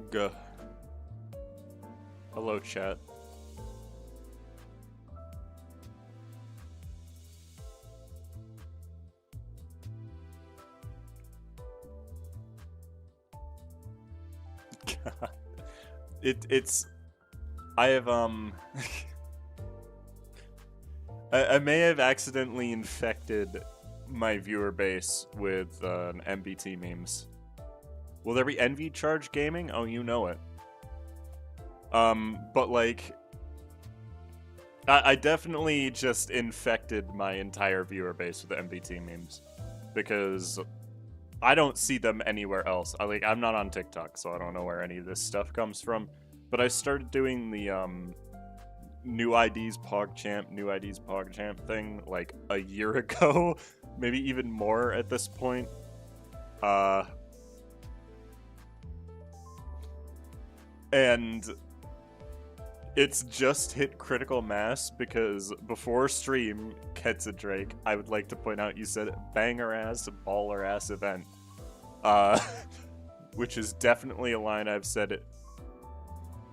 Bokgak. Hello, chat. God. I have, I may have accidentally infected my viewer base with MBT memes. Will there be Envy Charge Gaming? Oh, you know it. But like, I definitely just infected my entire viewer base with MBT memes because I don't see them anywhere else. I'm not on TikTok, so I don't know where any of this stuff comes from. But I started doing the new IDs PogChamp thing like a year ago, maybe even more at this point. And it's just hit critical mass because before stream, Ketsa Drake, I would like to point out you said banger ass, baller ass event. Which is definitely a line I've said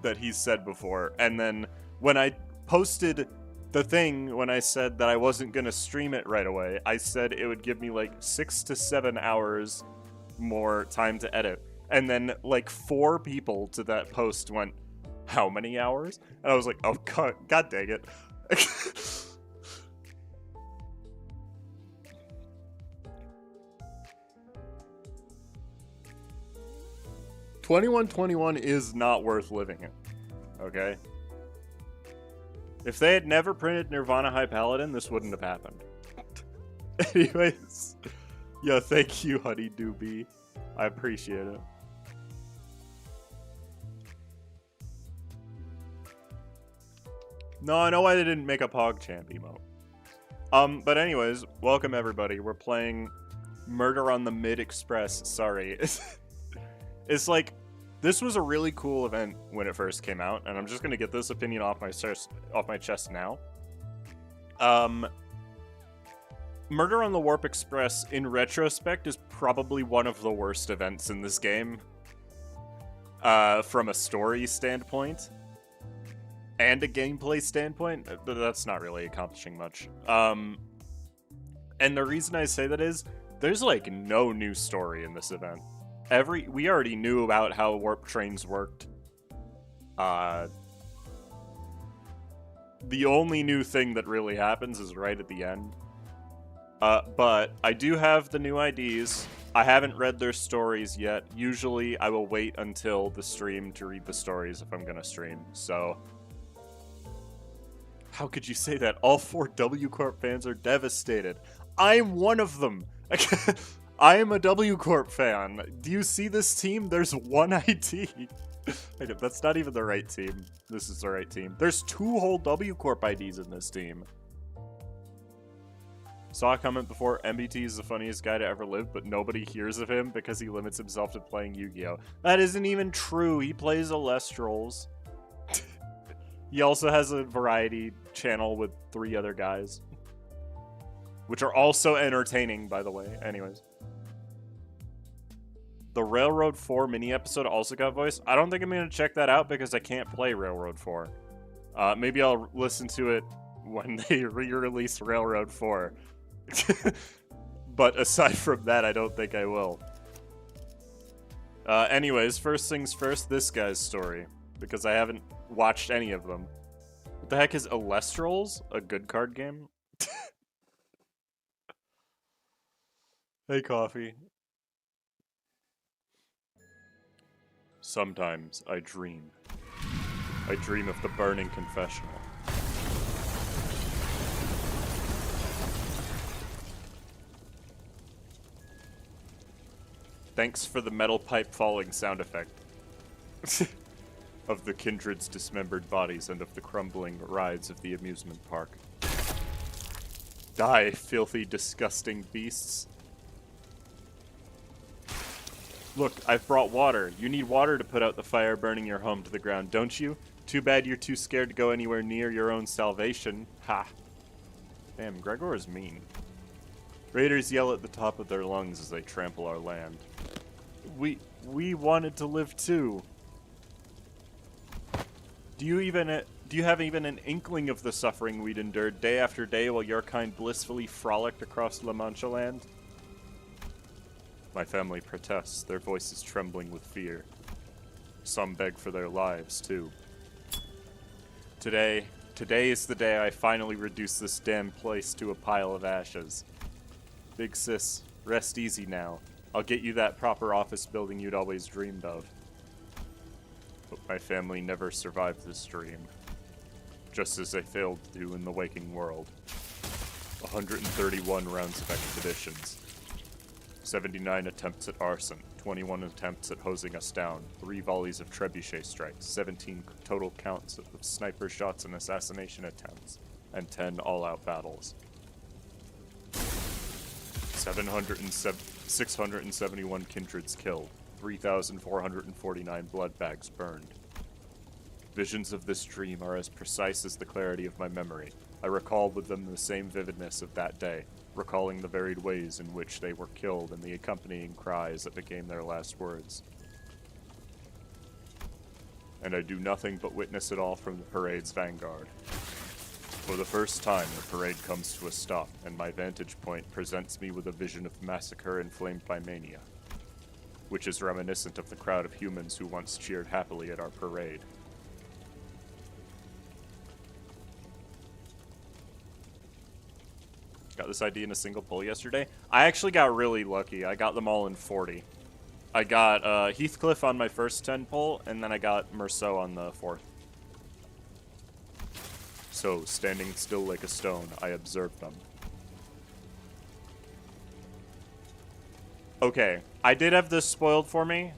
that he's said before. And then when I posted the thing, when I said that I wasn't gonna stream it right away, I said it would give me like 6 to 7 hours more time to edit. And then like 4 people to that post went, how many hours? And I was like, oh god dang it. 2121 is not worth living in, okay? If they had never printed Nirvana High Paladin, this wouldn't have happened. Anyways, yeah, thank you, Honey Doobie. I appreciate it. No, I know why they didn't make a PogChamp emote. But anyways, welcome everybody. We're playing Murder on the Mid Express. Sorry. It's like, this was a really cool event when it first came out, and I'm just gonna get this opinion off my chest now. Murder on the Warp Express, in retrospect, is probably one of the worst events in this game. From a story standpoint. And a gameplay standpoint, but that's not really accomplishing much. And the reason I say that is, there's like no new story in this event. We already knew about how warp trains worked. The only new thing that really happens is right at the end. But I do have the new IDs. I haven't read their stories yet. Usually I will wait until the stream to read the stories if I'm gonna stream, so... How could you say that? All 4 W Corp fans are devastated. I'm one of them! I am a W Corp fan. Do you see this team? There's one ID. Wait, that's not even the right team. This is the right team. There's 2 whole W Corp IDs in this team. Saw a comment before, MBT is the funniest guy to ever live, but nobody hears of him because he limits himself to playing Yu-Gi-Oh! That isn't even true. He plays Alestrals. He also has a variety channel with 3 other guys. Which are also entertaining, by the way. Anyways. The Railroad 4 mini episode also got voice. I don't think I'm going to check that out because I can't play Railroad 4. Maybe I'll listen to it when they re-release Railroad 4. But aside from that, I don't think I will. Anyways, first things first, this guy's story. Because I haven't watched any of them. What the heck is Alestrals? A good card game? Hey, Coffee. Sometimes I dream. I dream of the burning confessional. Thanks for the metal pipe falling sound effect. Of the kindred's dismembered bodies and of the crumbling rides of the amusement park. Die, filthy, disgusting beasts. Look, I've brought water. You need water to put out the fire burning your home to the ground, don't you? Too bad you're too scared to go anywhere near your own salvation. Ha. Damn, Gregor is mean. Raiders yell at the top of their lungs as they trample our land. We wanted to live too. Do you have even an inkling of the suffering we'd endured day after day while your kind blissfully frolicked across La Mancha land? My family protests, their voices trembling with fear. Some beg for their lives, too. Today is the day I finally reduce this damn place to a pile of ashes. Big sis, rest easy now. I'll get you that proper office building you'd always dreamed of. But my family never survived this dream. Just as they failed to in the waking world. 131 rounds of expeditions. 79 attempts at arson, 21 attempts at hosing us down, 3 volleys of trebuchet strikes, 17 total counts of sniper shots and assassination attempts, and 10 all-out battles. 671 kindreds killed, 3,449 blood bags burned. Visions of this dream are as precise as the clarity of my memory. I recall with them the same vividness of that day, recalling the varied ways in which they were killed and the accompanying cries that became their last words. And I do nothing but witness it all from the parade's vanguard. For the first time, the parade comes to a stop, and my vantage point presents me with a vision of massacre inflamed by mania, which is reminiscent of the crowd of humans who once cheered happily at our parade. Got this idea in a single pull yesterday. I actually got really lucky. I got them all in 40. I got Heathcliff on my first 10 pull, and then I got Merceau on the 4th. So, standing still like a stone, I observed them. Okay, I did have this spoiled for me.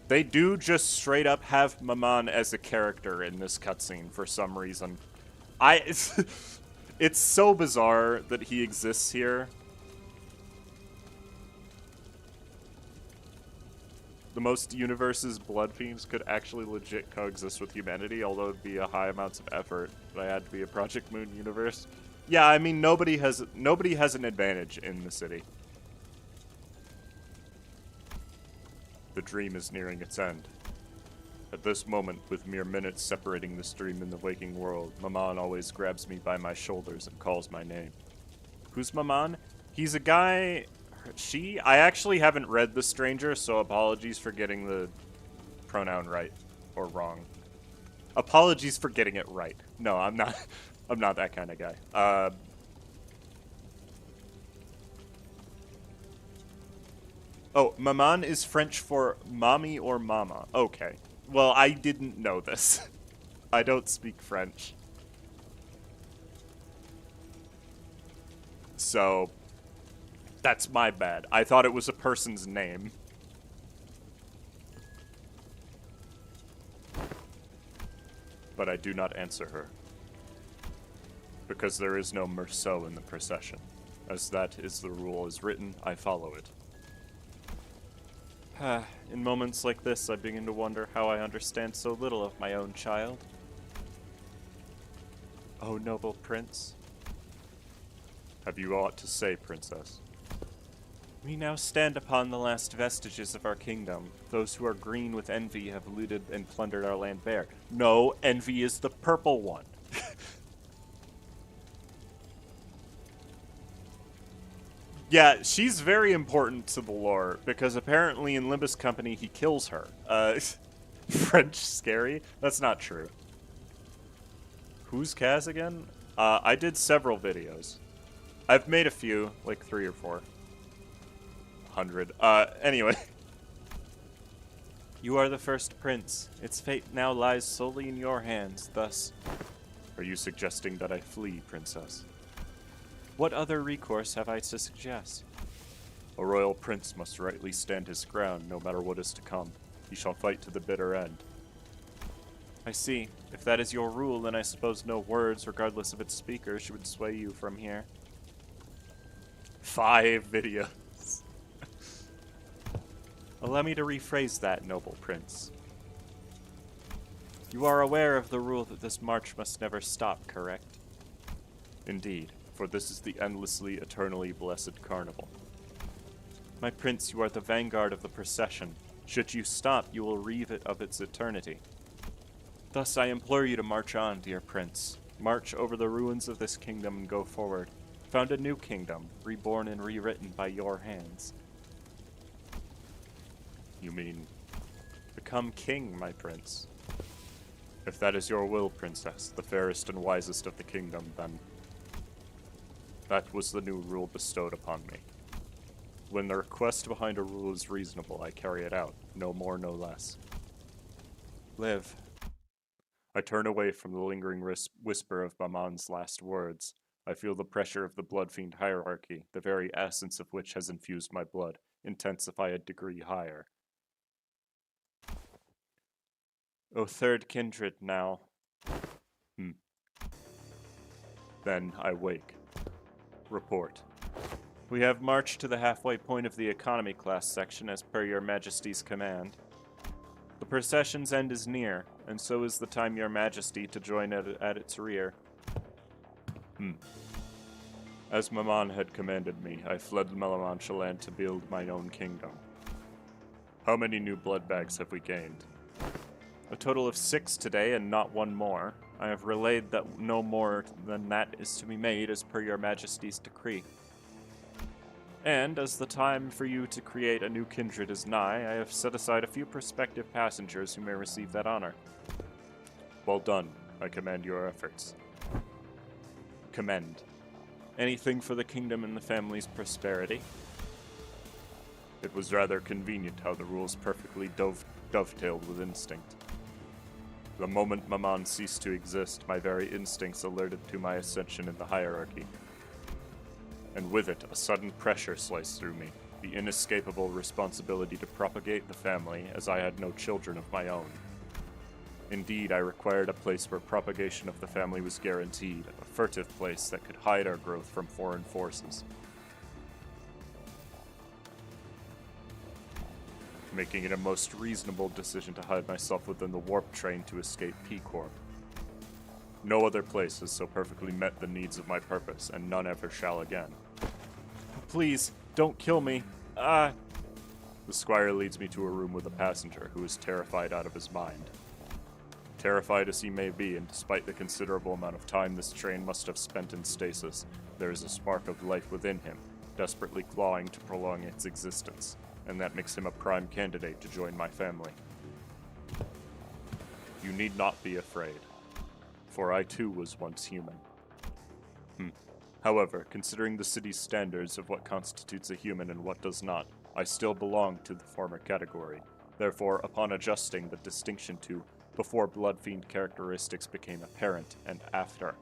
They do just straight up have Maman as a character in this cutscene for some reason. It's so bizarre that he exists here. The most universe's blood fiends could actually legit coexist with humanity, although it'd be a high amounts of effort. But I had to be a Project Moon universe. Yeah, I mean nobody has an advantage in the city. The dream is nearing its end. At this moment, with mere minutes separating this dream and the waking world, Maman always grabs me by my shoulders and calls my name. Who's Maman? He's a guy... She? I actually haven't read The Stranger, so apologies for getting the pronoun right. Or wrong. Apologies for getting it right. No, I'm not that kind of guy. Oh, Maman is French for mommy or mama. Okay. Well, I didn't know this. I don't speak French. So, that's my bad. I thought it was a person's name. But I do not answer her. Because there is no Merceau in the procession. As that is the rule as written, I follow it. In moments like this, I begin to wonder how I understand so little of my own child. Oh, noble prince. Have you aught to say, princess? We now stand upon the last vestiges of our kingdom. Those who are green with envy have looted and plundered our land bare. No, envy is the purple one. Yeah, she's very important to the lore, because apparently in Limbus Company he kills her. French scary? That's not true. Who's Kaz again? I did several videos. I've made a few, like 3 or 4. 100. Anyway. You are the first prince. Its fate now lies solely in your hands, thus... Are you suggesting that I flee, princess? What other recourse have I to suggest? A royal prince must rightly stand his ground, no matter what is to come. He shall fight to the bitter end. I see. If that is your rule, then I suppose no words, regardless of its speaker, should sway you from here. 5 videos. Allow me to rephrase that, noble prince. You are aware of the rule that this march must never stop, correct? Indeed. For this is the endlessly, eternally blessed carnival. My prince, you are the vanguard of the procession. Should you stop, you will reave it of its eternity. Thus I implore you to march on, dear prince. March over the ruins of this kingdom and go forward. Found a new kingdom, reborn and rewritten by your hands. You mean, become king, my prince? If that is your will, princess, the fairest and wisest of the kingdom, then that was the new rule bestowed upon me. When the request behind a rule is reasonable, I carry it out, no more, no less. Live. I turn away from the lingering whisper of Maman's last words. I feel the pressure of the blood-fiend hierarchy, the very essence of which has infused my blood, intensify a degree higher. O third kindred now. Then I wake. Report. We have marched to the halfway point of the economy class section as per your majesty's command. The procession's end is near, and so is the time your majesty to join at its rear. As Maman had commanded me, I fled Melamantia land to build my own kingdom. How many new blood bags have we gained? A total of 6 today and not one more. I have relayed that no more than that is to be made as per your majesty's decree. And as the time for you to create a new kindred is nigh, I have set aside a few prospective passengers who may receive that honor. Well done. I commend your efforts. Commend. Anything for the kingdom and the family's prosperity? It was rather convenient how the rules perfectly dovetailed with instinct. The moment Maman ceased to exist, my very instincts alerted to my ascension in the hierarchy. And with it, a sudden pressure sliced through me, the inescapable responsibility to propagate the family, as I had no children of my own. Indeed, I required a place where propagation of the family was guaranteed, a furtive place that could hide our growth from foreign forces. Making it a most reasonable decision to hide myself within the warp train to escape P-Corp. No other place has so perfectly met the needs of my purpose, and none ever shall again. Please, don't kill me. The squire leads me to a room with a passenger who is terrified out of his mind. Terrified as he may be, and despite the considerable amount of time this train must have spent in stasis, there is a spark of life within him, desperately clawing to prolong its existence, and that makes him a prime candidate to join my family. You need not be afraid, for I too was once human. However, considering the city's standards of what constitutes a human and what does not, I still belong to the former category. Therefore, upon adjusting the distinction to before Bloodfiend characteristics became apparent and after.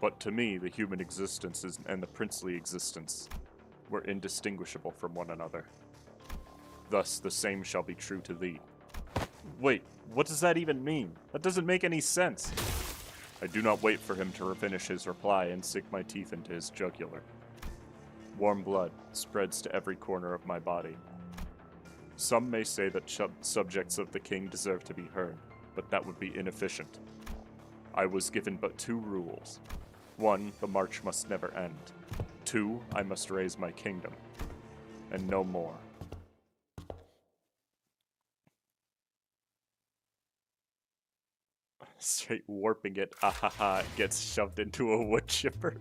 But to me, the human existence and the princely existence were indistinguishable from one another. Thus, the same shall be true to thee. Wait, what does that even mean? That doesn't make any sense. I do not wait for him to finish his reply and sink my teeth into his jugular. Warm blood spreads to every corner of my body. Some may say that subjects of the king deserve to be heard, but that would be inefficient. I was given but 2 rules. 1, the march must never end. 2, I must raise my kingdom. And no more. Straight warping it, ahaha, it gets shoved into a wood chipper.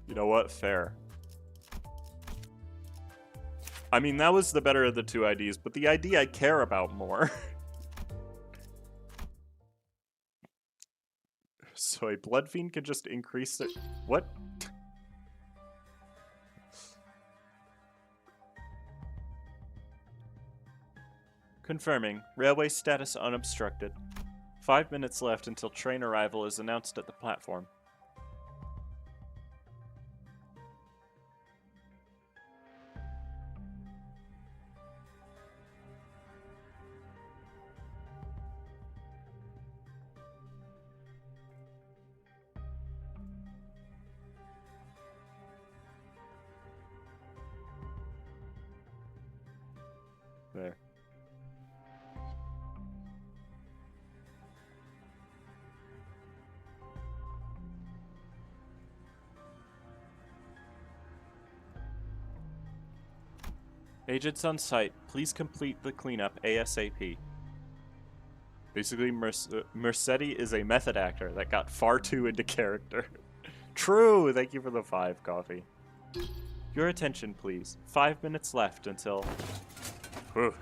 You know what? Fair. I mean, that was the better of the 2 IDs, but the ID I care about more. So a Bloodfiend can just increase it. What? Confirming. Railway status unobstructed. 5 minutes left until train arrival is announced at the platform. There. Agents on site, please complete the cleanup ASAP. Basically, Mercedes is a method actor that got far too into character. True! Thank you for the 5 coffee. Your attention, please. 5 minutes left until... Whew.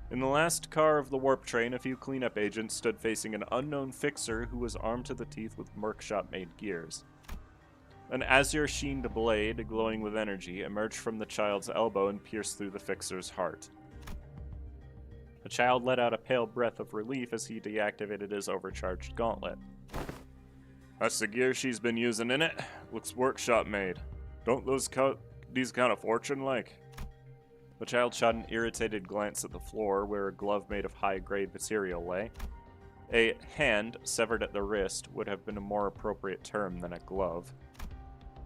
In the last car of the warp train, a few cleanup agents stood facing an unknown fixer who was armed to the teeth with workshop-made gears. An azure-sheened blade, glowing with energy, emerged from the child's elbow and pierced through the fixer's heart. The child let out a pale breath of relief as he deactivated his overcharged gauntlet. That's the gear she's been using in it. Looks workshop-made. Don't these count a fortune, like? The child shot an irritated glance at the floor, where a glove made of high-grade material lay. A hand, severed at the wrist, would have been a more appropriate term than a glove.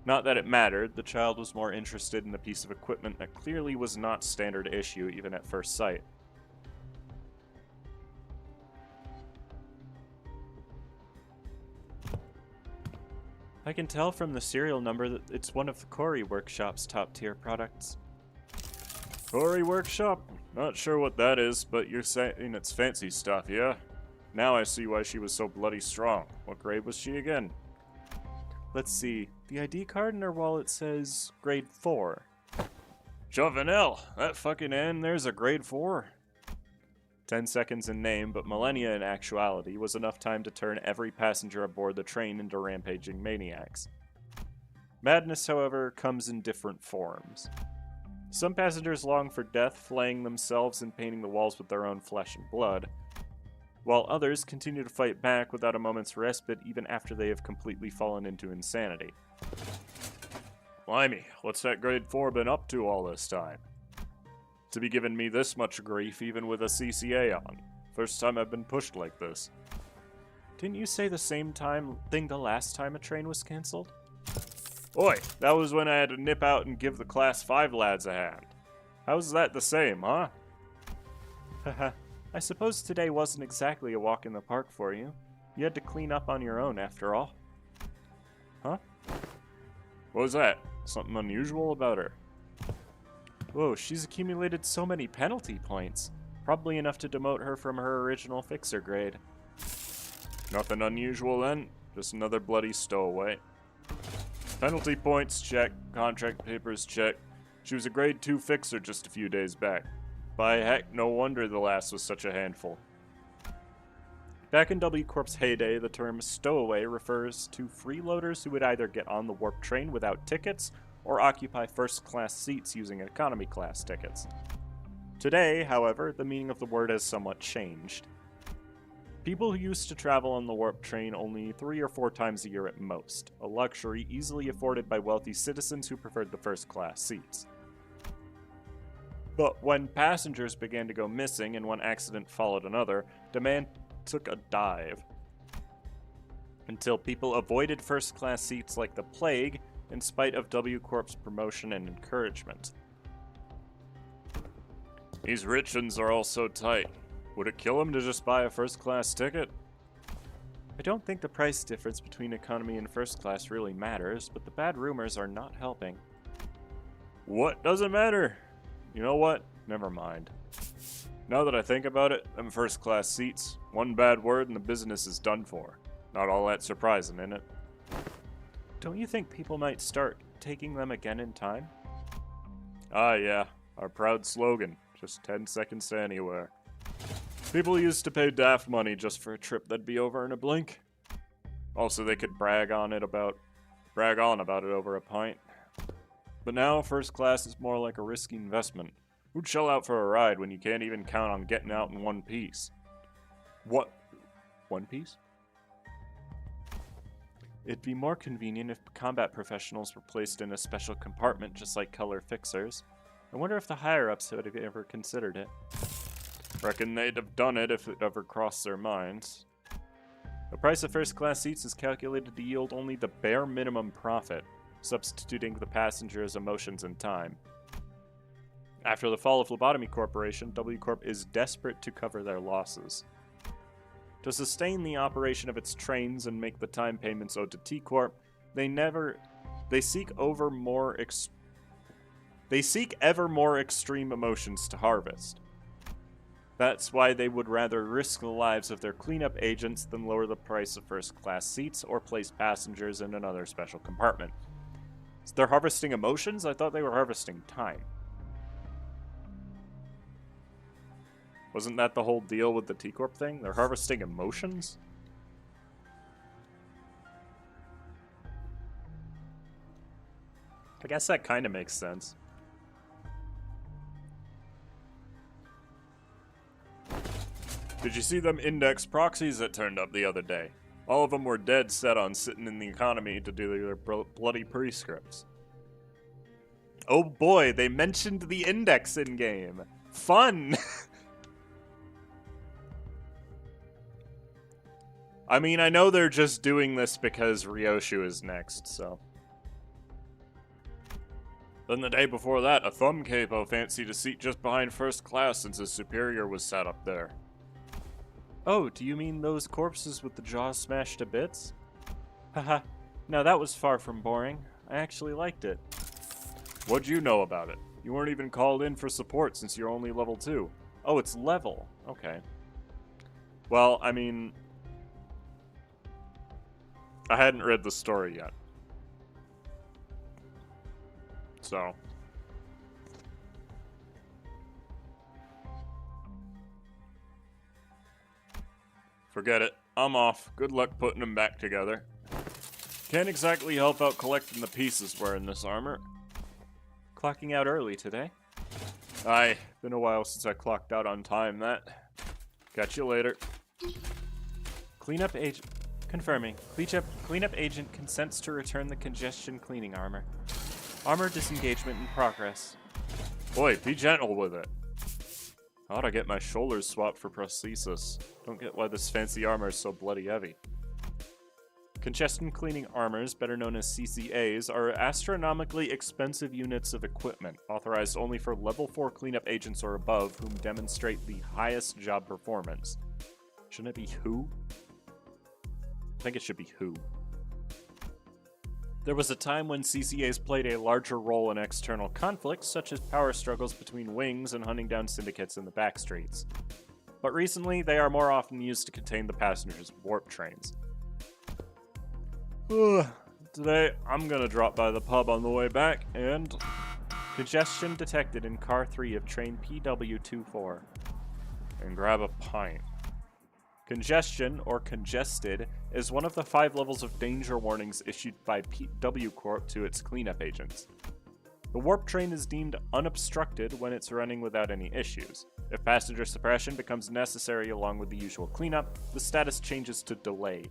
Not that it mattered, the child was more interested in the piece of equipment that clearly was not standard issue even at first sight. I can tell from the serial number that it's one of the Corey Workshop's top-tier products. Corey Workshop? Not sure what that is, but you're saying it's fancy stuff, yeah? Now I see why she was so bloody strong. What grade was she again? Let's see. The ID card in her wallet says grade 4. Jovenel! That fucking N, there's a grade 4. 10 seconds in name, but millennia in actuality, was enough time to turn every passenger aboard the train into rampaging maniacs. Madness, however, comes in different forms. Some passengers long for death, flaying themselves and painting the walls with their own flesh and blood, while others continue to fight back without a moment's respite even after they have completely fallen into insanity. Blimey, what's that grade 4 been up to all this time? To be giving me this much grief even with a CCA on. First time I've been pushed like this. Didn't you say the same thing the last time a train was cancelled? Oi, that was when I had to nip out and give the Class 5 lads a hand. How's that the same, huh? Haha, I suppose today wasn't exactly a walk in the park for you. You had to clean up on your own after all. Huh? What was that? Something unusual about her? Whoa, she's accumulated so many penalty points. Probably enough to demote her from her original fixer grade. Nothing unusual then, just another bloody stowaway. Penalty points, check. Contract papers, check. She was a grade 2 fixer just a few days back. By heck, no wonder the last was such a handful. Back in W Corp's heyday, the term stowaway refers to freeloaders who would either get on the warp train without tickets or occupy first-class seats using economy-class tickets. Today, however, the meaning of the word has somewhat changed. People who used to travel on the warp train only 3 or 4 times a year at most, a luxury easily afforded by wealthy citizens who preferred the first-class seats. But when passengers began to go missing and one accident followed another, demand took a dive. Until people avoided first-class seats like the plague, in spite of W Corp's promotion and encouragement. These rich uns are all so tight. Would it kill them to just buy a first-class ticket? I don't think the price difference between economy and first class really matters, but the bad rumors are not helping. What doesn't matter? You know what? Never mind. Now that I think about it, them first-class seats, one bad word and the business is done for. Not all that surprising, innit? Don't you think people might start taking them again in time? Ah, yeah. Our proud slogan. Just 10 seconds to anywhere. People used to pay daft money just for a trip that'd be over in a blink. Also, they could brag on about it over a pint. But now, first class is more like a risky investment. Who'd shell out for a ride when you can't even count on getting out in one piece? What? One piece? It'd be more convenient if combat professionals were placed in a special compartment just like color fixers. I wonder if the higher-ups would have ever considered it. Reckon they'd have done it if it ever crossed their minds. The price of first-class seats is calculated to yield only the bare minimum profit, substituting the passengers' emotions and time. After the fall of Phlebotomy Corporation, W Corp is desperate to cover their losses. To sustain the operation of its trains and make the time payments owed to T Corp, they seek ever more extreme emotions to harvest. That's why they would rather risk the lives of their cleanup agents than lower the price of first-class seats or place passengers in another special compartment. So they're harvesting emotions? I thought they were harvesting time. Wasn't that the whole deal with the T-Corp thing? They're harvesting emotions? I guess that kind of makes sense. Did you see them index proxies that turned up the other day? All of them were dead set on sitting in the economy to do their bloody prescripts. Oh boy, they mentioned the index in-game. Fun! I mean, I know they're just doing this because Ryoshu is next, so... Then the day before that, a thumb capo fancied a seat just behind first class since his superior was sat up there. Oh, do you mean those corpses with the jaws smashed to bits? Haha, now that was far from boring. I actually liked it. What'd you know about it? You weren't even called in for support since you're only level 2. Oh, it's level. Okay. Well, I mean... I hadn't read the story yet. So... Forget it. I'm off. Good luck putting them back together. Can't exactly help out collecting the pieces wearing this armor. Clocking out early today? Aye, been a while since I clocked out on time, that. Catch you later. Cleanup agent... Confirming. Cleanup agent consents to return the congestion cleaning armor. Armor disengagement in progress. Boy, be gentle with it. I ought to get my shoulders swapped for prosthesis. Don't get why this fancy armor is so bloody heavy. Congestion cleaning armors, better known as CCAs, are astronomically expensive units of equipment, authorized only for level 4 cleanup agents or above, whom demonstrate the highest job performance. Shouldn't it be who? I think it should be who. There was a time when CCAs played a larger role in external conflicts, such as power struggles between wings and hunting down syndicates in the backstreets. But recently, they are more often used to contain the passengers of warp trains. Today, I'm gonna drop by the pub on the way back, and... Congestion detected in Car 3 of train PW24. And grab a pint. Congestion, or congested, is one of the 5 levels of danger warnings issued by PW Corp to its cleanup agents. The warp train is deemed unobstructed when it's running without any issues. If passenger suppression becomes necessary along with the usual cleanup, the status changes to delayed.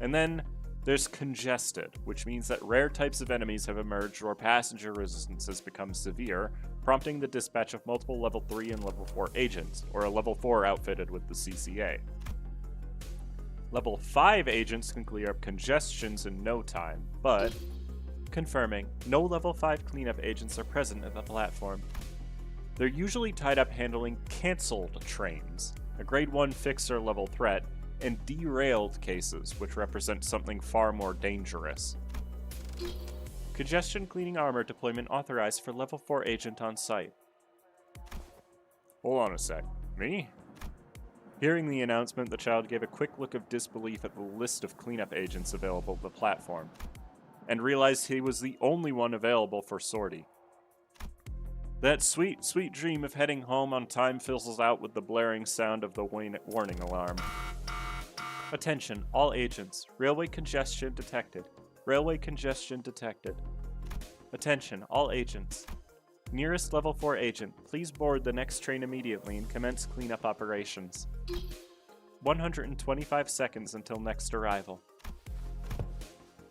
And then, there's congested, which means that rare types of enemies have emerged or passenger resistance has become severe, prompting the dispatch of multiple level 3 and level 4 agents, or a level 4 outfitted with the CCA. Level 5 agents can clear up congestions in no time, but... Confirming, no level 5 cleanup agents are present at the platform. They're usually tied up handling cancelled trains, a grade 1 fixer level threat, and derailed cases, which represent something far more dangerous. Congestion cleaning armor deployment authorized for level 4 agent on site. Hold on a sec. Me? Hearing the announcement, the child gave a quick look of disbelief at the list of cleanup agents available to the platform, and realized he was the only one available for sortie. That sweet, sweet dream of heading home on time fizzles out with the blaring sound of the warning alarm. Attention, all agents. Railway congestion detected. Railway congestion detected. Attention, all agents. Nearest level 4 agent, please board the next train immediately and commence cleanup operations. 125 seconds until next arrival.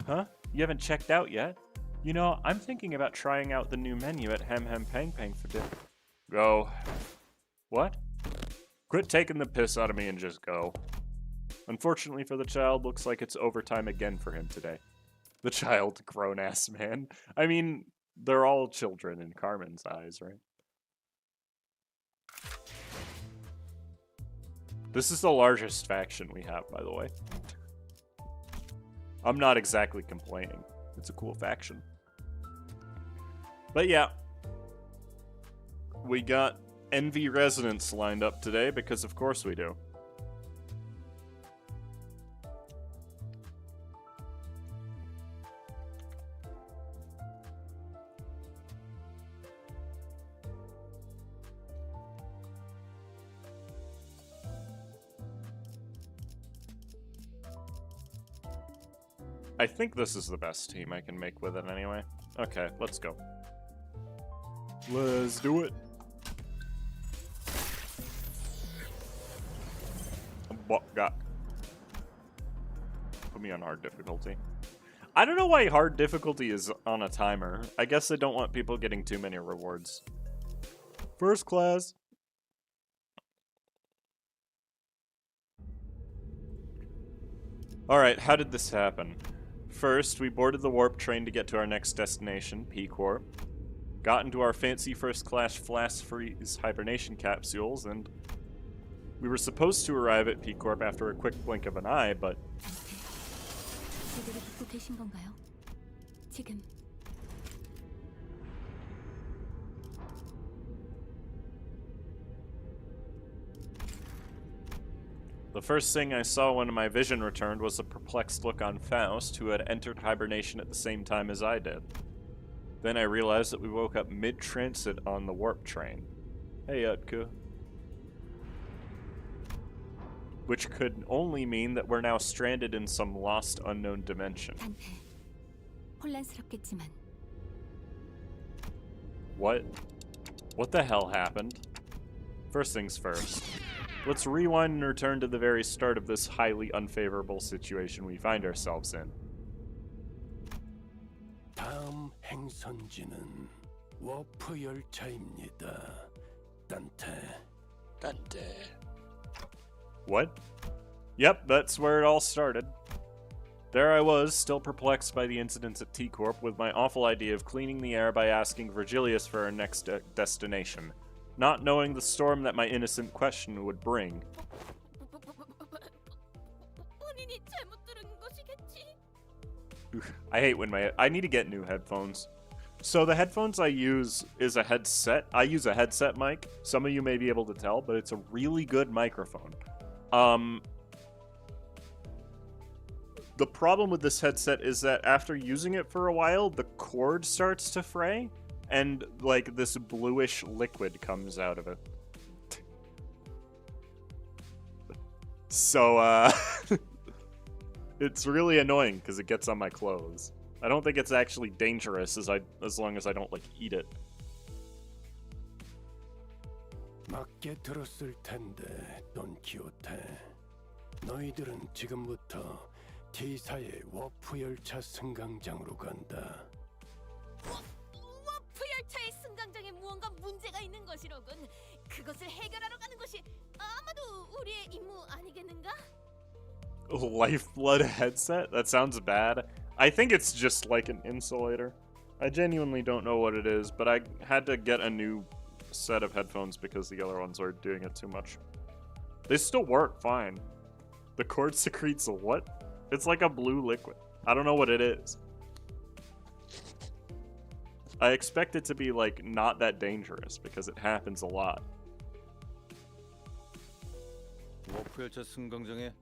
Huh? You haven't checked out yet? You know, I'm thinking about trying out the new menu at Hem Hem Pang Pang for dinner. Go. What? Quit taking the piss out of me and just go. Unfortunately for the child, looks like it's overtime again for him today. The child, grown-ass man. I mean, they're all children in Carmen's eyes, right? This is the largest faction we have, by the way. I'm not exactly complaining. It's a cool faction. But yeah. We got Envy Resonance lined up today, because of course we do. I think this is the best team I can make with it anyway. Okay, let's go. Let's do it. Bokgak. Put me on hard difficulty. I don't know why hard difficulty is on a timer. I guess they don't want people getting too many rewards. First class. Alright, how did this happen? First, we boarded the warp train to get to our next destination, P-Corp. Got into our fancy first-class flash freeze hibernation capsules, and we were supposed to arrive at P-Corp after a quick blink of an eye, but... The first thing I saw when my vision returned was a perplexed look on Faust, who had entered hibernation at the same time as I did. Then I realized that we woke up mid-transit on the warp train. Hey, Utka. Which could only mean that we're now stranded in some lost, unknown dimension. What? What the hell happened? First things first. Let's rewind and return to the very start of this highly unfavorable situation we find ourselves in. 다음 행선지는 워프 열차입니다. 딴테. What? Yep, that's where it all started. There I was, still perplexed by the incidents at T-Corp, with my awful idea of cleaning the air by asking Virgilius for our next destination, not knowing the storm that my innocent question would bring. I hate when I need to get new headphones. So the headphones I use is a headset. I use a headset mic. Some of you may be able to tell, but it's a really good microphone. The problem with this headset is that after using it for a while, the cord starts to fray, and like this bluish liquid comes out of it. So, it's really annoying because it gets on my clothes. I don't think it's actually dangerous as long as I don't like eat it. 맞게 들었을 텐데, 돈키호테. 너희들은 지금부터 T사의 워프 열차 승강장으로 간다. 워프 열차의 승강장에 무언가 문제가 있는 것이로군. 그것을 해결하러 가는 것이 아마도 우리의 임무 아니겠는가? Lifeblood headset? That sounds bad. I think it's just like an insulator. I genuinely don't know what it is, but I had to get a new set of headphones because the other ones were doing it too much. They still work fine. The cord secretes a what? It's like a blue liquid. I don't know what it is. I expect it to be like not that dangerous because it happens a lot. 워프 열차 승강장에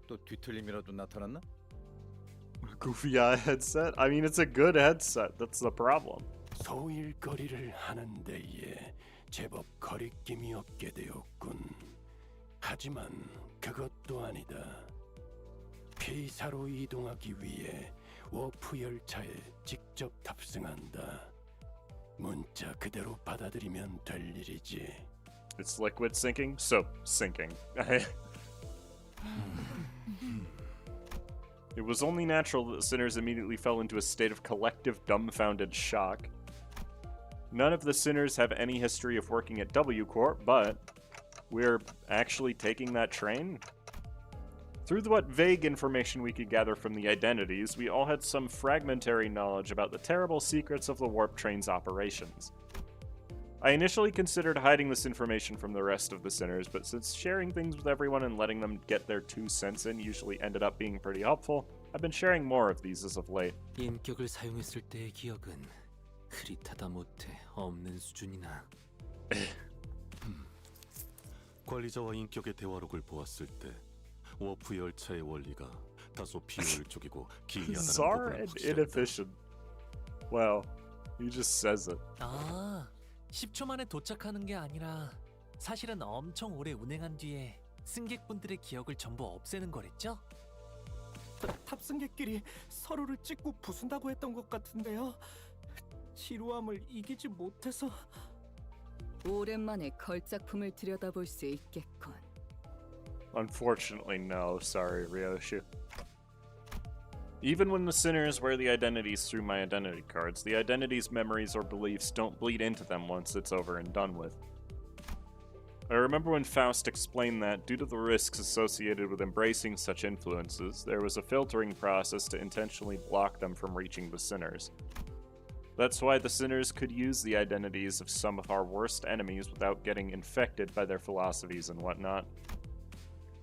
또 뒤틀림이라도 나타났나? Goofy eye headset? I mean, it's a good headset. That's the problem. 소일거리를 하는 데에 제법 거리낌이 없게 되었군. 하지만 그것도 아니다. P사로 이동하기 위해 워프 열차에 직접 탑승한다. 문자 그대로 받아들이면 될 일이지. It's liquid sinking? So, sinking. It was only natural that the sinners immediately fell into a state of collective dumbfounded shock. None of the sinners have any history of working at W Corp, but we're actually taking that train? Through what vague information we could gather from the identities, we all had some fragmentary knowledge about the terrible secrets of the warp train's operations. I initially considered hiding this information from the rest of the sinners, but since sharing things with everyone and letting them get their 2 cents in usually ended up being pretty helpful, I've been sharing more of these as of late. 인격을 사용했을 때의 기억은 흐릿하다 못해 없는 수준이나. 관리자와 인격의 대화록을 보았을 때 워프 열차의 원리가 다소 비효율적이고 기이하다는 Bizarre 부분은 and 확실했다. inefficient. Wow, he just says it. 아, 10초 만에 도착하는 게 아니라 사실은 엄청 오래 운행한 뒤에 승객분들의 기억을 전부 없애는 거랬죠? 탑승객끼리 서로를 찍고 부순다고 했던 것 같은데요. 지루함을 이기지 못해서. 오랜만에 걸작품을 들여다볼 수 있겠군. Unfortunately, no. Sorry, Ryoshi. Even when the sinners wear the identities through my identity cards, the identities, memories, or beliefs don't bleed into them once it's over and done with. I remember when Faust explained that, due to the risks associated with embracing such influences, there was a filtering process to intentionally block them from reaching the sinners. That's why the sinners could use the identities of some of our worst enemies without getting infected by their philosophies and whatnot.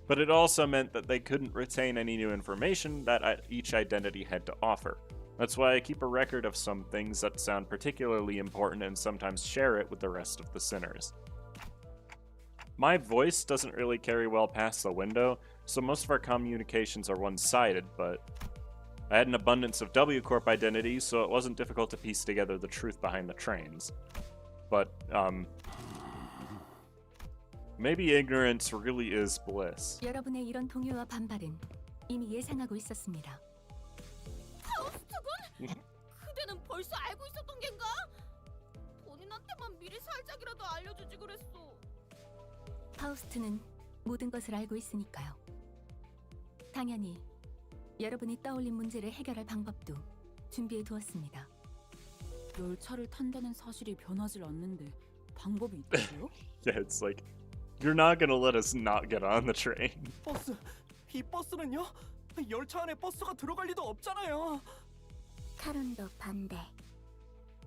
But it also meant that they couldn't retain any new information that each identity had to offer. That's why I keep a record of some things that sound particularly important and sometimes share it with the rest of the sinners. My voice doesn't really carry well past the window, so most of our communications are one-sided, but I had an abundance of W Corp identities, so it wasn't difficult to piece together the truth behind the trains. But, maybe ignorance really is bliss. 여러분의 이런 동요와 반발은 이미 예상하고 있었습니다. 파우스트군? 그대는 벌써 알고 있었던 겐가? 본인한테만 미리 살짝이라도 알려주지 그랬어. 파우스트는 모든 것을 알고 있으니까요. 당연히 여러분이 떠올린 문제를 해결할 방법도 준비해 두었습니다. 열차를 탄다는 사실이 변하질 않는데 방법이 있다고요? Yeah, it's like, you're not gonna let us not get on the train. 버스, 이 버스는요? 열차 안에 버스가 들어갈 리도 없잖아요. 타론도 반대.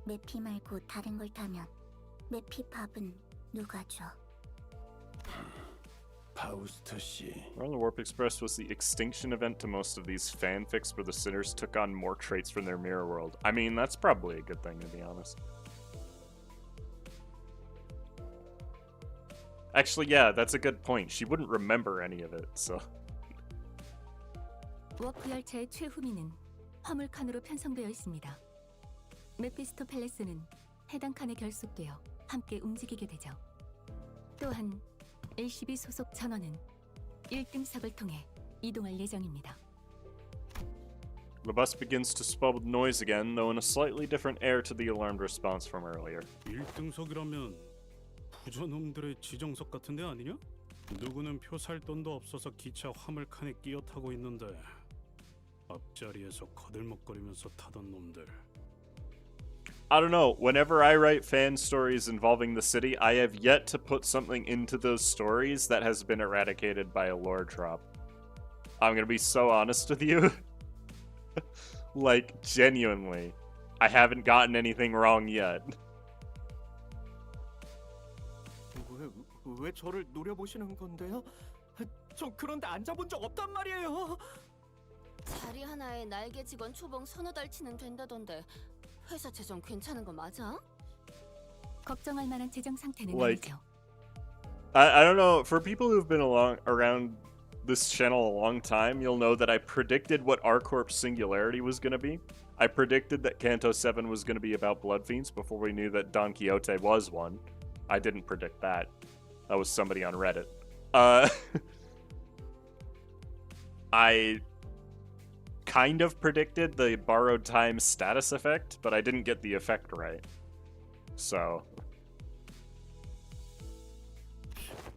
메피 말고 다른 걸 타면 메피 밥은 누가 줘? 파우스트 씨, Well, the Warp Express was the extinction event to most of these fanfics where the sinners took on more traits from their mirror world. I mean, that's probably a good thing, to be honest. Actually, yeah, that's a good point. She wouldn't remember any of it, so... 워프 열차의 최후미는 화물 칸으로 편성되어 있습니다. 메피스토 팰레스는 해당 칸에 결속되어 함께 움직이게 되죠. 또한 LCB 소속 전원은 1등석을 통해 이동할 예정입니다. The bus begins to swell with noise again, though in a slightly different air to the alarmed response from earlier. 1등석이라면 부저놈들의 지정석 같은데 아니냐? 누구는 표 살 돈도 없어서 기차 화물칸에 끼어 타고 있는데 앞자리에서 거들먹거리면서 타던 놈들. I don't know, whenever I write fan stories involving the city, I have yet to put something into those stories that has been eradicated by a lore drop. I'm gonna be so honest with you. Like, genuinely, I haven't gotten anything wrong yet. 왜 저를 노려보시는 건데요? 전 그런데 앉아본 적 없단 말이에요. 자리 하나에 날개 직원 초봉 서너 달치는 된다던데 회사 재정 괜찮은 거 맞아? 걱정할 만한 재정 상태는 Like, 아니죠. I don't know, for people who've been around this channel a long time, you'll know that I predicted what R-Corp's singularity was gonna be. I predicted that Kanto 7 was gonna be about Blood Fiends before we knew that Don Quixote was one. I didn't predict that. That was somebody on Reddit. I kind of predicted the borrowed time status effect, but I didn't get the effect right. So...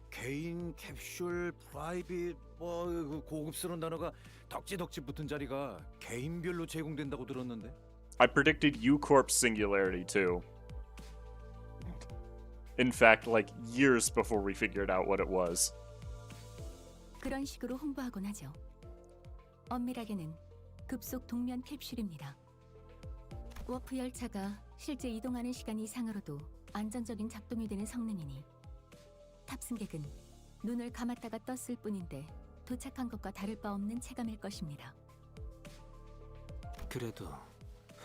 개인 캡슐 프라이빗 그 고급스러운 단어가 덕지덕지 붙은 자리가 개인별로 제공된다고 들었는데. I predicted U-Corp's singularity too. In fact, like years before we figured out what it was. 그런 식으로 홍보하곤 하죠. 엄밀하게는 급속 동면 캡슐입니다. 워프 열차가 실제 이동하는 시간 이상으로도 안정적인 작동이 되는 성능이니 탑승객은 눈을 감았다가 떴을 뿐인데 도착한 것과 다를 바 없는 체감일 것입니다. 그래도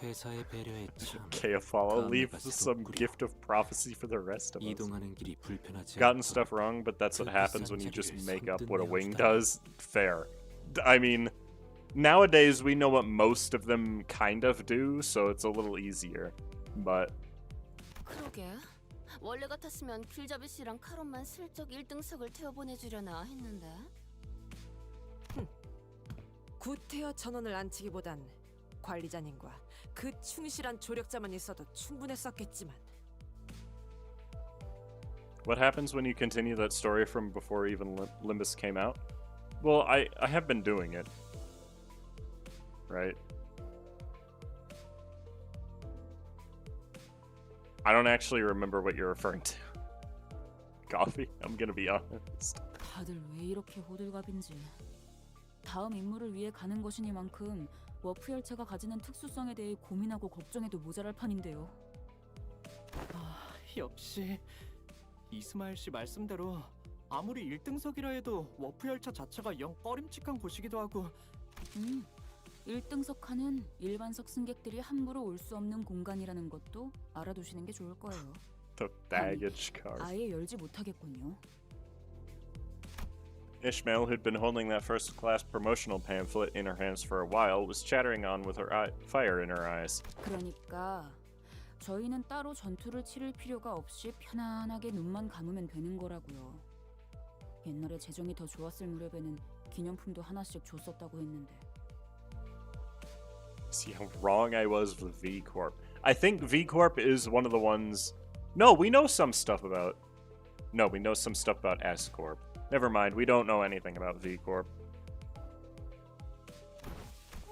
회사에 배려했참. Keofala 다음에 leaves 가서 some 덕구려. gift of prophecy for the rest of us. 이동하는 길이 불편하지 Gotten 않고 stuff wrong, but that's what 그 happens when you just 비싼 make up 자리를 what a 선뜻 wing 내어주다니. does. Fair. I mean, nowadays we know what most of them kind of do, so it's a little easier. But 그러게. 원래 같았으면 길잡이 씨랑 카론만 슬쩍 1등석을 태워보내주려나 했는데. 구태여 전원을 안치기보단 관리자님과 그 충실한 조력자만 있어도 충분했었겠지만. what happens when you continue that story from before even Limbus came out? Well, I have been doing it. Right? I don't actually remember what you're referring to. Coffee? I'm gonna be honest. 다들 왜 이렇게 호들갑인지. 다음 임무를 위해 가는 것이니만큼 워프 열차가 가지는 특수성에 대해 고민하고 걱정해도 모자랄 판인데요. 아, 역시 이스마일 씨 말씀대로 아무리 1등석이라 해도 워프 열차 자체가 영 꺼림칙한 곳이기도 하고. 1등석 칸은 일반석 승객들이 함부로 올 수 없는 공간이라는 것도 알아두시는 게 좋을 거예요. The baggage car. 아예 열지 못하겠군요. Ishmael, who'd been holding that first class promotional pamphlet in her hands for a while, was chattering on with her fire in her eyes. 그러니까 저희는 따로 전투를 치를 필요가 없이 편안하게 눈만 감으면 되는 거라고요. 옛날에 재정이 더 좋았을 무렵에는 기념품도 하나씩 줬었다고 했는데. See how wrong I was with V Corp. I think V Corp is one of the ones. No, we know some stuff about. No, we know some stuff about S Corp. Never mind, we don't know anything about V Corp.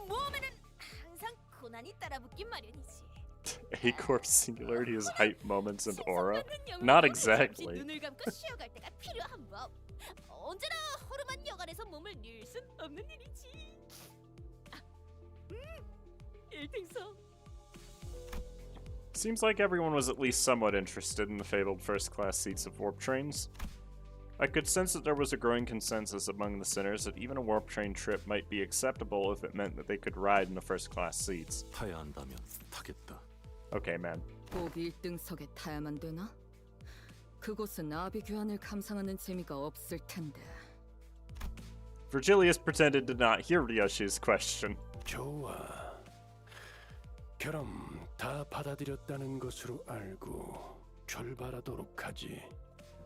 모험에는 항상 고난이 따라붙긴 마련이지. A Corp's singularity is hype moments and aura. 신선한 영웅은 Not 잠시 exactly. 눈을 감고 쉬어갈 때가 필요한 법. 언제나 허름한 여간에서 몸을 늘 순 없는 일이지. 1등석. Seems like everyone was at least somewhat interested in the fabled first-class seats of warp trains. I could sense that there was a growing consensus among the sinners that even a warp train trip might be acceptable if it meant that they could ride in the first-class seats. 타야 한다면 타겠다. Okay, man. 꼭 1등석에 타야만 되나? 그곳은 나비 교환을 감상하는 재미가 없을 텐데. Virgilius pretended to not hear Ryoshi's question. 좋아. 그럼 다 받아들였다는 것으로 알고 출발하도록 하지.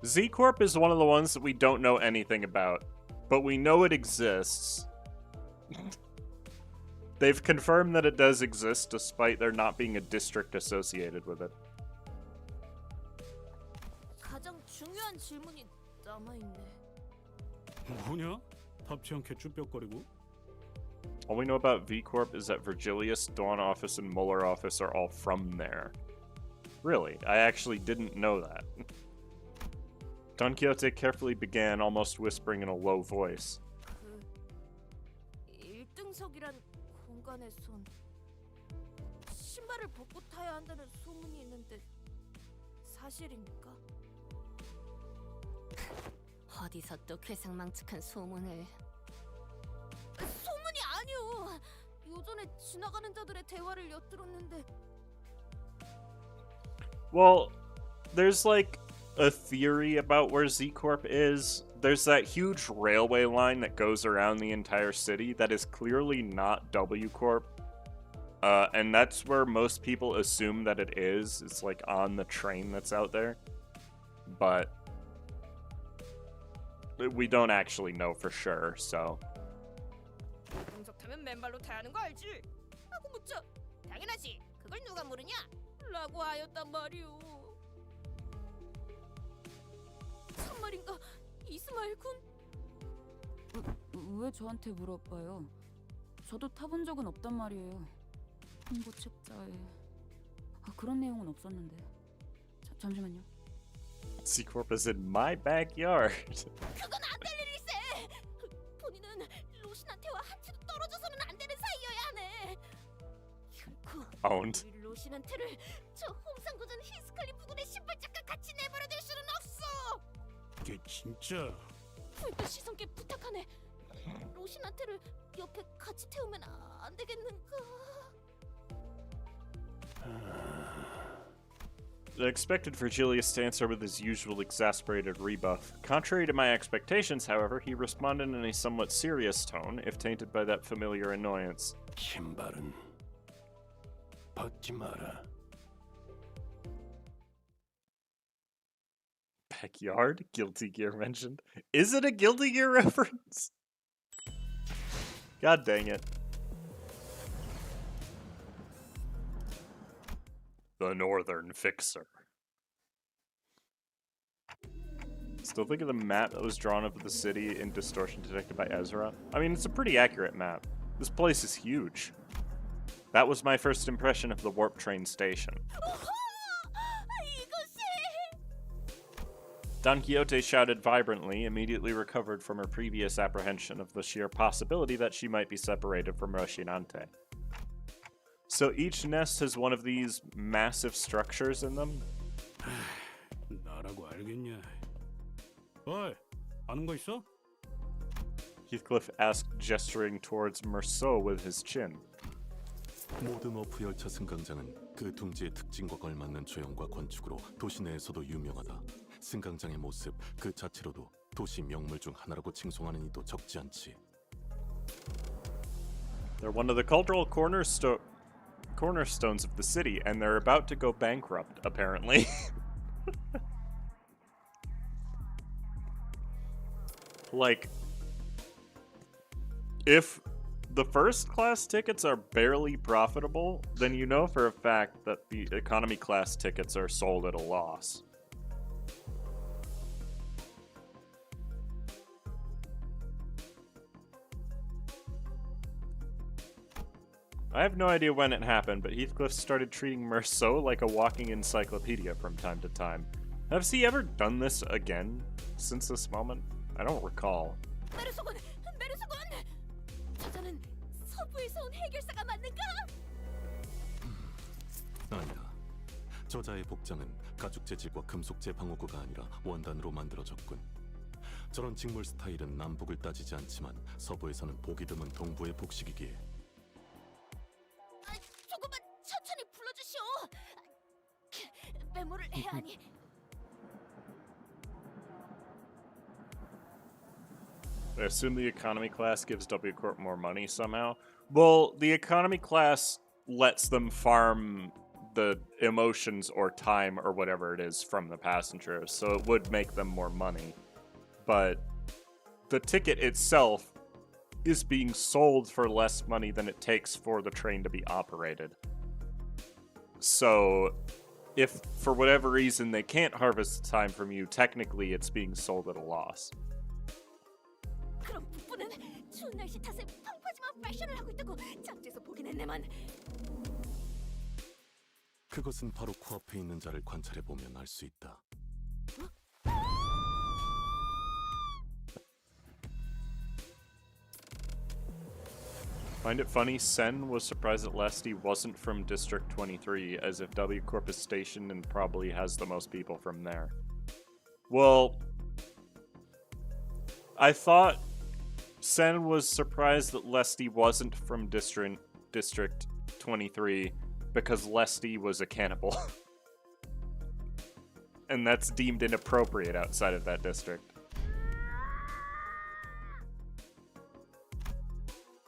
Z-Corp is one of the ones that we don't know anything about, but we know it exists. They've confirmed that it does exist despite there not being a district associated with it. 가장 중요한 질문이 남아있네. 뭐냐? 답지 않게 쭈뼛거리고. All we know about V-Corp is that Virgilius, Dawn Office, and Muller Office are all from there. Really, I actually didn't know that. Don Quixote carefully began, almost whispering in a low voice. 그 1등석이란 공간에선 신발을 벗고 타야 한다는 소문이 있는데 사실입니까? 어디서 또 괴상망측한 소문을? 소문이 아니오. 요전에 지나가는 자들의 대화를 엿들었는데. Well, there's like a theory about where Z-Corp is. There's that huge railway line that goes around the entire city that is clearly not W-Corp. And that's where most people assume that it is. It's like on the train that's out there. But we don't actually know for sure, so. 등석 타면 맨발로 타야 하는 거 알지? 하고 묻자. 당연하지. 그걸 누가 모르냐? 라고 하였단 말이오. 참말인가? 이스마일 군? 왜 저한테 물어봐요? 저도 타본 적은 없단 말이에요. 홍보 책자에 그런 내용은 없었는데. 잠시만요. Z-Corp is in my backyard. 그건 안 될 일일세. 본인은 로신한테와 한치도 떨어져서는 안 되는 사이여야 하네. 결코 Owned. 우리 로신한테를 저 홍상고전 히스클리 부군의 신발짝과 같이 내버려둘 수는 없어. 이게 진짜 불도 시선께 부탁하네. 로신한테를 옆에 같이 태우면 안 되겠는가? I expected Virgilius to answer with his usual exasperated rebuff. Contrary to my expectations, however, he responded in a somewhat serious tone, if tainted by that familiar annoyance. 신발은 벗지 마라. Backyard? Guilty Gear mentioned. Is it a Guilty Gear reference? God dang it. The Northern Fixer. Still think of the map that was drawn of the city in Distortion detected by Ezra? I mean, it's a pretty accurate map. This place is huge. That was my first impression of the Warp Train station. Don Quixote shouted vibrantly, immediately recovered from her previous apprehension of the sheer possibility that she might be separated from Rocinante. So each nest has one of these massive structures in them? 나라고 알겠냐? 어이, 아는 거 있어? Heathcliff asked, gesturing towards Merceau with his chin. 모든 워프 열차 승강장은 그 둥지의 특징과 걸맞는 조형과 건축으로 도시 내에서도 유명하다. 승강장의 모습 그 자체로도 도시 명물 중 하나라고 칭송하는 이도 적지 않지. They're one of the cultural cornerstones of the city, and they're about to go bankrupt, apparently. Like, if the first class tickets are barely profitable, then you know for a fact that the economy class tickets are sold at a loss. I have no idea when it happened, but Heathcliff started treating Merceau like a walking encyclopedia from time to time. Has he ever done this again since this moment? I don't recall. 메르소군! 메르소군! 저자는 서부에서 온 해결사가 맞는가? 아니다. 저자의 복장은 가죽 재질과 금속 재방어구가 아니라 원단으로 만들어졌군. 저런 직물 스타일은 남북을 따지지 않지만 서부에서는 보기 드문 동부의 복식이기에. 조금만 천천히 불러주시오. 메모를 해야 하니. I assume the economy class gives W Corp more money somehow. Well, the economy class lets them farm the emotions or time or whatever it is from the passengers, so it would make them more money. But the ticket itself is being sold for less money than it takes for the train to be operated. So, if for whatever reason they can't harvest the time from you, technically it's being sold at a loss. 그럼 북부는 추운 날씨 탓에 펑퍼짐한 패션을 하고 있다고 잡지에서 보긴 했네만. 그것은 바로 코앞에 있는 자를 관찰해보면 알 수 있다. Find it funny, Sen was surprised that Lesty wasn't from District 23, as if W Corp is stationed and probably has the most people from there. Well, I thought Sen was surprised that Lesty wasn't from District 23 because Lesty was a cannibal. And that's deemed inappropriate outside of that district.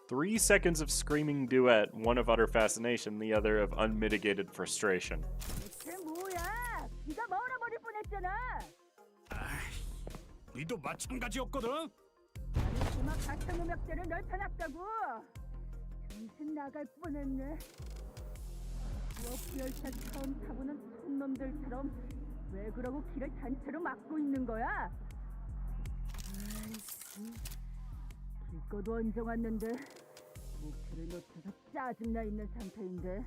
3 seconds of screaming duet, one of utter fascination, the other of unmitigated frustration. 뭐야? 네가 멀어버릴 뻔했잖아. 니도 마찬가지였거든. 음악 같은 음악대를 넓혀놨다고. 정신 나갈 뻔했네. 워프 열차 처음 타보는 손놈들처럼 왜 그러고 길을 단체로 막고 있는 거야? 아이씨, 길거도 언제 왔는데 목표를 놓쳐서 짜증나 있는 상태인데.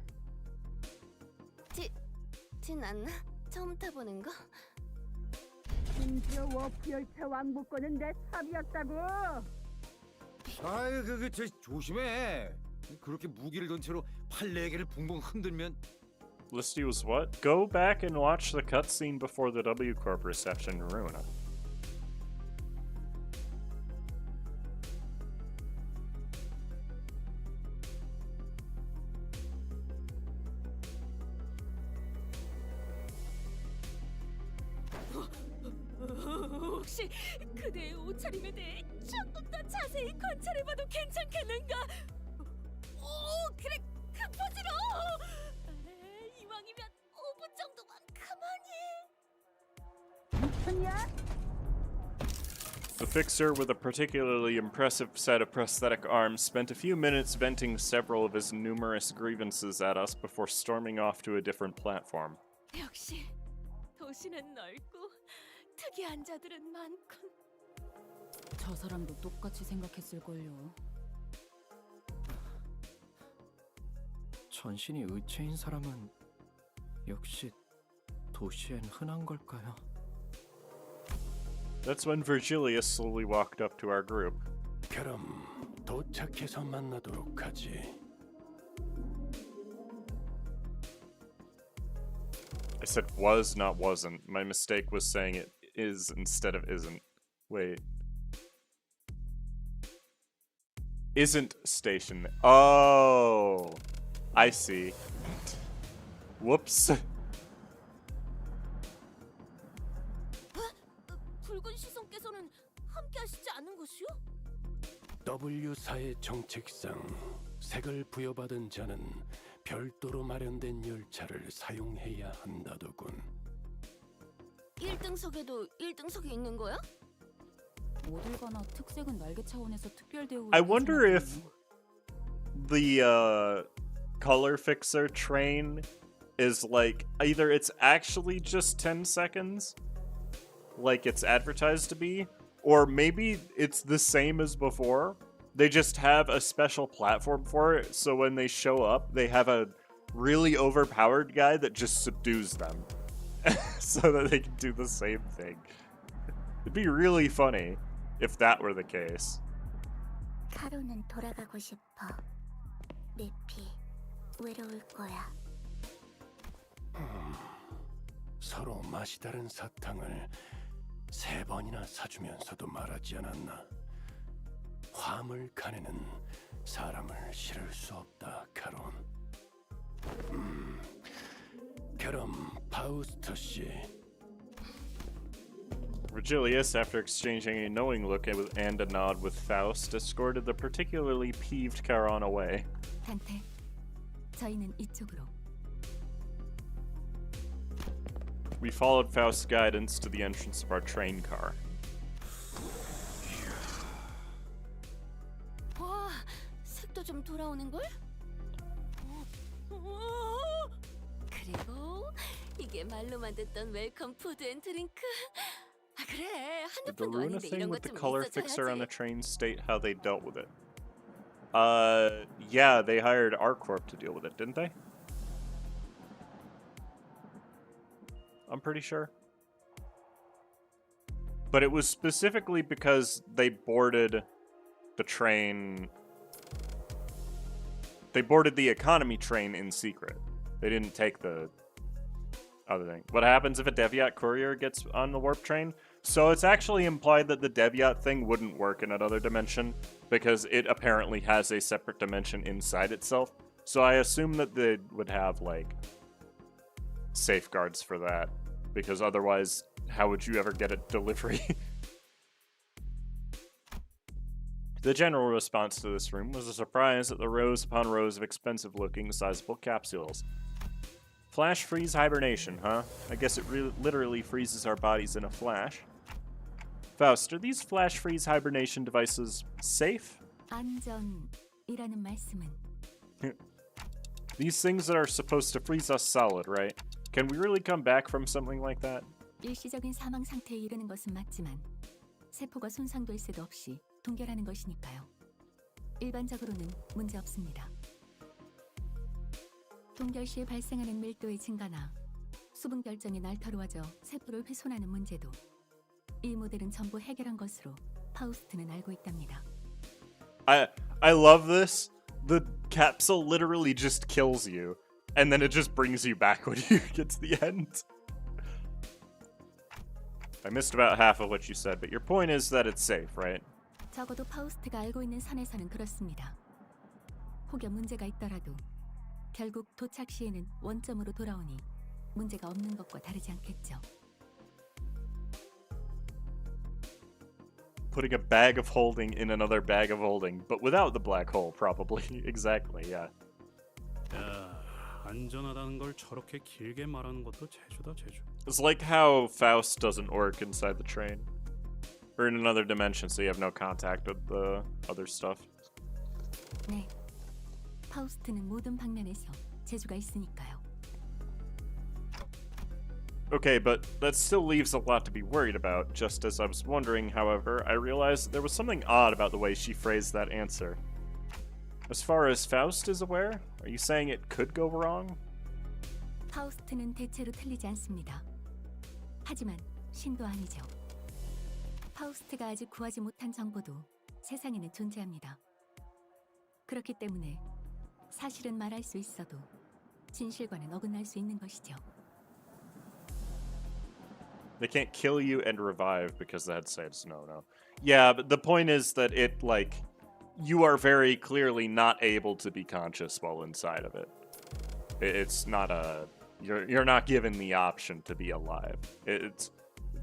진 않나? 처음 타보는 거? 심지어 워프 열차 왕복권은 내 탑이었다고. 아이 저 조심해. 그렇게 무기를 든 채로 팔 4개를 붕붕 흔들면. Listy was what? Go back and watch the cutscene before the W Corp reception in Ruina. 혹시 그대의 옷차림에 대해 조금 더 자세히 관찰해봐도 괜찮겠는가? 오, 그래, 그 포즈로! 이왕이면 5분 정도만 가만히. The fixer, with a particularly impressive set of prosthetic arms, spent a few minutes venting several of his numerous grievances at us before storming off to a different platform. 역시 도시는 넓고 특이한 자들은 많군. 저 사람도 똑같이 생각했을걸요. 전신이 의체인 사람은 역시 도시엔 흔한 걸까요? That's when Virgilius slowly walked up to our group. 그럼 도착해서 만나도록 하지. I said was, not wasn't. My mistake was saying it is instead of isn't. Wait. Isn't station. Oh, I see. Whoops. 붉은 시선께서는 함께 하시지 않는 것이요? W사의 정책상 색을 부여받은 자는 별도로 마련된 열차를 사용해야 한다더군. 1등석에도 1등석이 있는 거야? 어딜 가나 특색은 날개 차원에서 특별 대우를 I wonder 해주나 if 보네요. the color fixer train is like either it's actually just 10 seconds, like it's advertised to be, or maybe it's the same as before. They just have a special platform for it, so when they show up, they have a really overpowered guy that just subdues them so that they can do the same thing. It'd be really funny if that were the case. 카로는 돌아가고 싶어. 내피 외로울 거야. 서로 맛이 다른 사탕을 3번이나 사주면서도 말하지 않았나. 화물칸에는 사람을 실을 수 없다, 카론. 그럼 파우스터 씨. Virgilius, after exchanging a knowing look and a nod with Faust, escorted the particularly peeved Charon away. 단테, 저희는 이쪽으로. We followed Faust's guidance to the entrance of our train car. 와, 색도 좀 돌아오는 걸? 그리고 이게 말로만 듣던 웰컴 푸드 앤 드링크. 아 그래, 한두 Did the 푼도 Luna 아닌데 thing 이런 with 것 the 좀 color fixer on the 있어줘야지. train state how they dealt with it? Yeah, they hired R-Corp to deal with it, didn't they? I'm pretty sure. But it was specifically because they boarded the train. They boarded the economy train in secret. They didn't take the other thing. What happens if a Deviat courier gets on the warp train? So it's actually implied that the Deviat thing wouldn't work in another dimension because it apparently has a separate dimension inside itself. So I assume that they would have like safeguards for that, because otherwise how would you ever get a delivery? The general response to this room was a surprise at the rows upon rows of expensive-looking, sizable capsules. Flash freeze hibernation, huh? I guess it literally freezes our bodies in a flash. Faust, are these flash freeze hibernation devices safe? 안전이라는 말씀은 These things that are supposed to freeze us solid, right? Can we really come back from something like that? 일시적인 사망 상태에 이르는 것은 맞지만 세포가 손상될 새도 없이 동결하는 것이니까요. 일반적으로는 문제 없습니다. 동결 시에 발생하는 밀도의 증가나 수분 결정이 날카로워져 세포를 훼손하는 문제도 이 모델은 전부 해결한 것으로 파우스트는 알고 있답니다. I love this. The capsule literally just kills you, and then it just brings you back when you get to the end. I missed about half of what you said, but your point is that it's safe, right? 적어도 파우스트가 알고 있는 선에서는 그렇습니다. 혹여 문제가 있더라도 결국 도착 시에는 원점으로 돌아오니 문제가 없는 것과 다르지 않겠죠. putting a bag of holding in another bag of holding, but without the black hole, probably. Exactly, yeah. 야, 안전하다는 걸 저렇게 길게 말하는 것도 재주다 재주. It's like how Faust doesn't work inside the train. Or in another dimension, so you have no contact with the other stuff. 네. 파우스트는 모든 방면에서 재주가 있으니까요. Okay, but that still leaves a lot to be worried about. Just as I was wondering, however, I realized there was something odd about the way she phrased that answer. As far as Faust is aware, are you saying it could go wrong? 파우스트는 대체로 틀리지 않습니다. 하지만 신도 아니죠. 파우스트가 아직 구하지 못한 정보도 세상에는 존재합니다. 그렇기 때문에 사실은 말할 수 있어도 진실과는 어긋날 수 있는 것이죠. They can't kill you and revive because the head says no. Yeah, but the point is that it, like, you are very clearly not able to be conscious while inside of it. It's not a... You're not given the option to be alive. It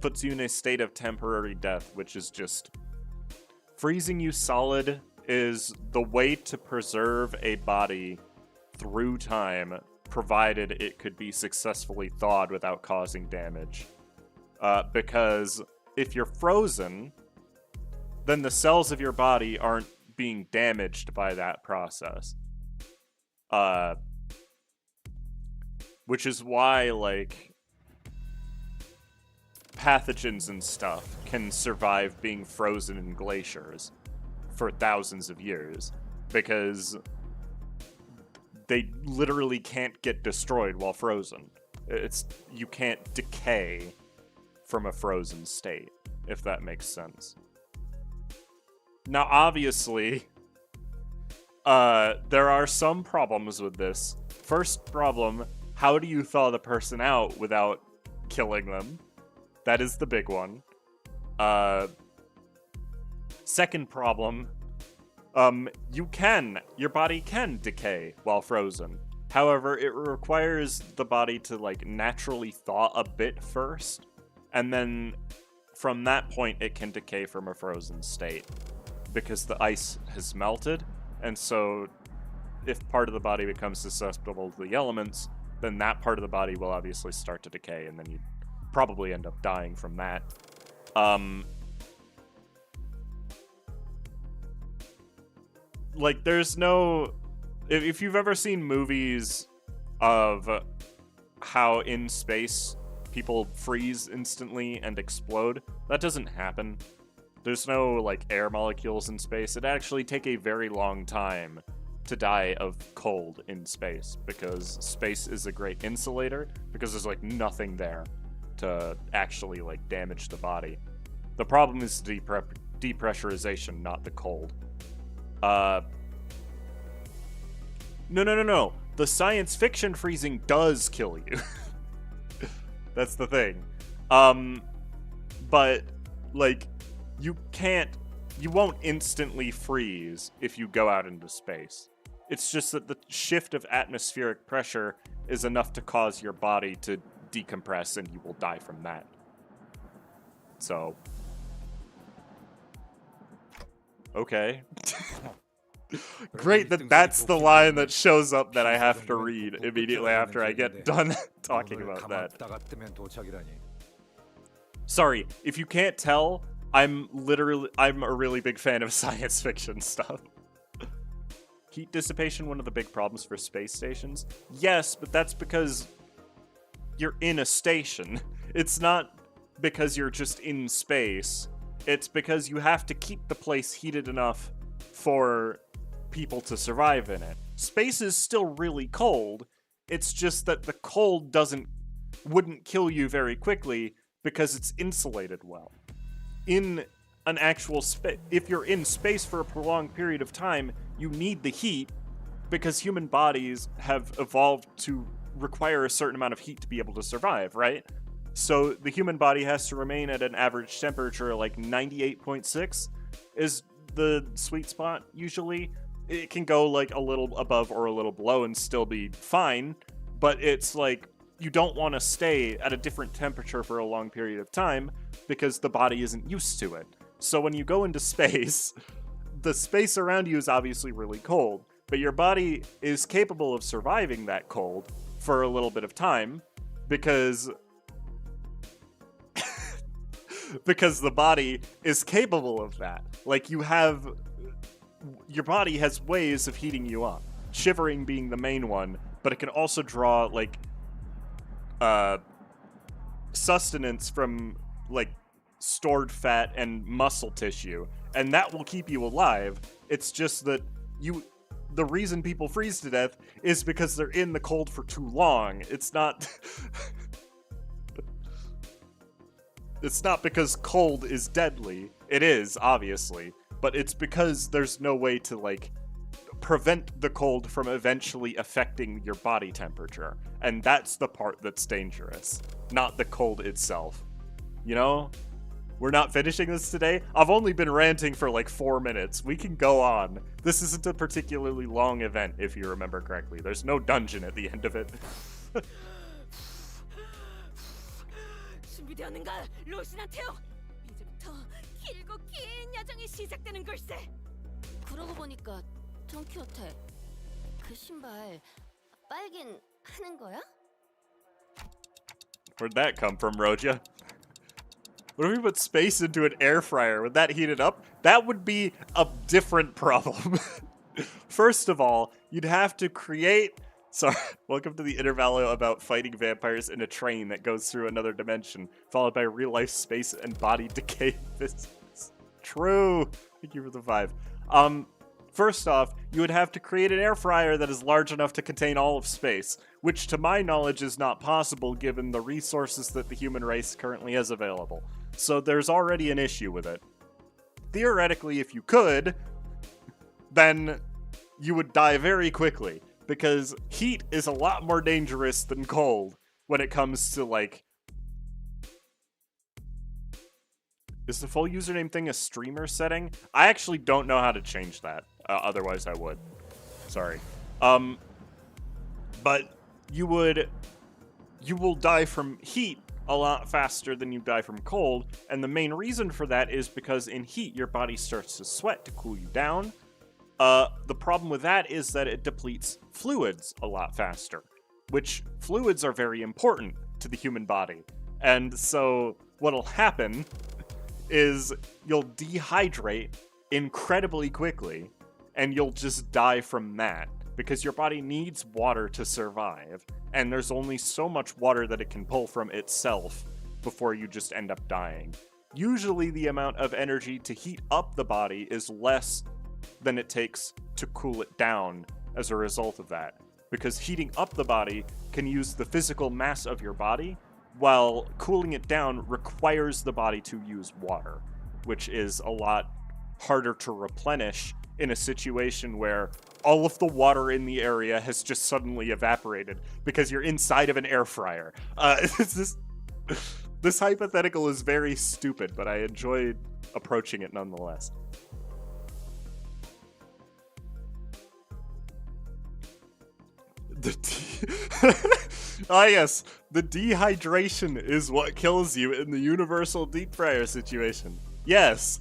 puts you in a state of temporary death, which is just... Freezing you solid is the way to preserve a body through time, provided it could be successfully thawed without causing damage. Because if you're frozen, then the cells of your body aren't being damaged by that process. Which is why, like, pathogens and stuff can survive being frozen in glaciers for thousands of years, because they literally can't get destroyed while frozen. You can't decay from a frozen state, if that makes sense. Now, obviously, there are some problems with this. First problem, how do you thaw the person out without killing them? That is the big one. Second problem, your body can decay while frozen. However, it requires the body to, like, naturally thaw a bit first, and then from that point it can decay from a frozen state, because the ice has melted, and so if part of the body becomes susceptible to the elements, then that part of the body will obviously start to decay, and then you probably end up dying from that. Like, there's no... If you've ever seen movies of how in space people freeze instantly and explode, that doesn't happen. There's no, like, air molecules in space. It'd actually take a very long time to die of cold in space, because space is a great insulator, because there's, like, nothing there to actually, like, damage the body. The problem is depressurization, not the cold. No. The science fiction freezing does kill you. That's the thing. But, like, you won't instantly freeze if you go out into space. It's just that the shift of atmospheric pressure is enough to cause your body to decompress, and you will die from that. So... Okay. Great that that's the line that shows up that I have to read immediately after I get done talking about that. Sorry, if you can't tell, I'm a really big fan of science fiction stuff. Heat dissipation, one of the big problems for space stations? Yes, but that's because you're in a station. It's not because you're just in space. It's because you have to keep the place heated enough for people to survive in it. Space is still really cold. It's just that the cold wouldn't kill you very quickly because it's insulated well. In an actual space, if you're in space for a prolonged period of time, you need the heat because human bodies have evolved to require a certain amount of heat to be able to survive, right? So the human body has to remain at an average temperature like 98.6 is the sweet spot usually. It can go like a little above or a little below and still be fine, but it's like you don't want to stay at a different temperature for a long period of time because the body isn't used to it. So when you go into space, the space around you is obviously really cold, but your body is capable of surviving that cold for a little bit of time because because the body is capable of that. Like, your body has ways of heating you up. Shivering being the main one, but it can also draw, like, sustenance from, like, stored fat and muscle tissue, and that will keep you alive. It's just that the reason people freeze to death is because they're in the cold for too long. It's not it's not because cold is deadly. It is, obviously, but it's because there's no way to, like, prevent the cold from eventually affecting your body temperature. And that's the part that's dangerous, not the cold itself. You know? We're not finishing this today. I've only been ranting for like 4 minutes. We can go on. This isn't a particularly long event, if you remember correctly. There's no dungeon at the end of it. 준비되었는가, 로시나테오? 이제부터 길고 긴 야정이 시작되는 걸세. 그러고 보니까 돈키호테, 그 신발 빨긴 하는 거야? Where'd that come from, Roja? What if we put space into an air fryer? Would that heat it up? That would be a different problem. First of all, you'd have to create... Sorry, welcome to the intervallo about fighting vampires in a train that goes through another dimension, followed by real-life space and body decay physics. True! Thank you for the 5. First off, you would have to create an air fryer that is large enough to contain all of space, which to my knowledge is not possible given the resources that the human race currently has available. So there's already an issue with it. Theoretically, if you could, then you would die very quickly, because heat is a lot more dangerous than cold when it comes to, like... Is the full username thing a streamer setting? I actually don't know how to change that. Otherwise I would. Sorry. But you will die from heat a lot faster than you die from cold, and the main reason for that is because in heat your body starts to sweat to cool you down. The problem with that is that it depletes fluids a lot faster, which fluids are very important to the human body. And so what'll happen is you'll dehydrate incredibly quickly, and you'll just die from that, because your body needs water to survive, and there's only so much water that it can pull from itself before you just end up dying. Usually the amount of energy to heat up the body is less than it takes to cool it down as a result of that, because heating up the body can use the physical mass of your body, while cooling it down requires the body to use water, which is a lot harder to replenish in a situation where all of the water in the area has just suddenly evaporated because you're inside of an air fryer. This hypothetical is very stupid, but I enjoyed approaching it nonetheless. Ah yes, the dehydration is what kills you in the universal deep fryer situation. Yes.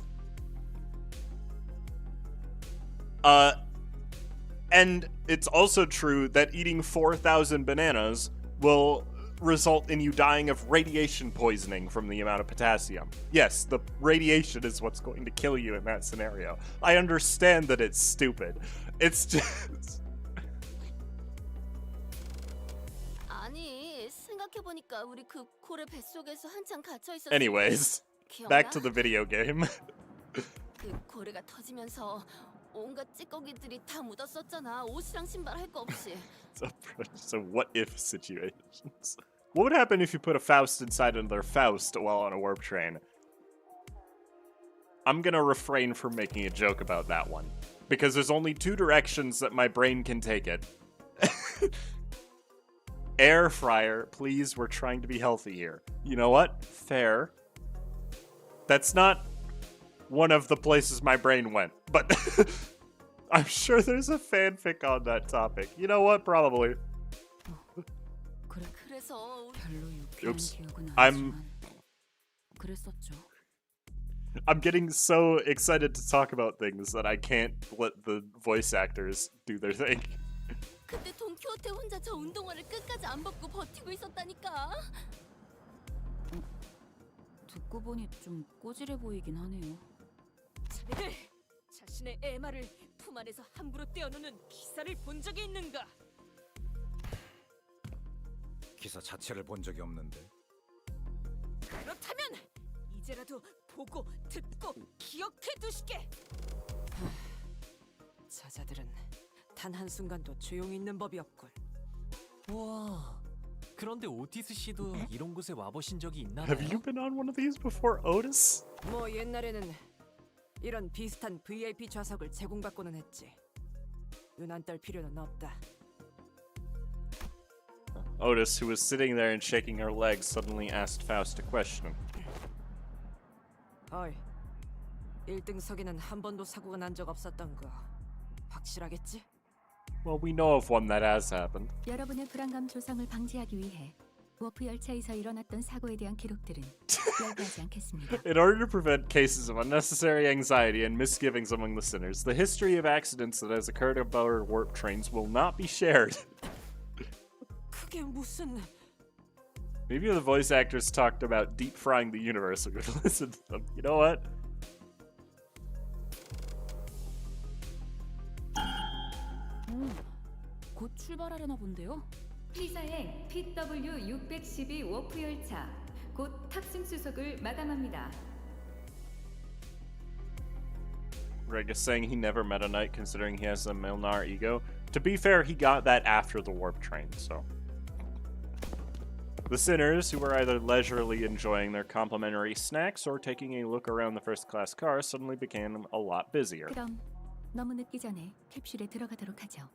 And it's also true that eating 4,000 bananas will result in you dying of radiation poisoning from the amount of potassium. Yes, the radiation is what's going to kill you in that scenario. I understand that it's stupid. It's just... 아니, 생각해보니까 우리 그 고래 뱃속에서 한참 갇혀 있었어. Anyways, back to the video game. 그 고래가 터지면서 온갖 찌꺼기들이 다 묻었었잖아. 옷이랑 신발 할 거 없이. So what if situations? What would happen if you put a Faust inside another Faust while on a warp train? I'm gonna refrain from making a joke about that one, because there's only 2 directions that my brain can take it. Air fryer, please, we're trying to be healthy here. You know what? Fair. That's not one of the places my brain went, but I'm sure there's a fanfic on that topic. You know what? Probably. 그래서 별로 유쾌한 Oops. 기억은 I'm- 아니지만 그랬었죠. I'm getting so excited to talk about things that I can't let the voice actors do their thing. 그때 돈키호테 혼자 저 운동화를 끝까지 안 벗고 버티고 있었다니까. 듣고 보니 좀 꼬질해 보이긴 하네요. 자네들 자신의 애마를 품 안에서 함부로 떼어놓는 기사를 본 적이 있는가? 기사 자체를 본 적이 없는데. 그렇다면 이제라도 보고 듣고 기억해 두시게. 저자들은 단 한순간도 조용히 있는 법이 없군. 우와. 그런데 오티스 씨도 이런 곳에 와보신 적이 있나 Have 봐요? you been on one of these before, Otis? 뭐 옛날에는 이런 비슷한 VIP 좌석을 제공받고는 했지. 눈 안 떨 필요는 없다. Otis, who was sitting there and shaking her legs, suddenly asked Faust a question. 어이, 1등석에는 한 번도 사고가 난 적 없었던 거 확실하겠지? Well, we know of one that has happened. 여러분의 불안감 조성을 방지하기 위해 워프 열차에서 일어났던 사고에 대한 기록들은 열거하지 않겠습니다. In order to prevent cases of unnecessary anxiety and misgivings among the sinners, the history of accidents that has occurred aboard warp trains will not be shared. 그게 무슨... Maybe the voice actors talked about deep frying the universe. We could listen to them. You know what? 곧 출발하려나 본데요. 피사행 PW612 워프 열차 곧 탑승 수속을 마감합니다. Greg is saying he never met a knight considering he has a Milnar ego. To be fair, he got that after the warp train, so... The sinners, who were either leisurely enjoying their complimentary snacks or taking a look around the first-class car, suddenly became a lot busier. 그럼 너무 늦기 전에 캡슐에 들어가도록 하죠.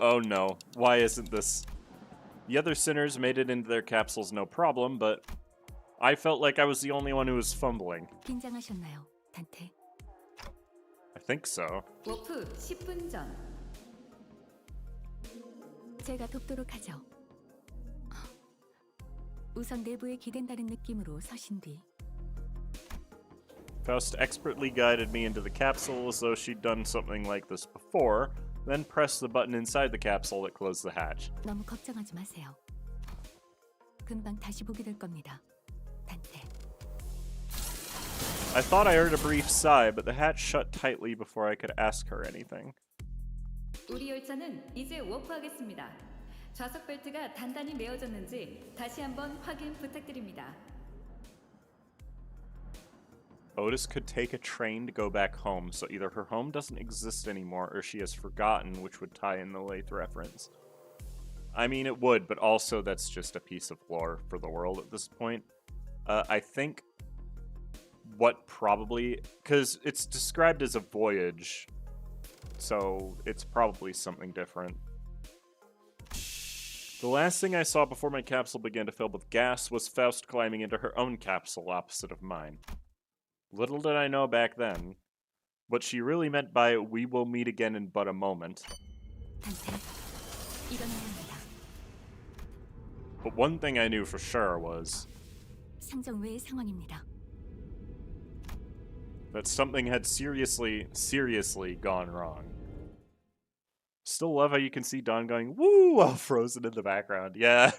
Oh no, why isn't this? The other sinners made it into their capsules no problem, but I felt like I was the only one who was fumbling. 긴장하셨나요, 단테? I think so. 워프 10분 전. 제가 돕도록 하죠. 우선 내부에 기댄다는 느낌으로 서신 뒤 Faust expertly guided me into the capsule as though she'd done something like this before, then pressed the button inside the capsule that closed the hatch. 너무 걱정하지 마세요. 금방 다시 보게 될 겁니다, 단테. I thought I heard a brief sigh, but the hatch shut tightly before I could ask her anything. 우리 열차는 이제 워프하겠습니다. 좌석 벨트가 단단히 메어졌는지 다시 한번 확인 부탁드립니다. Otis could take a train to go back home, so either her home doesn't exist anymore or she has forgotten, which would tie in the Lathe reference. I mean, it would, but also that's just a piece of lore for the world at this point. I think what probably... because it's described as a voyage, so it's probably something different. The last thing I saw before my capsule began to fill with gas was Faust climbing into her own capsule opposite of mine. Little did I know back then what she really meant by "we will meet again in but a moment." But one thing I knew for sure was 상정 외의 상황입니다. that something had seriously gone wrong. Still love how you can see Dawn going "woo" while frozen in the background. Yeah.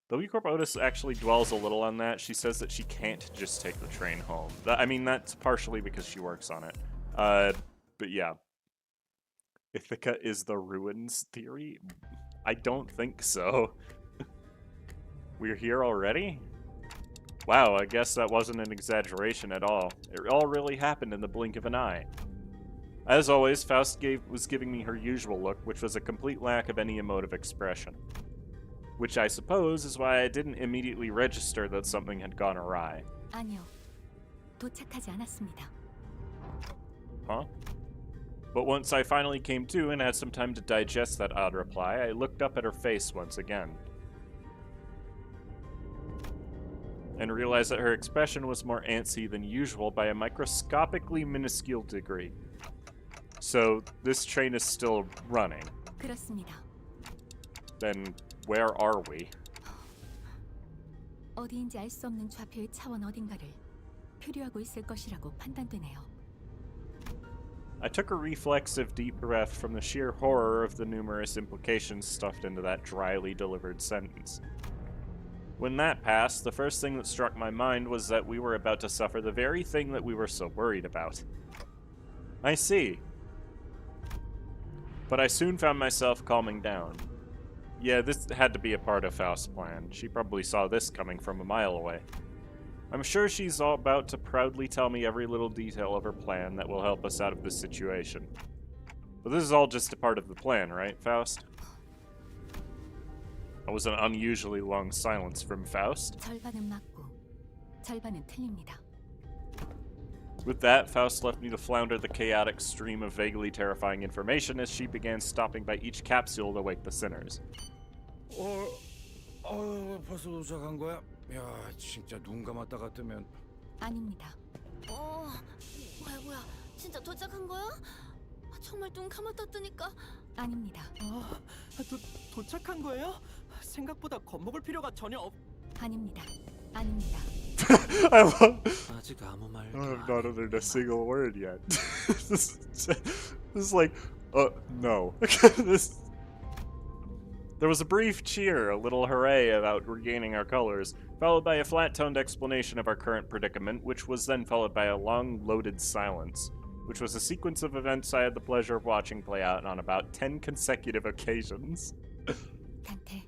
W Corp Otis actually dwells a little on that. She says that she can't just take the train home. I mean, that's partially because she works on it. But yeah. Ithaca is the ruins theory? I don't think so. We're here already? Wow, I guess that wasn't an exaggeration at all. It all really happened in the blink of an eye. As always, Faust was giving me her usual look, which was a complete lack of any emotive expression. Which I suppose is why I didn't immediately register that something had gone awry. 아니요, 도착하지 않았습니다. Huh? But once I finally came to and had some time to digest that odd reply, I looked up at her face once again. And realized that her expression was more antsy than usual by a microscopically minuscule degree. So, this train is still running. 그렇습니다. Then, where are we? 어디인지 알 수 없는 좌표의 차원 어딘가를 표류하고 있을 것이라고 판단되네요. I took a reflexive deep breath from the sheer horror of the numerous implications stuffed into that dryly delivered sentence. When that passed, the first thing that struck my mind was that we were about to suffer the very thing that we were so worried about. I see. But I soon found myself calming down. Yeah, this had to be a part of Faust's plan. She probably saw this coming from a mile away. I'm sure she's all about to proudly tell me every little detail of her plan that will help us out of this situation. But this is all just a part of the plan, right, Faust? That was an unusually long silence from Faust. 절반은 맞고 절반은 틀립니다. With that, Faust left me to flounder the chaotic stream of vaguely terrifying information as she began stopping by each capsule to wake the sinners. 벌써 도착한 거야? 야, 진짜 눈 감았다 같으면. 아닙니다. 뭐야? 진짜 도착한 거야? 정말 눈 감았다 뜨니까. 아닙니다. 도착한 거예요? 생각보다 겁먹을 필요가 전혀 없. 아닙니다. I love. 아직 아무 말도 I have 안 not uttered a single word yet. this is like, no. There was a brief cheer, a little hooray about regaining our colors, followed by a flat-toned explanation of our current predicament, which was then followed by a long, loaded silence, which was a sequence of events I had the pleasure of watching play out on about 10 consecutive occasions. 단테,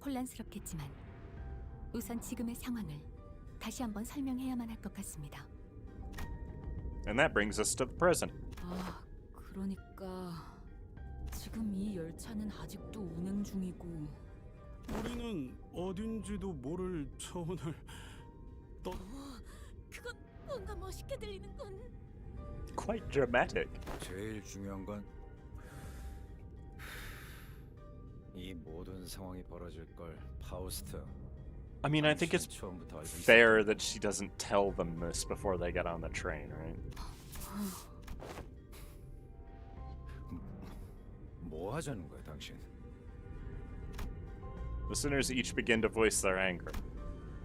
혼란스럽겠지만 우선 지금의 상황을 다시 한번 설명해야만 할 것 같습니다. And that brings us to the present. 그러니까 지금 이 열차는 아직도 운행 중이고 우리는 어딘지도 모를 차원을 그건 뭔가 멋있게 들리는군. Quite dramatic. 제일 중요한 건 이 모든 상황이 벌어질 걸 파우스트. I mean, I think it's 처음부터 알고 fair that she doesn't tell them this before they get on the train, right? 뭐 하자는 거야, 당신? The sinners each begin to voice their anger.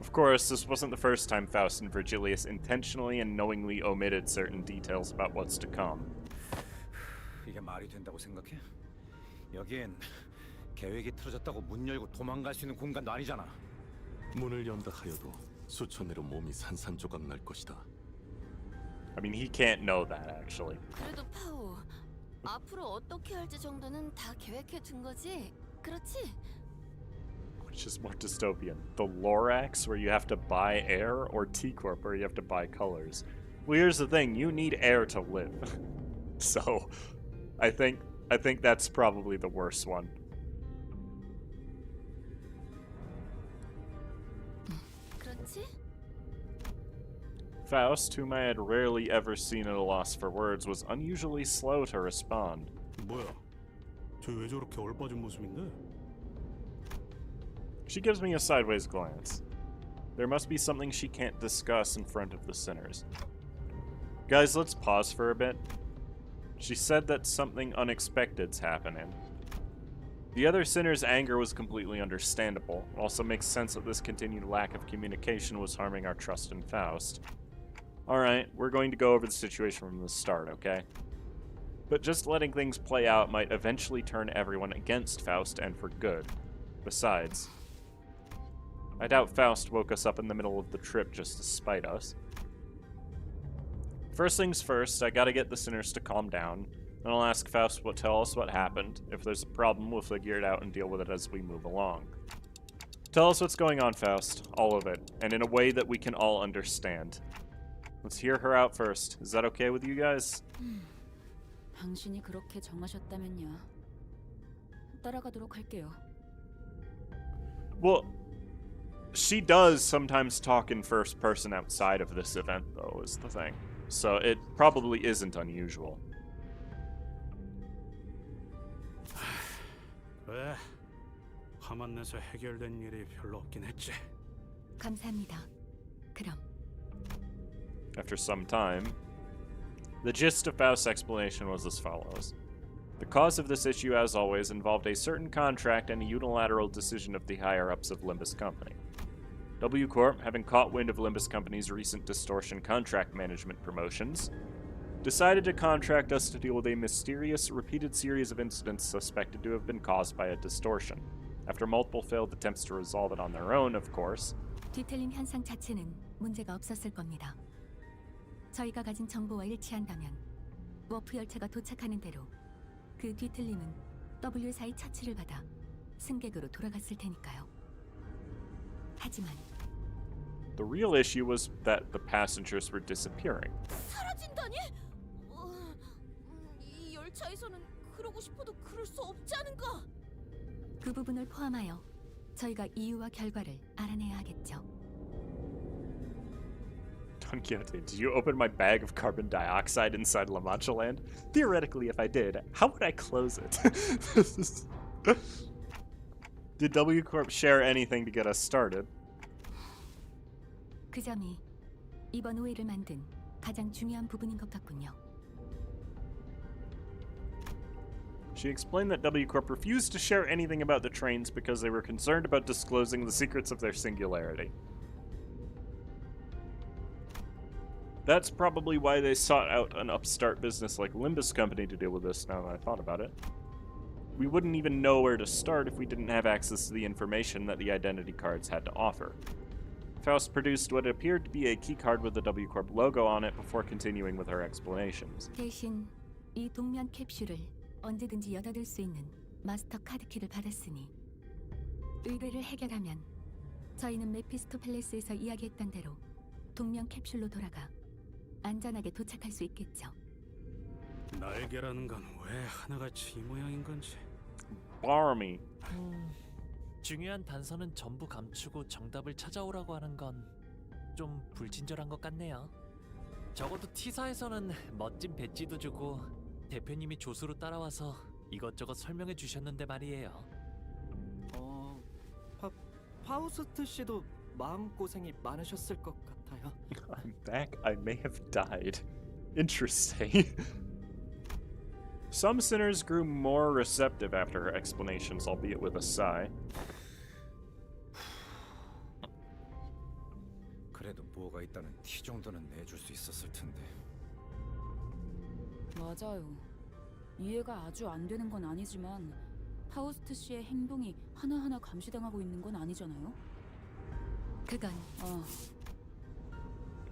Of course, this wasn't the first time Faust and Virgilius intentionally and knowingly omitted certain details about what's to come. 이게 말이 된다고 생각해? 여긴 계획이 틀어졌다고 문 열고 도망갈 수 있는 공간도 아니잖아. 문을 연다 하여도 수천 내로 몸이 산산조각 날 것이다. I mean, he can't know that, actually. 그래도 파우, 앞으로 어떻게 할지 정도는 다 계획해 둔 거지? 그렇지? Which is more dystopian? The Lorax, where you have to buy air, or T-Corp, where you have to buy colors? Well, here's the thing, you need air to live. So, I think that's probably the worst one. 그렇지? Faust, whom I had rarely ever seen at a loss for words, was unusually slow to respond. 뭐야? 저 왜 저렇게 얼빠진 모습인데? She gives me a sideways glance. There must be something she can't discuss in front of the sinners. Guys, let's pause for a bit. She said that something unexpected's happening. The other sinner's anger was completely understandable. It also makes sense that this continued lack of communication was harming our trust in Faust. Alright, we're going to go over the situation from the start, okay? But just letting things play out might eventually turn everyone against Faust and for good. Besides, I doubt Faust woke us up in the middle of the trip just to spite us. First things first, I gotta get the sinners to calm down. Then I'll ask Faust to tell us what happened. If there's a problem, we'll figure it out and deal with it as we move along. Tell us what's going on, Faust. All of it. And in a way that we can all understand. Let's hear her out first. Is that okay with you guys? 당신이 그렇게 정하셨다면요. 따라가도록 할게요. Well, she does sometimes talk in first person outside of this event, though, is the thing. So it probably isn't unusual. 왜? 화만 내서 해결된 일이 별로 없긴 했지. 감사합니다. 그럼. After some time, the gist of Faust's explanation was as follows. The cause of this issue, as always, involved a certain contract and a unilateral decision of the higher-ups of Limbus Company. W Corp, having caught wind of Limbus Company's recent distortion contract management promotions, decided to contract us to deal with a mysterious, repeated series of incidents suspected to have been caused by a distortion. After multiple failed attempts to resolve it on their own, of course. 뒤틀림 현상 자체는 문제가 없었을 겁니다. 저희가 가진 정보와 일치한다면 워프 열차가 도착하는 대로 그 뒤틀림은 W사의 처치를 받아 승객으로 돌아갔을 테니까요. 하지만 The real issue was that the passengers were disappearing. 사라진다니? 이 열차에서는 그러고 싶어도 그럴 수 없지 않은가? 그 부분을 포함하여 저희가 이유와 결과를 알아내야 하겠죠. Don Quixote, did you open my bag of carbon dioxide inside La Mancha Land? Theoretically, if I did, how would I close it? Did W Corp share anything to get us started? 그 점이 이번 오해를 만든 가장 중요한 부분인 것 같군요. She explained that W Corp refused to share anything about the trains because they were concerned about disclosing the secrets of their singularity. That's probably why they sought out an upstart business like Limbus Company to deal with this, now that I thought about it. We wouldn't even know where to start if we didn't have access to the information that the identity cards had to offer. Faust produced what appeared to be a keycard with the W Corp logo on it before continuing with her explanations. 대신 이 동면 캡슐을 언제든지 여닫을 수 있는 마스터 카드키를 받았으니 의뢰를 해결하면 저희는 메피스토 팰리스에서 이야기했던 대로 동면 캡슐로 돌아가 안전하게 도착할 수 있겠죠. 날개라는 건 왜 하나같이 이 모양인 건지. Barmy. 중요한 단서는 전부 감추고 정답을 찾아오라고 하는 건 좀 불친절한 것 같네요. 적어도 T사에서는 멋진 배지도 주고 대표님이 조수로 따라와서 이것저것 설명해 주셨는데 말이에요. 파우스트 씨도 마음고생이 많으셨을 것 같아요. I'm back. I may have died. Interesting. Some sinners grew more receptive after her explanations, albeit with a sigh. 그래도 뭐가 있다는 티 정도는 내줄 수 있었을 텐데. 맞아요. 이해가 아주 안 되는 건 아니지만 파우스트 씨의 행동이 하나하나 감시당하고 있는 건 아니잖아요. 그건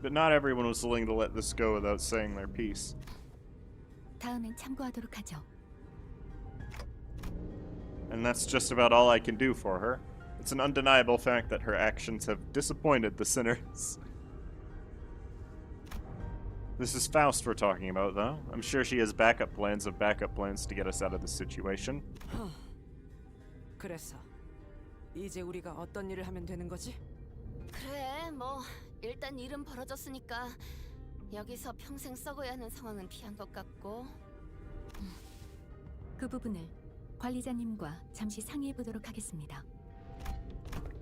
But not everyone was willing to let this go without saying their piece. 다음엔 참고하도록 하죠. And that's just about all I can do for her. It's an undeniable fact that her actions have disappointed the sinners. This is Faust we're talking about, though. I'm sure she has backup plans to get us out of this situation. 그래서 이제 우리가 어떤 일을 하면 되는 거지? 그래, 뭐 일단 일은 벌어졌으니까 여기서 평생 썩어야 하는 상황은 피한 것 같고. 그 부분을 관리자님과 잠시 상의해 보도록 하겠습니다.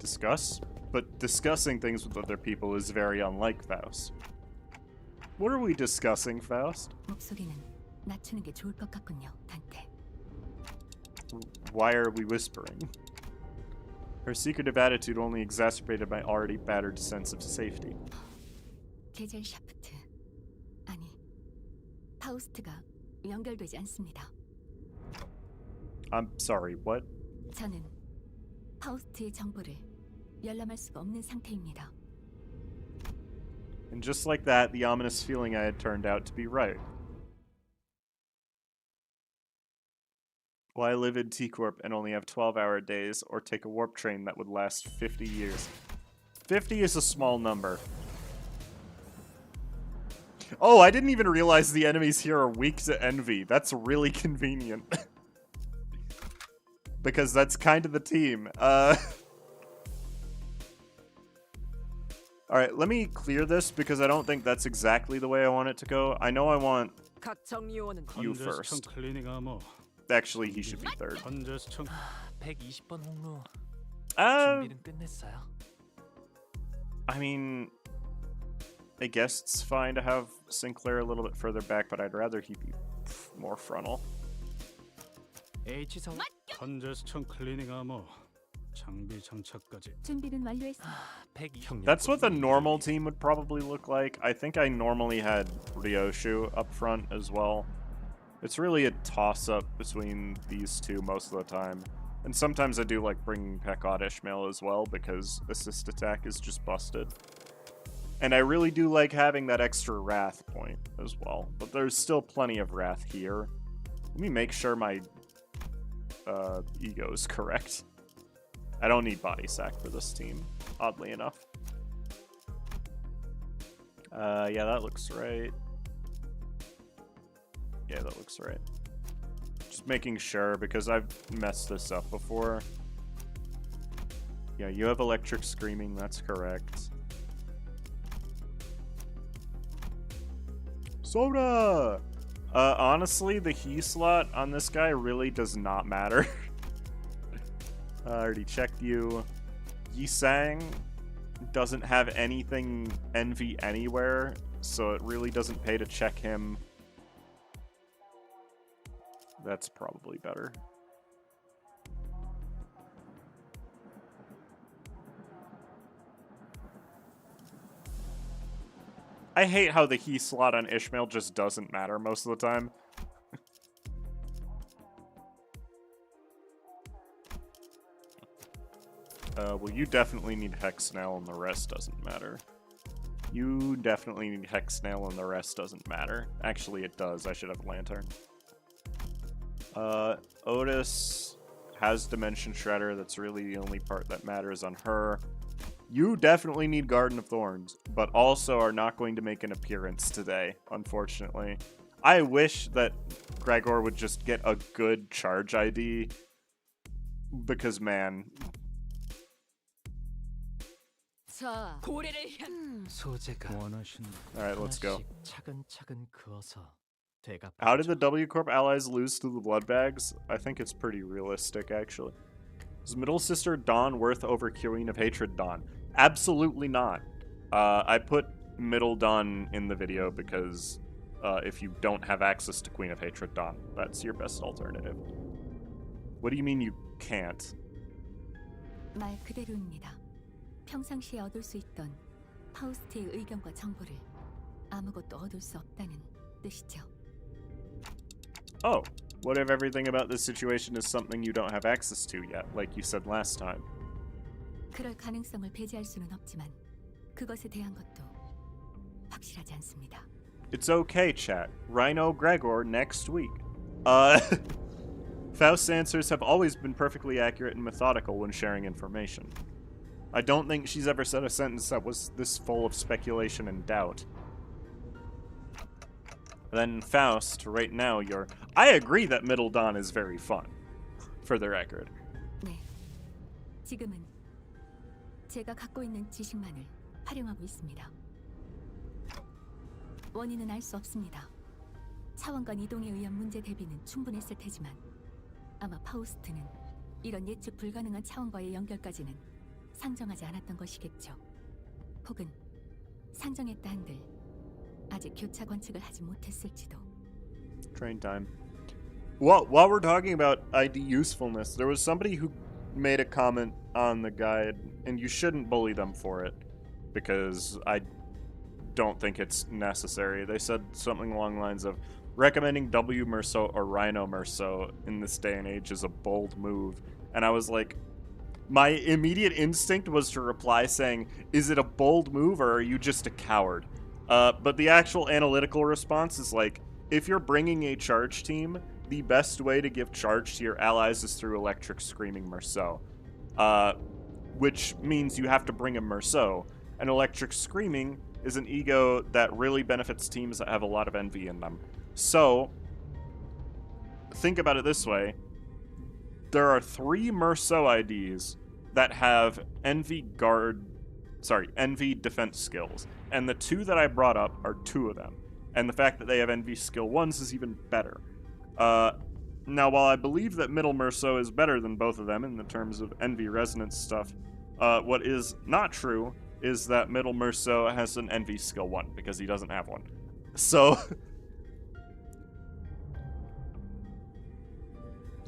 Discuss? But discussing things with other people is very unlike Faust. What are we discussing, Faust? 목소리는 낮추는 게 좋을 것 같군요, 단테. Why are we whispering? Her secretive attitude only exacerbated my already battered sense of safety. 게젤 샤프트, 아니, 파우스트가 연결되지 않습니다. I'm sorry, what? 저는 파우스트의 정보를 열람할 수가 없는 상태입니다. And just like that, the ominous feeling I had turned out to be right. Why live in T-Corp and only have 12-hour days, or take a warp train that would last 50 years? 50 is a small number. Oh, I didn't even realize the enemies here are weak to envy. That's really convenient. Because that's kind of the team. Alright, let me clear this because I don't think that's exactly the way I want it to go. I know I want 각 정리요원은 you first. 클리닝 아머. Actually, he should be third. 120번 홍루 Uh, 준비는 끝냈어요. I mean, I guess it's fine to have Sinclair a little bit further back, but I'd rather he be more frontal. H사원 컨제스천 클리닝 아머. 장비 장착까지. 준비는 완료했습니다. 102. That's what the normal team would probably look like. I think I normally had Ryoshu up front as well. It's really a toss-up between these two most of the time. And sometimes I do like bringing Pekod Ishmael as well because assist attack is just busted. And I really do like having that extra Wrath point as well. But there's still plenty of Wrath here. Let me make sure my ego is correct. I don't need body sack for this team, oddly enough. Yeah, that looks right. Yeah, that looks right. Just making sure, because I've messed this up before. Yeah, you have electric screaming, that's correct. Soda! Honestly, the he slot on this guy really does not matter. I already checked you. Yisang doesn't have anything envy anywhere, so it really doesn't pay to check him. That's probably better. I hate how the he slot on Ishmael just doesn't matter most of the time. Well, you definitely need Hexnail and the rest doesn't matter. You definitely need Hexnail and the rest doesn't matter. Actually, it does. I should have a Lantern. Otis has Dimension Shredder. That's really the only part that matters on her. You definitely need Garden of Thorns, but also are not going to make an appearance today, unfortunately. I wish that Gregor would just get a good charge ID, because, man... 소재가 Alright, let's go. 차근차근 그어서 되가 How did the W Corp allies lose to the Blood Bags? I think it's pretty realistic, actually. Is Middle Sister Dawn worth over Queen of Hatred Dawn? Absolutely not. I put Middle Dawn in the video because if you don't have access to Queen of Hatred Dawn, that's your best alternative. What do you mean you can't? 말 그대로입니다. 평상시에 얻을 수 있던 파우스트의 의견과 정보를 아무것도 얻을 수 없다는 뜻이죠. Oh, what if everything about this situation is something you don't have access to yet, like you said last time? 그럴 가능성을 배제할 수는 없지만 그것에 대한 것도 확실하지 않습니다. It's okay, chat. Rhino Gregor next week. Faust's answers have always been perfectly accurate and methodical when sharing information. I don't think she's ever said a sentence that was this full of speculation and doubt. Then Faust, right now you're... I agree that Middle Dawn is very fun, for the record. 네, 지금은 제가 갖고 있는 지식만을 활용하고 있습니다. 원인은 알 수 없습니다. 차원간 이동에 의한 문제 대비는 충분했을 테지만 아마 파우스트는 이런 예측 불가능한 차원과의 연결까지는 상정하지 않았던 것이겠죠. 혹은 상정했다 한들 아직 교차 관측을 하지 못했을지도. Train time. Well, while we're talking about ID usefulness, there was somebody who made a comment on the guide, and you shouldn't bully them for it, because I don't think it's necessary. They said something along the lines of, recommending W Merceau or Rhino Merceau in this day and age is a bold move. And I was like, my immediate instinct was to reply saying, is it a bold move or are you just a coward? But the actual analytical response is like, if you're bringing a charge team, the best way to give charge to your allies is through Electric Screaming Merceau. Which means you have to bring a Merceau. And Electric Screaming is an ego that really benefits teams that have a lot of envy in them. So, think about it this way. There are 3 Merceau IDs that have envy defense skills. And the 2 that I brought up are 2 of them. And the fact that they have envy skill 1s is even better. Now, while I believe that Middle Merceau is better than both of them in the terms of envy resonance stuff, what is not true is that Middle Merceau has an envy skill 1, because he doesn't have one. So...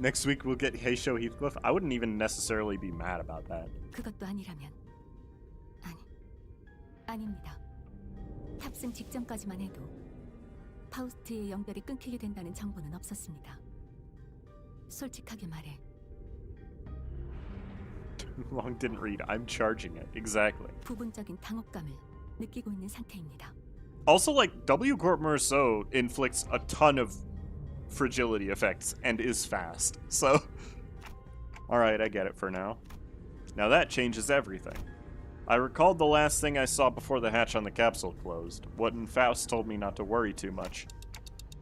Next week we'll get Heisho Heathcliff. I wouldn't even necessarily be mad about that. 그것도 아니라면 아닙니다. 탑승 직전까지만 해도 파우스트의 연결이 끊기게 된다는 정보는 없었습니다. 솔직하게 말해. Long didn't read. I'm charging it. Exactly. 부분적인 당혹감을 느끼고 있는 상태입니다. Also, like, W. Corp Merceau inflicts a ton of fragility effects and is fast. So, alright, I get it for now. Now that changes everything. I recalled the last thing I saw before the hatch on the capsule closed. Wood Faust told me not to worry too much.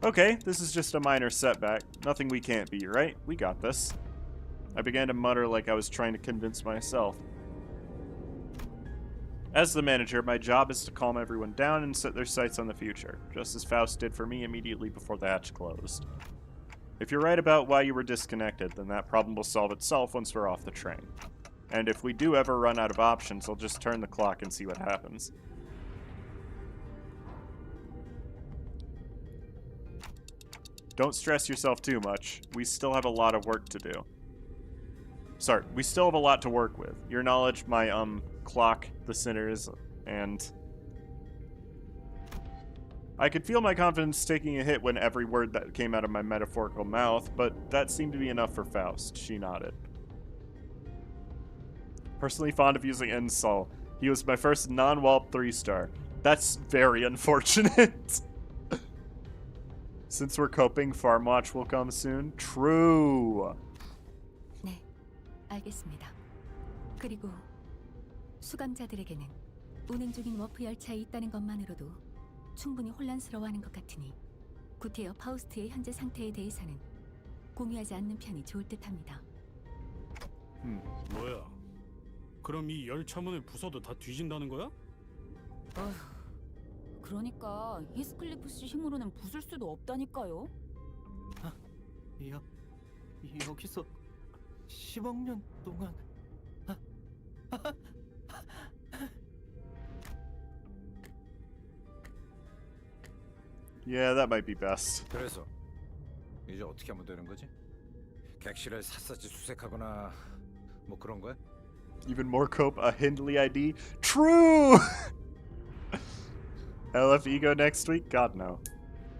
Okay, this is just a minor setback. Nothing we can't beat, right? We got this. I began to mutter like I was trying to convince myself. As the manager, my job is to calm everyone down and set their sights on the future, just as Faust did for me immediately before the hatch closed. If you're right about why you were disconnected, then that problem will solve itself once we're off the train. And if we do ever run out of options, I'll just turn the clock and see what happens. Don't stress yourself too much. We still have a lot of work to do. Sorry, we still have a lot to work with. Your knowledge, my, clock, the sinners, and... I could feel my confidence taking a hit when every word that came out of my metaphorical mouth, but that seemed to be enough for Faust. She nodded. Personally fond of using Ensol. He was my first non-wallop 3-star. That's very unfortunate. Since we're coping, Farm Watch will come soon. True. 네, 알겠습니다. 그리고 수감자들에게는 운행 중인 워프 열차에 있다는 것만으로도 충분히 혼란스러워하는 것 같으니 구테어 파우스트의 현재 상태에 대해서는 공유하지 않는 편이 좋을 듯합니다. 뭐야? 그럼 이 열차문을 부숴도 다 뒤진다는 거야? 그러니까 히스클리프 씨 힘으로는 부술 수도 없다니까요. 여기서 10억 년 동안 Yeah, that might be best. 그래서 이제 어떻게 하면 되는 거지? 객실을 샅샅이 수색하거나 뭐 그런 거야? Even more cope, a Hindley ID. True! LF Ego next week? God, no.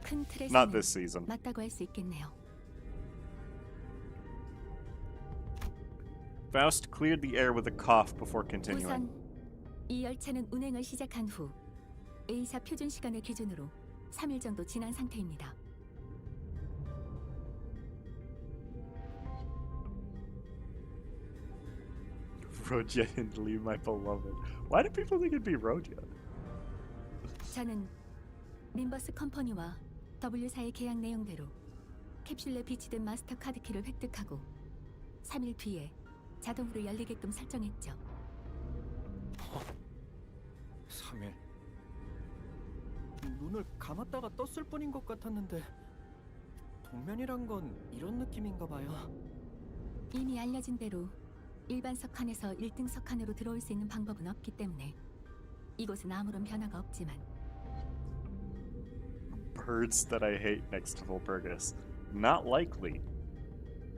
큰 Not 틀에서는 this season. 맞다고 할 수 있겠네요. Faust cleared the air with a cough before continuing. 우선 이 열차는 운행을 시작한 후 A사 표준 시간을 기준으로 3일 정도 지난 상태입니다. Roja Hindley, my beloved. Why do people think it'd be Roja? 저는 림버스 컴퍼니와 W사의 계약 내용대로 캡슐에 비치된 마스터 카드 키를 획득하고 3일 뒤에 자동으로 열리게끔 설정했죠. 3일? 눈을 감았다가 떴을 뿐인 것 같았는데 동면이란 건 이런 느낌인가 봐요. 이미 알려진 대로 일반 석칸에서 1등 석칸으로 들어올 수 있는 방법은 없기 때문에 이곳은 아무런 변화가 없지만 Birds that I hate next to Volpurgis. Not likely.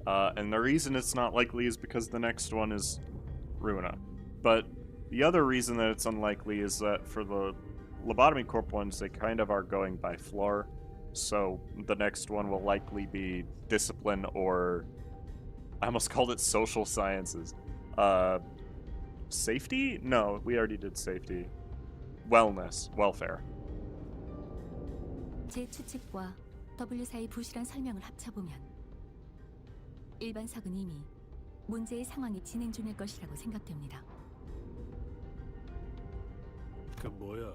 And the reason it's not likely is because the next one is Ruina. But the other reason that it's unlikely is that for the Lobotomy Corp ones, they kind of are going by floor. So the next one will likely be discipline or... I almost called it social sciences. Safety? No, we already did safety. Wellness. Welfare. 제 추측과 W사의 부실한 설명을 합쳐보면 일반석은 이미 문제의 상황이 진행 중일 것이라고 생각됩니다. 그 뭐야?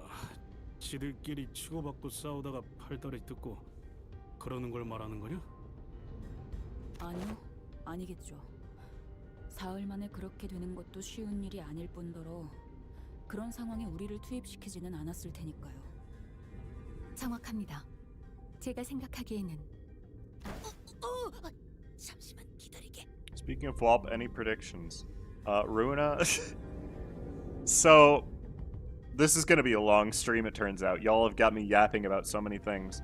지들끼리 치고받고 싸우다가 팔다리 뜯고 그러는 걸 말하는 거냐? 아니요, 아니겠죠. 사흘 만에 그렇게 되는 것도 쉬운 일이 아닐 뿐더러 그런 상황에 우리를 투입시키지는 않았을 테니까요. 정확합니다. 제가 생각하기에는 잠시만 기다리게. Speaking of WAP, any predictions? Ruina? So, this is gonna be a long stream, it turns out. Y'all have got me yapping about so many things.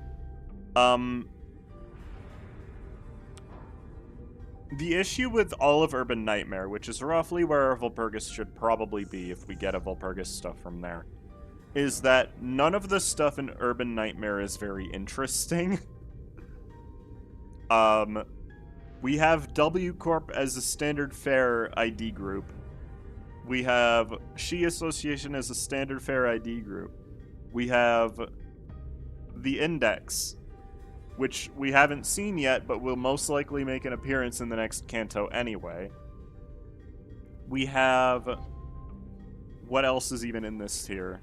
The issue with all of Urban Nightmare, which is roughly where Walpurgis should probably be if we get a Walpurgis stuff from there, is that none of the stuff in Urban Nightmare is very interesting. We have W Corp as a standard fare ID group. We have She Association as a standard fare ID group. We have the Index, which we haven't seen yet, but will most likely make an appearance in the next Canto anyway. We have... What else is even in this tier?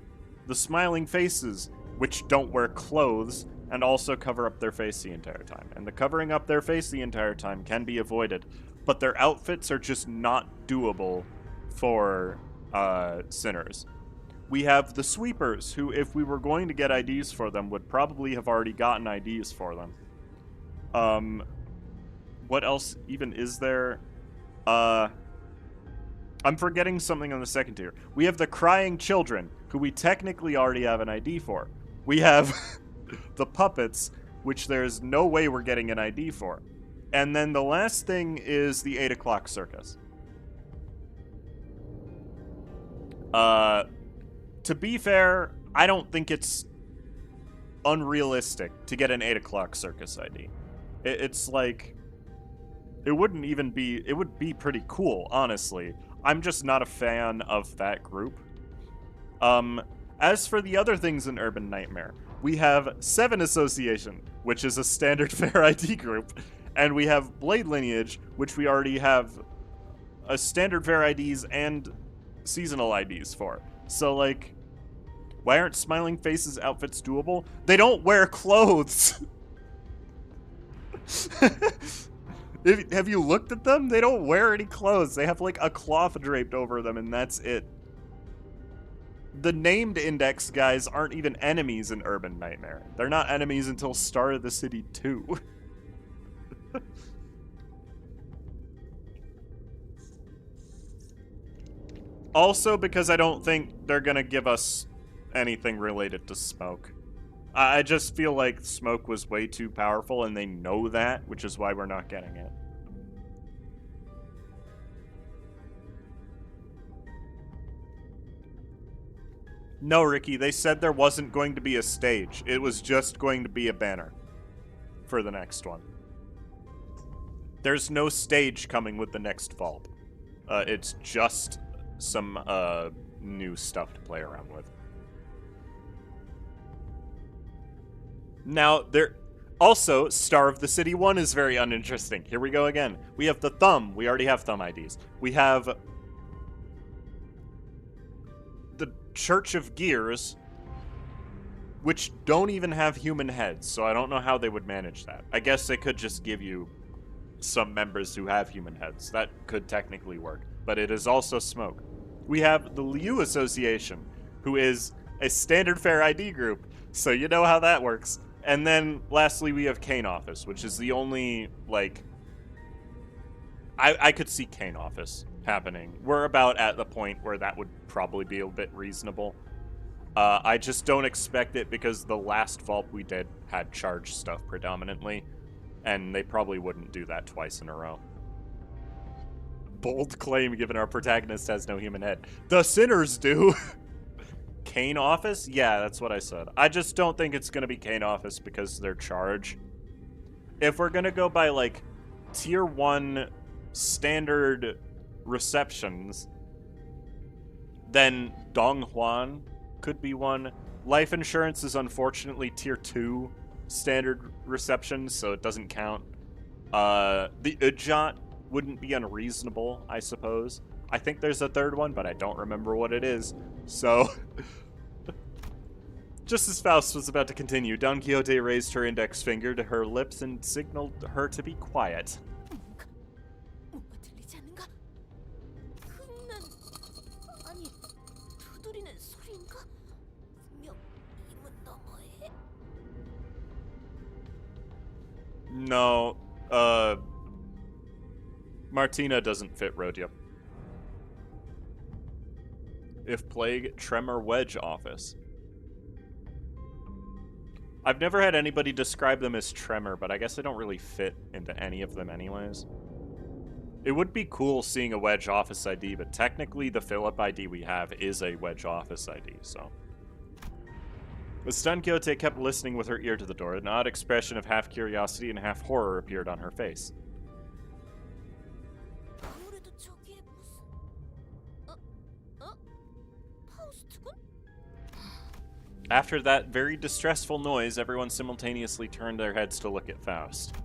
The Smiling Faces, which don't wear clothes, and also cover up their face the entire time. And the covering up their face the entire time can be avoided, but their outfits are just not doable for Sinners. We have the Sweepers, who, if we were going to get IDs for them, would probably have already gotten IDs for them. What else even is there? I'm forgetting something on the second tier. We have the Crying Children, who we technically already have an ID for. We have the Puppets, which there's no way we're getting an ID for. And then the last thing is the 8 o'clock circus. To be fair, I don't think it's unrealistic to get an 8 o'clock circus ID. It's like... It wouldn't even be... It would be pretty cool, honestly. I'm just not a fan of that group. As for the other things in Urban Nightmare, we have 7 Association, which is a standard fare ID group, and we have Blade Lineage, which we already have a standard fare IDs and seasonal IDs for. So, like, why aren't Smiling Faces outfits doable? They don't wear clothes! Have you looked at them? They don't wear any clothes. They have, like, a cloth draped over them, and that's it. The named Index guys aren't even enemies in Urban Nightmare. They're not enemies until Star of the City 2. Also, because I don't think they're gonna give us anything related to Smoke. I just feel like Smoke was way too powerful, and they know that, which is why we're not getting it. No, Ricky, they said there wasn't going to be a stage. It was just going to be a banner for the next one. There's no stage coming with the next vault. It's just some new stuff to play around with. Now, there... Also, Star of the City 1 is very uninteresting. Here we go again. We have the Thumb. We already have Thumb IDs. We have the Church of Gears, which don't even have human heads, so I don't know how they would manage that. I guess they could just give you some members who have human heads. That could technically work, but it is also Smoke. We have the Liu Association, who is a standard fare ID group, so you know how that works. And then, lastly, we have Kane Office, which is the only, like... I could see Kane Office happening. We're about at the point where that would probably be a bit reasonable. I just don't expect it because the last vault we did had charged stuff predominantly, and they probably wouldn't do that twice in a row. Bold claim given our protagonist has no human head. The Sinners do! Kane Office? Yeah, that's what I said. I just don't think it's going to be Kane Office because they're charge. If we're going to go by, like, Tier 1 standard receptions, then Dong Huan could be one. Life Insurance is unfortunately Tier 2 standard receptions, so it doesn't count. The Ujjat wouldn't be unreasonable, I suppose. I think there's a third one, but I don't remember what it is. So, just as Faust was about to continue, Don Quixote raised her index finger to her lips and signaled her to be quiet. 뭔가 들리지 않는가? 흠난... 아니, 두드리는 소리인가? 분명 이 문 너머에... No, Martina doesn't fit Rodeo. If Plague, Tremor, Wedge Office. I've never had anybody describe them as Tremor, but I guess they don't really fit into any of them anyways. It would be cool seeing a Wedge office ID, but technically the Philip ID we have is a Wedge office ID, so. The stunned Kyote kept listening with her ear to the door. An odd expression of half curiosity and half horror appeared on her face. 아무래도 저기에 무슨... 파우스트군? After that very distressful noise, everyone simultaneously turned their heads to look at Faust,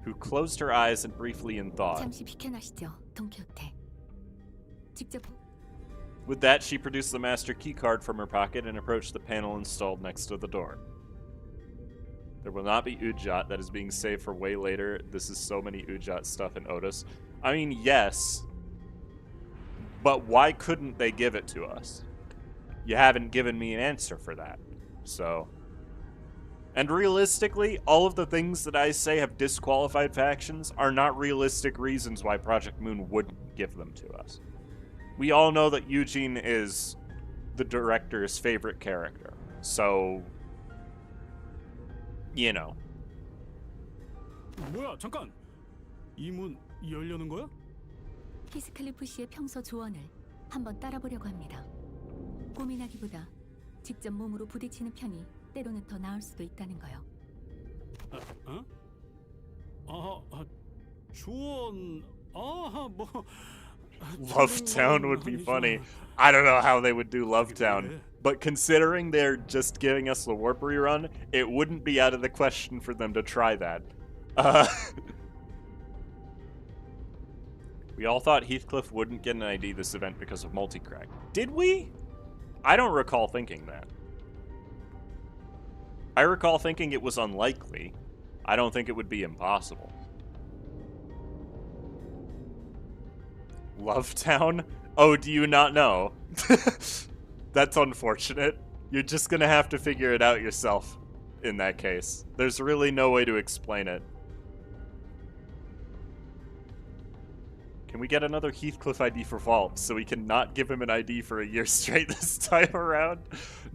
who closed her eyes and briefly in thought. 잠시 비켜나시죠, 돈키호테. 직접 With that, she produced the master keycard from her pocket and approached the panel installed next to the door. There will not be Ujat that is being saved for way later. This is so many Ujat stuff in Otis. I mean, yes, but why couldn't they give it to us? You haven't given me an answer for that, so... And realistically, all of the things that I say have disqualified factions are not realistic reasons why Project Moon wouldn't give them to us. We all know that Eugene is the director's favorite character, so... You know. 뭐야, 잠깐! 이 문 열려는 거야? 히스클리프 씨의 평소 조언을 한번 따라보려고 합니다. 고민하기보다 직접 몸으로 부딪히는 편이 때로는 더 나을 수도 있다는 거요. 조언... 뭐... Lovetown would be funny. I don't know how they would do Lovetown, but considering they're just giving us the warp rerun, it wouldn't be out of the question for them to try that. We all thought Heathcliff wouldn't get an ID this event because of multicrack. Did we? I don't recall thinking that. I recall thinking it was unlikely. I don't think it would be impossible. Lovetown? Oh, do you not know? That's unfortunate. You're just gonna have to figure it out yourself in that case. There's really no way to explain it. Can we get another Heathcliff ID for Vault so we can not give him an ID for a year straight this time around?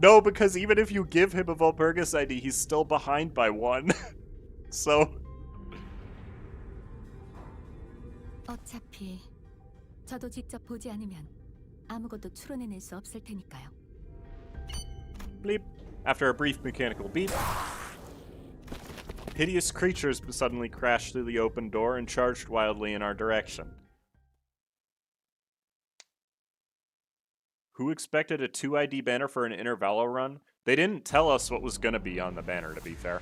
No, because even if you give him a Valpurgis ID, he's still behind by one. So... 어차피 저도 직접 보지 않으면 아무것도 추론해낼 수 없을 테니까요. Bleep. After a brief mechanical beep, hideous creatures suddenly crashed through the open door and charged wildly in our direction. Who expected a 2ID banner for an Intervallo run? They didn't tell us what was gonna be on the banner, to be fair.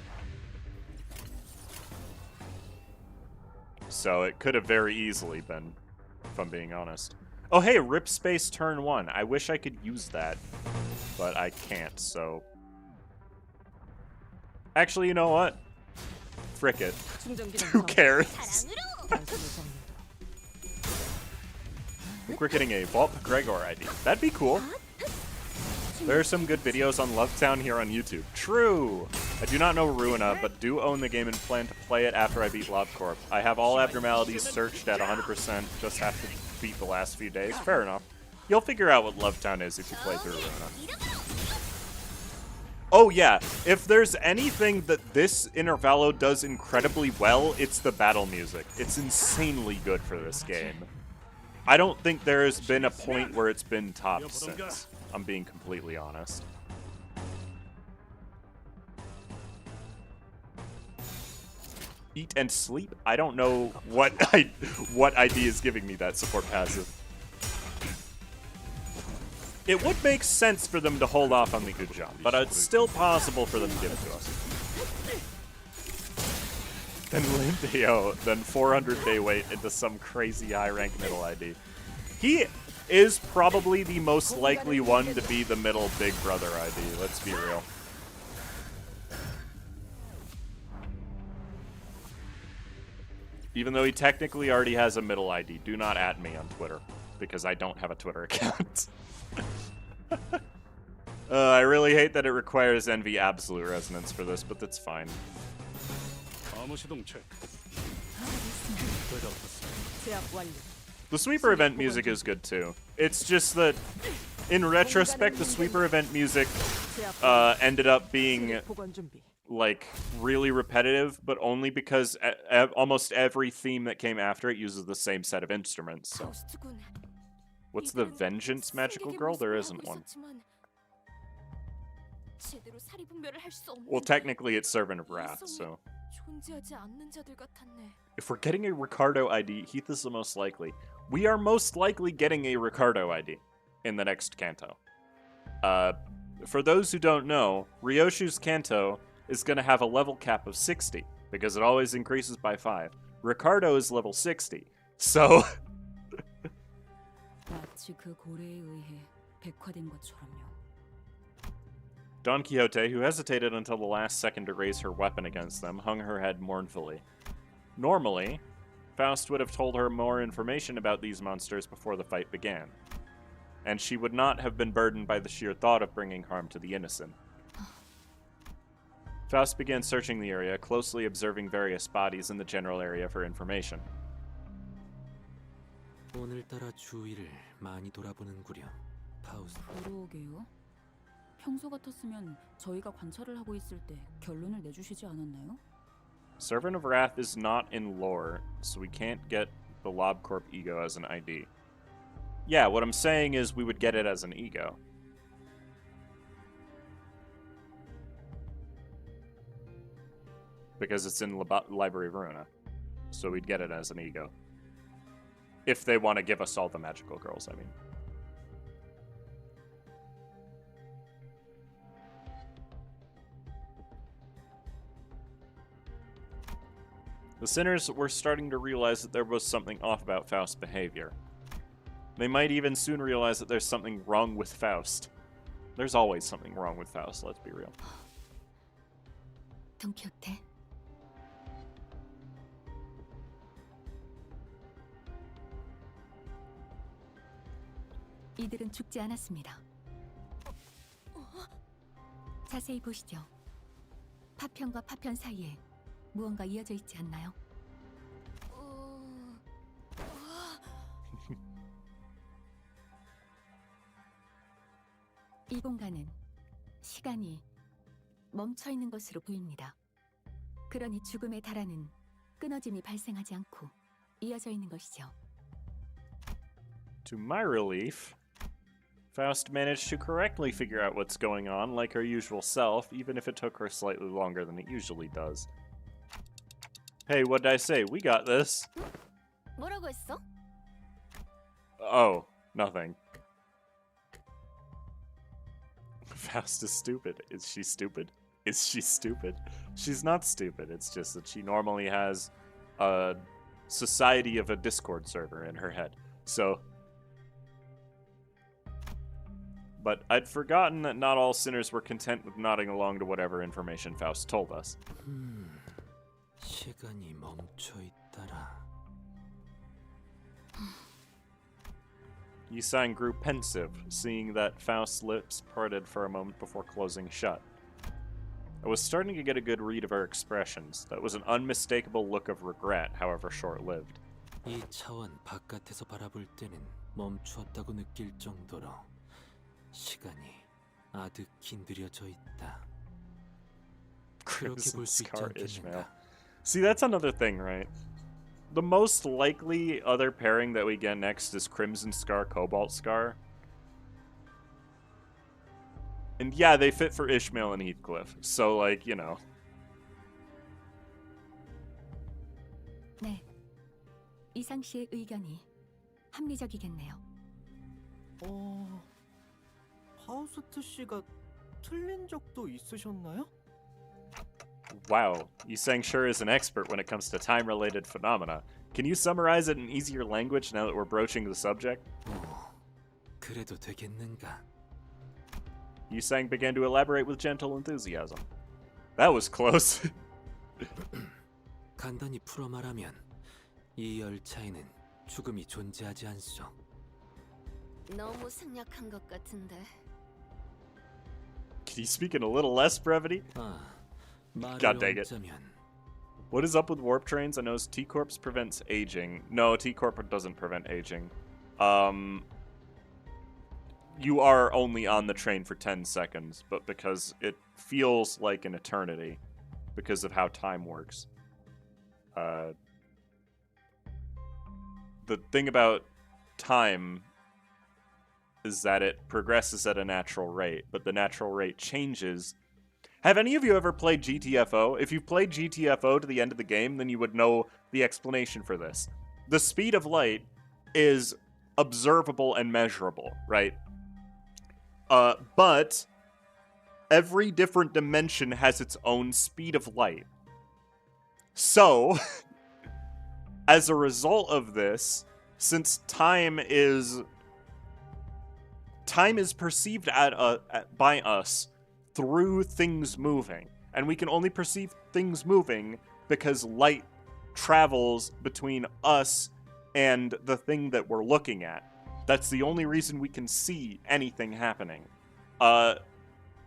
So it could have very easily been, if I'm being honest. Oh hey, Rip Space Turn 1. I wish I could use that, but I can't, so... Actually, you know what? Frick it. Who cares? I think we're getting a Vault Gregor ID. That'd be cool. There are some good videos on Lovetown here on YouTube. True! I do not know Ruina, but do own the game and plan to play it after I beat LobCorp. I have all abnormalities searched at 100%, just have to beat the last few days. Fair enough. You'll figure out what Lovetown is if you play through Ruina. Oh yeah, if there's anything that this Intervallo does incredibly well, it's the battle music. It's insanely good for this game. I don't think there has been a point where it's been top since. I'm being completely honest. Eat and sleep? I don't know what ID is giving me that support passive. It would make sense for them to hold off on the good job, but it's still possible for them to give it to us. Then Limbio, then 400 day wait into some crazy high rank middle ID. He is probably the most likely one to be the middle Big Brother ID, let's be real. Even though he technically already has a middle ID, do not at me on Twitter, because I don't have a Twitter account. I really hate that it requires NV Absolute Resonance for this, but that's fine. The sweeper event music is good too. It's just that, in retrospect, the sweeper event music ended up being like, really repetitive, but only because almost every theme that came after it uses the same set of instruments. So. 파우스트군. What's the 이들은 Vengeance magical 승객의 girl? There 모습을 isn't 하고 one. 있었지만 제대로 사리분별을 할 수 없는 Well, technically it's Servant of Wrath, 이성이 so. 존재하지 않는 자들 같았네. If we're getting a Ricardo ID, Heath is the most likely. We are most likely getting a Ricardo ID in the next Kanto. For those who don't know, Ryoshu's Kanto is going to have a level cap of 60, because it always increases by 5. Ricardo is level 60, so... 마치 그 고래에 의해 백화된 것처럼요. Don Quixote, who hesitated until the last second to raise her weapon against them, hung her head mournfully. Normally, Faust would have told her more information about these monsters before the fight began, and she would not have been burdened by the sheer thought of bringing harm to the innocent. Faust began searching the area, closely observing various bodies in the general area for information. 오늘따라 주위를 많이 돌아보는구려, 파우스트. 그러게요. 평소 같았으면 저희가 관찰을 하고 있을 때 결론을 내주시지 않았나요? Servant of Wrath is not in lore, so we can't get the LobCorp ego as an ID. Yeah, what I'm saying is we would get it as an ego. Because it's in Library of Ruina. So we'd get it as an ego. If they want to give us all the magical girls, I mean. The sinners were starting to realize that there was something off about Faust's behavior. They might even soon realize that there's something wrong with Faust. There's always something wrong with Faust, let's be real. 돈키호테. 이들은 죽지 않았습니다. 자세히 보시죠. 파편과 파편 사이에 무언가 이어져 있지 않나요? 이 공간은 시간이 멈춰 있는 것으로 보입니다. 그러니 죽음에 달하는 끊어짐이 발생하지 않고 이어져 있는 것이죠. To my relief, Faust managed to correctly figure out what's going on like her usual self, even if it took her slightly longer than it usually does. Hey, what'd I say? We got this. 뭐라고 했어? Oh, nothing. Faust is stupid. Is she stupid? Is she stupid? She's not stupid. It's just that she normally has a society of a Discord server in her head. So... But I'd forgotten that not all sinners were content with nodding along to whatever information Faust told us. 시간이 멈춰 있더라. Yisang grew pensive, seeing that Faust's lips parted for a moment before closing shut. I was starting to get a good read of her expressions. That was an unmistakable look of regret, however short-lived. 이 차원 바깥에서 바라볼 때는 멈추었다고 느낄 정도로 시간이 아득히 느려져 있다. 그렇게 Crimson 볼 수 있지 Scar Ishmael. 않겠는가? See, that's another thing, right? The most likely other pairing that we get next is Crimson Scar, Cobalt Scar. And yeah, they fit for Ishmael and Heathcliff. So, like, you know. 네. 이상 씨의 의견이 합리적이겠네요. 파우스트 씨가 틀린 적도 있으셨나요? Wow, Yisang sure is an expert when it comes to time-related phenomena. Can you summarize it in easier language now that we're broaching the subject? 그래도 되겠는가? Yisang began to elaborate with gentle enthusiasm. That was close. 간단히 풀어 말하면 이 열차에는 죽음이 존재하지 않소. 너무 생략한 것 같은데. Can you speak in a little less brevity? God dang it. What is up with warp trains? I know T-Corps prevents aging. No, T-Corp doesn't prevent aging. You are only on the train for 10 seconds, but because it feels like an eternity, because of how time works. The thing about time is that it progresses at a natural rate, but the natural rate changes. Have any of you ever played GTFO? If you've played GTFO to the end of the game, then you would know the explanation for this. The speed of light is observable and measurable, right? But every different dimension has its own speed of light. So, as a result of this, since time is perceived by us through things moving, and we can only perceive things moving because light travels between us and the thing that we're looking at. That's the only reason we can see anything happening.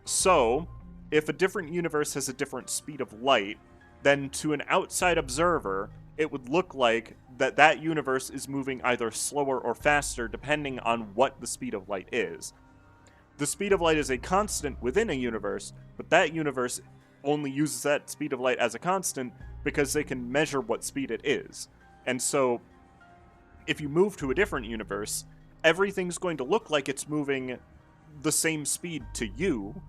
So, if a different universe has a different speed of light, then to an outside observer, it would look like that universe is moving either slower or faster depending on what the speed of light is. The speed of light is a constant within a universe, but that universe only uses that speed of light as a constant because they can measure what speed it is. And so, if you move to a different universe, everything's going to look like it's moving the same speed to you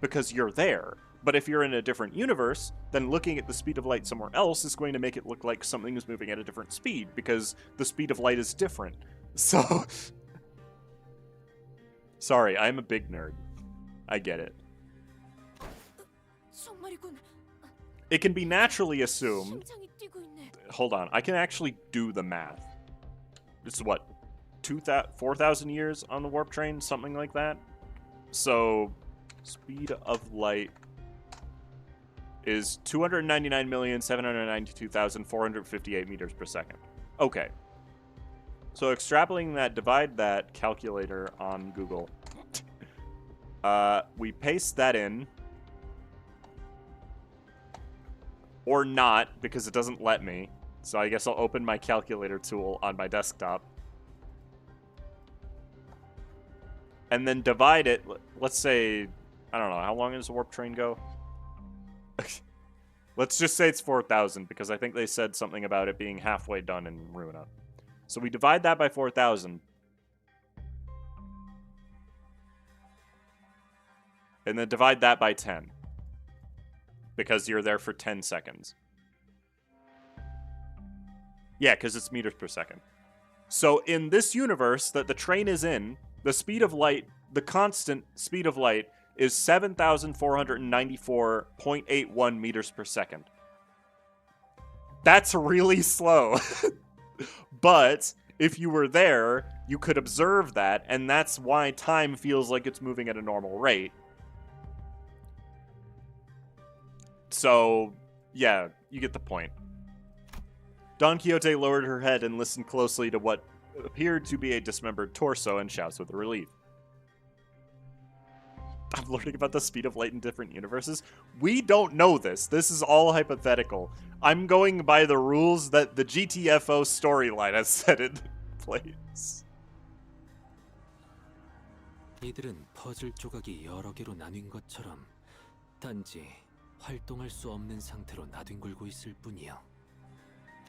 because you're there. But if you're in a different universe, then looking at the speed of light somewhere else is going to make it look like something is moving at a different speed because the speed of light is different. So, sorry, I'm a big nerd. I get it. It can be naturally assumed. Hold on, I can actually do the math. It's what, 4,000 years on the warp train, something like that. So, speed of light is 299,792,458 meters per second. Okay. So extrapolating that, divide that calculator on Google. We paste that in. Or not, because it doesn't let me. So I guess I'll open my calculator tool on my desktop. And then divide it, let's say, I don't know, how long does the warp train go? Let's just say it's 4,000, because I think they said something about it being halfway done in Runa. So we divide that by 4,000. And then divide that by 10. Because you're there for 10 seconds. Yeah, because it's meters per second. So in this universe that the train is in, the speed of light, the constant speed of light, is 7,494.81 meters per second. That's really slow. But if you were there, you could observe that, and that's why time feels like it's moving at a normal rate. So, yeah, you get the point. Don Quixote lowered her head and listened closely to what appeared to be a dismembered torso and shouts with relief. I'm learning about the speed of light in different universes. We don't know this. This is all hypothetical. I'm going by the rules that the GTFO storyline has set in place. 이들은 퍼즐 조각이 여러 개로 나뉜 것처럼 단지 활동할 수 없는 상태로 나뒹굴고 있을 뿐이야.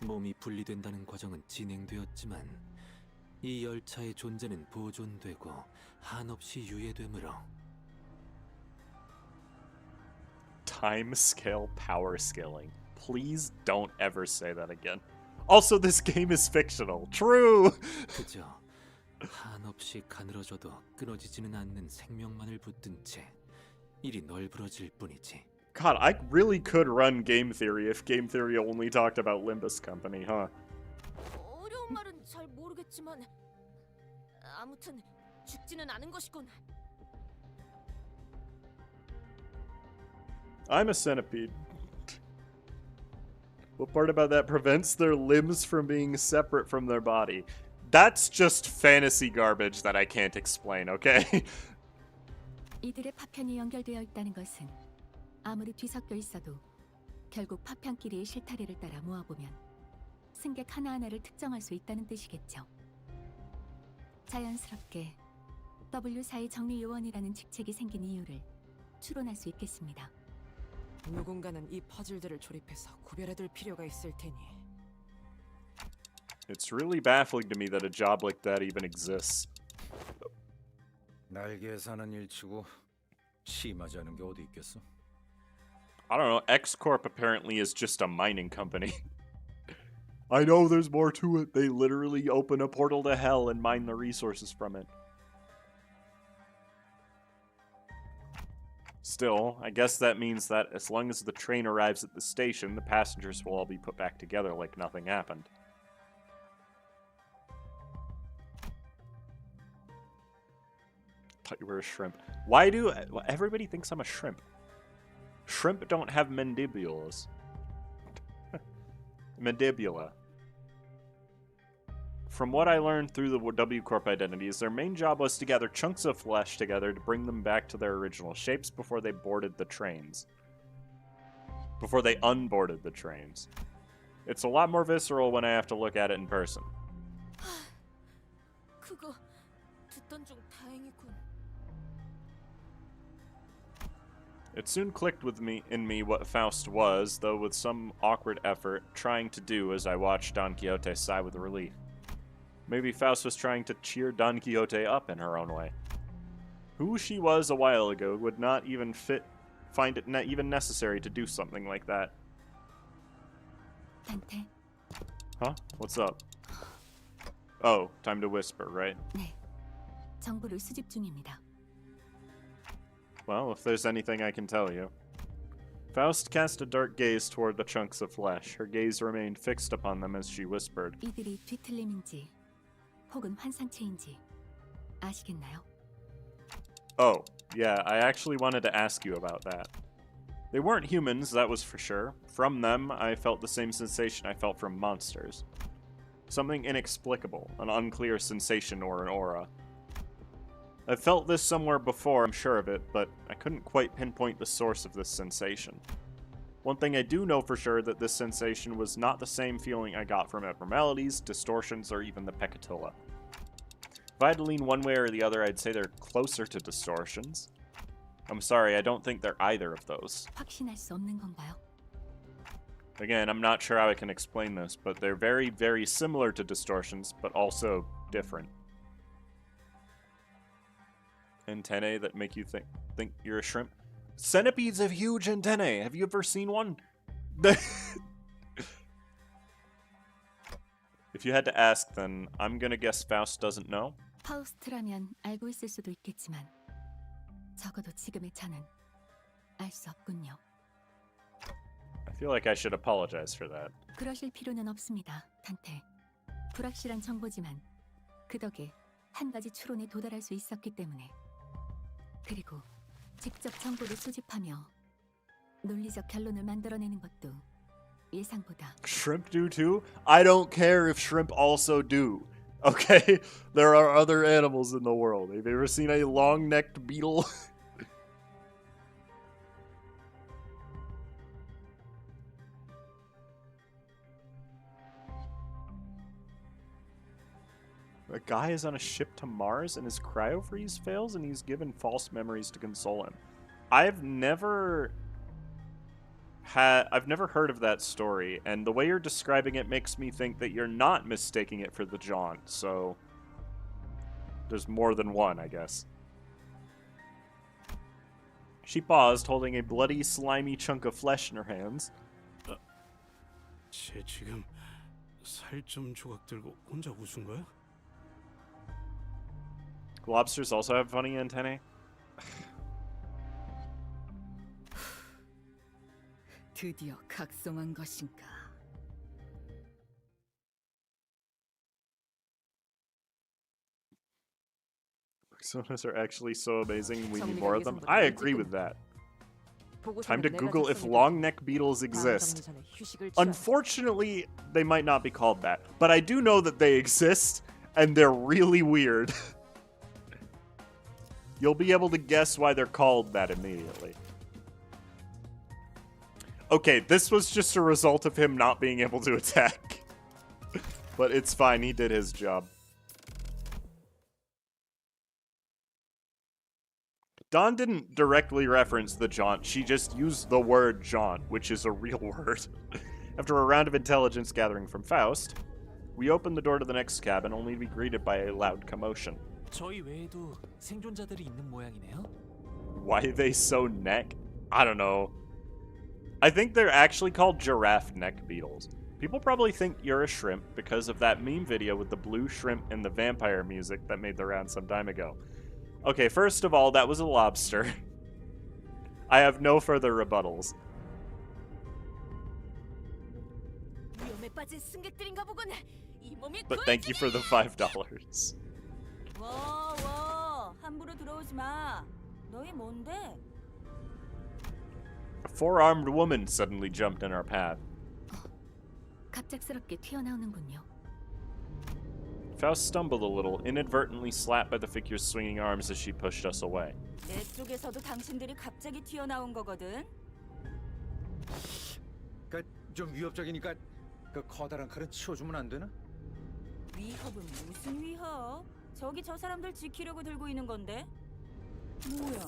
몸이 분리된다는 과정은 진행되었지만 이 열차의 존재는 보존되고 한없이 유예되므로 Time scale power scaling. Please don't ever say that again. Also, this game is fictional. True! 그저 한없이 가늘어져도 끊어지지는 않는 생명만을 붙든 채 일이 널브러질 뿐이지. God, I really could run game theory if game theory only talked about Limbus Company, huh? 어려운 말은 잘 모르겠지만 아무튼 죽지는 않은 것이군. I'm a centipede. What part about that prevents their limbs from being separate from their body? That's just fantasy garbage that I can't explain, okay? 이들의 파편이 연결되어 있다는 것은 아무리 뒤섞여 있어도 결국 파편끼리의 실타래를 따라 모아보면 승객 하나하나를 특정할 수 있다는 뜻이겠죠. 자연스럽게 W4의 정리요원이라는 직책이 생긴 이유를 추론할 수 있겠습니다. 누군가는 이 퍼즐들을 조립해서 구별해둘 필요가 있을 테니. It's really baffling to me that a job like that even exists. 날개에 사는 일치고 심하지 않은 게 어디 있겠어? I don't know, X-Corp apparently is just a mining company. I know there's more to it. They literally open a portal to hell and mine the resources from it. Still, I guess that means that as long as the train arrives at the station, the passengers will all be put back together like nothing happened. Thought you were a shrimp. Why do everybody thinks I'm a shrimp? Shrimp don't have mandibules. Mandibula. From what I learned through the W Corp identities, their main job was to gather chunks of flesh together to bring them back to their original shapes before they boarded the trains. Before they unboarded the trains. It's a lot more visceral when I have to look at it in person. 그거 듣던 중 다행이군. It soon clicked with me what Faust was, though with some awkward effort, trying to do as I watched Don Quixote sigh with relief. Maybe Faust was trying to cheer Don Quixote up in her own way. Who she was a while ago would not even find it even necessary to do something like that. 단테. Huh? What's up? Oh, time to whisper, right? 네. 정보를 수집 중입니다. Well, if there's anything I can tell you. Faust cast a dark gaze toward the chunks of flesh. Her gaze remained fixed upon them as she whispered. 이들이 뒤틀림인지 혹은 환상체인지 아시겠나요? Oh, yeah, I actually wanted to ask you about that. They weren't humans, that was for sure. From them, I felt the same sensation I felt from monsters. Something inexplicable, an unclear sensation or an aura. I've felt this somewhere before, I'm sure of it, but I couldn't quite pinpoint the source of this sensation. One thing I do know for sure that this sensation was not the same feeling I got from abnormalities, distortions, or even the peccatilla. If I had to lean one way or the other, I'd say they're closer to distortions. I'm sorry, I don't think they're either of those. 확신할 수 없는 건가요? Again, I'm not sure how I can explain this, but they're very, very similar to distortions, but also different. Antennae that make you think you're a shrimp? Centipedes have huge antennae. Have you ever seen one? If you had to ask, then I'm gonna guess Faust doesn't know. 파우스트라면 알고 있을 수도 있겠지만 적어도 지금의 저는 알 수 없군요. I feel like I should apologize for that. 그러실 필요는 없습니다, 단테. 불확실한 정보지만 그 덕에 한 가지 추론에 도달할 수 있었기 때문에. 그리고 직접 정보를 수집하며 논리적 결론을 만들어내는 것도 예상보다. Shrimp do too? I don't care if shrimp also do. Okay? There are other animals in the world. Have you ever seen a long-necked beetle? A guy is on a ship to Mars and his cryo-freeze fails and he's given false memories to console him. I've never heard of that story, and the way you're describing it makes me think that you're not mistaking it for the Jaunt, so there's more than one, I guess. She paused, holding a bloody, slimy chunk of flesh in her hands. 쟤 지금 살점 조각 들고 혼자 웃은 거야? Lobsters also have funny antennae? 드디어 각성한 것인가? Personas are actually so amazing, we need more of them. I agree with that. Time to Google if long-neck beetles exist. Unfortunately, they might not be called that, but I do know that they exist, and they're really weird. You'll be able to guess why they're called that immediately. Okay, this was just a result of him not being able to attack. But it's fine, he did his job. Dawn didn't directly reference the jaunt, she just used the word jaunt, which is a real word. After a round of intelligence gathering from Faust, we opened the door to the next cabin only to be greeted by a loud commotion. 저희 외에도 생존자들이 있는 모양이네요. Why are they so neck? I don't know. I think they're actually called giraffe neck beetles. People probably think you're a shrimp because of that meme video with the blue shrimp and the vampire music that made the round some time ago. Okay, first of all, that was a lobster. I have no further rebuttals. 위험에 빠진 승객들인가 보군. 이 몸이 But thank you for the $5. 워, 함부로 들어오지 마. 너희 뭔데? A four-armed woman suddenly jumped in our path. 갑작스럽게 튀어나오는군요. Faust stumbled a little, inadvertently slapped by the figure's swinging arms as she pushed us away. 내 쪽에서도 당신들이 갑자기 튀어나온 거거든. 좀 위협적이니까 그 커다란 칼은 치워주면 안 되나? 위협은 무슨 위협? 저기 저 사람들 지키려고 들고 있는 건데. 뭐야?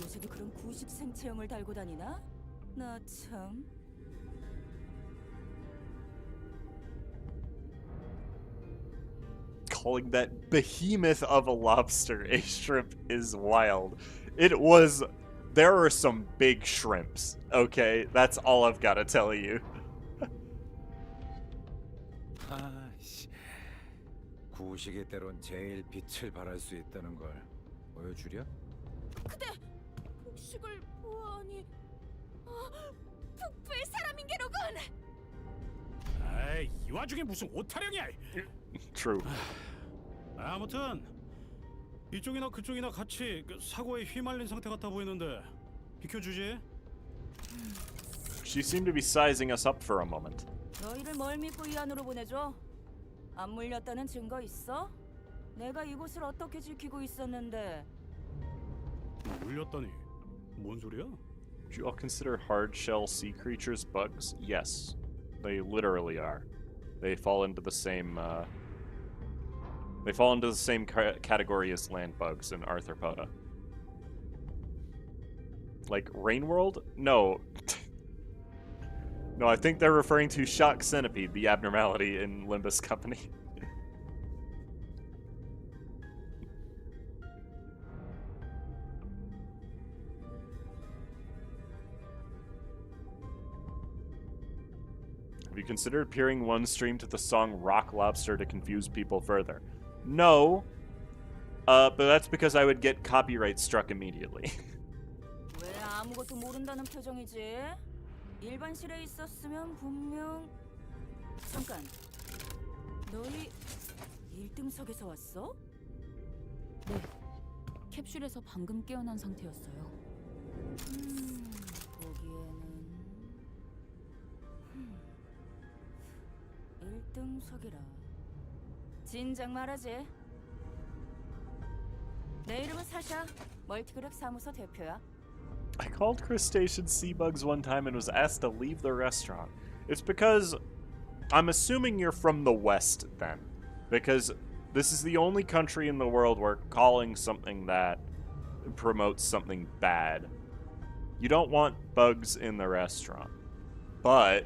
요새도 그런 구식 생체형을 달고 다니나? 나 참. Calling that behemoth of a lobster a shrimp is wild. There are some big shrimps, okay? That's all I've got to tell you. 아씨, 구식의 때론 제일 빛을 발할 수 있다는 걸 보여주랴? 그대 복식을 보아하니 북부의 사람인게로군. 아이, 이 와중에 무슨 오타령이야? True. 아무튼 이쪽이나 그쪽이나 같이 사고에 휘말린 상태 같아 보이는데 비켜주지. She seemed to be sizing us up for a moment. 너희를 뭘 믿고 이 안으로 보내줘? 안 물렸다는 증거 있어? 내가 이곳을 어떻게 지키고 있었는데. 물렸다니 뭔 소리야? Do you all consider hard-shell sea creatures bugs? Yes, they literally are. They fall into the same. They fall into the same category as land bugs and arthropoda. Like Rainworld? No. No, I think they're referring to shock centipede, the abnormality in Limbus Company. Have you considered peering one stream to the song Rock Lobster to confuse people further? No, but that's because I would get copyright struck immediately. 왜 아무것도 모른다는 표정이지? 일반실에 있었으면 분명. 잠깐, 너희 1등석에서 왔어? 네, 캡슐에서 방금 깨어난 상태였어요. 보기에는 1등석이라. 진작 말하지. 내 이름은 사샤, 멀티그랩 사무소 대표야. I called crustacean sea bugs one time and was asked to leave the restaurant. It's because I'm assuming you're from the West then. Because this is the only country in the world where calling something that promotes something bad. You don't want bugs in the restaurant. But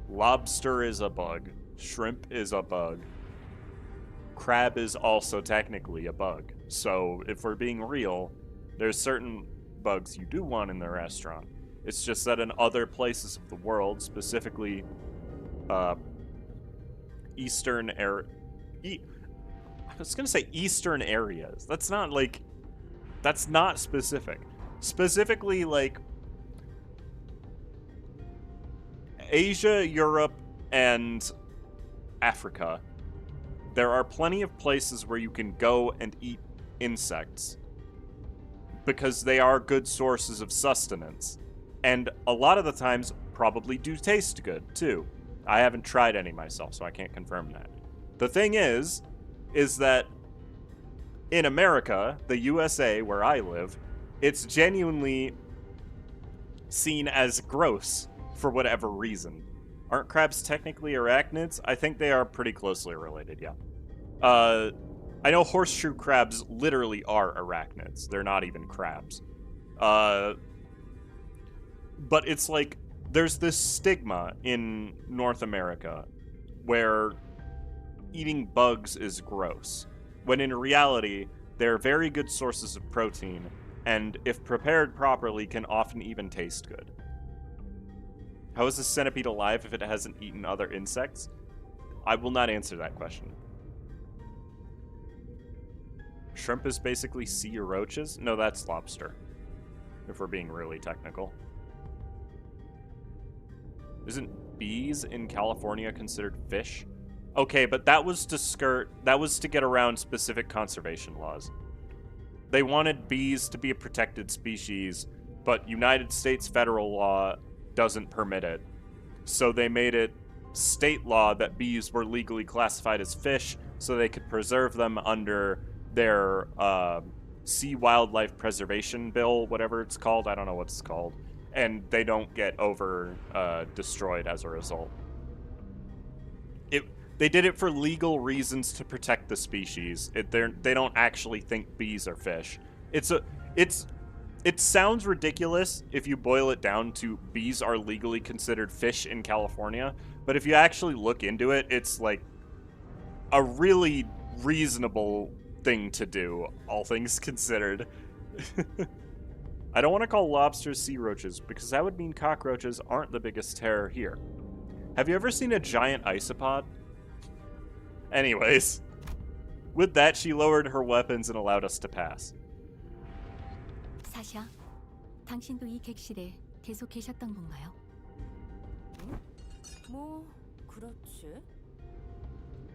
lobster is a bug. Shrimp is a bug. Crab is also technically a bug. So if we're being real, there's certain bugs you do want in the restaurant. It's just that in other places of the world, specifically eastern I was gonna say eastern areas. That's not specific. Specifically like Asia, Europe, and Africa. There are plenty of places where you can go and eat insects because they are good sources of sustenance. And a lot of the times probably do taste good, too. I haven't tried any myself, so I can't confirm that. The thing is that in America, the USA, where I live, it's genuinely seen as gross for whatever reason. Aren't crabs technically arachnids? I think they are pretty closely related, yeah. I know horseshoe crabs literally are arachnids. They're not even crabs. But it's like there's this stigma in North America where eating bugs is gross, when in reality they're very good sources of protein, and if prepared properly can often even taste good. How is a centipede alive if it hasn't eaten other insects? I will not answer that question. Shrimp is basically sea roaches? No, that's lobster, if we're being really technical. Isn't bees in California considered fish? Okay, but that was to get around specific conservation laws. They wanted bees to be a protected species, but United States federal law doesn't permit it. So they made it state law that bees were legally classified as fish so they could preserve them under their Sea Wildlife Preservation Bill, whatever it's called. I don't know what it's called. And they don't get destroyed as a result. They did it for legal reasons to protect the species. They don't actually think bees are fish. It sounds ridiculous if you boil it down to bees are legally considered fish in California, but if you actually look into it, it's like a really reasonable thing to do, all things considered. I don't want to call lobsters sea roaches, because that would mean cockroaches aren't the biggest terror here. Have you ever seen a giant isopod? Anyways, with that, she lowered her weapons and allowed us to pass. 사샤, 당신도 이 객실에 계속 계셨던 건가요? 뭐 그렇지.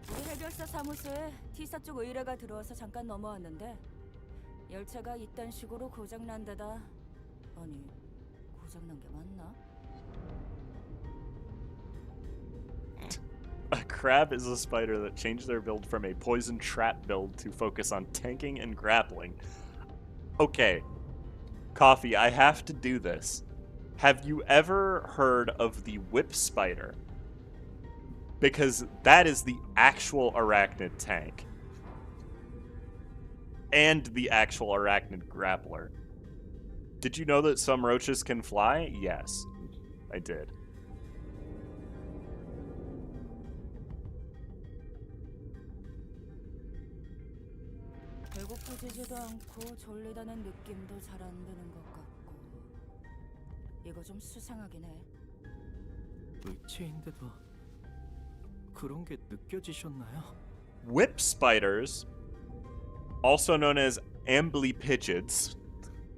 우리 해결사 사무소에 T사 쪽 의뢰가 들어와서 잠깐 넘어왔는데 열차가 이딴 식으로 고장난 데다 아니 고장난 게 맞나? A crab is a spider that changed their build from a poison trap build to focus on tanking and grappling. Okay. Coffee, I have to do this. Have you ever heard of the whip spider? Because that is the actual arachnid tank. And the actual arachnid grappler. Did you know that some roaches can fly? Yes, I did. 배고프지도 않고 졸리다는 느낌도 잘 안 드는 것 같고 이거 좀 수상하긴 해. 의체인데도 그런 게 느껴지셨나요? Whip spiders, also known as amblypygids,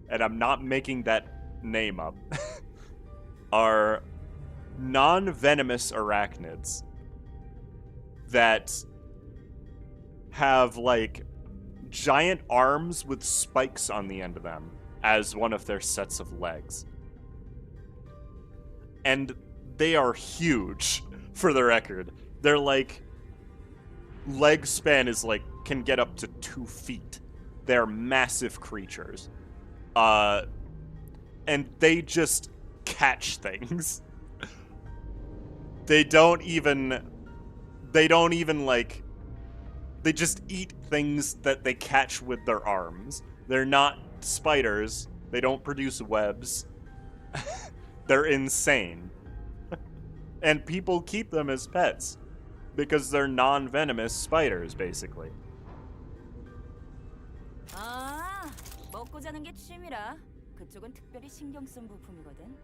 and I'm not making that name up, are non-venomous arachnids that have, like, giant arms with spikes on the end of them as one of their sets of legs. And they are huge, for the record. They're like, leg span is like, can get up to 2 feet. They're massive creatures. And they just catch things. They don't even like, they just eat things that they catch with their arms. They're not spiders. They don't produce webs. They're insane. And people keep them as pets because they're non-venomous spiders, basically. 아, 먹고 자는 게 취미라. 그쪽은 특별히 신경 쓴 부품이거든.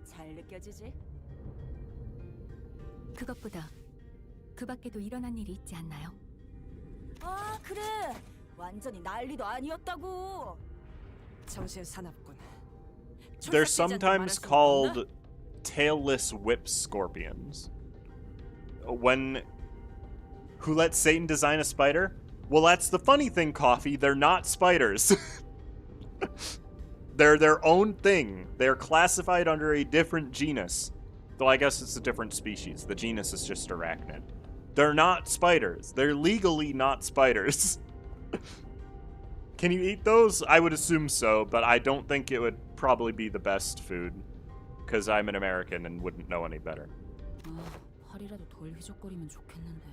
잘 느껴지지? 그것보다 그 밖에도 일어난 일이 있지 않나요? 아, 그래. 완전히 난리도 아니었다고. 정신 사납군. They're sometimes called tailless whip scorpions. Who let Satan design a spider? Well, that's the funny thing, Coffee. They're not spiders. They're their own thing. They're classified under a different genus. Though I guess it's a different species. The genus is just arachnid. They're not spiders. They're legally not spiders. Can you eat those? I would assume so, but I don't think it would probably be the best food. Because I'm an American and wouldn't know any better. 팔이라도 덜 휘적거리면 좋겠는데.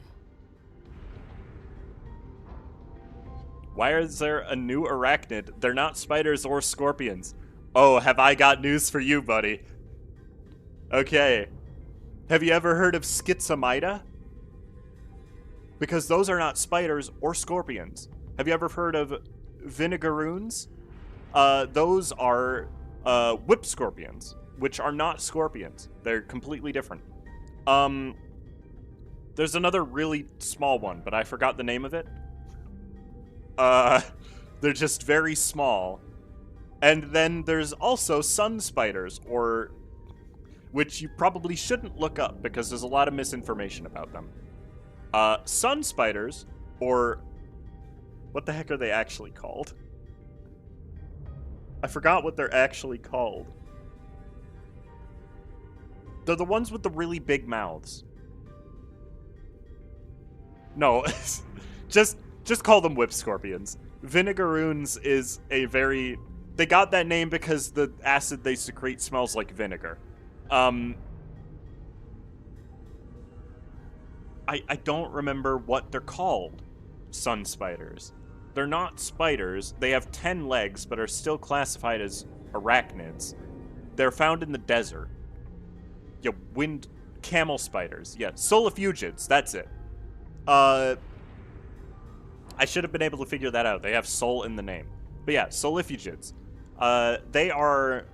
Why is there a new arachnid? They're not spiders or scorpions. Oh, have I got news for you, buddy. Okay. Have you ever heard of schizomida? Because those are not spiders or scorpions. Have you ever heard of vinegaroons? Those are whip scorpions, which are not scorpions. They're completely different. There's another really small one, but I forgot the name of it. They're just very small. And then there's also sun spiders, or which you probably shouldn't look up because there's a lot of misinformation about them. Sun spiders, or what the heck are they actually called? I forgot what they're actually called. They're the ones with the really big mouths. No, just call them whip scorpions. Vinegaroons is a very... They got that name because the acid they secrete smells like vinegar. I don't remember what they're called. Sun spiders. They're not spiders. They have 10 legs, but are still classified as arachnids. They're found in the desert. Yeah, wind camel spiders. Yeah, solifugids. That's it. I should have been able to figure that out. They have soul in the name. But yeah, solifugids. They are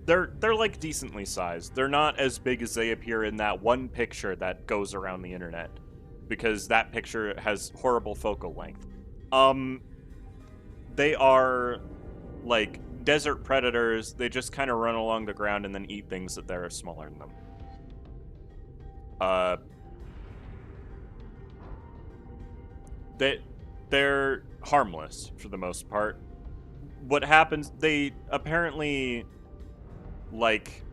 they're like decently sized. They're not as big as they appear in that one picture that goes around the internet, because that picture has horrible focal length. They are like desert predators. They just kind of run along the ground and then eat things that are smaller than them. They're harmless for the most part. What happens, they apparently, like,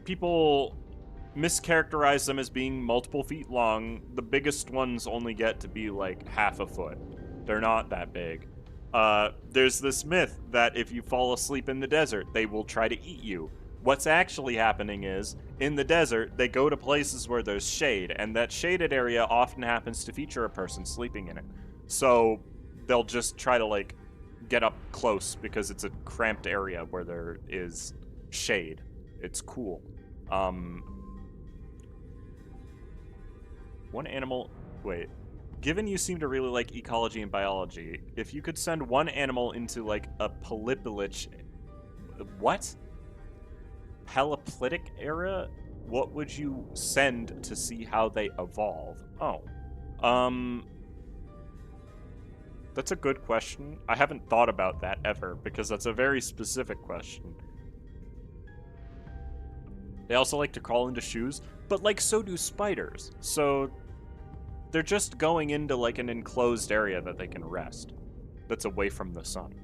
people mischaracterize them as being multiple feet long. The biggest ones only get to be like half a foot. They're not that big. There's this myth that if you fall asleep in the desert, they will try to eat you. What's actually happening is, in the desert, they go to places where there's shade, and that shaded area often happens to feature a person sleeping in it. So they'll just try to, like, get up close because it's a cramped area where there is shade. It's cool. One animal... Wait. Given you seem to really like ecology and biology, if you could send one animal into, like, a polypilic... What? Paleolithic era? What would you send to see how they evolve? Oh. That's a good question. I haven't thought about that ever, because that's a very specific question. They also like to crawl into shoes, but, like, so do spiders. So they're just going into, like, an enclosed area that they can rest. That's away from the sun.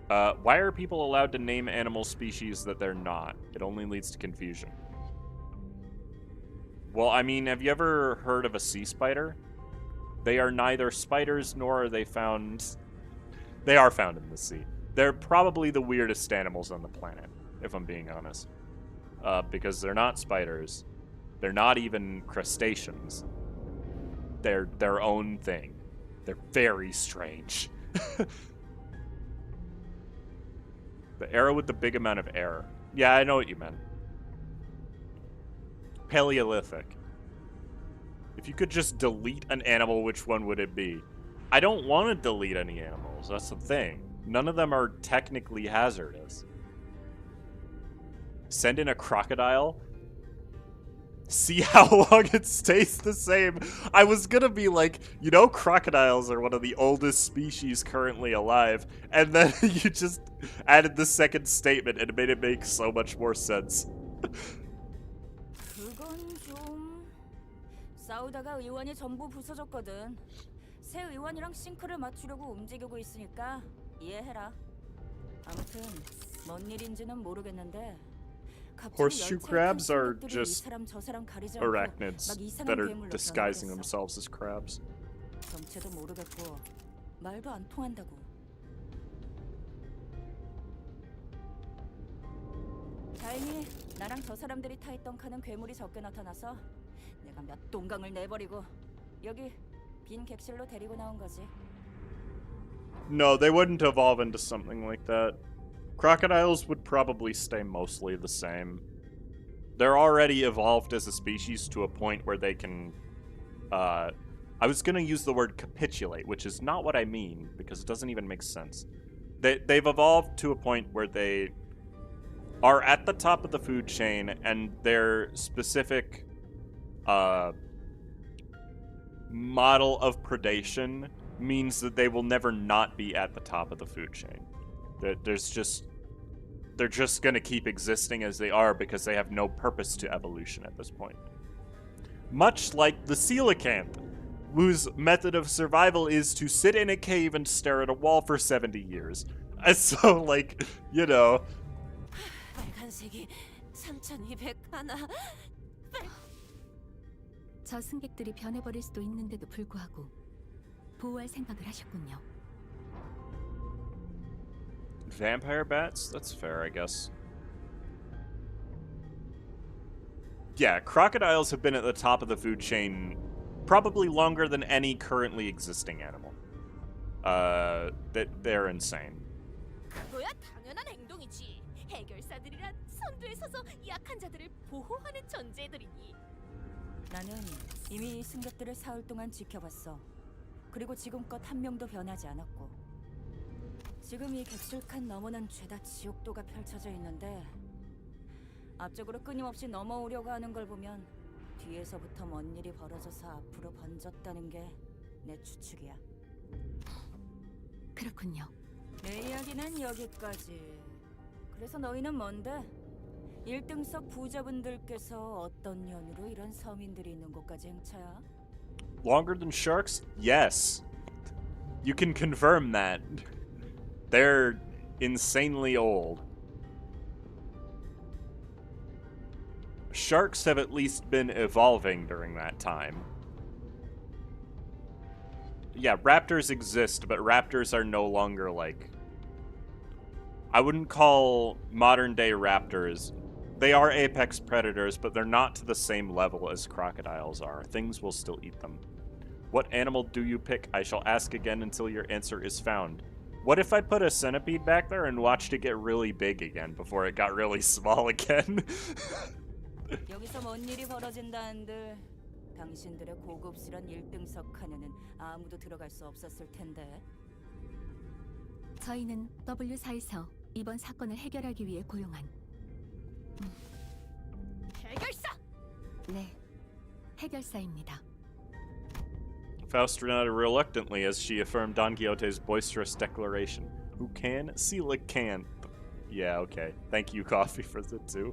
Why are people allowed to name animal species that they're not? It only leads to confusion. Well, I mean, have you ever heard of a sea spider? They are neither spiders nor are they found... They are found in the sea. They're probably the weirdest animals on the planet, if I'm being honest. Because they're not spiders. They're not even crustaceans. They're their own thing. They're very strange. The era with the big amount of air. Yeah, I know what you meant. Paleolithic. If you could just delete an animal, which one would it be? I don't want to delete any animals. That's the thing. None of them are technically hazardous. Send in a crocodile. See how long it stays the same. I was gonna be like, you know, crocodiles are one of the oldest species currently alive. And then you just added the second statement and it made it make so much more sense. 그건 좀... 싸우다가 의원이 전부 부서졌거든. 새 의원이랑 싱크를 맞추려고 움직이고 있으니까 이해해라. 아무튼 뭔 일인지는 모르겠는데 Horseshoe crabs are just arachnids that are disguising themselves as crabs. 정체도 모르겠고 말도 안 통한다고. 다행히 나랑 저 사람들이 타 있던 칸은 괴물이 적게 나타나서 내가 내가 몇 동강을 내버리고 여기 빈 객실로 데리고 나온 거지. No, they wouldn't evolve into something like that. Crocodiles would probably stay mostly the same. They're already evolved as a species to a point where they can, I was gonna use the word capitulate, which is not what I mean, because it doesn't even make sense. They've evolved to a point where they are at the top of the food chain, and their specific, model of predation means that they will never not be at the top of the food chain. They're just gonna keep existing as they are because they have no purpose to evolution at this point. Much like the coelacanth, whose method of survival is to sit in a cave and stare at a wall for 70 years. And so, like, you know. 빨간색이 3,201. 저 승객들이 변해버릴 수도 있는데도 불구하고 보호할 생각을 하셨군요. Vampire bats? That's fair, I guess. Yeah, crocodiles have been at the top of the food chain probably longer than any currently existing animal. They're insane. 그거야 당연한 행동이지. 해결사들이란 선두에 서서 약한 자들을 보호하는 존재들이니. 나는 이미 승객들을 사흘 동안 지켜봤어. 그리고 지금껏 한 명도 변하지 않았고. 지금 이 객실 칸 너머는 죄다 지옥도가 펼쳐져 있는데 앞쪽으로 끊임없이 넘어오려고 하는 걸 보면 뒤에서부터 뭔 일이 벌어져서 앞으로 번졌다는 게 내 추측이야. 그렇군요. 내 이야기는 여기까지. 그래서 너희는 뭔데? 1등석 부자분들께서 어떤 연유로 이런 서민들이 있는 곳까지 행차야? Longer than sharks? Yes. You can confirm that. They're insanely old. Sharks have at least been evolving during that time. Yeah, raptors exist, but raptors are no longer like... I wouldn't call modern-day raptors... They are apex predators, but they're not to the same level as crocodiles are. Things will still eat them. What animal do you pick? I shall ask again until your answer is found. What if I put a centipede back there and watched it get really big again before it got really small again? 여기서 뭔 일이 벌어진다는들 당신들의 고급스런 1등석 칸에는 아무도 들어갈 수 없었을 텐데. 저희는 W4에서 이번 사건을 해결하기 위해 고용한 해결사! 네, 해결사입니다. Faust nodded reluctantly as she affirmed Don Quixote's boisterous declaration. Who can? Coelacanth. Yeah, okay. Thank you, Coffee, for the two.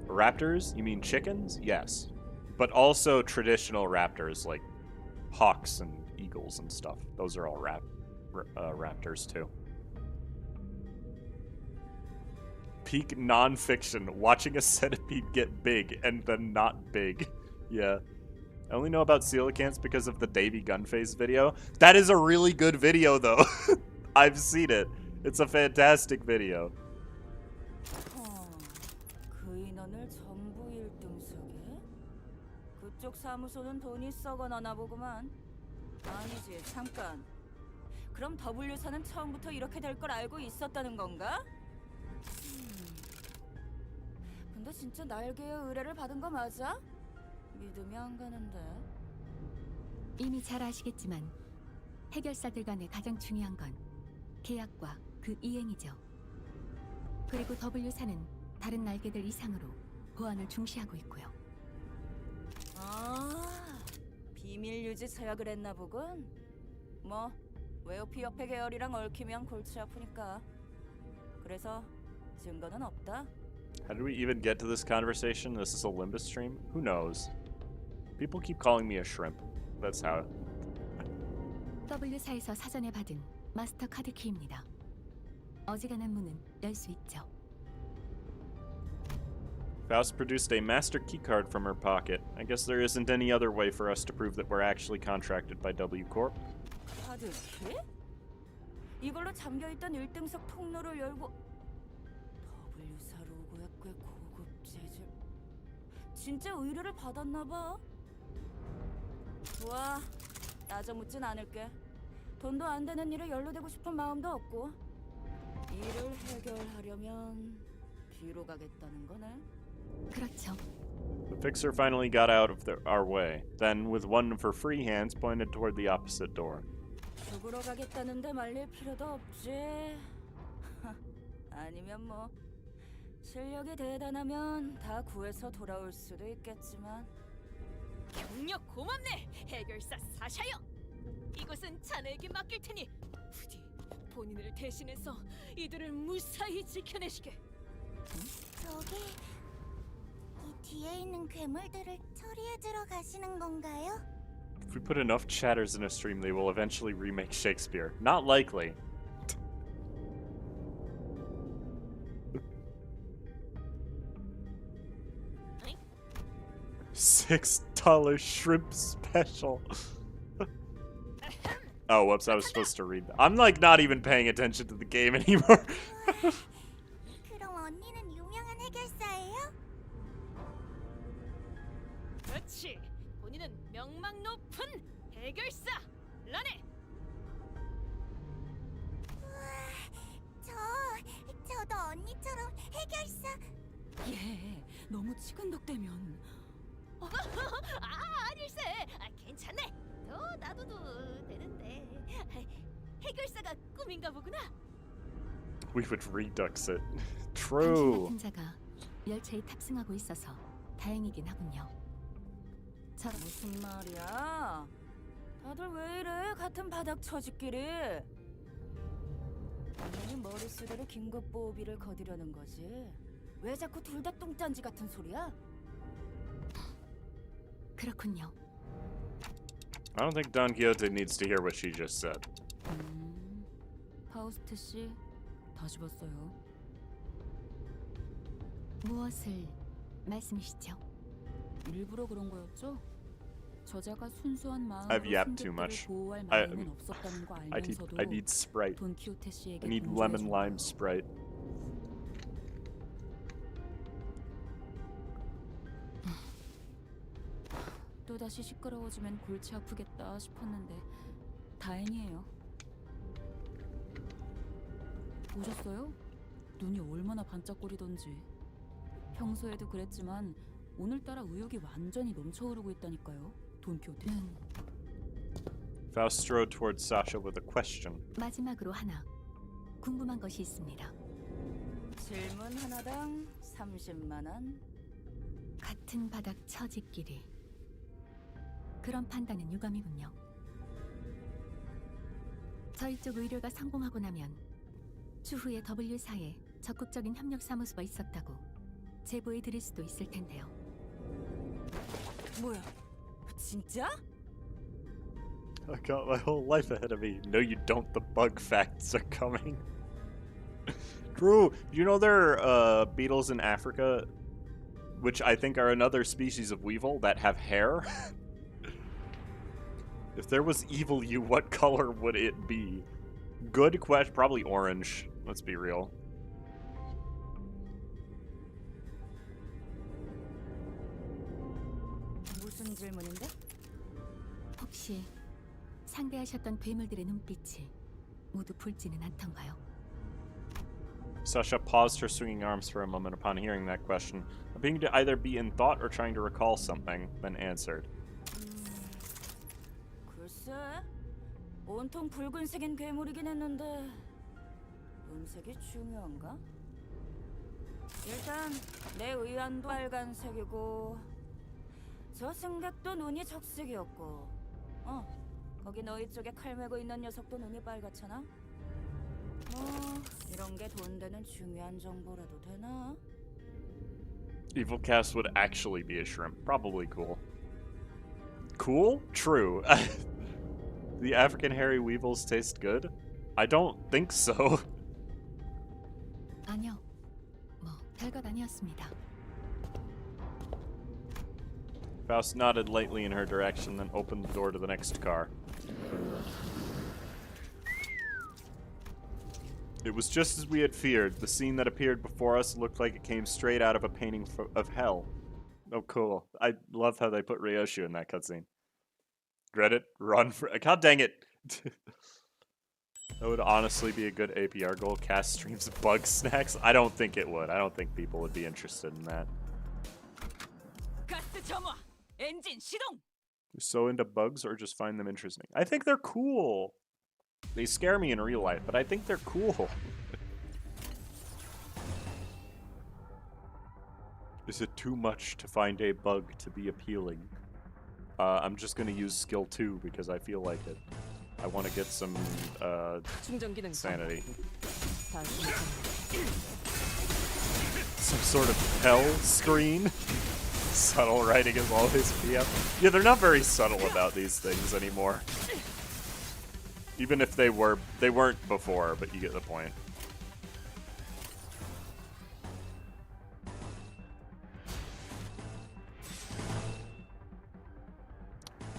Raptors? You mean chickens? Yes. But also traditional raptors, like hawks and eagles and stuff. Those are all raptors, too. Peak non-fiction, watching a centipede get big and then not big. Yeah. I only know about coelacanths because of the Davy Gunface video. That is a really good video, though. I've seen it. It's a fantastic video. 그 인원을 전부 1등석에? 그쪽 사무소는 돈이 썩어나나 보구만. 아니지, 잠깐. 그럼 W사는 처음부터 이렇게 될 걸 알고 있었다는 건가? 근데 진짜 날개의 의뢰를 받은 거 맞아? 믿음이 안 가는데. 이미 잘 아시겠지만 해결사들 간의 가장 중요한 건 계약과 그 이행이죠. 그리고 W사는 다른 날개들 이상으로 보안을 중시하고 있고요. 아, 비밀 유지 서약을 했나 보군. 뭐 웨어피 협회 계열이랑 얽히면 골치 아프니까. 그래서 증거는 없다. How did we even get to this conversation? This is a Limbus stream? Who knows? People keep calling me a shrimp. That's how. W사에서 사전에 받은 마스터 카드 키입니다. 어지간한 문은 열 수 있죠. Faust produced a master keycard from her pocket. I guess there isn't any other way for us to prove that we're actually contracted by W Corp. 카드 키? 이걸로 잠겨있던 1등석 통로를 열고 W사 로고에 꽤 고급진 진짜 의뢰를 받았나 봐. 좋아, 따져 묻진 않을게. 돈도 안 되는 일에 연루되고 싶은 마음도 없고. 일을 해결하려면 뒤로 가겠다는 거네. 그렇죠. The fixer finally got out of our way, then, with one of her free hands, pointed toward the opposite door. 죽으러 가겠다는데 말릴 필요도 없지. 아니면 뭐 실력이 대단하면 다 구해서 돌아올 수도 있겠지만. 경력 고맙네, 해결사 사샤요. 이곳은 자네에게 맡길 테니 부디 본인을 대신해서 이들을 무사히 지켜내시게. 저기 이 뒤에 있는 괴물들을 처리해주러 가시는 건가요? If we put enough chatters in a stream, they will eventually remake Shakespeare. Not likely. $6 shrimp special. Oh, whoops, I was supposed to read that. I'm like not even paying attention to the game anymore. 그럼 언니는 유명한 해결사예요? 그렇지. 본인은 명망 높은 해결사 라네. 저도 언니처럼 해결사. 얘 너무 치근덕대면. 아닐세. 괜찮네. 놔둬도 되는데. 해결사가 꿈인가 보구나. We would redux it. 당신 True. 같은 자가 열차에 탑승하고 있어서 다행이긴 하군요. 무슨 말이야? 다들 왜 이래? 같은 바닥 처지끼리. 당연히 머릿수대로 긴급 보호비를 거두려는 거지. 왜 자꾸 둘 다 똥짠지 같은 소리야? 그렇군요. I don't think Don Quixote needs to hear what she just said. 파우스트 씨, 다시 봤어요. 무엇을 말씀이시죠? 일부러 그런 거였죠? 저자가 순수한 I've 마음으로 yapped too 승객들을 much. 보호할 마음은 없었다는 거 알면서도 I need Sprite. 돈 키호테 씨에게 I need 공조해준 lemon 거예요. lime Sprite. 또다시 시끄러워지면 골치 아프겠다 싶었는데 다행이에요. 보셨어요? 눈이 얼마나 반짝거리던지. 평소에도 그랬지만 오늘따라 의욕이 완전히 넘쳐오르고 있다니까요. 돈키호테. Faust strode towards Sasha with a question. 마지막으로 하나 궁금한 것이 있습니다. 질문 하나당 30만 원. 같은 바닥 처지끼리. 그런 판단은 유감이군요. 저희 쪽 의뢰가 성공하고 나면 추후에 W사에 적극적인 협력 사무소가 있었다고 제보해 드릴 수도 있을 텐데요. 뭐야? 진짜? I got my whole life ahead of me. No, you don't. The bug facts are coming. Drew, you know there are beetles in Africa, which I think are another species of weevil that have hair? If there was evil you, what color would it be? Good question. Probably orange. Let's be real. 무슨 질문인데? 혹시 상대하셨던 괴물들의 눈빛이 모두 붉지는 않던가요? Sasha paused her swinging arms for a moment upon hearing that question, appearing to either be in thought or trying to recall something, then answered. 글쎄, 온통 붉은색인 괴물이긴 했는데 음색이 중요한가? 일단 내 의안도 빨간색이고 저 승객도 눈이 적색이었고 거기 너희 쪽에 칼 메고 있는 녀석도 눈이 빨갛잖아? 뭐 이런 게 돈 되는 중요한 정보라도 되나? Evil Cast would actually be a shrimp. Probably cool. Cool? True. The African hairy weevils taste good? I don't think so. 아니요. 뭐 별것 아니었습니다. Faust nodded lightly in her direction, then opened the door to the next car. It was just as we had feared. The scene that appeared before us looked like it came straight out of a painting of hell. Oh, cool. I love how they put Ryoshu in that cutscene. Reddit, run for... God dang it. That would honestly be a good APR goal. Cast streams of bug snacks. I don't think it would. I don't think people would be interested in that. You're so into bugs or just find them interesting? I think they're cool. They scare me in real life, but I think they're cool. Is it too much to find a bug to be appealing? I'm just gonna use skill 2 because I feel like it. I want to get some sanity. Some sort of hell screen. Subtle writing is always PM. Yeah, they're not very subtle about these things anymore. Even if they weren't before, but you get the point.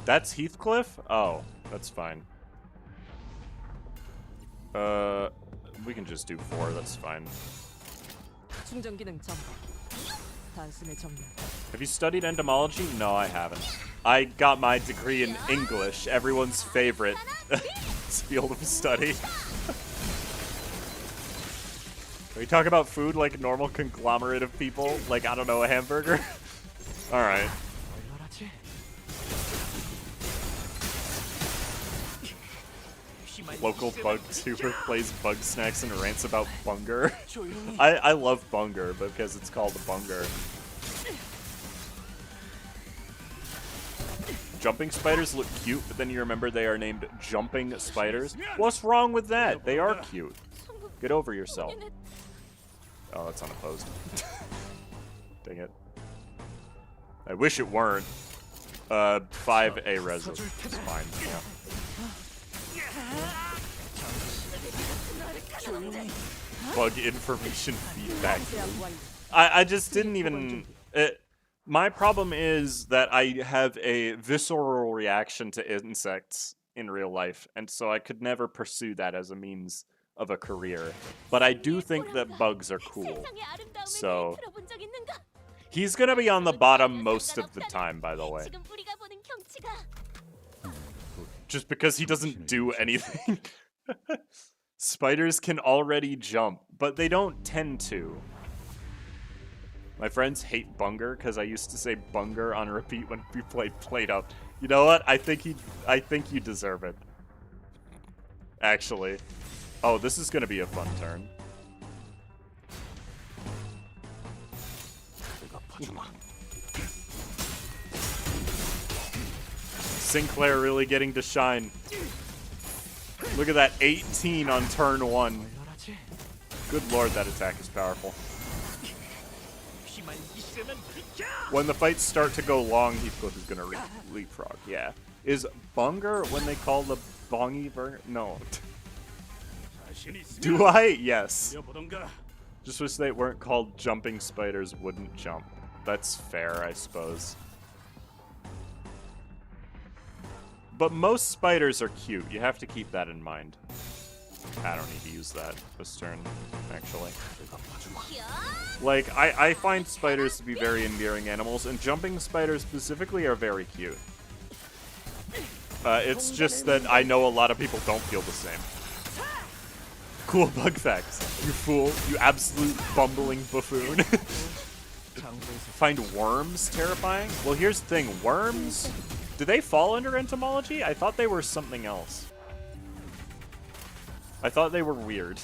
That's Heathcliff? Oh, that's fine. We can just do 4, that's fine. Have you studied entomology? No, I haven't. I got my degree in English, everyone's favorite field of study. We talk about food like a normal conglomerate of people, like, I don't know, a hamburger? Alright. Local bug tuber plays bug snacks and rants about bunger. I love bunger because it's called a bunger. Jumping spiders look cute, but then you remember they are named jumping spiders. What's wrong with that? They are cute. Get over yourself. Oh, that's unopposed. Dang it. I wish it weren't. 5 A-res is fine. Yeah. Bug information feedback. I just didn't even... my problem is that I have a visceral reaction to insects in real life, and so I could never pursue that as a means of a career. But I do think that bugs are cool. So... He's gonna be on the bottom most of the time, by the way. Just because he doesn't do anything. Spiders can already jump, but they don't tend to. My friends hate bunger because I used to say bunger on repeat when we played Plate Up. You know what? I think you deserve it. Actually. Oh, this is gonna be a fun turn. Sinclair really getting to shine. Look at that, 18 on turn 1. Good lord, that attack is powerful. When the fights start to go long, Heathcliff is gonna leapfrog. Yeah. Is bunger when they call the bongy burger? No. Do I? Yes. Just wish they weren't called jumping spiders wouldn't jump. That's fair, I suppose. But most spiders are cute. You have to keep that in mind. I don't need to use that this turn, actually. Like, I find spiders to be very endearing animals, and jumping spiders specifically are very cute. It's just that I know a lot of people don't feel the same. Cool bug facts. You fool. You absolute bumbling buffoon. Find worms terrifying? Well, here's the thing. Worms... Do they fall under entomology? I thought they were something else. I thought they were weird.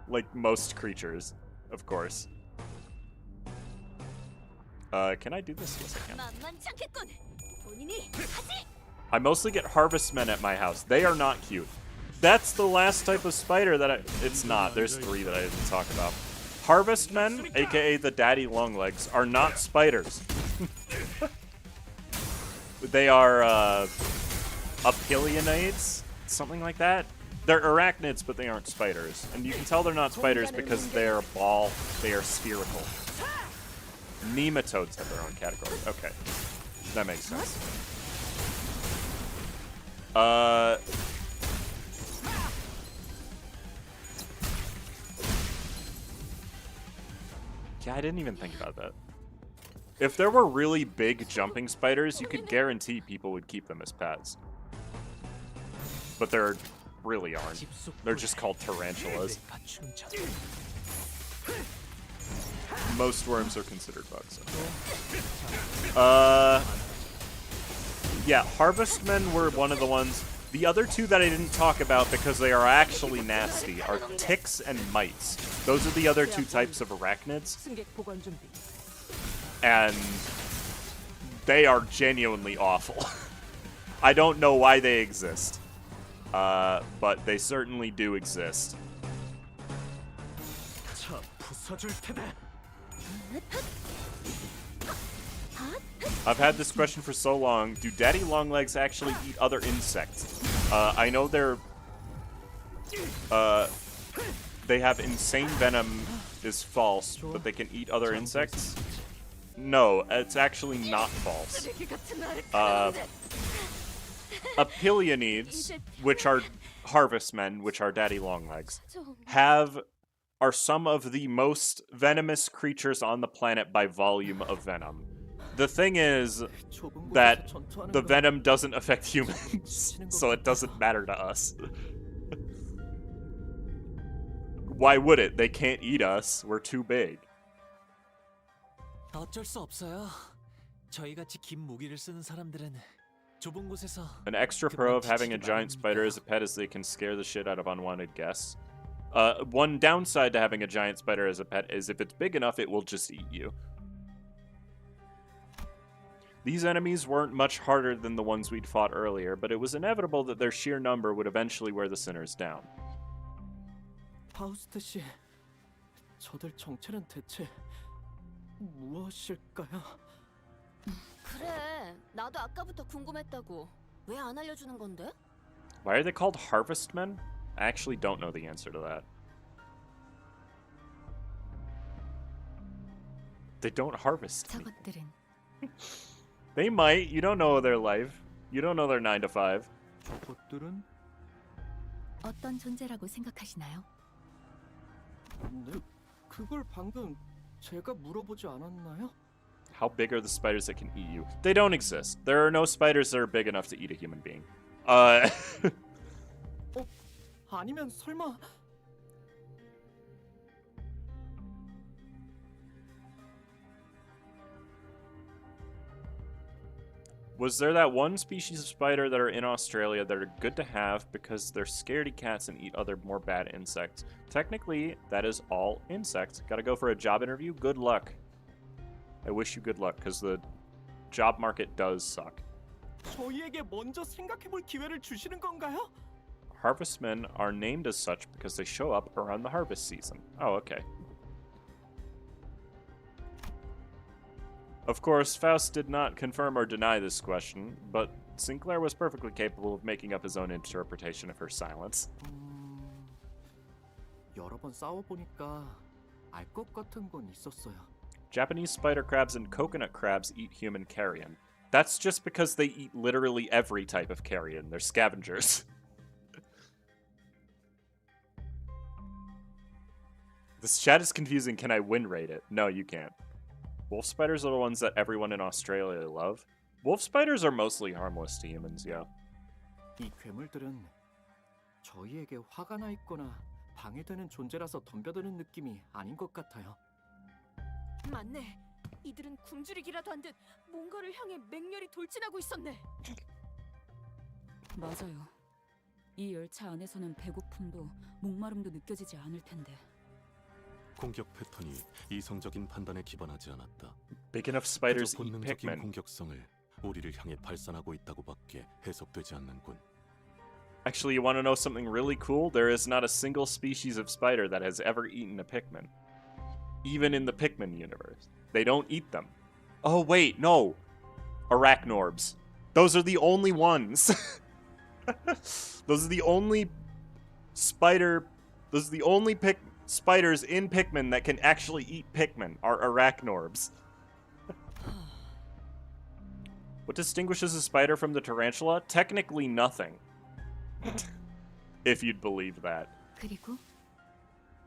Like most creatures, of course. Can I do this? Yes, I can. I mostly get harvestmen at my house. They are not cute. That's the last type of spider that It's not. There's 3 that I didn't talk about. Harvestmen, aka the daddy longlegs, are not spiders. They are, Apilionids? Something like that? They're arachnids, but they aren't spiders. And you can tell they're not spiders because they're a ball, they are spherical. Nematodes have their own category. Okay. That makes sense. Yeah, I didn't even think about that. If there were really big jumping spiders, you could guarantee people would keep them as pets. But there really aren't. They're just called tarantulas. Most worms are considered bugs. Yeah, harvestmen were one of the ones. The other two that I didn't talk about because they are actually nasty are ticks and mites. Those are the other two types of arachnids. And they are genuinely awful. I don't know why they exist. But they certainly do exist. I've had this question for so long. Do daddy longlegs actually eat other insects? I know they have insane venom is false, but they can eat other insects? No, it's actually not false. Apilionids, which are harvestmen, which are daddy longlegs, are some of the most venomous creatures on the planet by volume of venom. The thing is that the venom doesn't affect humans, so it doesn't matter to us. Why would it? They can't eat us. We're too big. 어쩔 수 없어요. 저희같이 긴 무기를 쓰는 사람들은 좁은 곳에서 An extra pro of having a giant spider as a pet is they can scare the shit out of unwanted guests. One downside to having a giant spider as a pet is if it's big enough, it will just eat you. These enemies weren't much harder than the ones we'd fought earlier, but it was inevitable that their sheer number would eventually wear the sinners down. 파우스트 씨, 저들 정체는 대체 무엇일까요? 그래, 나도 아까부터 궁금했다고. 왜 안 알려주는 건데? Why are they called harvestmen? I actually don't know the answer to that. They don't harvest me. 저것들은 They might. You don't know their life. You don't know their 9 to 5. 저것들은 어떤 존재라고 생각하시나요? 네, 그걸 방금 제가 물어보지 않았나요? How big are the spiders that can eat you? They don't exist. There are no spiders that are big enough to eat a human being. 아니면 설마 Was there that one species of spider that are in Australia that are good to have because they're scaredy cats and eat other more bad insects? Technically, that is all insects. Gotta go for a job interview? Good luck. I wish you good luck, because the job market does suck. 저희에게 먼저 생각해볼 기회를 주시는 건가요? Harvestmen are named as such because they show up around the harvest season. Oh, okay. Of course, Faust did not confirm or deny this question, but Sinclair was perfectly capable of making up his own interpretation of her silence. 여러 번 싸워보니까 알 것 같은 건 있었어요. Japanese spider crabs and coconut crabs eat human carrion. That's just because they eat literally every type of carrion. They're scavengers. This chat is confusing. Can I win rate it? No, you can't. Wolf spiders are the ones that everyone in Australia love. Wolf spiders are mostly harmless to humans, yeah. 이 괴물들은 저희에게 화가 나 있거나 방해되는 존재라서 덤벼드는 느낌이 아닌 것 같아요. 맞네. 이들은 굶주리기라도 한 듯 뭔가를 향해 맹렬히 돌진하고 있었네. 맞아요. 이 열차 안에서는 배고픔도 목마름도 느껴지지 않을 텐데. 공격 패턴이 이성적인 판단에 기반하지 않았다. Big enough spiders eat 본능적인 Pikmin. 공격성을 우리를 향해 발산하고 있다고밖에 해석되지 않는군. Actually, you want to know something really cool? There is not a single species of spider that has ever eaten a Pikmin. Even in the Pikmin universe. They don't eat them. Oh, wait, no. Arachnorbs. Those are the only ones. Those are the only spiders in Pikmin that can actually eat Pikmin are Arachnorbs. What distinguishes a spider from the tarantula? Technically nothing. If you'd believe that. 그리고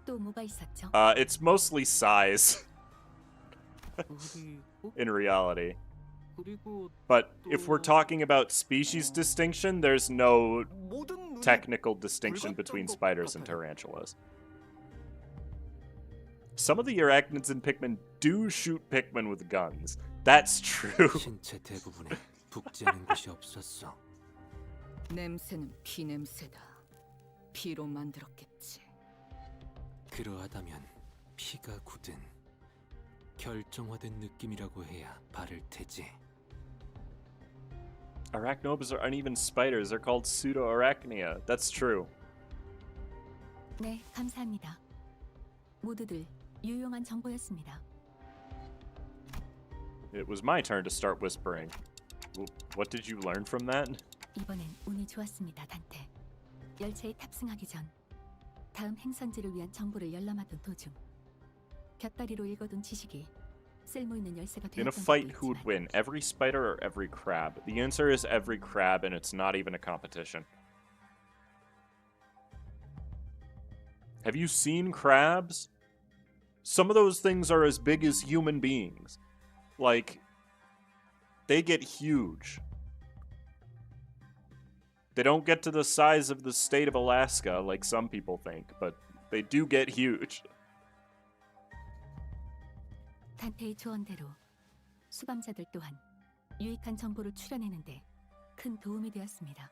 또 뭐가 있었죠? It's mostly size. 우리 in reality. 그리고 But if we're talking about species distinction, there's no 모든 눈이 technical distinction between 붉었던 것 spiders and 같아요. tarantulas. Some of the arachnids in Pikmin do shoot Pikmin with guns. That's true. 신체 대부분에 붓지 않은 곳이 없었어. 냄새는 피 냄새다. 피로 만들었겠지. 그러하다면 피가 굳은 결정화된 느낌이라고 해야 바를 테지. Arachnobes aren't even spiders. They're called pseudoarachnia. That's true. 네, 감사합니다. 모두들 유용한 정보였습니다. It was my turn to start whispering. What did you learn from that? 이번엔 운이 좋았습니다, 단테. 열차에 탑승하기 전 다음 행선지를 위한 정보를 열람하던 도중 곁다리로 읽어둔 지식이 쓸모있는 열쇠가 In a 되었던 fight, 것도 who would 있지만 win? Every spider or every crab? The answer is every crab, and it's not even a competition. Have you seen crabs? Some of those things are as big as human beings. Like, they get huge. They don't get to the size of the state of Alaska like some people think, but they do get huge. 단테의 조언대로 수감자들 또한 유익한 정보를 추려내는데 큰 도움이 되었습니다.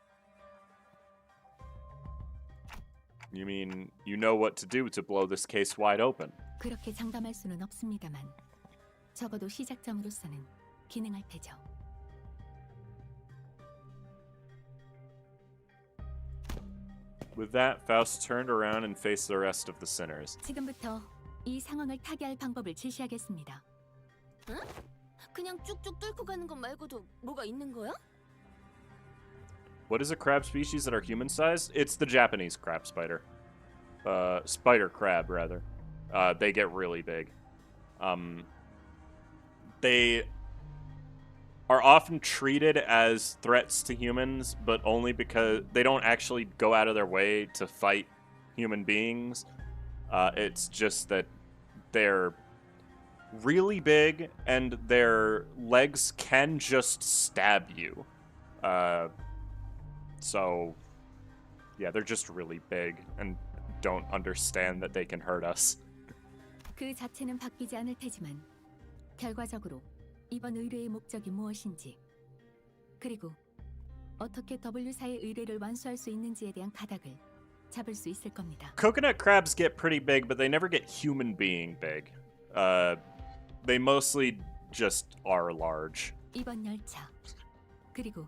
You mean you know what to do to blow this case wide open? 그렇게 장담할 수는 없습니다만 적어도 시작점으로서는 기능할 테죠. With that, Faust turned around and faced the rest of the sinners. 지금부터 이 상황을 타개할 방법을 제시하겠습니다. 응? 그냥 쭉쭉 뚫고 가는 것 말고도 뭐가 있는 거야? What is a crab species that are human-sized? It's the Japanese crab spider. Spider crab, rather. They get really big. They are often treated as threats to humans, but only because they don't actually go out of their way to fight human beings. It's just that they're really big and their legs can just stab you. So, yeah, they're just really big and don't understand that they can hurt us. 그 자체는 바뀌지 않을 테지만 결과적으로 이번 의뢰의 목적이 무엇인지 그리고 어떻게 W사의 의뢰를 완수할 수 있는지에 대한 가닥을 잡을 수 있을 겁니다. Coconut crabs get pretty big, but they never get human being big. They mostly just are large. 이번 열차 그리고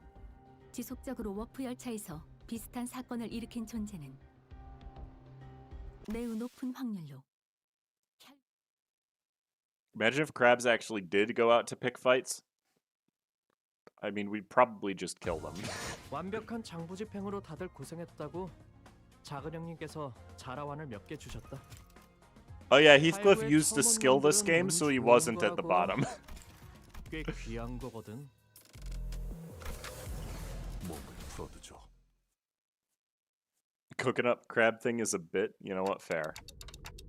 지속적으로 워프 열차에서 비슷한 사건을 일으킨 존재는 매우 높은 확률로 Imagine if crabs actually did go out to pick fights. I mean, we'd probably just kill them. 완벽한 장부 집행으로 다들 고생했다고 작은 형님께서 자라완을 몇 개 주셨다. Oh yeah, Heathcliff used to skill this game, so he wasn't at the bottom. 꽤 귀한 거거든. 몸을 풀어두죠. Coconut crab thing is a bit, you know what, fair.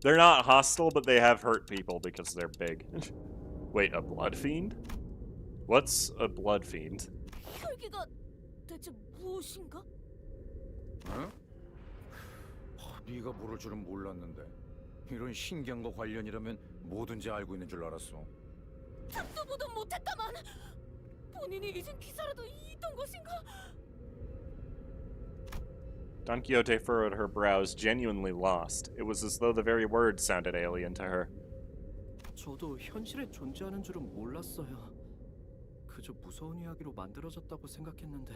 They're not hostile, but they have hurt people because they're big. Wait, a blood fiend? What's a blood fiend? 혈기가 대체 무엇인가? 어? 네가 모를 줄은 몰랐는데 이런 신기한 거 관련이라면 뭐든지 알고 있는 줄 알았어. 듣도 보도 못했다만 본인이 잊은 기사라도 있던 것인가? Don Quixote furrowed her brows, genuinely lost. It was as though the very words sounded alien to her. 저도 현실에 존재하는 줄은 몰랐어요. 그저 무서운 이야기로 만들어졌다고 생각했는데.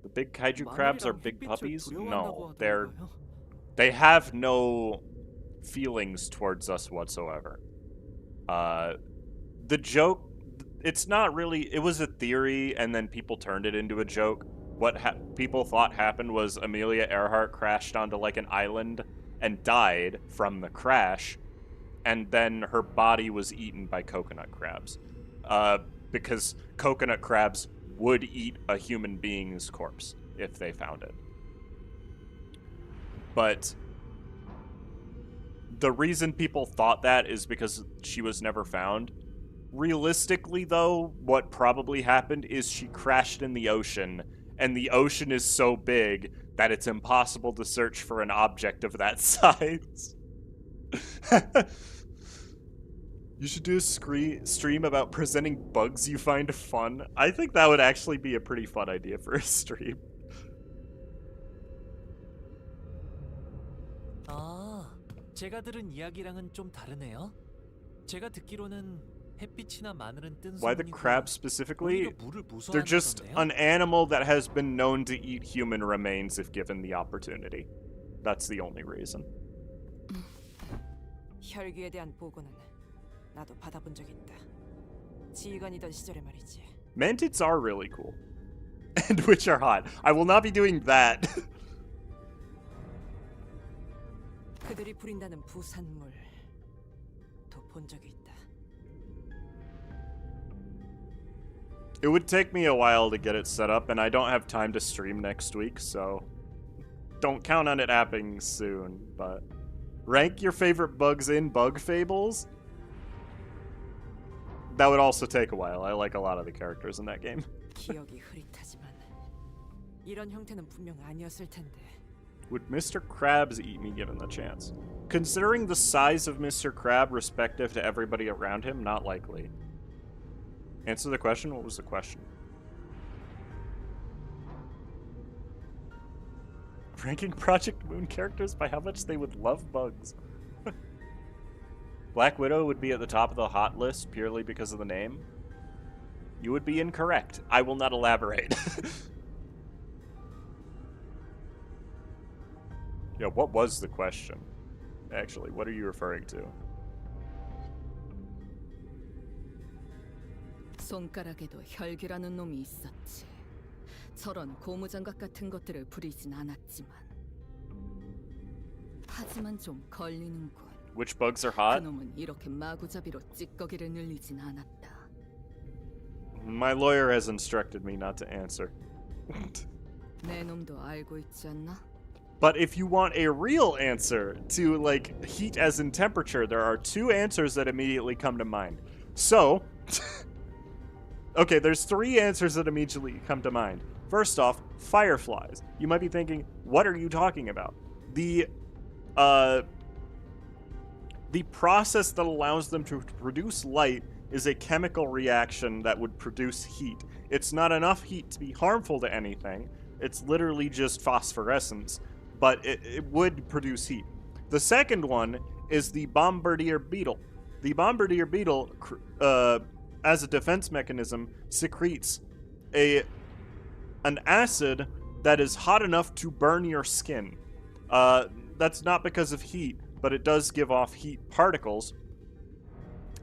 The big kaiju crabs are big puppies? No, they 하더라고요. have no feelings towards us whatsoever. The joke, it's not really, it was a theory and then people turned it into a joke. What people thought happened was Amelia Earhart crashed onto like an island and died from the crash, and then her body was eaten by coconut crabs. Because coconut crabs would eat a human being's corpse if they found it. But the reason people thought that is because she was never found. realistically, though, what probably happened is she crashed in the ocean, and the ocean is so big that it's impossible to search for an object of that size. You should do a stream about presenting bugs you find fun. I think that would actually be a pretty fun idea for a stream. 아, 제가 들은 이야기랑은 좀 다르네요. 제가 듣기로는 햇빛이나 마늘은 뜬 Why the 소문이고 crabs specifically? 오히려 물을 They're just 무서워한다던데요. an animal that has been known to eat human remains if given the opportunity. That's the only reason. 혈기에 대한 보고는 나도 받아본 적 있다. 지휘관이던 시절에 말이지. Mantids are really cool. And which are hot. I will not be doing that. 그들이 부린다는 부산물도 본 적이 있다. It would take me a while to get it set up, and I don't have time to stream next week, so don't count on it happening soon, but rank your favorite bugs in Bug Fables? That would also take a while. I like a lot of the characters in that game. 기억이 흐릿하지만 이런 형태는 분명 아니었을 텐데. Would Mr. Krabs eat me given the chance? Considering the size of Mr. Crab respective to everybody around him, not likely. Answer the question? What was the question? Ranking Project Moon characters by how much they would love bugs. Black Widow would be at the top of the hot list purely because of the name. You would be incorrect. I will not elaborate. Yeah, what was the question? Actually, what are you referring to? 손가락에도 혈기라는 놈이 있었지. 저런 고무장갑 같은 것들을 부리진 않았지만. 하지만 좀 걸리는군. Which bugs are hot? 그놈은 이렇게 마구잡이로 찌꺼기를 늘리진 않았다. My lawyer has instructed me not to answer. 내 놈도 알고 있지 않나? But if you want a real answer to, like, heat as in temperature, there are two answers that immediately come to mind. So, okay, there's three answers that immediately come to mind. First off, fireflies. You might be thinking, what are you talking about? The process that allows them to produce light is a chemical reaction that would produce heat. It's not enough heat to be harmful to anything. It's literally just phosphorescence, but it would produce heat. The second one is the bombardier beetle. The bombardier beetle, as a defense mechanism, secretes an acid that is hot enough to burn your skin. That's not because of heat, but it does give off heat particles.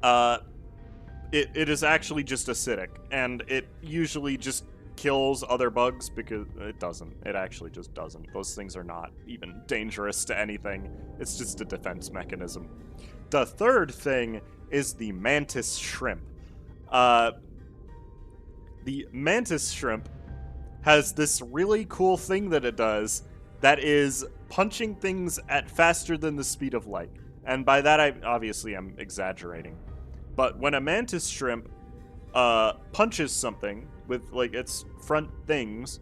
It is actually just acidic, and it usually just kills other bugs because it doesn't. It actually just doesn't. Those things are not even dangerous to anything. It's just a defense mechanism. The third thing is the mantis shrimp. The mantis shrimp has this really cool thing that it does that is punching things at faster than the speed of light. And by that, I obviously am exaggerating. But when a mantis shrimp punches something with, like, its front things,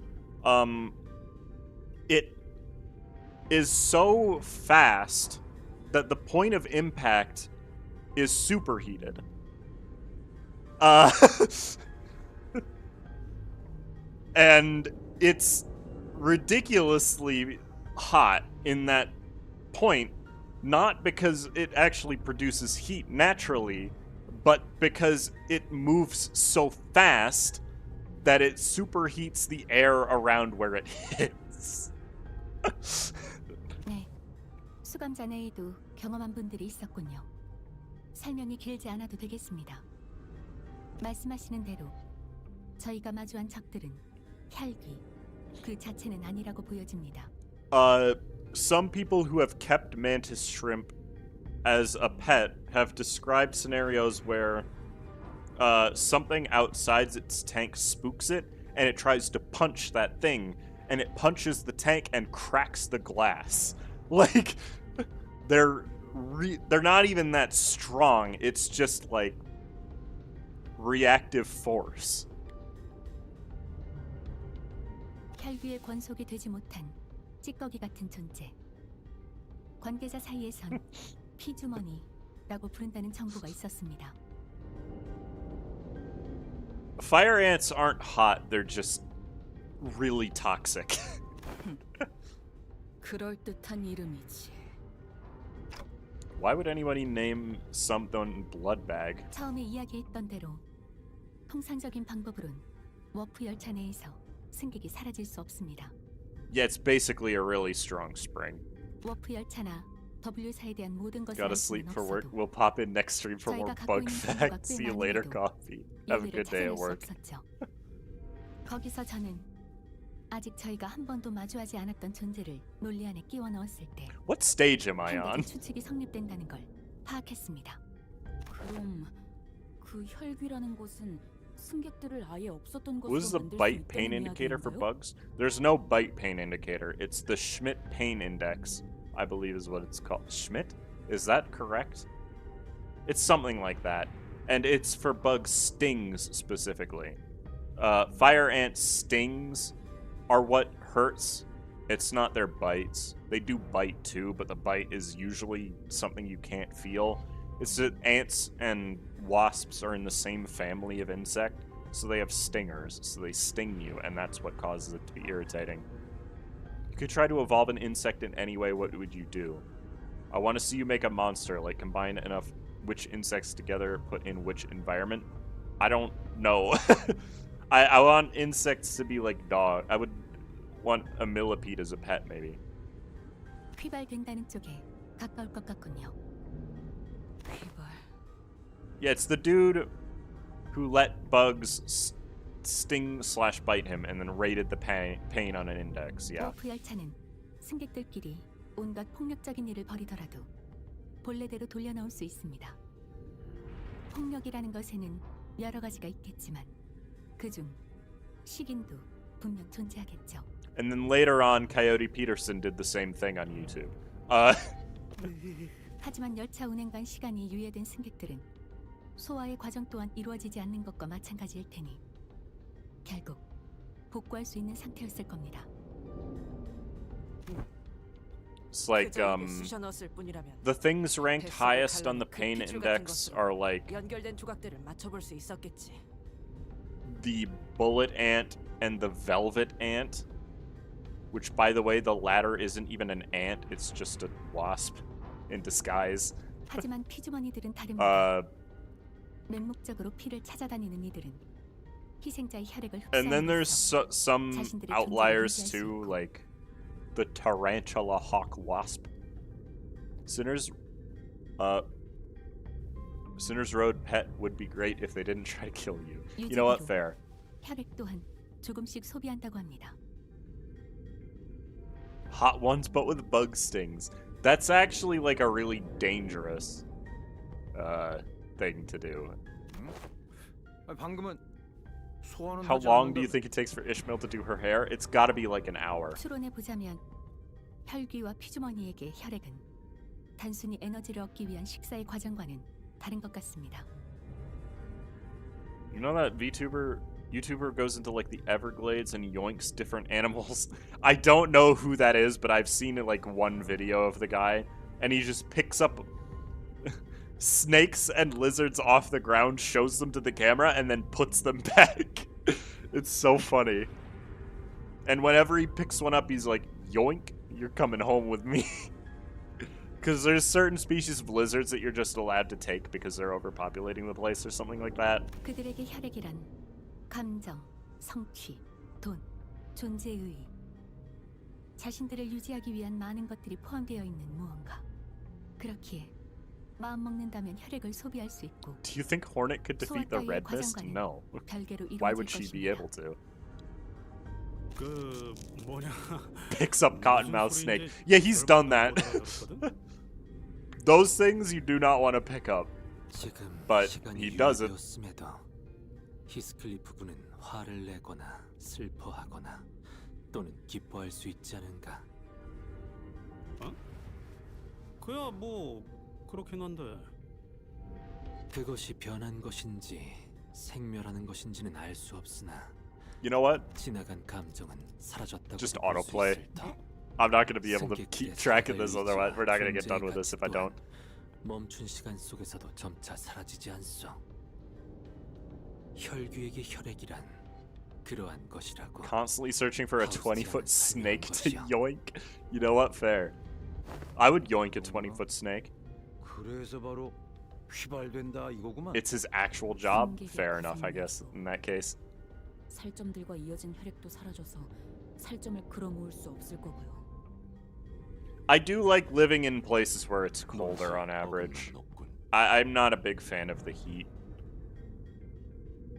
it is so fast that the point of impact is superheated. And it's ridiculously hot in that point, not because it actually produces heat naturally, but because it moves so fast that it superheats the air around where it hits. 네, 수감 전에도 경험한 분들이 있었군요. 설명이 길지 않아도 되겠습니다. 말씀하시는 대로 저희가 마주한 적들은 혈기 그 자체는 아니라고 보여집니다. Some people who have kept mantis shrimp as a pet have described scenarios where something outside its tank spooks it, and it tries to punch that thing, and it punches the tank and cracks the glass. Like, they're not even that strong. It's just like reactive force. 혈귀의 권속이 되지 못한 찌꺼기 같은 존재. 관계자 사이에선 피주머니라고 부른다는 정보가 있었습니다. Fire ants aren't hot, they're just really toxic. 그럴듯한 이름이지. Why would anybody name something blood bag? 처음에 이야기했던 대로 통상적인 방법으론 워프 열차 내에서 승객이 사라질 수 없습니다. Yeah, it's basically a really strong spring. 워프 열차나 W사에 대한 모든 것을 Gotta 알 수는 sleep for work. 없어도 We'll pop in next stream for more 저희가 갖고 bug 있는 facts. 정보가 See you 꽤 later, 많은데도 coffee. Have a 예외를 good day 찾아낼 at 수 work. 없었죠. 거기서 저는 아직 저희가 한 번도 마주하지 않았던 존재를 논리 안에 끼워 넣었을 때 What stage am I on? 판단의 추측이 성립된다는 걸 파악했습니다. 그럼 그 혈귀라는 것은 승객들을 아예 없었던 것으로 What is the 만들 수 bite pain 있다는 indicator for 이야기인가요? bugs? There's no bite pain indicator. It's the Schmidt pain index, I believe is what it's called. Schmidt? Is that correct? It's something like that. And it's for bug stings specifically. Fire ant stings are what hurts. It's not their bites. They do bite too, but the bite is usually something you can't feel. It's that ants and wasps are in the same family of insect, so they have stingers, so they sting you, and that's what causes it to be irritating. You could try to evolve an insect in any way, what would you do? I want to see you make a monster, like combine enough which insects together, put in which environment. I don't know. I want insects to be like dog. I would want a millipede as a pet, maybe. 휘발된다는 쪽에 가까울 것 같군요. 휘발. Yeah, it's the dude who let bugs sting/bite him and then rated the pain on an index. Yeah. 워프 열차는 승객들끼리 온갖 폭력적인 일을 벌이더라도 본래대로 돌려놓을 수 있습니다. 폭력이라는 것에는 여러 가지가 있겠지만 그중 식인도 분명 존재하겠죠. And then later on, Coyote Peterson did the same thing on YouTube. 하지만 열차 운행간 시간이 유예된 승객들은 소화의 과정 또한 이루어지지 않는 것과 마찬가지일 테니 결국 복구할 수 있는 상태였을 겁니다. It's like 쑤셔 넣었을 뿐이라면 the things ranked 뱃속을 highest on 갈라낸 the 그 pain 핏줄 같은 index 것으로 are like 연결된 조각들을 맞춰볼 수 있었겠지. the bullet ant and the velvet ant, which by the way, the latter isn't even an ant, it's just a wasp in disguise. 하지만 피주머니들은 다릅니다. Uh, 맹목적으로 피를 찾아다니는 이들은 희생자의 혈액을 and then there's 흡수함으로써 some 자신들의 outliers 존재를 유지할 수 too, 있고 like the tarantula hawk wasp. Sinner's Road pet would be great if they didn't try to kill you. You know what? 유지비로 Fair. 혈액 또한 조금씩 소비한다고 합니다. Hot ones, but with bug stings. That's actually like a really dangerous thing to do. 방금은 소화는 How 하지 long do you 않는다. think it takes for Ishmael to do her hair? It's gotta be like an hour. 추론해 보자면 혈귀와 피주머니에게 혈액은 단순히 에너지를 얻기 위한 식사의 과정과는 다른 것 같습니다. You know that YouTuber goes into like the Everglades and yoinks different animals? I don't know who that is, but I've seen like one video of the guy, and he just picks up snakes and lizards off the ground, shows them to the camera, and then puts them back. It's so funny. And whenever he picks one up, he's like, yoink, you're coming home with me. Because there's certain species of lizards that you're just allowed to take because they're overpopulating the place or something like that. 그들에게 혈액이란 감정, 성취, 돈, 존재의 자신들을 유지하기 위한 많은 것들이 포함되어 있는 무언가. 그렇기에 마음 먹는다면 혈액을 소비할 수 있고 Do you think Hornet could defeat the Red Mist? No. 별개로 Why 이루어질 would she be 것입니다. able to? 그 뭐냐? Picks up cottonmouth 무슨 snake. 소리인지 Yeah, he's done that. 알아듣거든? Those things you do not want to pick up. 지금 But 시간이 he does it. 유예되었음에도 히스클리프 군은 화를 내거나 슬퍼하거나 또는 기뻐할 수 있지 않은가? 그야 뭐 그렇긴 한데 그것이 변한 것인지 생멸하는 것인지는 알 수 없으나 You know what? 지나간 감정은 사라졌다고 Just autoplay. I'm not going to be able to keep track of this, otherwise we're not going to get done with this if I don't. 멈춘 시간 속에서도 점차 사라지지 않소. 혈귀에게 혈액이란 그러한 것이라고. Constantly searching for a 20-foot snake to yoink. You know what? Fair. I would yoink a 20-foot snake. 그래서 바로 휘발된다 이거구만. It's his actual job. Fair enough, I guess, in that case. 살점들과 이어진 혈액도 사라져서 살점을 끌어모을 수 없을 거고요. I do like living in places where it's colder on average. I'm not a big fan of the heat.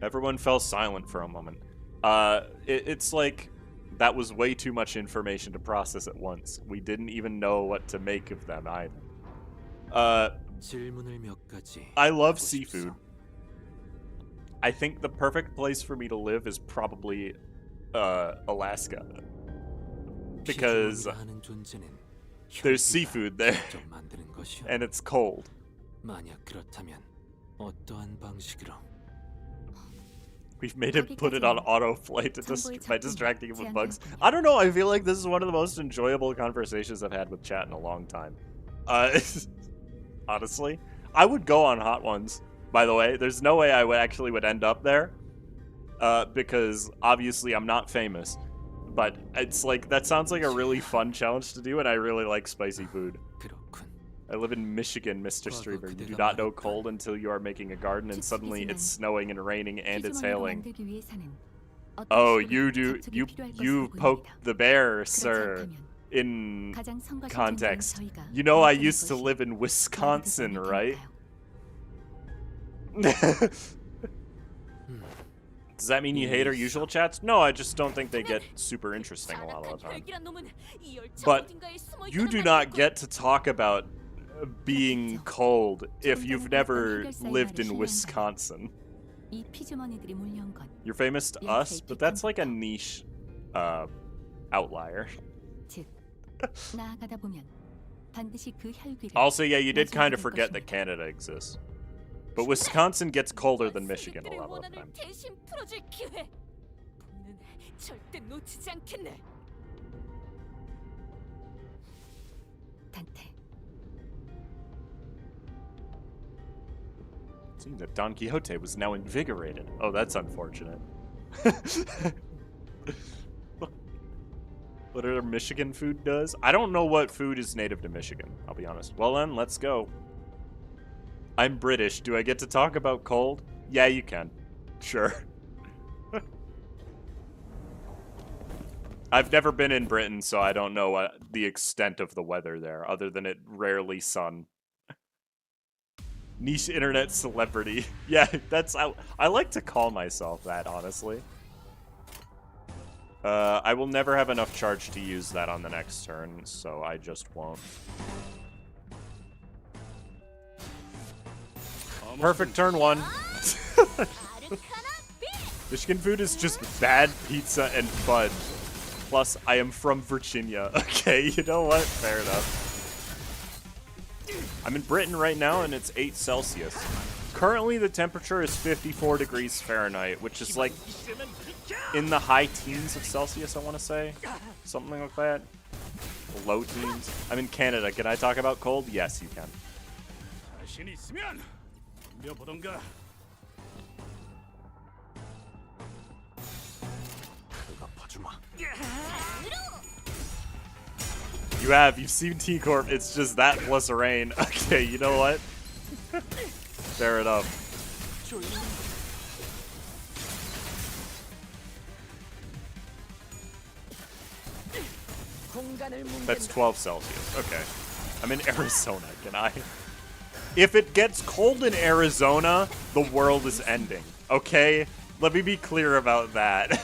Everyone fell silent for a moment. It's like that was way too much information to process at once. We didn't even know what to make of them either. I love seafood. I think the perfect place for me to live is probably Alaska. Because there's seafood there. And it's cold. We've made him put it on autoplay by distracting him with bugs. I don't know, I feel like this is one of the most enjoyable conversations I've had with chat in a long time. Honestly. I would go on Hot Ones, by the way. There's no way I would end up there. Because obviously I'm not famous. But it's like, that sounds like a really fun challenge to do, and I really like spicy food. I live in Michigan, Mr. Streamer. You do not know cold until you are making a garden and suddenly it's snowing and raining and it's hailing. Oh, you poked the bear, sir. In context. You know I used to live in Wisconsin, right? Does that mean you hate our usual chats? No, I just don't think they get super interesting a lot of the time. But you do not get to talk about being cold if you've never lived in Wisconsin. You're famous to us, but that's like a niche outlier. Also, yeah, you did kind of forget that Canada exists. But Wisconsin gets colder than Michigan a lot of the time. Seeing that Don Quixote was now invigorated. Oh, that's unfortunate. What other Michigan food does? I don't know what food is native to Michigan, I'll be honest. Well then, let's go. I'm British. Do I get to talk about cold? Yeah, you can. Sure. I've never been in Britain, so I don't know the extent of the weather there, other than it rarely sun. Niche internet celebrity. Yeah, that's... I like to call myself that, honestly. I will never have enough charge to use that on the next turn, so I just won't. Perfect turn one. Michigan food is just bad pizza and fudge. Plus, I am from Virginia. Okay, you know what? Fair enough. I'm in Britain right now, and it's 8 Celsius. Currently, the temperature is 54 degrees Fahrenheit, which is like in the high teens of Celsius, I want to say. Something like that. Low teens. I'm in Canada. Can I talk about cold? Yes, you can. You've seen T-Corp, it's just that plus rain. Okay, you know what? Fair enough. That's 12 Celsius, okay. I'm in Arizona, can I? If it gets cold in Arizona, the world is ending, okay? Let me be clear about that.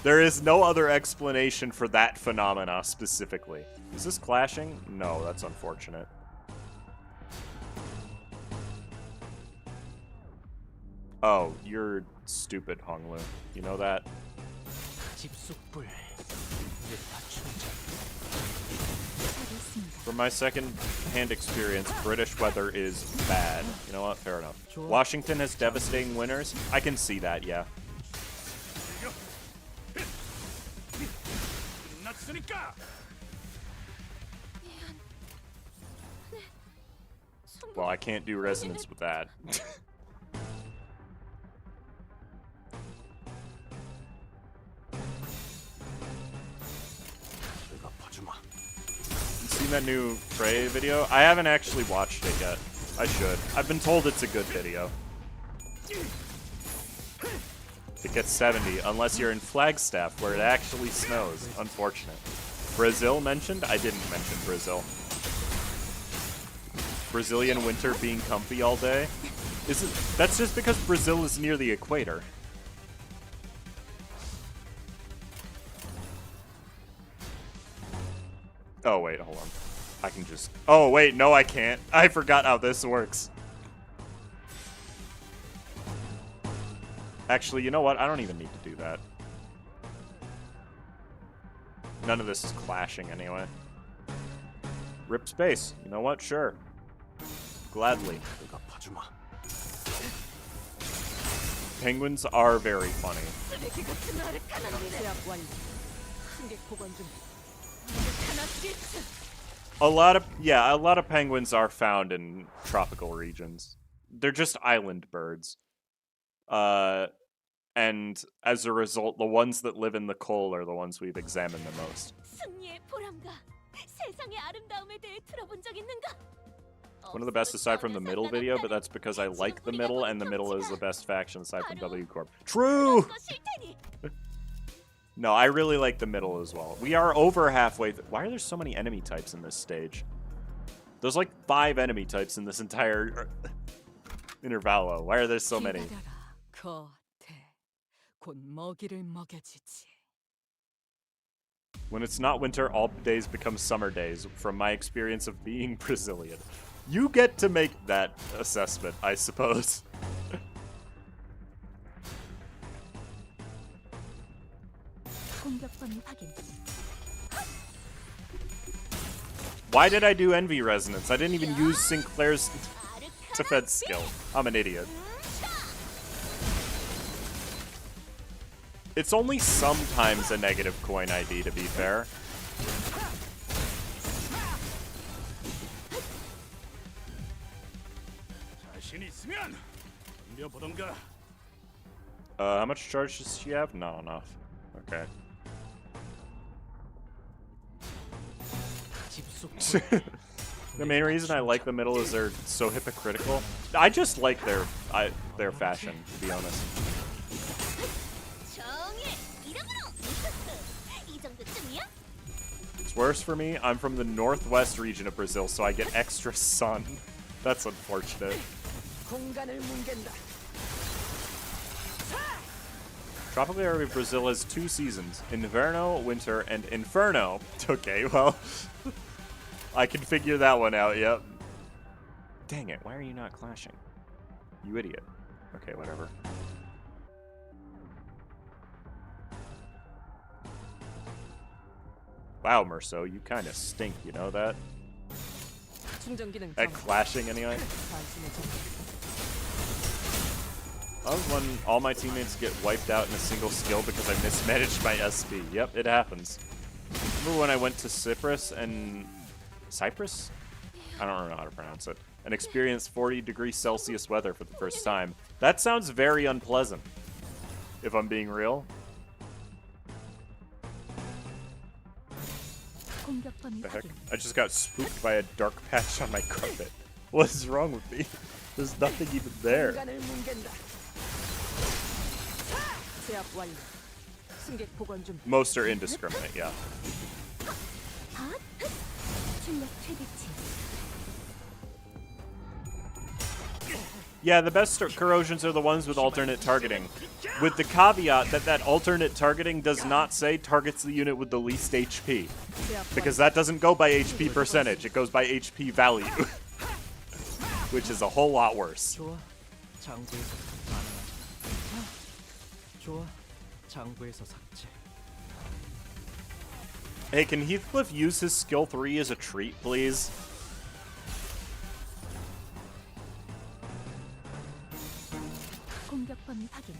There is no other explanation for that phenomena specifically. Is this clashing? No, that's unfortunate. Oh, you're stupid, Honglu. You know that? From my second-hand experience, British weather is bad. You know what? Fair enough. Washington has devastating winters. I can see that, yeah. Well, I can't do resonance with that. Seen that new Prey video? I haven't actually watched it yet. I should. I've been told it's a good video. It gets 70, unless you're in Flagstaff, where it actually snows. Unfortunate. Brazil mentioned? I didn't mention Brazil. Brazilian winter being comfy all day? That's just because Brazil is near the equator. Oh, wait, hold on. I can just... Oh, wait, no, I can't. I forgot how this works. Actually, you know what? I don't even need to do that. None of this is clashing anyway. Rip space. You know what? Sure. Gladly. Penguins are very funny. A lot of penguins are found in tropical regions. They're just island birds. And as a result, the ones that live in the coal are the ones we've examined the most. One of the best aside from the middle video, but that's because I like the middle, and the middle is the best faction aside from W Corp. True! No, I really like the middle as well. We are over halfway. Why are there so many enemy types in this stage? There's like 5 enemy types in this entire intervallo. Why are there so many? When it's not winter, all days become summer days, from my experience of being Brazilian. You get to make that assessment, I suppose. Why did I do Envy Resonance? I didn't even use Sinclair's defense skill. I'm an idiot. It's only sometimes a negative coin ID, to be fair. How much charge does she have? Not enough. Okay. The main reason I like the middle is they're so hypocritical. I just like their fashion, to be honest. It's worse for me. I'm from the northwest region of Brazil, so I get extra sun. That's unfortunate. Tropical area of Brazil has 2 seasons, Inverno, Winter, and Inferno. Okay, well, I can figure that one out, yep. Dang it, why are you not clashing? You idiot. Okay, whatever. Wow, Merceau, you kind of stink, you know that? At clashing, anyway. I was when all my teammates get wiped out in a single skill because I mismanaged my SP. Yep, it happens. Remember when I went to Cyprus and... Cyprus? I don't know how to pronounce it. And experienced 40°C weather for the first time. That sounds very unpleasant, if I'm being real. The heck? I just got spooked by a dark patch on my carpet. What is wrong with me? There's nothing even there. Most are indiscriminate, yeah. Yeah, the best corrosions are the ones with alternate targeting. With the caveat that that alternate targeting does not say targets the unit with the least HP. Because that doesn't go by HP percentage, it goes by HP value. Which is a whole lot worse. Hey, can Heathcliff use his skill 3 as a treat, please? 공격 범위 확인.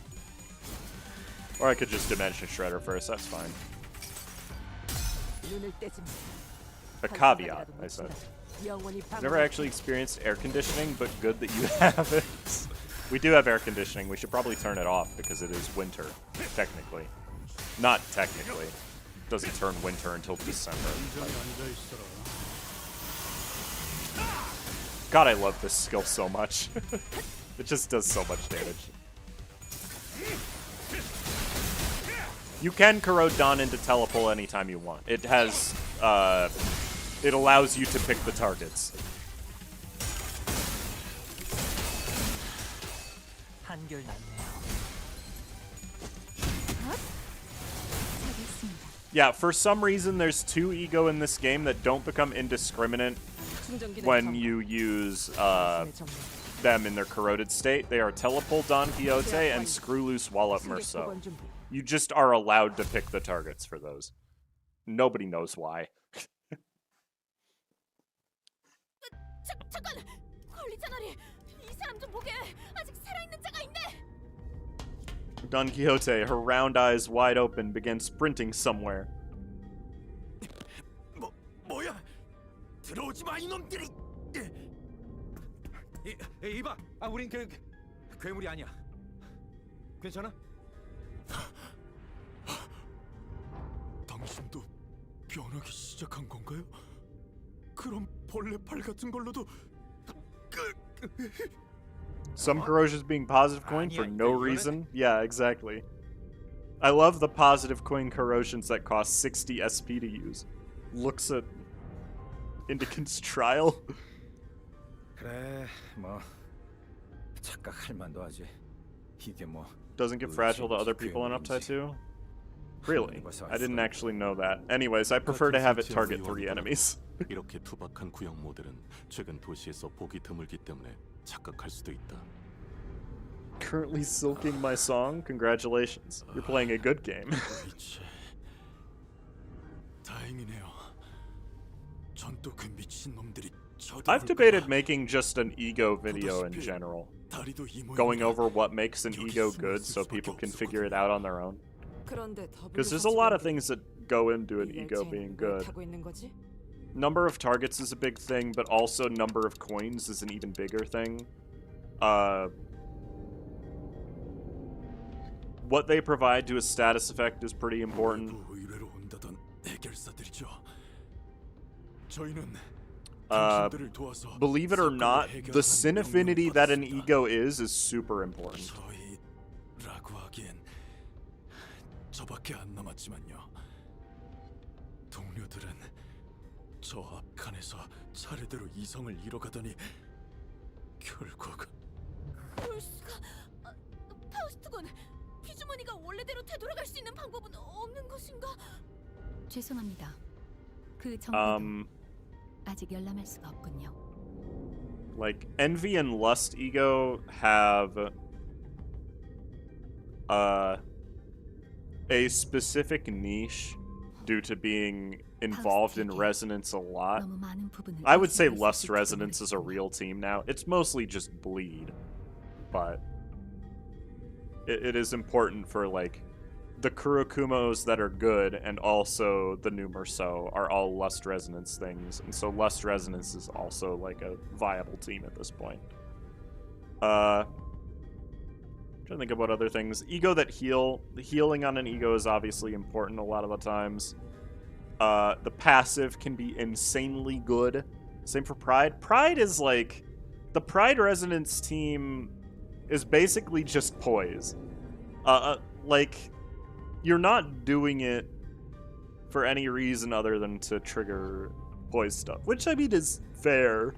Or I could just Dimension Shredder first, that's fine. A caveat, I said. Never actually experienced air conditioning, but good that you have it. We do have air conditioning. We should probably turn it off because it is winter, technically. Not technically. It doesn't turn winter until December. God, I love this skill so much. It just does so much damage. You can corrode Dawn into teleport anytime you want. It has, it allows you to pick the targets. Yeah, for some reason there's 2 ego in this game that don't become indiscriminate when you use them in their corroded state. They are Telepole Don Quixote and Screw Loose Wallop Merceau. You just are allowed to pick the targets for those. Nobody knows why. 잠깐! 관리자나리! 이 사람 좀 보게! 아직 살아있는 자가 있네! Don Quixote, her round eyes wide open, began sprinting somewhere. 뭐야? 들어오지 마 이놈들이! 이봐, 우린 괴물이 아니야. 괜찮아? 당신도 변하기 시작한 건가요? 그럼 벌레 팔 같은 걸로도 Some corrosions being positive coin for no reason? Yeah, exactly. I love the positive coin corrosions that cost 60 SP to use. Looks at Indicant's trial. 그래, 뭐 착각할 만도 하지. 이게 뭐 Doesn't get fragile to other people in Uptide too? Really? I didn't actually know that. Anyways, I prefer to have it target 3 enemies. 이렇게 투박한 구형 모델은 최근 도시에서 보기 드물기 때문에 착각할 수도 있다. Currently silking my song? Congratulations. You're playing a good game. 다행이네요. 전 또 그 미친 놈들이 I've debated making just an ego video in general. Going over what makes an ego good so people can figure it out on their own. Because there's a lot of things that go into an ego being good. Number of targets is a big thing, but also number of coins is an even bigger thing. What they provide to a status effect is pretty important. Believe it or not, the sin affinity that an ego is super important. 저밖에 안 남았지만요. 동료들은 저 앞칸에서 차례대로 이성을 잃어가더니 결국 그럴 수가... 파우스트군, 피주머니가 원래대로 되돌아갈 수 있는 방법은 없는 것인가? 죄송합니다. 그 정보도 아직 열람할 수가 없군요. Like, Envy and Lust ego have a specific niche due to being involved in resonance a lot. I would say Lust Resonance is a real team now. It's mostly just bleed, but it is important for, like, the Kurokumos that are good and also the new Merceau are all Lust Resonance things, and so Lust Resonance is also, like, a viable team at this point. Trying to think about other things. Ego that heal. The healing on an ego is obviously important a lot of the times. The passive can be insanely good. Same for Pride. Pride is like... The Pride Resonance team is basically just poise. Like, you're not doing it for any reason other than to trigger poise stuff. Which, I mean, is fair.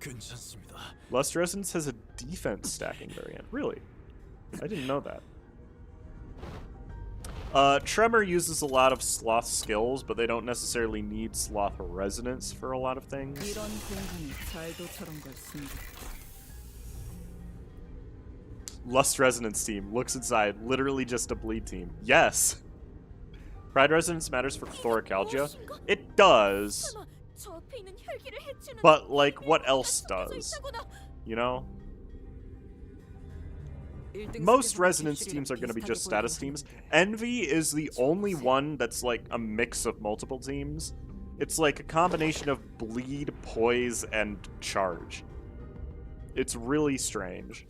괜찮습니다. Lust Resonance has a defense stacking variant. Really? I didn't know that. Tremor uses a lot of Sloth skills, but they don't necessarily need Sloth Resonance for a lot of things. Lust Resonance team. Looks inside. Literally just a bleed team. Yes. Pride Resonance matters for Thoracalgia. It does. 설마 저 앞에 있는 혈기를 해치는 But, like, what else does? You know? Most Resonance teams are going to be just status teams. Envy is the only one that's, like, a mix of multiple teams. It's like a combination of bleed, poise, and charge. It's really strange.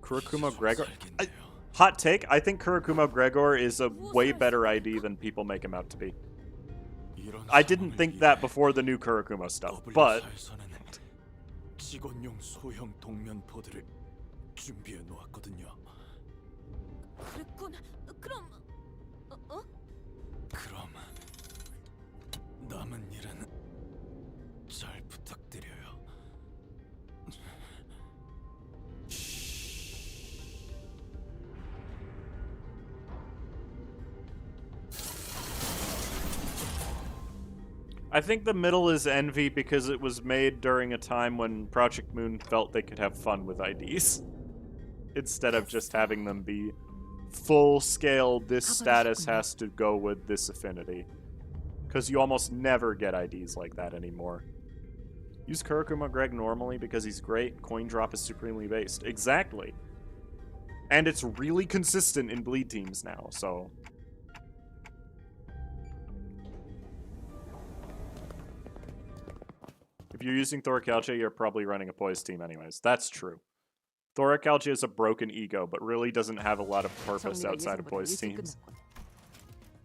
Kurokuma Gregor? Hot take, I think Kurokuma Gregor is a way better ID than people make him out to be. I didn't think that before the new Kurokuma stuff, but... 직원용 소형 동면포들을 준비해 놓았거든요. 그랬군. 그럼 그럼 남은 일은 잘 부탁드려요. I think the middle is Envy because it was made during a time when Project Moon felt they could have fun with IDs. Instead of just having them be full-scale, this status has to go with this affinity. Because you almost never get IDs like that anymore. Use Kurokuma Greg normally because he's great. Coin drop is supremely based. Exactly. And it's really consistent in bleed teams now, so... If you're using Thoracalgia, you're probably running a poise team anyways. That's true. Thoracalgia is a broken ego, but really doesn't have a lot of purpose outside of poise teams.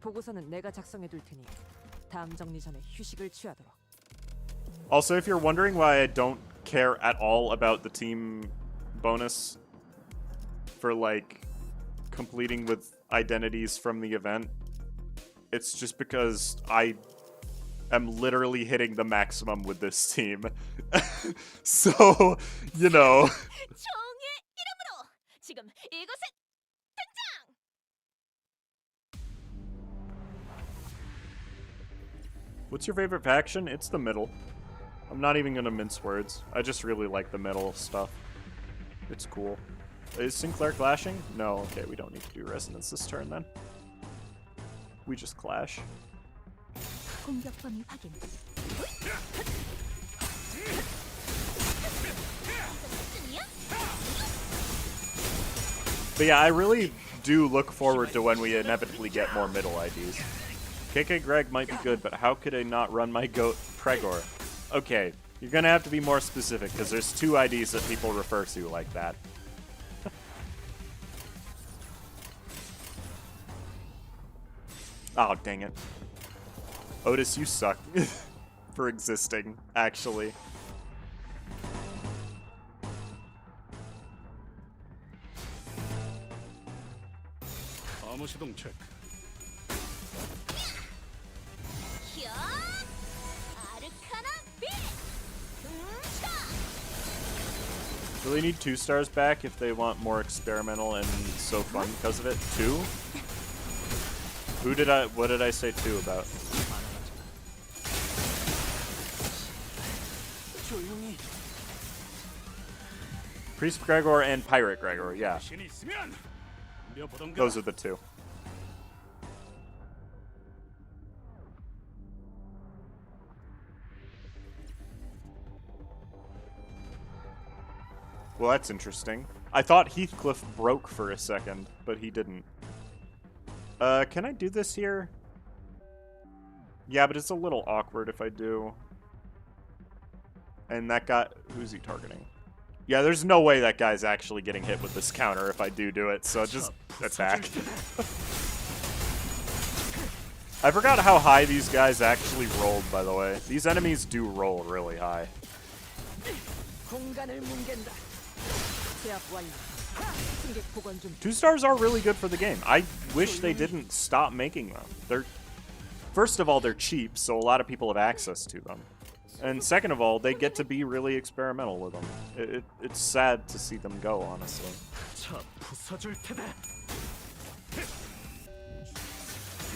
보고서는 내가 작성해 둘 테니 다음 정리 전에 휴식을 취하도록. Also, if you're wondering why I don't care at all about the team bonus for, like, completing with identities from the event, it's just because I am literally hitting the maximum with this team. So, you know. 총의 이름으로 지금 이곳에 등장! What's your favorite faction? It's the middle. I'm not even gonna mince words. I just really like the middle stuff. It's cool. Is Sinclair clashing? No, okay, we don't need to do resonance this turn then. We just clash. 공격 범위 확인. But yeah, I really do look forward to when we inevitably get more middle IDs. KK Greg might be good, but how could I not run my goat Pregor? Okay, you're gonna have to be more specific, because there's two IDs that people refer to like that. Oh, dang it. Otis, you suck for existing, actually. 암호 시동 체크. Do they need 2 stars back if they want more experimental and so fun because of it? 2? What did I say 2 about? Priest Gregor and Pirate Gregor, yeah. Those are the 2. Well, that's interesting. I thought Heathcliff broke for a second, but he didn't. Can I do this here? Yeah, but it's a little awkward if I do. And that guy... Who's he targeting? Yeah, there's no way that guy's actually getting hit with this counter if I do it, so just attack. I forgot how high these guys actually rolled, by the way. These enemies do roll really high. 2 stars are really good for the game. I wish they didn't stop making them. First of all, they're cheap, so a lot of people have access to them. And second of all, they get to be really experimental with them. It's sad to see them go, honestly.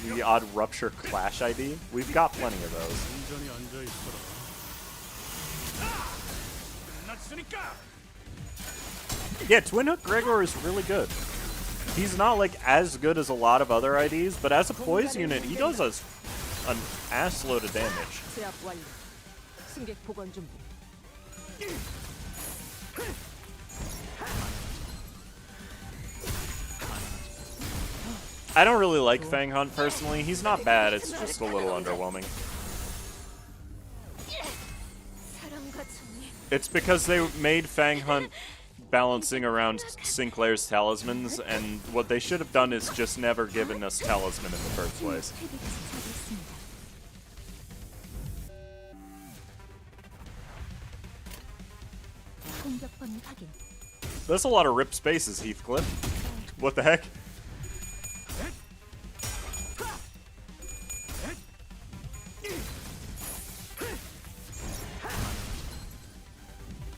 The odd Rupture Clash ID? We've got plenty of those. Yeah, Twin Hook Gregor is really good. He's not like as good as a lot of other IDs, but as a poise unit, he does us an assload of damage. 제압 완료. 승객 보건 준비. I don't really like Fang Hunt personally. He's not bad, it's just a little underwhelming. It's because they made Fang Hunt balancing around Sinclair's talismans, and what they should have done is just never given us talisman in the first place. There's a lot of ripped spaces, Heathcliff. What the heck?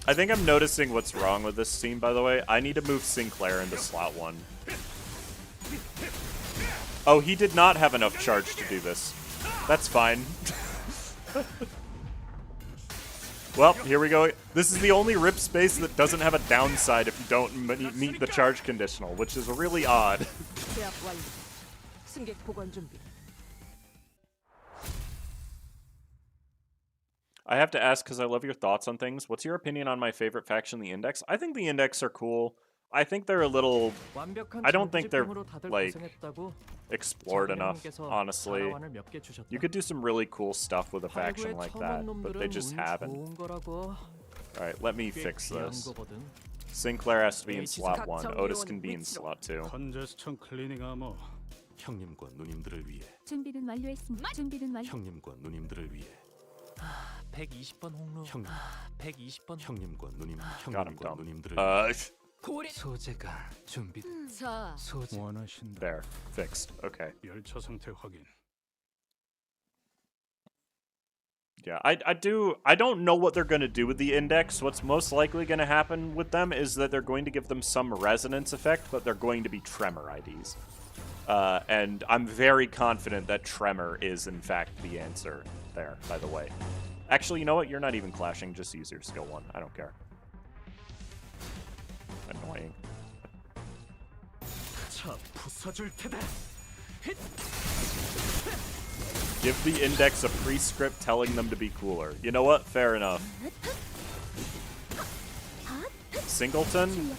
I think I'm noticing what's wrong with this team, by the way. I need to move Sinclair into slot 1. Oh, he did not have enough charge to do this. That's fine. Well, here we go. This is the only rip space that doesn't have a downside if you don't meet the charge conditional, which is really odd. 제압 완료. 승객 보건 준비. I have to ask because I love your thoughts on things. What's your opinion on my favorite faction, the Index? I think the Index are cool. I think they're a little... I don't think they're, like, explored enough, honestly. You could do some really cool stuff with a faction like that, but they just haven't. Alright, let me fix this. Sinclair has to be in slot 1. Otis can be in slot 2. 컨제스천 클리닝 아머. 형님과 누님들을 위해. 준비는 완료했습니다. 준비는 완료. 형님과 누님들을 위해. 120번 홍루. 120번. 형님과 누님. Got him dumb. 누님들을 소재가 준비. 자, 소재. 원하신다. There. Fixed. Okay. 열차 상태 확인. Yeah, I don't know what they're going to do with the Index. What's most likely going to happen with them is that they're going to give them some resonance effect, but they're going to be Tremor IDs. And I'm very confident that Tremor is, in fact, the answer there, by the way. Actually, you know what? You're not even clashing. Just use your skill 1. I don't care. Annoying. Give the Index a prescript telling them to be cooler. You know what? Fair enough. Singleton?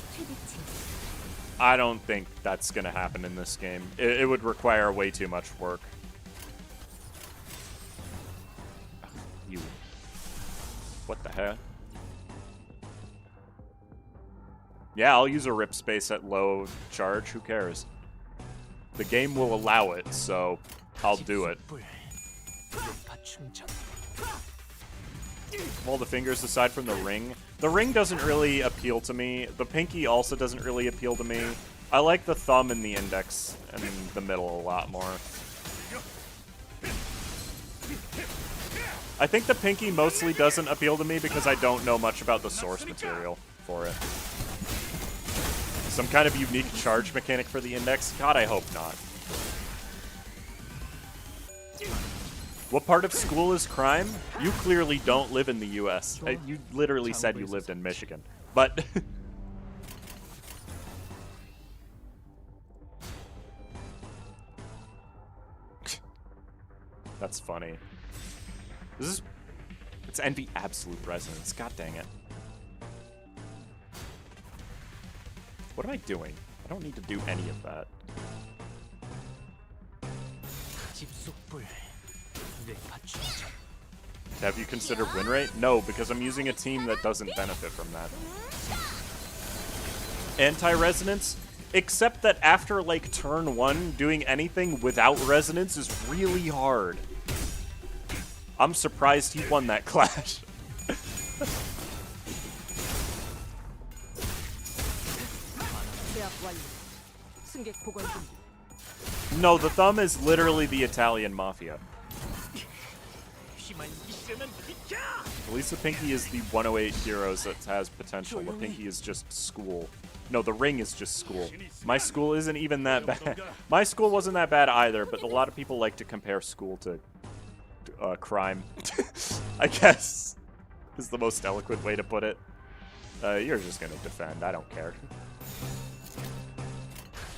I don't think that's going to happen in this game. It would require way too much work. You. What the heck? Yeah, I'll use a rip space at low charge. Who cares? The game will allow it, so I'll do it. All the fingers aside from the ring doesn't really appeal to me. The pinky also doesn't really appeal to me. I like the thumb and the index and the middle a lot more. I think the pinky mostly doesn't appeal to me because I don't know much about the source material for it. Some kind of unique charge mechanic for the index? God, I hope not. What part of school is crime? You clearly don't live in the US. You literally said you lived in Michigan. But... That's funny. It's Envy Absolute Resonance. God dang it. What am I doing? I don't need to do any of that. Have you considered win rate? No, because I'm using a team that doesn't benefit from that. Anti-resonance? Except that after, like, turn 1, doing anything without resonance is really hard. I'm surprised he won that clash. No, the thumb is literally the Italian mafia. At least the pinky is the 108 heroes that has potential. The pinky is just school. No, the ring is just school. My school isn't even that bad. My school wasn't that bad either, but a lot of people like to compare school to crime. I guess is the most eloquent way to put it. You're just gonna defend. I don't care.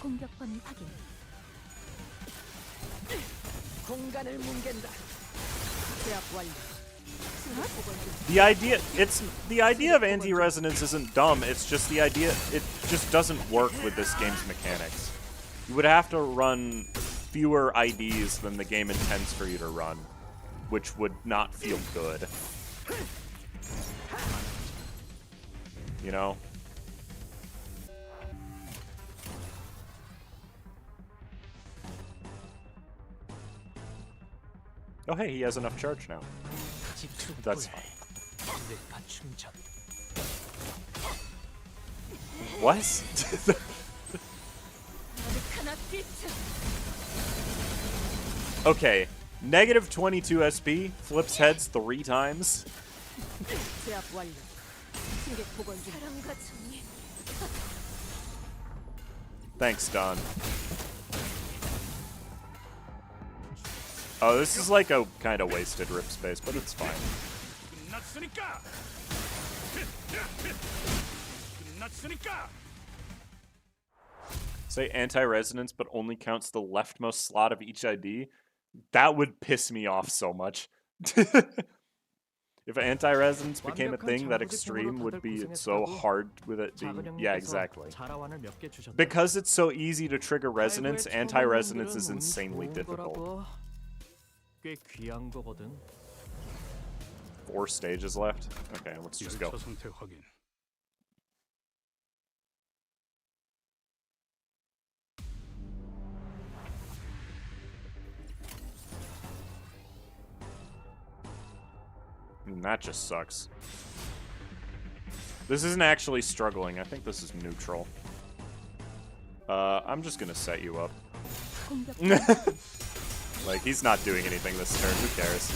공격 범위 확인. 공간을 뭉갠다. 제압 완료. The idea of anti-resonance isn't dumb. It's just the idea. It just doesn't work with this game's mechanics. You would have to run fewer IDs than the game intends for you to run, which would not feel good. You know? Oh hey, he has enough charge now. That's fine. What? Okay, negative 22 SP, flips heads 3 times. 제압 완료. 승객 복원 중. Thanks, Don. Oh, this is like a kind of wasted rip space, but it's fine. Say anti-resonance, but only counts the leftmost slot of each ID. That would piss me off so much. If anti-resonance became a thing, that extreme would be so hard with it being... Yeah, exactly. Because it's so easy to trigger resonance, anti-resonance is insanely difficult. 4 stages left? Okay, let's just go. That just sucks. This isn't actually struggling. I think this is neutral. I'm just gonna set you up. Like, he's not doing anything this turn. Who cares?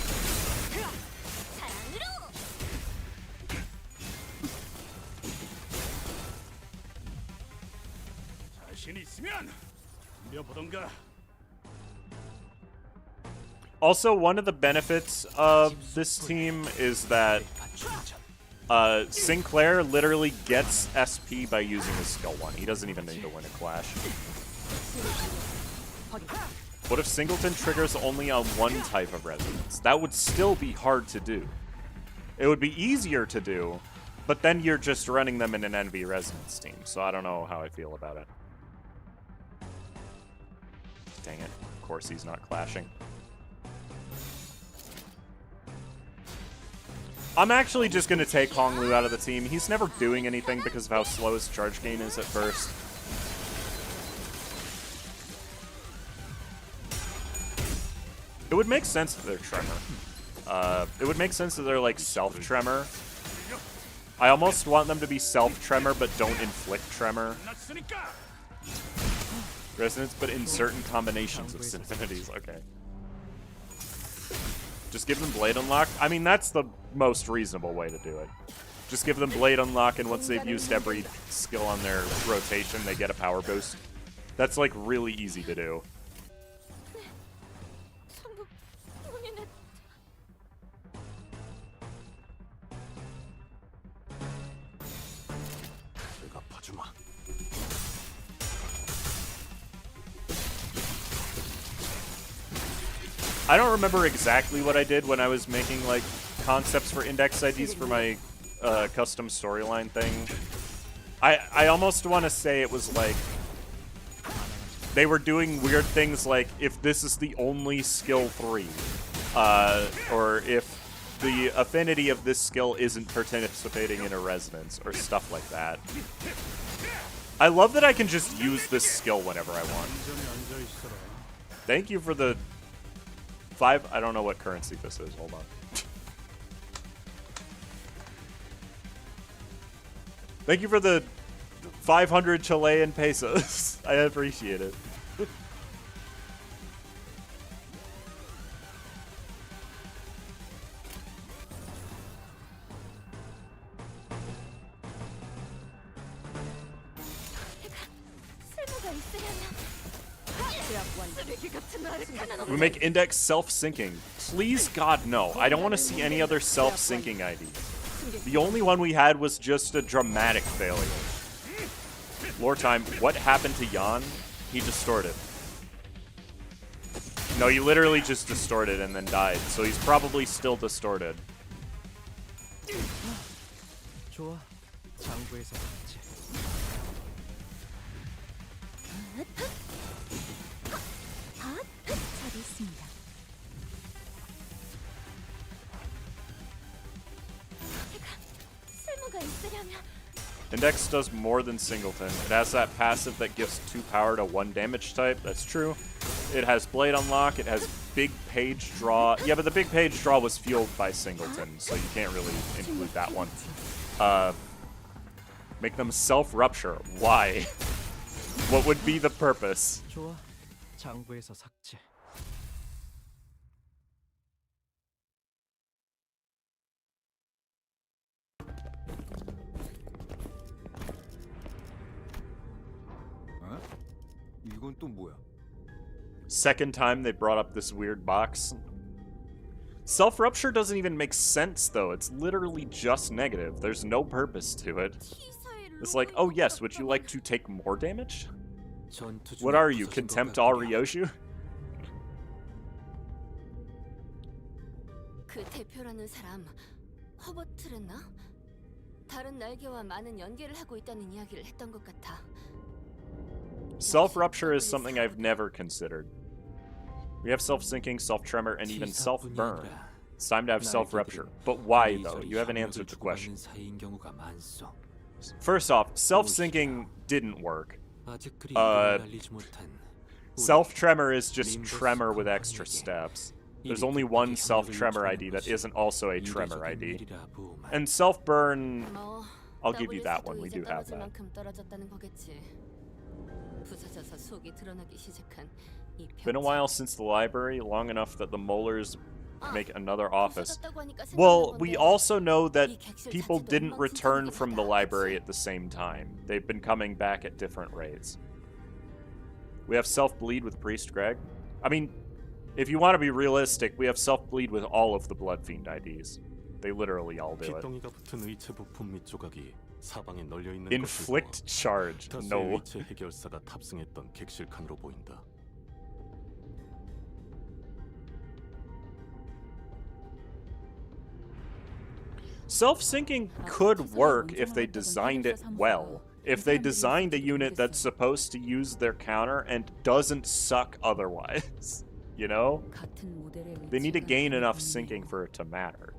Also, one of the benefits of this team is that Sinclair literally gets SP by using his skill 1. He doesn't even need to win a clash. What if Singleton triggers only on one type of resonance? That would still be hard to do. It would be easier to do, but then you're just running them in an NV resonance team, so I don't know how I feel about it. Dang it. Of course he's not clashing. I'm actually just going to take Honglu out of the team. He's never doing anything because of how slow his charge gain is at first. It would make sense if they're Tremor. It would make sense that they're like self-Tremor. I almost want them to be self-Tremor but don't inflict Tremor. Resonance, but in certain combinations of Symphonities. Okay. Just give them Blade Unlock? I mean, that's the most reasonable way to do it. Just give them Blade Unlock, and once they've used every skill on their rotation, they get a power boost. That's, like, really easy to do. I don't remember exactly what I did when I was making, like, concepts for index IDs for my custom storyline thing. I almost want to say it was, like, they were doing weird things like, if this is the only skill 3, or if the affinity of this skill isn't participating in a resonance, or stuff like that. I love that I can just use this skill whenever I want. Thank you for the... 5, I don't know what currency this is. Hold on. Thank you for the 500 Chilean pesos. I appreciate it. We make index self-syncing. Please, God, no. I don't want to see any other self-syncing IDs. The only one we had was just a dramatic failure. Lore time, what happened to Jan? He distorted. No, he literally just distorted and then died, so he's probably still distorted. 좋아. 장부에서 삭제. 잘했습니다. 쓸모가 있으려면 Index does more than Singleton. It has that passive that gives 2 power to 1 damage type. That's true. It has Blade Unlock. It has big page draw. Yeah, but the big page draw was fueled by Singleton, so you can't really include that one. Make them self-rupture. Why? What would be the purpose? 좋아. 장부에서 삭제. 어? 이건 또 뭐야? Second time they brought up this weird box. Self-rupture doesn't even make sense, though. It's literally just negative. There's no purpose to it. It's like, oh yes, would you like to take more damage? What are you, Contempt all Ryoshu? 그 대표라는 사람 허버트랬나? 다른 날개와 많은 연계를 하고 있다는 이야기를 했던 것 같아. Self-rupture is something I've never considered. We have self-sinking, self-tremor, and even self-burn. It's time to have self-rupture. But why, though? You haven't answered the question. First off, self-sinking didn't work. Self-tremor is just tremor with extra steps. There's only one self-tremor ID that isn't also a tremor ID. And self-burn, I'll give you that one, we do have that. Been a while since the library, long enough that the molars make another office. Well, we also know that people didn't return from the library at the same time. They've been coming back at different rates. We have self-bleed with Priest Greg. I mean, if you want to be realistic, we have self-bleed with all of the Blood Fiend IDs. They literally all do it. Inflict charge. No. Self-syncing could work if they designed it well. If they designed a unit that's supposed to use their counter and doesn't suck otherwise. You know? They need to gain enough syncing for it to matter.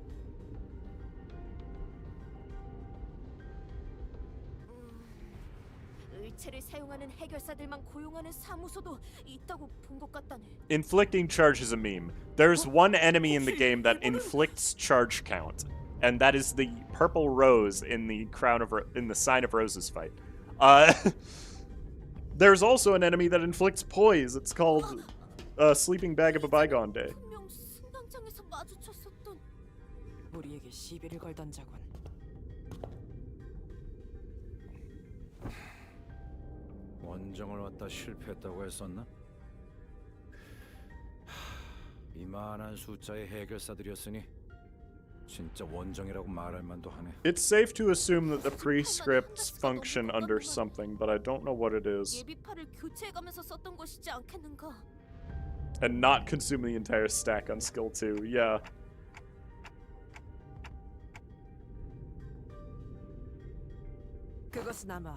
Inflicting charge is a meme. There's one enemy in the game that inflicts charge count, and that is the purple rose in the Sign of Roses fight. There's also an enemy that inflicts poise. It's called Sleeping Bag of a Bygone Day. 우리에게 시비를 걸던 자군. 원정을 왔다 실패했다고 했었나? 이만한 숫자의 해결사들이었으니 진짜 원정이라고 말할 만도 하네. It's safe to assume that the prescripts function under something, but I don't know what it is. 예비파를 교체해가면서 썼던 것이지 않겠는가? And not consume the entire stack on skill 2, yeah. 그것은 아마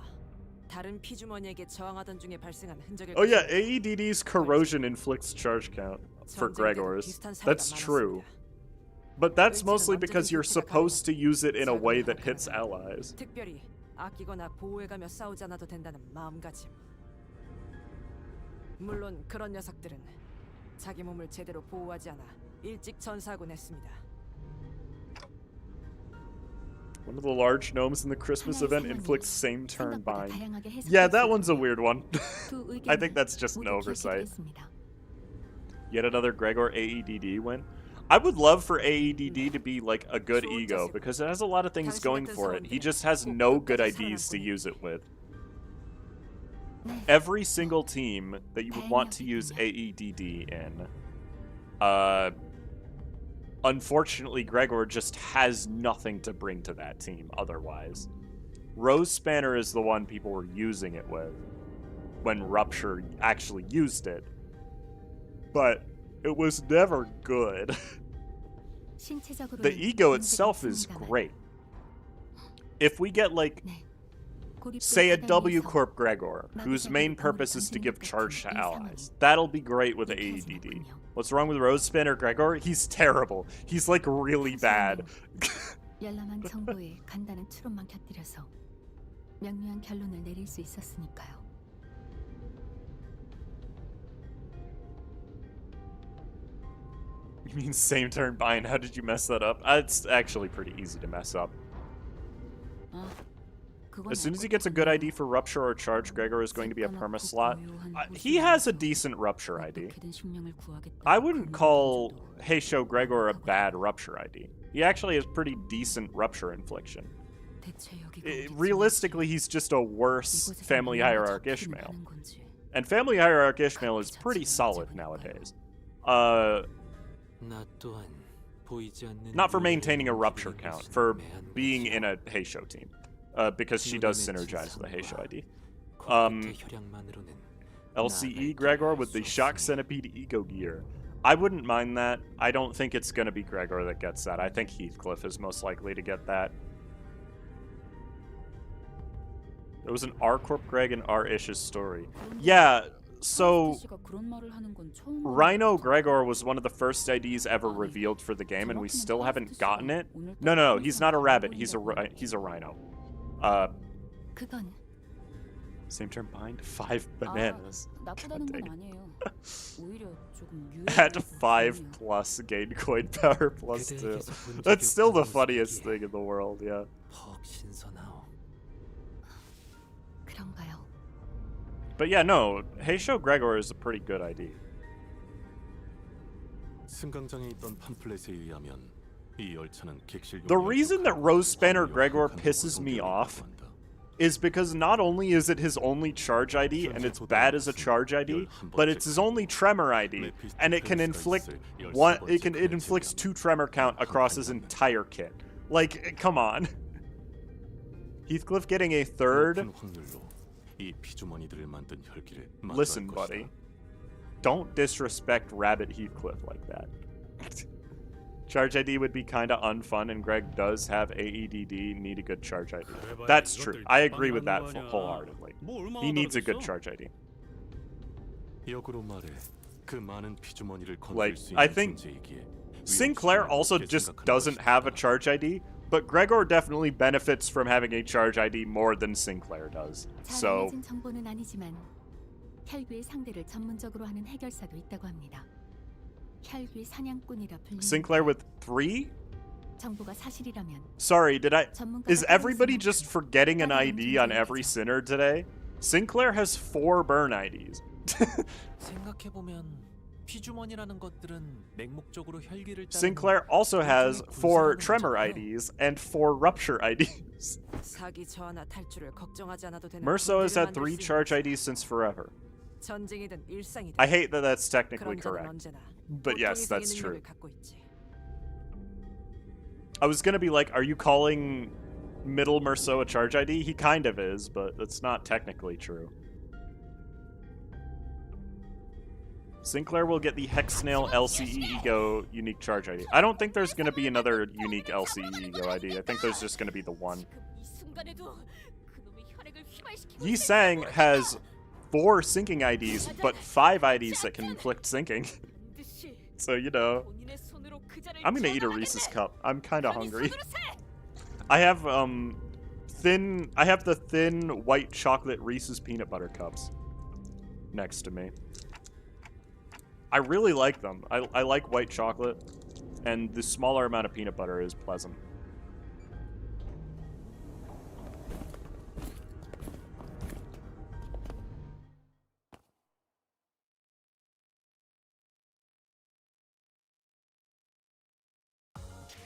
다른 피주머니에게 저항하던 중에 발생한 흔적일 Oh yeah, AEDD's corrosion inflicts charge count for Gregor's. That's true. But that's mostly because you're supposed to use it in a way that hits allies. 특별히 아끼거나 보호해가며 싸우지 않아도 된다는 마음가짐. 물론 그런 녀석들은 자기 몸을 제대로 보호하지 않아 일찍 전사하곤 했습니다. One of the large gnomes in the Christmas event inflicts same turn bind. Yeah, that one's a weird one. I think that's just an oversight. Yet another Gregor AEDD win. I would love for AEDD to be like a good ego, because it has a lot of things going for it. He just has no good IDs to use it with. Every single team that you would want to use AEDD in unfortunately, Gregor just has nothing to bring to that team otherwise. Rose Spanner is the one people were using it with when Rupture actually used it, but it was never good. The ego itself is great. If we get, like, say a W Corp Gregor, whose main purpose is to give charge to allies, that'll be great with the AEDD. What's wrong with Rose Spanner Gregor? He's terrible. He's, like, really bad. 열람한 정보에 간단한 추론만 곁들여서 명료한 결론을 내릴 수 있었으니까요. You mean same turn bind? How did you mess that up? It's actually pretty easy to mess up. As soon as he gets a good ID for Rupture or Charge, Gregor is going to be a perma slot. He has a decent Rupture ID. I wouldn't call Heisho Gregor a bad Rupture ID. He actually has pretty decent Rupture infliction. Realistically, he's just a worse Family Hierarch Ishmael. And Family Hierarch Ishmael is pretty solid nowadays. Not for maintaining a Rupture count, for being in a Heisho team. Because she does synergize with the Heisho ID. LCE Gregor with the Shock Centipede Ego Gear. I wouldn't mind that. I don't think it's going to be Gregor that gets that. I think Heathcliff is most likely to get that. There was an R-Corp Greg and R-Ish's story. Yeah, so Rhino Gregor was one of the first IDs ever revealed for the game, and we still haven't gotten it. No, he's not a rabbit. He's a rhino. Same turn bind? 5 bananas. At 5+ gain coin power +2. That's still the funniest thing in the world, yeah. But yeah, no, Heisho Gregor is a pretty good ID. The reason that Rose Spanner Gregor pisses me off is because not only is it his only charge ID, and it's bad as a charge ID, but it's his only tremor ID, and it can inflict it inflicts 2 tremor count across his entire kit. Like, come on. Heathcliff getting a 3rd? Listen, buddy. Don't disrespect Rabbit Heathcliff like that. Charge ID would be kinda unfun, and Greg does have AEDD, need a good charge ID. That's true. I agree with that wholeheartedly. He needs a good charge ID. Like, I think Sinclair also just doesn't have a charge ID, but Gregor definitely benefits from having a charge ID more than Sinclair does. So 정보는 아니지만 혈귀의 상대를 전문적으로 하는 해결사도 있다고 합니다. 혈귀 사냥꾼이라 불리는 Sinclair with 3? 정보가 사실이라면 Sorry, is everybody just forgetting an ID on every sinner today? Sinclair has 4 burn IDs. 생각해보면 피주머니라는 것들은 맹목적으로 혈기를 Sinclair also has 4 tremor IDs and 4 rupture IDs. 사기 저하나 탈출을 걱정하지 않아도 되는 Merso has had 3 charge IDs since forever. 전쟁이든 일상이든 I hate that that's technically 그런 자는 correct. 언제나 But yes, 보통 that's 이상의 true. 능력을 갖고 있지. I was gonna be like, are you calling middle Merso a charge ID? He kind of is, but that's not technically true. Sinclair will get the Hexnail LCE Ego unique charge ID. I don't think there's gonna be another unique LCE Ego ID. I think there's just gonna be the one. Yi Sang has 4 syncing IDs, but 5 IDs that can inflict syncing. So, you know. I'm gonna eat a Reese's Cup. I'm kinda hungry. I have, the thin white chocolate Reese's peanut butter cups next to me. I really like them. I like white chocolate, and the smaller amount of peanut butter is pleasant.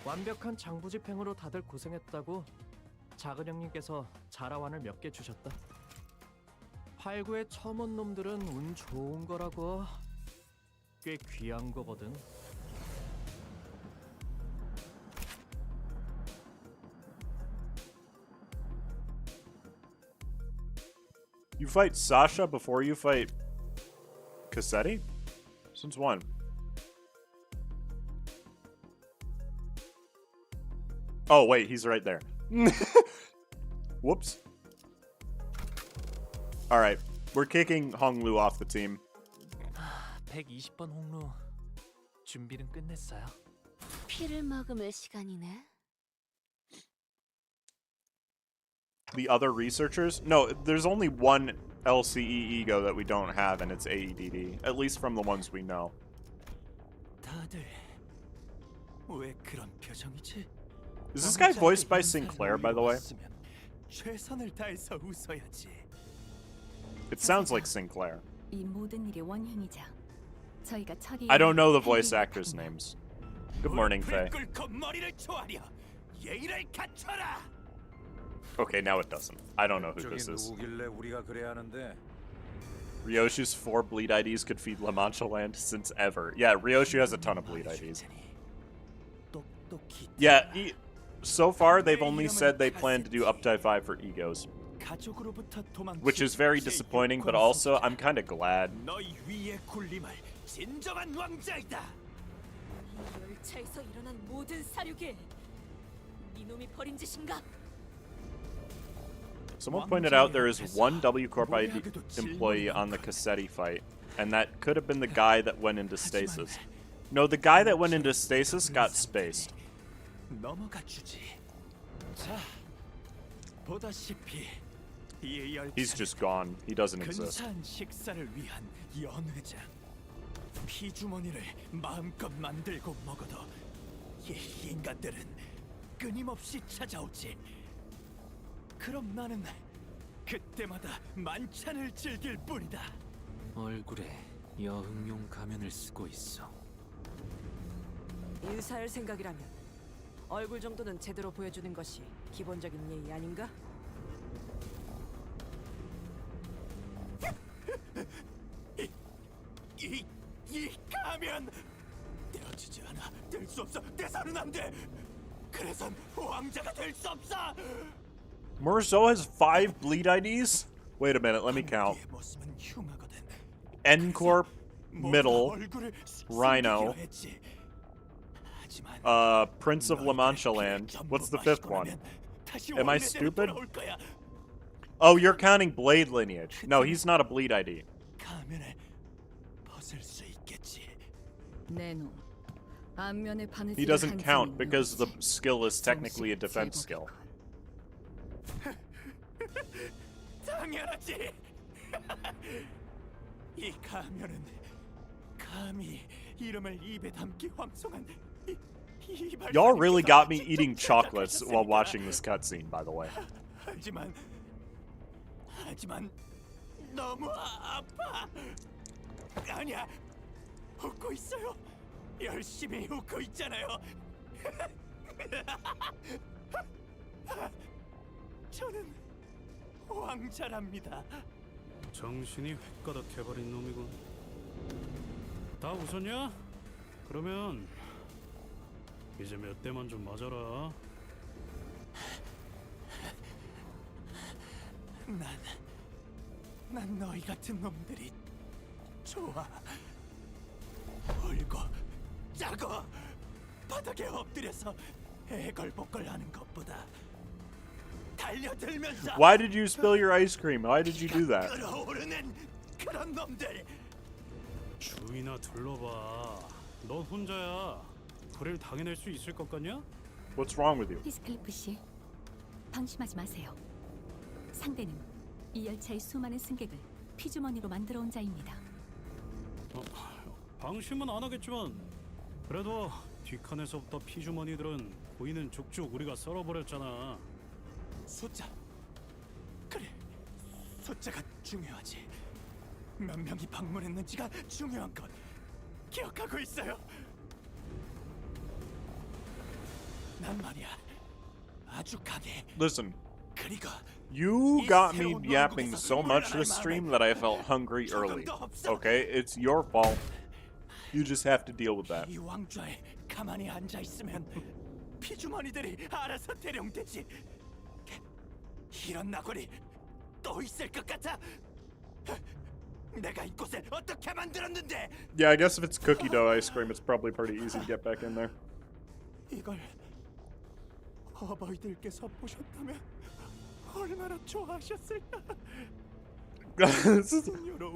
완벽한 장부 집행으로 다들 고생했다고 작은 형님께서 자라완을 몇 개 주셨다. 활구의 첨언 놈들은 운 좋은 거라고. 꽤 귀한 거거든. You fight Sasha before you fight Cassetti? Since when? Oh, wait, he's right there. Whoops. Alright, we're kicking Honglu off the team. 120번 홍루 준비는 끝냈어요. 피를 머금을 시간이네. The other researchers? No, there's only one LCE ego that we don't have, and it's AEDD. At least from the ones we know. 다들 왜 그런 표정이지? Is this guy voiced by Sinclair, by the way? 최선을 다해서 웃어야지. It sounds like Sinclair. 이 모든 일의 원흉이자 저희가 처리. I don't know the voice actors' names. Good morning, Faye. Okay, now it doesn't. I don't know who this is. Ryoshu's 4 bleed IDs could feed La Mancha land since ever. Yeah, Ryoshu has a ton of bleed IDs. Yeah, so far they've only said they plan to do up to 5 for egos. Which is very disappointing, but also I'm kind of glad. 열차에서 일어난 모든 사륙에 이놈이 벌인 짓인가? Someone pointed out there is one W Corp ID employee on the Cassetti fight, and that could have been the guy that went into stasis. No, the guy that went into stasis got spaced. He's just gone. He doesn't exist. 피주머니를 마음껏 만들고 먹어도 이 인간들은 끊임없이 찾아오지. 그럼 나는 그때마다 만찬을 즐길 뿐이다. 얼굴에 여흥용 가면을 쓰고 있어. 인사할 생각이라면 얼굴 정도는 제대로 보여주는 것이 기본적인 예의 아닌가? 이 가면 떼어지지 않아. 될 수 없어. 떼서는 안 돼. 그래선 왕자가 될 수 없어. Murzo has 5 bleed IDs? Wait a minute, let me count. N-Corp, Middle, Rhino, Prince of La Mancha Land. What's the 5th one? Am I stupid? Oh, you're counting Blade lineage. No, he's not a bleed ID. He doesn't count because the skill is technically a defense skill. 당연하지. 이 가면은 감히 이름을 입에 담기 황송한 Y'all really got me eating chocolates while watching this cutscene, by the way. 하지만 너무 아파. 아니야. 웃고 있어요. 열심히 웃고 있잖아요. 저는 왕자랍니다. 정신이 획가닥해버린 놈이군. 다 웃었냐? 그러면 이제 몇 대만 좀 맞아라. 난 너희 같은 놈들이 좋아. 울고 짜고 바닥에 엎드려서 애걸복걸하는 것보다 달려들면서. Why did you spill your ice cream? Why did you do that? 끓어오르는 그런 놈들. 주위나 둘러봐. 너 혼자야. 그를 당해낼 수 있을 것 같냐? What's wrong with you? 히스클리프 씨, 방심하지 마세요. 상대는 이 열차의 수많은 승객을 피주머니로 만들어 온 자입니다. 방심은 안 하겠지만 그래도 뒷칸에서부터 피주머니들은 보이는 족족 우리가 썰어버렸잖아. 숫자. 그래, 숫자가 중요하지. 몇 명이 방문했는지가 중요한 것. 기억하고 있어요. 난 말이야, 아주 강해. Listen, 그리고 you got me yapping so much this stream that I felt hungry early. Okay, it's your fault. You just have to deal with that. 이 왕좌에 가만히 앉아 있으면 피주머니들이 알아서 대령되지. 이런 나골이 또 있을 것 같아. Yeah, I guess if it's cookie dough ice cream, it's probably pretty easy to get back in there. 이걸 어버이들께서 보셨다면 얼마나 좋아하셨을까?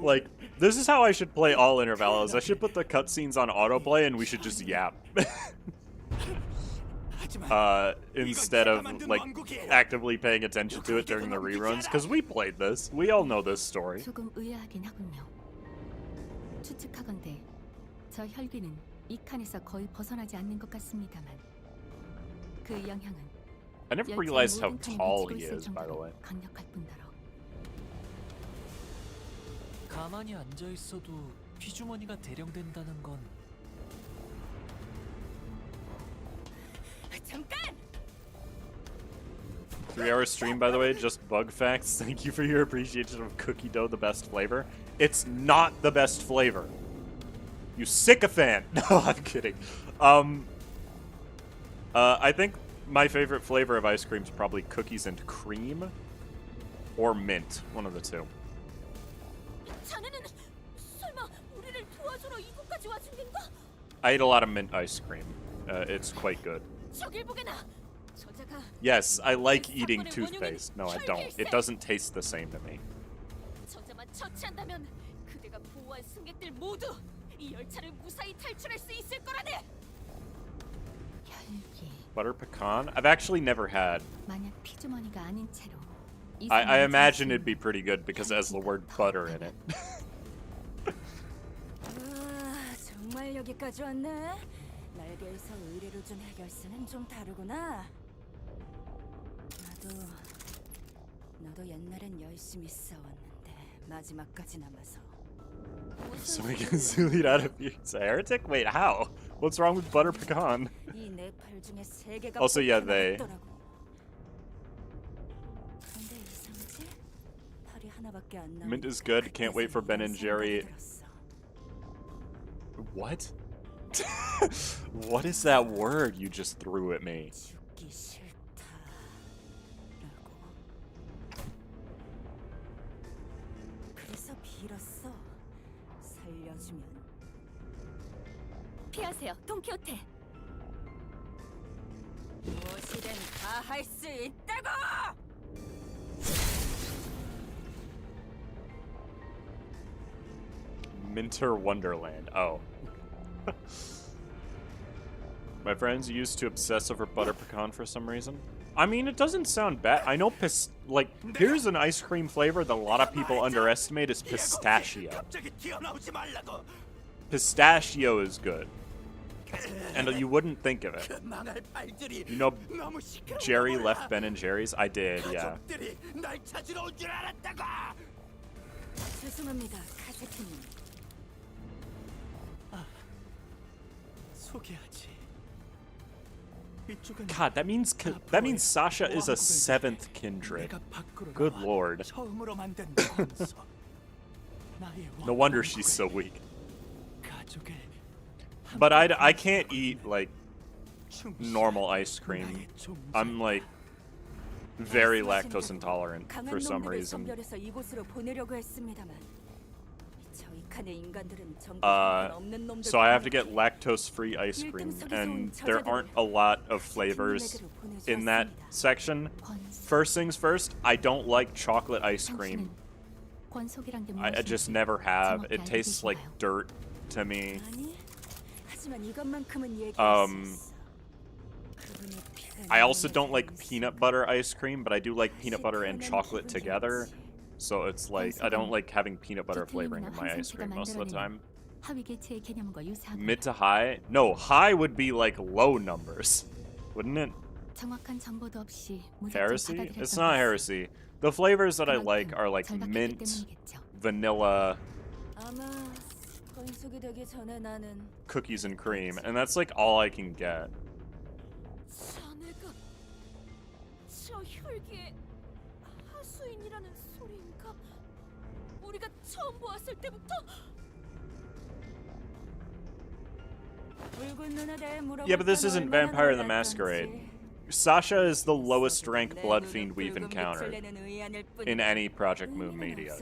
Like, this is how I should play all intervalos. I should put the cutscenes on autoplay and we should just yap. Instead of, like, actively paying attention to it during the reruns, because we played this. We all know this story. 조금 의아하긴 하군요. 추측하건대 저 혈귀는 이 칸에서 거의 벗어나지 않는 것 같습니다만 그 영향은 I never realized how tall he is, by the way. 강력할 뿐더러 가만히 앉아 있어도 피주머니가 대령된다는 건 3-hour stream, by the way, just bug facts. Thank you for your appreciation of cookie dough, the best flavor. It's not the best flavor. You sycophant. No, I'm kidding. I think my favorite flavor of ice cream is probably cookies and cream or mint, one of the two. 자네는 설마 우리를 도와주러 이곳까지 와준 건가? I ate a lot of mint ice cream. It's quite good. 저길 보게나. 저자가 Yes, I like eating toothpaste. No, I don't. It doesn't taste the same to me. 저자만 처치한다면 그대가 보호한 승객들 모두 이 열차를 무사히 탈출할 수 있을 거라네. 혈귀. Butter pecan? I've actually never had. 만약 피주머니가 아닌 채로 I imagine it'd be pretty good because it has the word butter in it. 정말 여기까지 왔네. 날개에서 의뢰로 준 해결사는 좀 다르구나. 나도 옛날엔 열심히 싸웠는데 마지막까지 남아서. So we can zool it out of you. It's a heretic? Wait, how? What's wrong with butter pecan? Also, yeah, they. Mint is good. Can't wait for Ben and Jerry. What? What is that word you just threw at me? 피하세요, 돈키호테. 무엇이든 다 할 수 있다고! Minter Wonderland. Oh. My friends used to obsess over butter pecan for some reason. I mean, it doesn't sound bad. I know, like, here's an ice cream flavor that a lot of people underestimate is pistachio. Pistachio is good. And you wouldn't think of it. You know, Jerry left Ben and Jerry's? I did, yeah. 죄송합니다, 카세트님. God, that means Sasha is a 7th kindred. Good lord. No wonder she's so weak. But I can't eat, like, normal ice cream. I'm, like, very lactose intolerant for some reason. So I have to get lactose-free ice cream, and there aren't a lot of flavors in that section. First things first, I don't like chocolate ice cream. I just never have. It tastes like dirt to me. I also don't like peanut butter ice cream, but I do like peanut butter and chocolate together. So it's like, I don't like having peanut butter flavoring in my ice cream most of the time. Mid to high? No, high would be like low numbers, wouldn't it? Heresy? It's not heresy. The flavors that I like are like mint, vanilla, cookies and cream, and that's like all I can get. Yeah, but this isn't Vampire the Masquerade. Sasha is the lowest rank blood fiend we've encountered in any Project Moon media.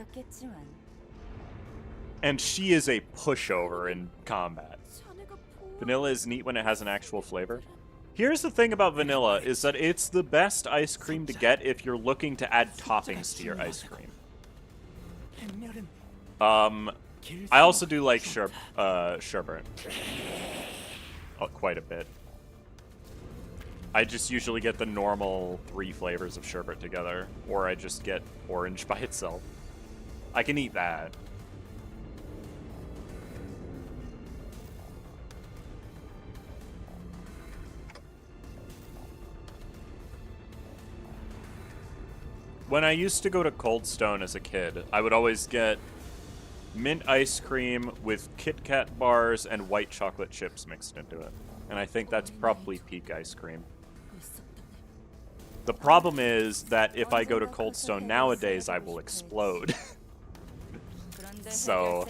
And she is a pushover in combat. Vanilla is neat when it has an actual flavor. Here's the thing about vanilla, is that it's the best ice cream to get if you're looking to add toppings to your ice cream. I also do like sherbet. Quite a bit. I just usually get the normal 3 flavors of sherbet together, or I just get orange by itself. I can eat that. When I used to go to Cold Stone as a kid, I would always get mint ice cream with Kit Kat bars and white chocolate chips mixed into it. And I think that's probably peak ice cream. The problem is that if I go to Cold Stone nowadays, I will explode. So...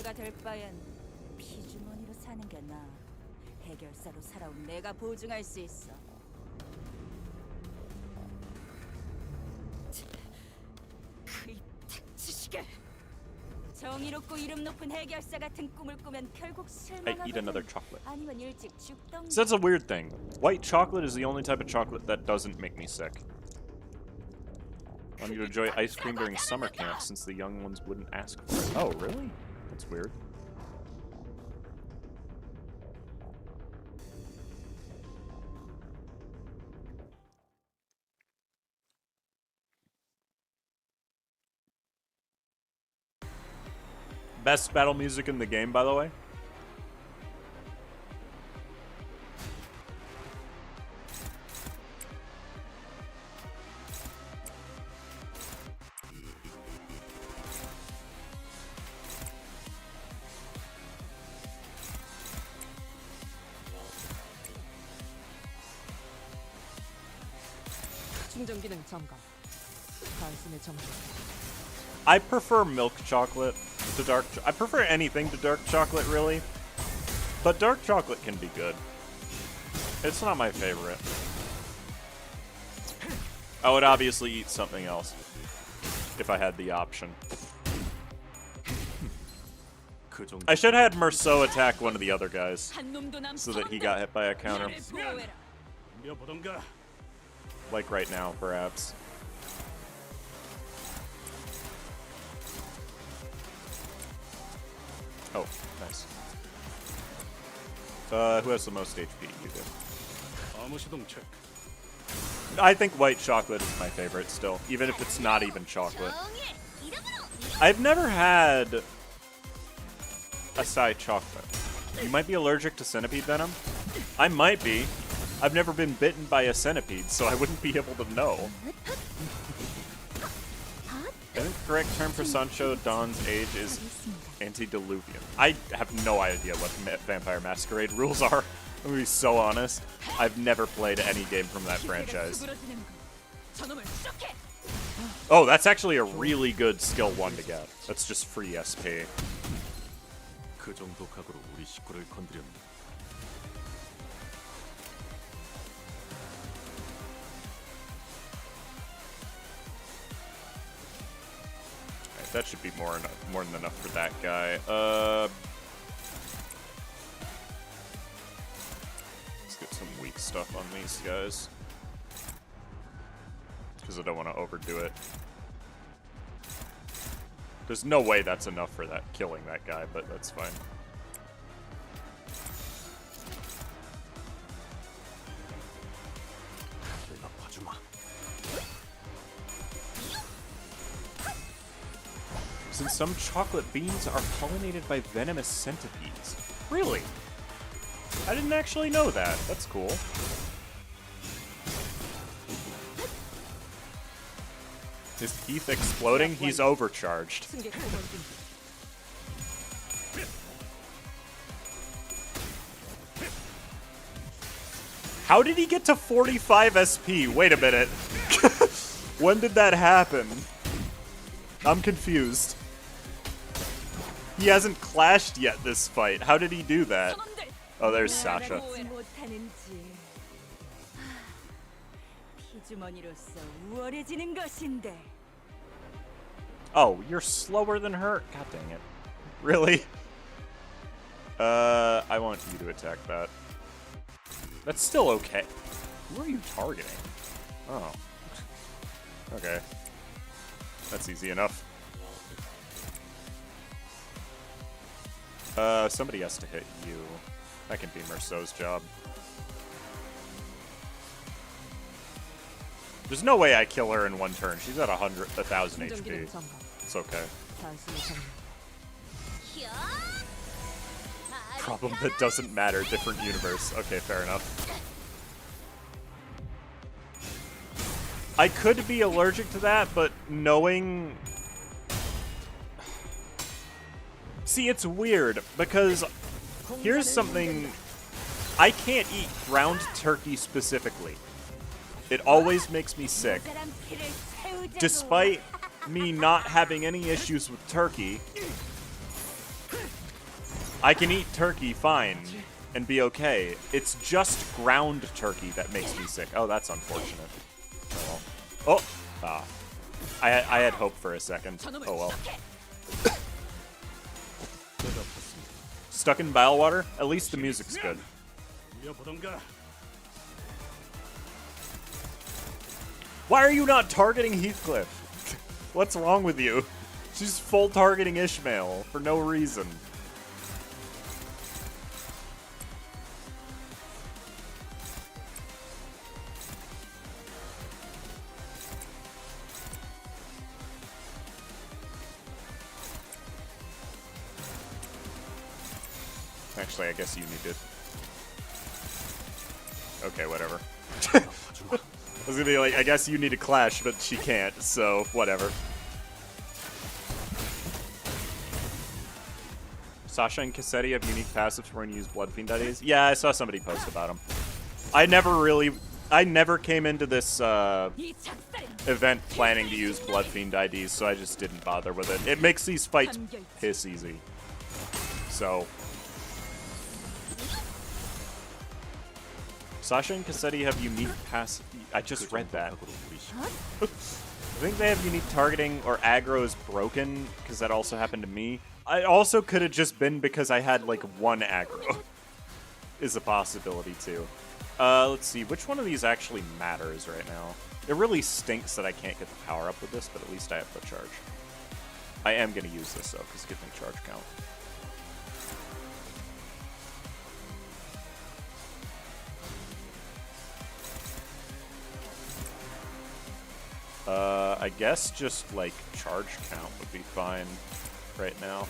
I eat another chocolate. So that's a weird thing. White chocolate is the only type of chocolate that doesn't make me sick. I want you to enjoy ice cream during summer camp since the young ones wouldn't ask for it. Oh, really? That's weird. Best battle music in the game, by the way. I prefer milk chocolate to dark. I prefer anything to dark chocolate, really. But dark chocolate can be good. It's not my favorite. I would obviously eat something else if I had the option. I should have had Merceau attack one of the other guys so that he got hit by a counter. Like right now, perhaps. Oh, nice. Who has the most HP? You do. I think white chocolate is my favorite still, even if it's not even chocolate. I've never had acai chocolate. You might be allergic to centipede venom. I might be. I've never been bitten by a centipede, so I wouldn't be able to know. I think the correct term for Sancho Dawn's age is antediluvian. I have no idea what Vampire Masquerade rules are. I'm gonna be so honest. I've never played any game from that franchise. Oh, that's actually a really good skill 1 to get. That's just free SP. That should be more than enough for that guy. Let's get some weak stuff on these guys. Because I don't want to overdo it. There's no way that's enough for that killing that guy, but that's fine. Since some chocolate beans are pollinated by venomous centipedes. Really? I didn't actually know that. That's cool. Is Keith exploding? He's overcharged. How did he get to 45 SP? Wait a minute. When did that happen? I'm confused. He hasn't clashed yet this fight. How did he do that? Oh, there's Sasha. Oh, you're slower than her? God dang it. Really? I want you to attack that. That's still okay. Who are you targeting? Oh. Okay. That's easy enough. Somebody has to hit you. That can be Merceau's job. There's no way I kill her in one turn. She's at 1,000 HP. It's okay. Problem that doesn't matter. Different universe. Okay, fair enough. I could be allergic to that, but knowing... See, it's weird, because here's something... I can't eat ground turkey specifically. It always makes me sick. Despite me not having any issues with turkey, I can eat turkey fine and be okay. It's just ground turkey that makes me sick. Oh, that's unfortunate. Oh, well. Oh! Ah. I had hope for a second. Oh well. Stuck in bile water? At least the music's good. Why are you not targeting Heathcliff? What's wrong with you? She's full targeting Ishmael for no reason. Actually, I guess you need it. Okay, whatever. I was gonna be like, I guess you need to clash, but she can't, so whatever. Sasha and Cassetti have unique passives for when you use Blood Fiend IDs? Yeah, I saw somebody post about them. I never came into this event planning to use Blood Fiend IDs, so I just didn't bother with it. It makes these fights piss easy. So... Sasha and Cassetti have unique passive... I just read that. I think they have unique targeting, or aggro is broken, because that also happened to me. I also could have just been because I had, like, one aggro. Is a possibility, too. Let's see, which one of these actually matters right now? It really stinks that I can't get the power up with this, but at least I have the charge. I am going to use this, though, because it gives me charge count. I guess just, like, charge count would be fine right now.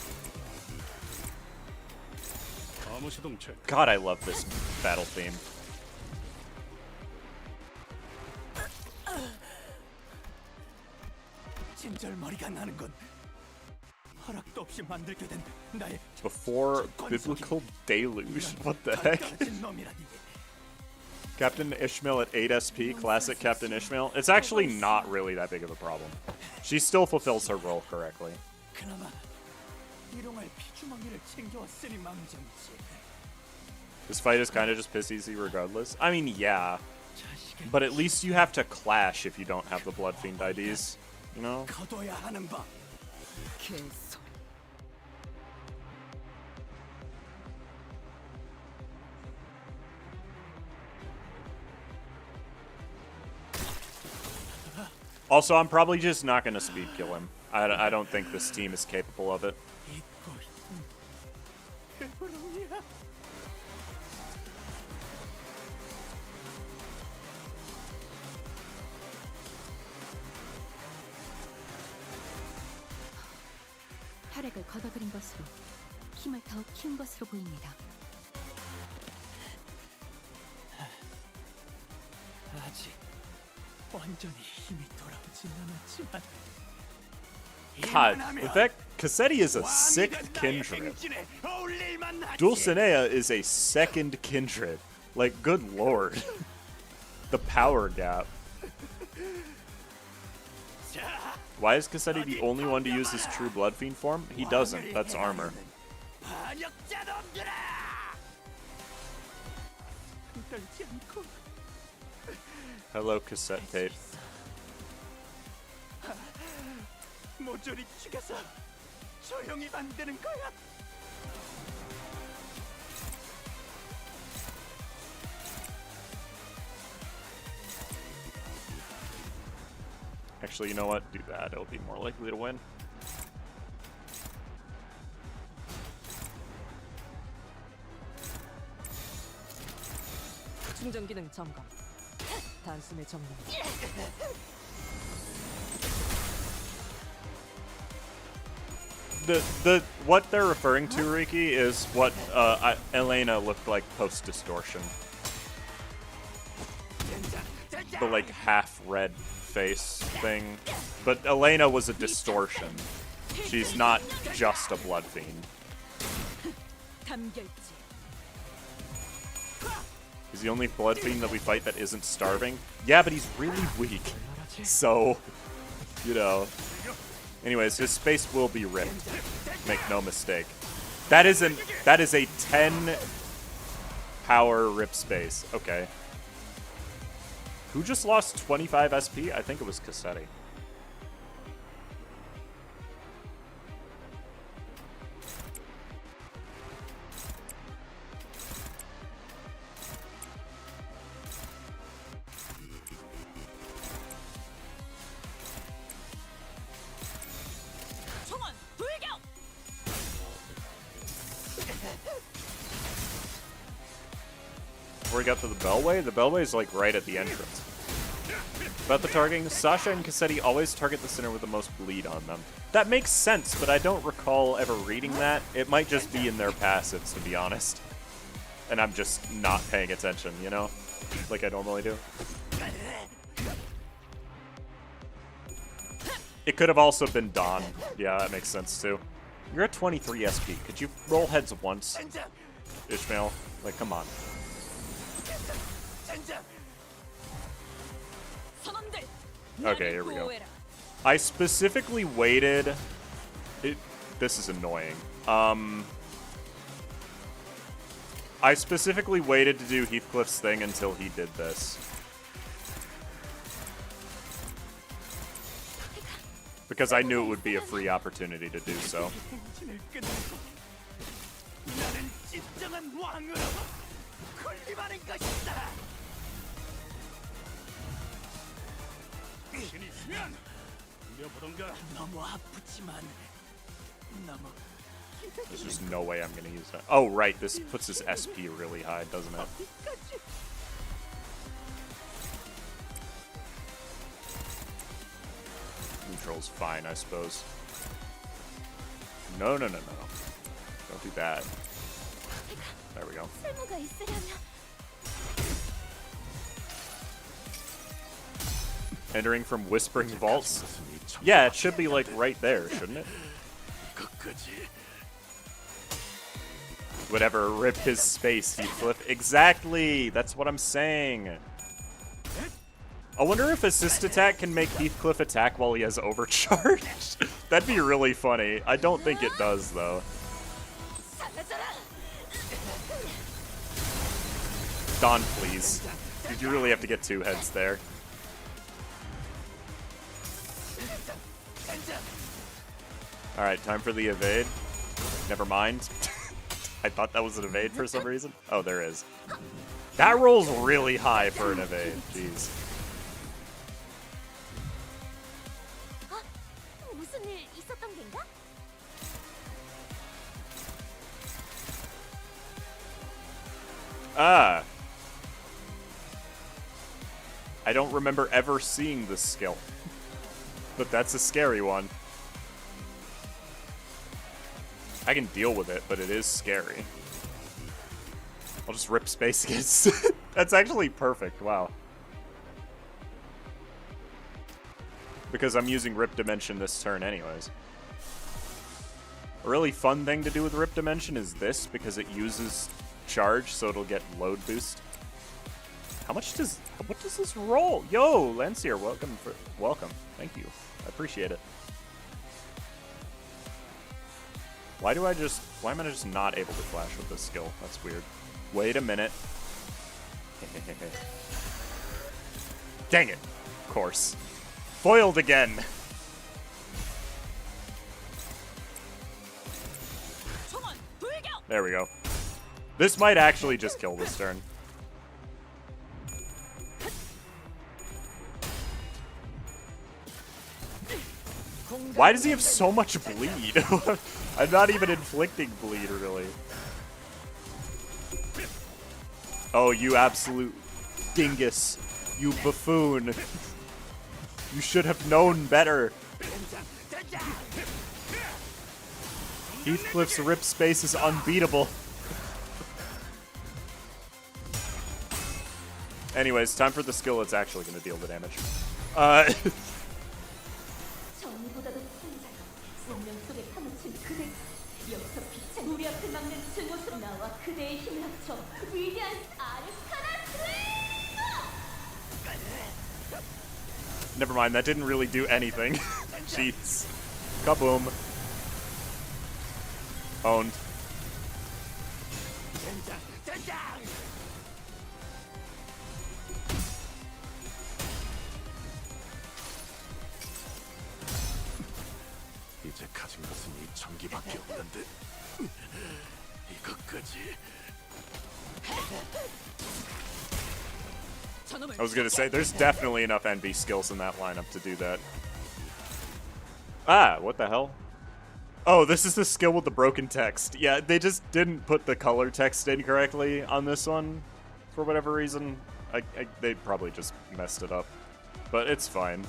God, I love this battle theme. Before biblical deluge. What the heck? Captain Ishmael at 8 SP, classic Captain Ishmael. It's actually not really that big of a problem. She still fulfills her role correctly. This fight is kind of just piss easy regardless. I mean, yeah. But at least you have to clash if you don't have the Blood Fiend IDs. You know? Also, I'm probably just not going to speed kill him. I don't think this team is capable of it. 혈액을 걷어들인 것으로 힘을 더 키운 것으로 보입니다. 아직 완전히 힘이 돌아오진 않았지만 God, in fact, Cassetti is a sixth kindred. Dulcinea is a second kindred. Like, good lord. The power gap. Why is Cassetti the only one to use his true Blood Fiend form? He doesn't. That's armor. Hello, cassette tape. 조용히 만드는 거야. Actually, you know what? Do that. It'll be more likely to win. 충전 기능 점검. 단숨에 정리. What they're referring to, Riki, is what Elena looked like post distortion. The like half red face thing. But Elena was a distortion. She's not just a blood fiend. He's the only blood fiend that we fight that isn't starving. Yeah, but he's really weak. So, you know. Anyways, his space will be ripped. Make no mistake. That is a 10 power rip space. Okay. Who just lost 25 SP? I think it was Cassetti. Before we got to the Bellway? The Bellway is like right at the entrance. About the targeting, Sasha and Cassetti always target the center with the most bleed on them. That makes sense, but I don't recall ever reading that. It might just be in their passives, to be honest. And I'm just not paying attention, you know? Like I normally do. It could have also been Dawn. Yeah, that makes sense too. You're at 23 SP. Could you roll heads once? Ishmael? Like, come on. Okay, here we go. I specifically waited... This is annoying. I specifically waited to do Heathcliff's thing until he did this. Because I knew it would be a free opportunity to do so. There's just no way I'm gonna use that. Oh, right, this puts his SP really high, doesn't it? Neutral's fine, I suppose. No. Don't do that. There we go. Entering from Whispering Vaults? Yeah, it should be like right there, shouldn't it? Whatever, rip his space, Heathcliff. Exactly! That's what I'm saying. I wonder if Assist Attack can make Heathcliff attack while he has Overcharge. That'd be really funny. I don't think it does, though. Dawn, please. You really have to get 2 heads there. Alright, time for the evade. Never mind. I thought that was an evade for some reason. Oh, there is. That rolls really high for an evade. Jeez. Ah. I don't remember ever seeing this skill. But that's a scary one. I can deal with it, but it is scary. I'll just rip space against it. That's actually perfect, wow. Because I'm using Rip Dimension this turn anyways. A really fun thing to do with Rip Dimension is this, because it uses charge, so it'll get load boost. What does this roll? Yo, Lancier, welcome. Thank you. I appreciate it. Why am I just not able to flash with this skill? That's weird. Wait a minute. Dang it. Of course. Foiled again. There we go. This might actually just kill this turn. Why does he have so much bleed? I'm not even inflicting bleed, really. Oh, you absolute dingus. You buffoon. You should have known better. Heathcliff's rip space is unbeatable. Anyways, time for the skill that's actually going to deal the damage. 정의보다도 승자가 운명 속에 파묻힌 그대 여기서 빛의 우리 앞을 막는 증오스러운 나와 그대의 힘을 합쳐 위대한 아르카나 슬레이어! Never mind, that didn't really do anything. Jeez. Kaboom. Owned. 이제 가진 것은 이 전기밖에 없는데 이것까지. I was gonna say, there's definitely enough NB skills in that lineup to do that. Ah, what the hell? Oh, this is the skill with the broken text. Yeah, they just didn't put the color text in correctly on this one, for whatever reason. They probably just messed it up. But it's fine.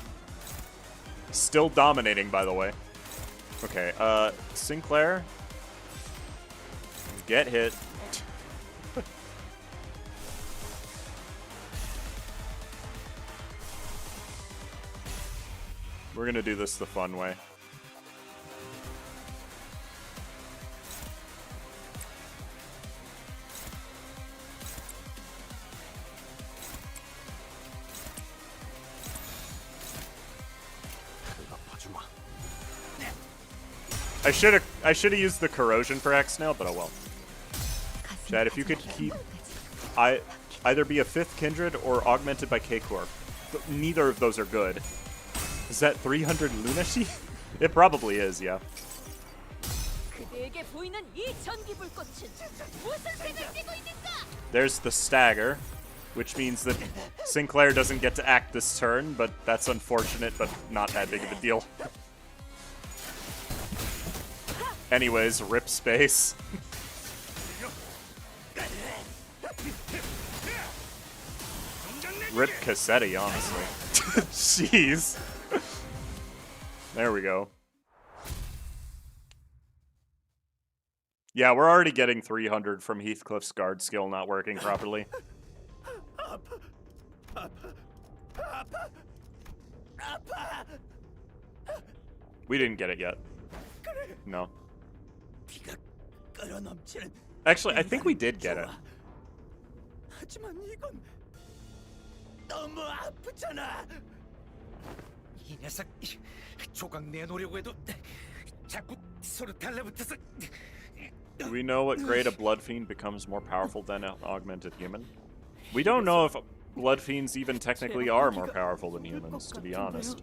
Still dominating, by the way. Okay, Sinclair. Get hit. We're gonna do this the fun way. I should have used the corrosion for X-Nail, but oh well. Chad, if you could keep either be a 5th Kindred or augmented by K-Corp. Neither of those are good. Is that 300 Lunashi? It probably is, yeah. There's the stagger, which means that Sinclair doesn't get to act this turn, but that's unfortunate, but not that big of a deal. Anyways, rip space. Rip Cassetti, honestly. Jeez. There we go. Yeah, we're already getting 300 from Heathcliff's guard skill not working properly. We didn't get it yet. No. Actually, I think we did get it. 이 녀석 조각 내놓으려고 해도 자꾸 서로 달라붙어서. Do we know what grade a Blood Fiend becomes more powerful than an augmented human? We don't know if Blood Fiends even technically are more powerful than humans, to be honest.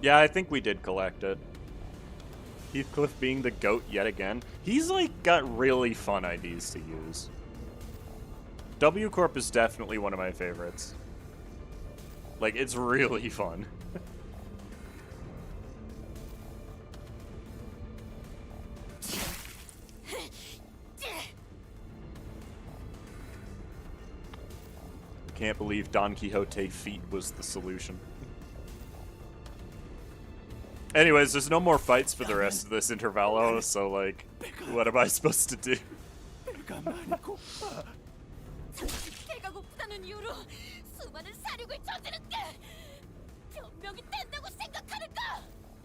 Yeah, I think we did collect it. Heathcliff being the GOAT yet again. He's, like, got really fun IDs to use. W Corp is definitely one of my favorites. Like, it's really fun. Can't believe Don Quixote feat was the solution. Anyways, there's no more fights for the rest of this intervallo, so, like, what am I supposed to do?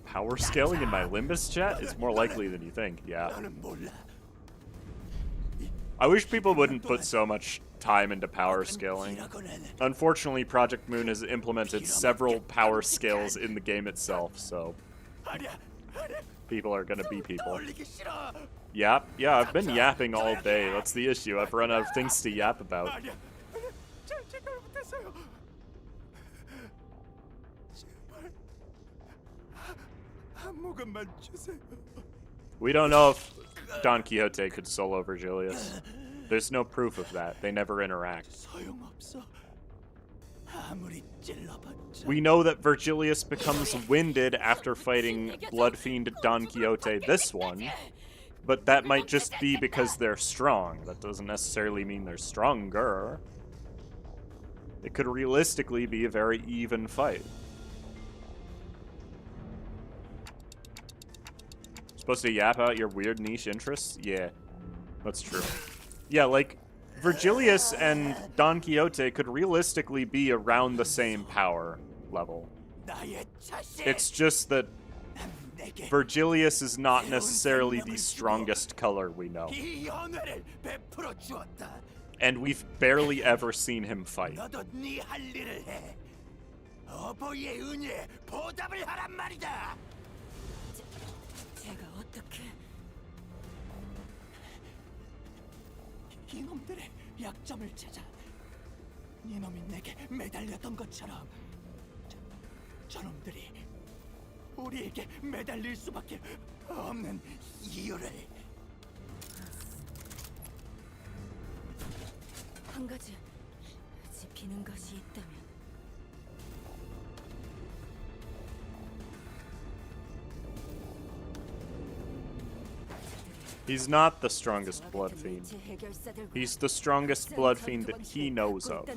Power scaling in my Limbus chat is more likely than you think, yeah. I wish people wouldn't put so much time into power scaling. Unfortunately, Project Moon has implemented several power scales in the game itself, so people are gonna be people. Yap? Yeah, I've been yapping all day. That's the issue. I've run out of things to yap about. 주세요. 제발 한 모금만 주세요. We don't know if Don Quixote could solo Virgilius. There's no proof of that. They never interact. 소용없어. 아무리 찔러봤자. We know that Virgilius becomes winded after fighting Bloodfiend Don Quixote this one, but that might just be because they're strong. That doesn't necessarily mean they're stronger. It could realistically be a very even fight. Supposed to yap out your weird niche interests? Yeah, that's true. Yeah, like, Virgilius and Don Quixote could realistically be around the same power level. It's just that Virgilius is not necessarily the strongest color we know. And we've barely ever seen him fight. 제가 어떻게 이놈들의 약점을 찾아 이놈이 내게 매달렸던 것처럼 저놈들이 우리에게 매달릴 수밖에 없는 이유를 한 가지 지피는 것이 있다면 He's not the strongest Blood Fiend. He's the strongest Blood Fiend that he knows of.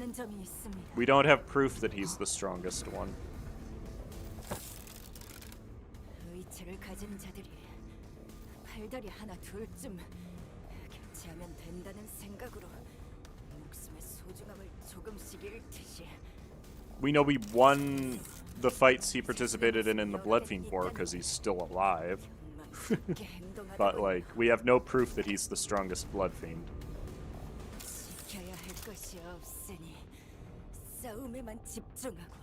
We don't have proof that he's the strongest one. 의체를 가진 자들이 팔다리 하나 둘쯤 교체하면 된다는 생각으로 목숨의 소중함을 조금씩 잃듯이 We know we won the fights he participated in the Blood Fiend War because he's still alive. But, like, we have no proof that he's the strongest Blood Fiend. 지켜야 할 것이 없으니 싸움에만 집중하고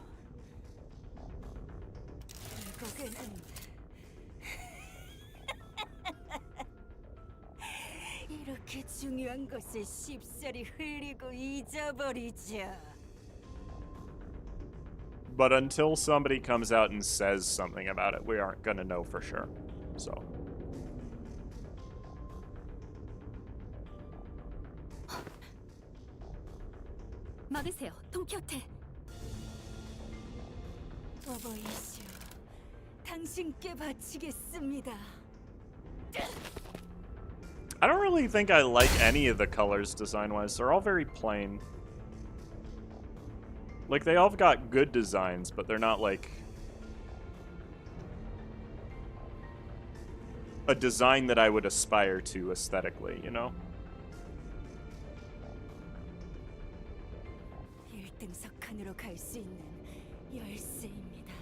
결국에는 이렇게 중요한 것을 쉽사리 흘리고 잊어버리자. But until somebody comes out and says something about it, we aren't gonna know for sure. So. 막으세요, 돈키호테. 어버이시여, 당신께 바치겠습니다. I don't really think I like any of the colors design-wise. They're all very plain. Like, they all got good designs, but they're not, like, a design that I would aspire to aesthetically, you know? 1등석 칸으로 갈 수 있는 열쇠입니다.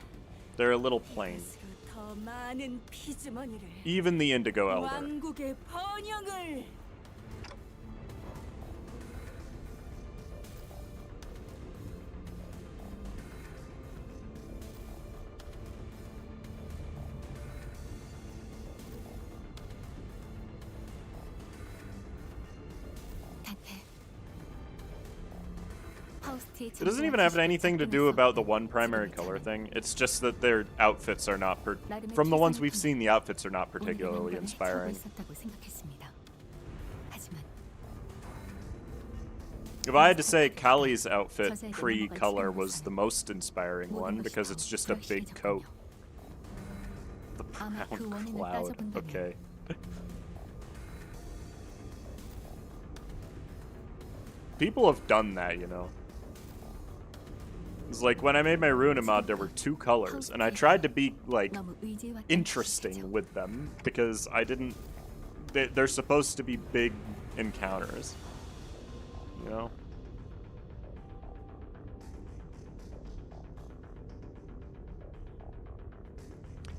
They're a little plain. 더 많은 피주머니를 Even the Indigo Elder. 왕국의 번영을 It doesn't even have anything to do about the one primary color thing. It's just that their outfits are not from the ones we've seen, the outfits are not particularly inspiring. If I had to say, Kali's outfit pre-color was the most inspiring one because it's just a big coat. The brown cloud. Okay. People have done that, you know. It's like when I made my Runa mod, there were 2 colors, and I tried to be, like, interesting with them because I didn't. They're supposed to be big encounters, you know?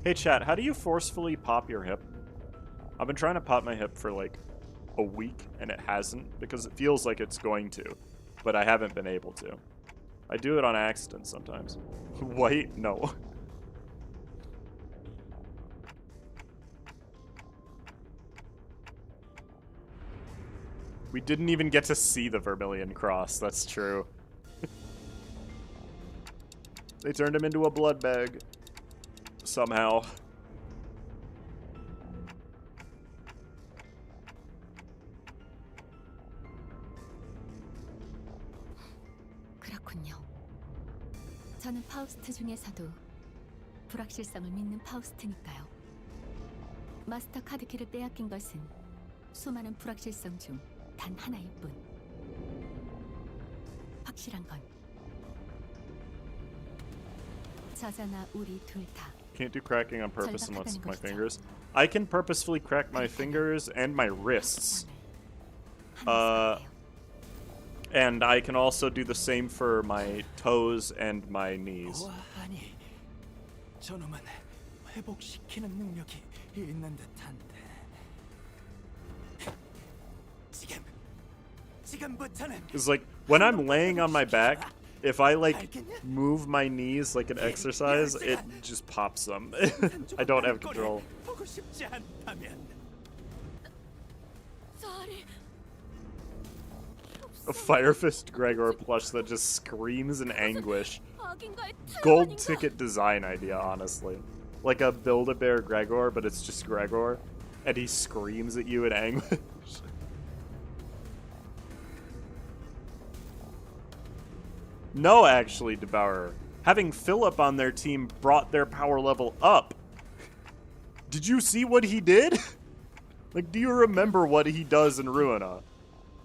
Hey chat, how do you forcefully pop your hip? I've been trying to pop my hip for like a week and it hasn't because it feels like it's going to, but I haven't been able to. I do it on accident sometimes. White? No. We didn't even get to see the Vermilion Cross, that's true. They turned him into a blood bag. Somehow. 그렇군요. 저는 파우스트 중에서도 불확실성을 믿는 파우스트니까요. 마스터 카드키를 빼앗긴 것은 수많은 불확실성 중 단 하나일 뿐. 확실한 건 저자나 우리 둘 다. Can't do cracking on purpose unless my fingers. I can purposefully crack my fingers and my wrists. And I can also do the same for my toes and my knees. 아니, 저놈은 회복시키는 능력이 있는 듯한데. 지금부터는 It's like when I'm laying on my back, if I like move my knees like an exercise, it just pops them. I don't have control. 보고 싶지 않다면. Sorry. A Fire Fist Gregor plush that just screams in anguish. 악인가의 Gold 태양인가? ticket design idea, honestly. Like a Build-A-Bear Gregor, but it's just Gregor. And he screams at you in anguish. No, actually, Devourer. Having Philip on their team brought their power level up. Did you see what he did? Like, do you remember what he does in Ruina?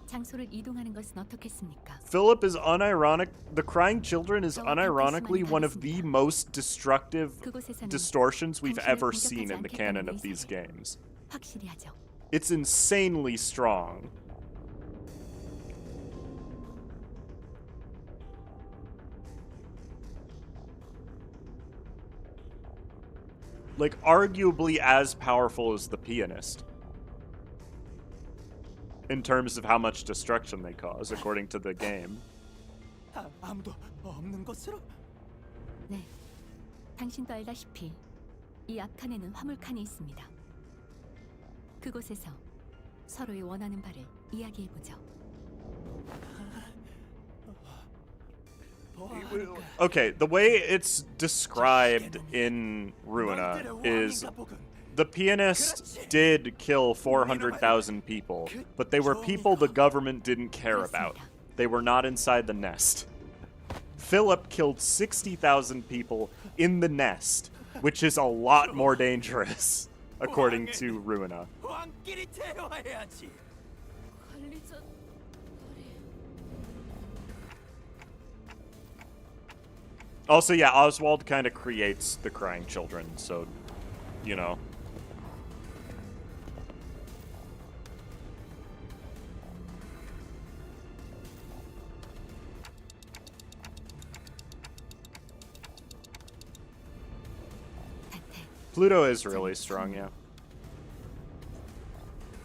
장소를 이동하는 것은 어떻겠습니까? Philip is unironic. The Crying Children is unironically one of the most destructive distortions we've ever seen in the canon of these games. 확실히 하죠. It's insanely strong. Like, arguably as powerful as the Pianist. In terms of how much destruction they cause, according to the game. 아무도 없는 곳으로? 네, 당신도 알다시피 이 앞칸에는 화물칸이 있습니다. 그곳에서 서로의 원하는 바를 이야기해보죠. Okay, the way it's described in Ruina is the Pianist did kill 400,000 people, but they were people the government didn't care about. They were not inside the nest. Philip killed 60,000 people in the nest, which is a lot more dangerous, according to Ruina. 왕끼리 대화해야지. 관리자 Also, yeah, Oswald kind of creates the Crying Children, so, you know. Pluto is really strong, yeah.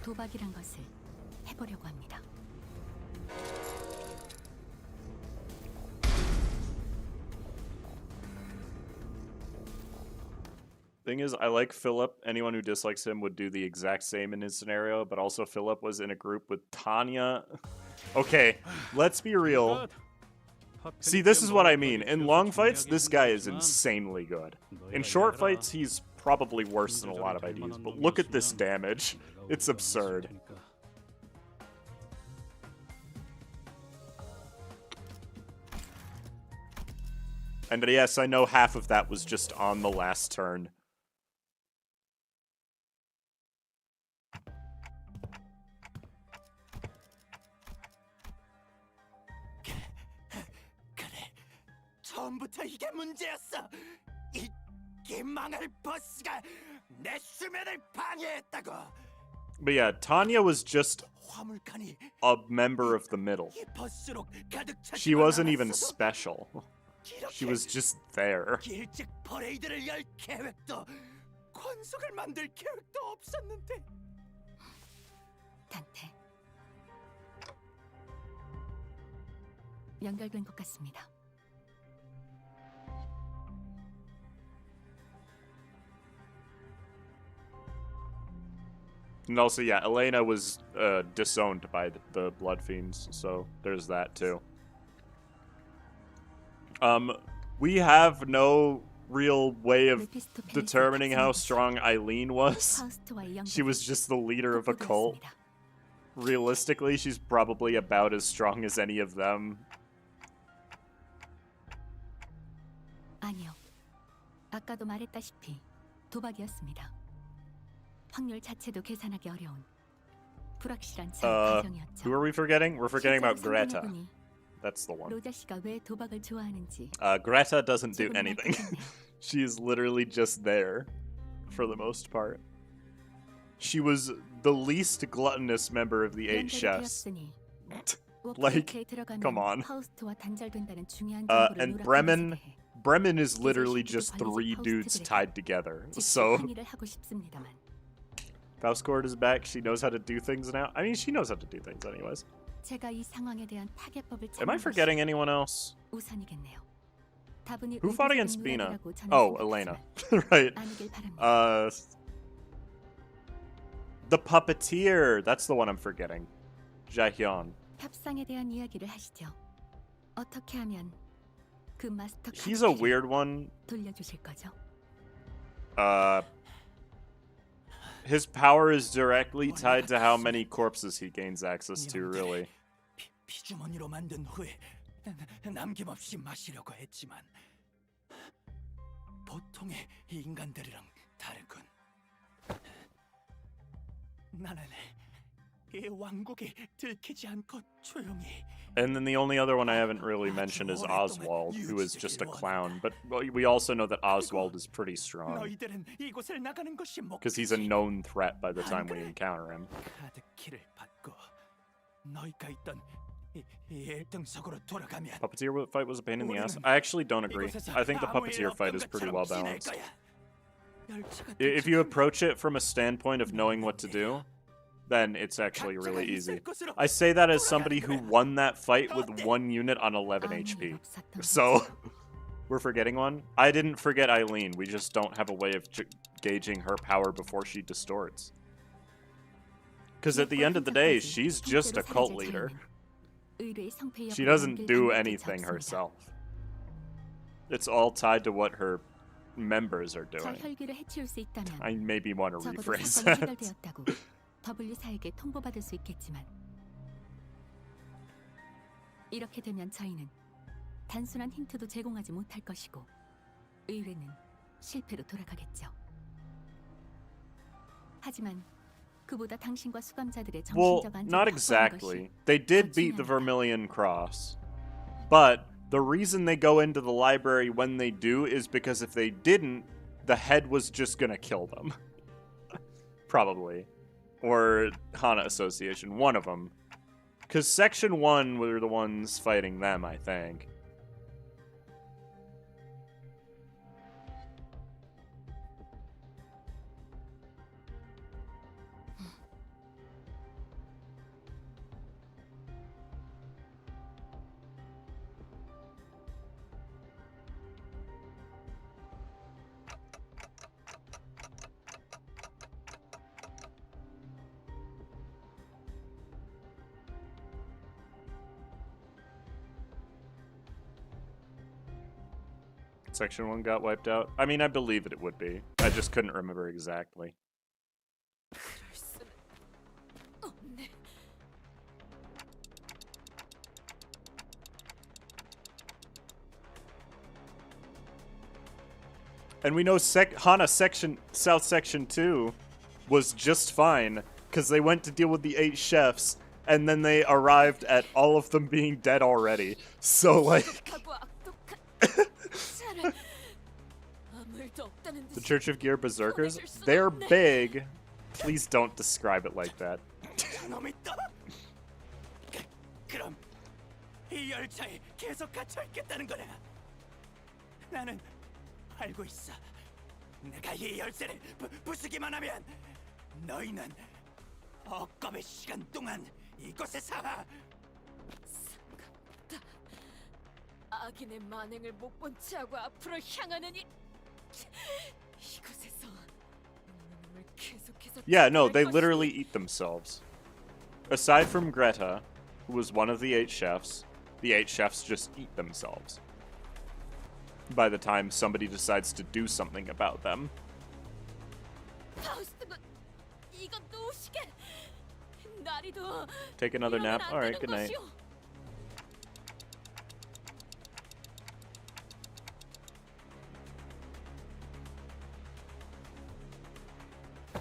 도박이란 것을 해보려고 합니다. Thing is, I like Philip. Anyone who dislikes him would do the exact same in his scenario, but also Philip was in a group with Tanya. Okay, let's be real. See, this is what I mean. In long fights, this guy is insanely good. In short fights, he's probably worse than a lot of IDs, but look at this damage. It's absurd. And yes, I know half of that was just on the last turn. 처음부터 이게 문제였어. 이 망할 버스가 내 수면을 방해했다고. But yeah, Tanya was just a member of the middle. She wasn't even special. She was just there. 일찍 퍼레이드를 열 계획도 권속을 만들 계획도 없었는데. 단테. 연결된 것 같습니다. And also, yeah, Elena was disowned by the Blood Fiends, so there's that too. We have no real way of determining how strong Eileen was. She was just the leader of a cult. Realistically, she's probably about as strong as any of them. 아니요. 아까도 말했다시피 도박이었습니다. 확률 자체도 계산하기 어려운 불확실한 과정이었죠. Who are we forgetting? We're forgetting about Greta. That's the one. 로자 씨가 왜 도박을 좋아하는지. Greta doesn't do anything. She is literally just there for the most part. She was the least gluttonous member of the 8 chefs. Like, come on. And Bremen is literally just 3 dudes tied together. So Faustgord is back. She knows how to do things now. I mean, she knows how to do things anyways. Am I forgetting anyone else? Who fought against Bina? Oh, Elena. Right. The puppeteer. That's the one I'm forgetting. Jaehyun. He's a weird one. His power is directly tied to how many corpses he gains access to, really. 피주머니로 만든 후에 남김없이 마시려고 했지만 보통의 인간들이랑 다르군. 나는 이 왕국이 들키지 않고 조용히. And then the only other one I haven't really mentioned is Oswald, who is just a clown. But we also know that Oswald is pretty strong. Because he's a known threat by the time we encounter him. Puppeteer fight was a pain in the ass. I actually don't agree. I think the Puppeteer fight is pretty well balanced. If you approach it from a standpoint of knowing what to do, then it's actually really easy. I say that as somebody who won that fight with 1 unit on 11 HP. So, we're forgetting one? I didn't forget Eileen. We just don't have a way of gauging her power before she distorts. Because at the end of the day, she's just a cult leader. She doesn't do anything herself. It's all tied to what her members are doing. I maybe want to rephrase that. W사에게 통보받을 수 있겠지만 이렇게 되면 저희는 단순한 힌트도 제공하지 못할 것이고 의뢰는 실패로 돌아가겠죠. 하지만 그보다 당신과 수감자들의 정신적 안전을 not exactly. They did beat the Vermilion Cross. But the reason they go into the library when they do is because if they didn't, the head was just gonna kill them. Probably. Or Hana Association, one of them. Because Section 1 were the ones fighting them, I think. Section 1 got wiped out? I mean, I believe it would be. I just couldn't remember exactly. And we know Hana South Section 2 was just fine, because they went to deal with the 8 chefs, and then they arrived at all of them being dead already. So, like... The Church of Gear Berserkers? They're big. Please don't describe it like that. 그럼 이 열차에 계속 갇혀 있겠다는 거냐? 나는 알고 있어. 내가 이 열쇠를 부수기만 하면 너희는 억겁의 시간 동안 이곳에 살아. 상관없다. 악인의 만행을 못 본 채하고 앞으로 향하느니 이곳에서 놈을 계속해서. Yeah, no, they literally eat themselves. Aside from Greta, who was one of the 8 chefs just eat themselves. by the time somebody decides to do something about them. 파우스트군, 이건 놓으시게. 나리도 Take another nap? 이러면 안 Alright, 되는 good night. 것이오.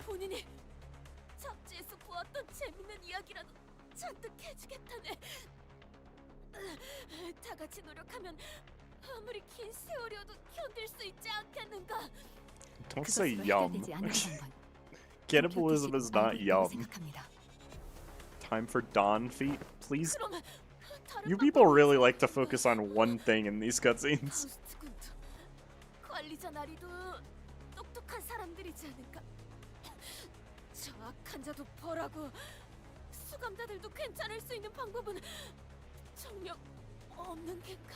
본인이 잡지에서 보았던 재밌는 이야기라도 잔뜩 해주겠다네. 다 같이 노력하면 아무리 긴 세월이어도 견딜 수 있지 않겠는가? Don't say 그것으로 yum. 해결되지 않은 건 Cannibalism is not 알고 있다고 yum. 생각합니다. Time for dawn feet? Please. 그러면 다른 You people 방법이 really 있을 like to 텐가? focus on one thing in these cutscenes. 파우스트군, 관리자 나리도 똑똑한 사람들이지 않을까? 저 악한 자도 벌하고 수감자들도 괜찮을 수 있는 방법은 정녕 없는 겐가?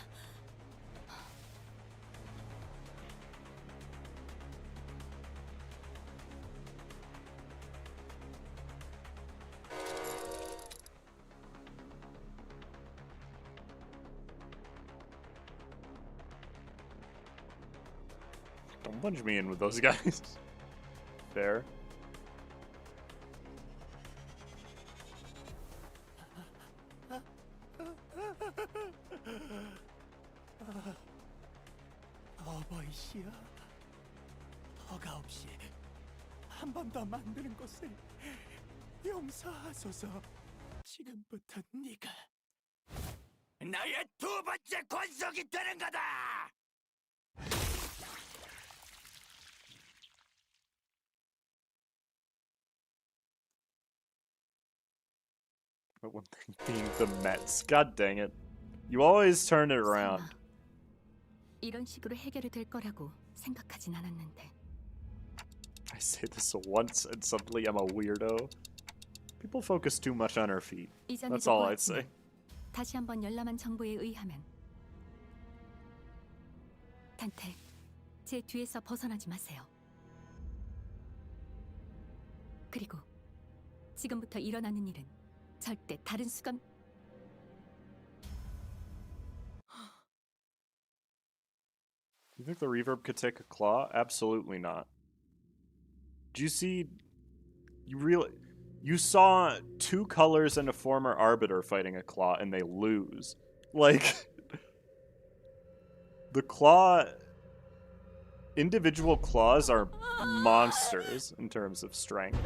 Don't punch me in with those guys. Fair. 어버이시여, 허가 없이 한 번 더 만드는 것을 용서하소서. 지금부터 네가 나의 두 번째 권속이 되는 거다. But one thing being the Mets. God dang it. You always turn it around. 설마 이런 식으로 해결이 될 거라고 생각하진 않았는데. I say this once and suddenly I'm a weirdo. People focus too much on her feet. 이전에도 That's all I'd say. 보았지만 다시 한번 열람한 정보에 의하면 단테, 제 뒤에서 벗어나지 마세요. 그리고 지금부터 일어나는 일은 절대 다른 수감 You think the reverb could take a claw? Absolutely not. Did you see? You saw two colors and a former arbiter fighting a claw, and they lose. Like the claw. Individual claws are monsters in terms of strength.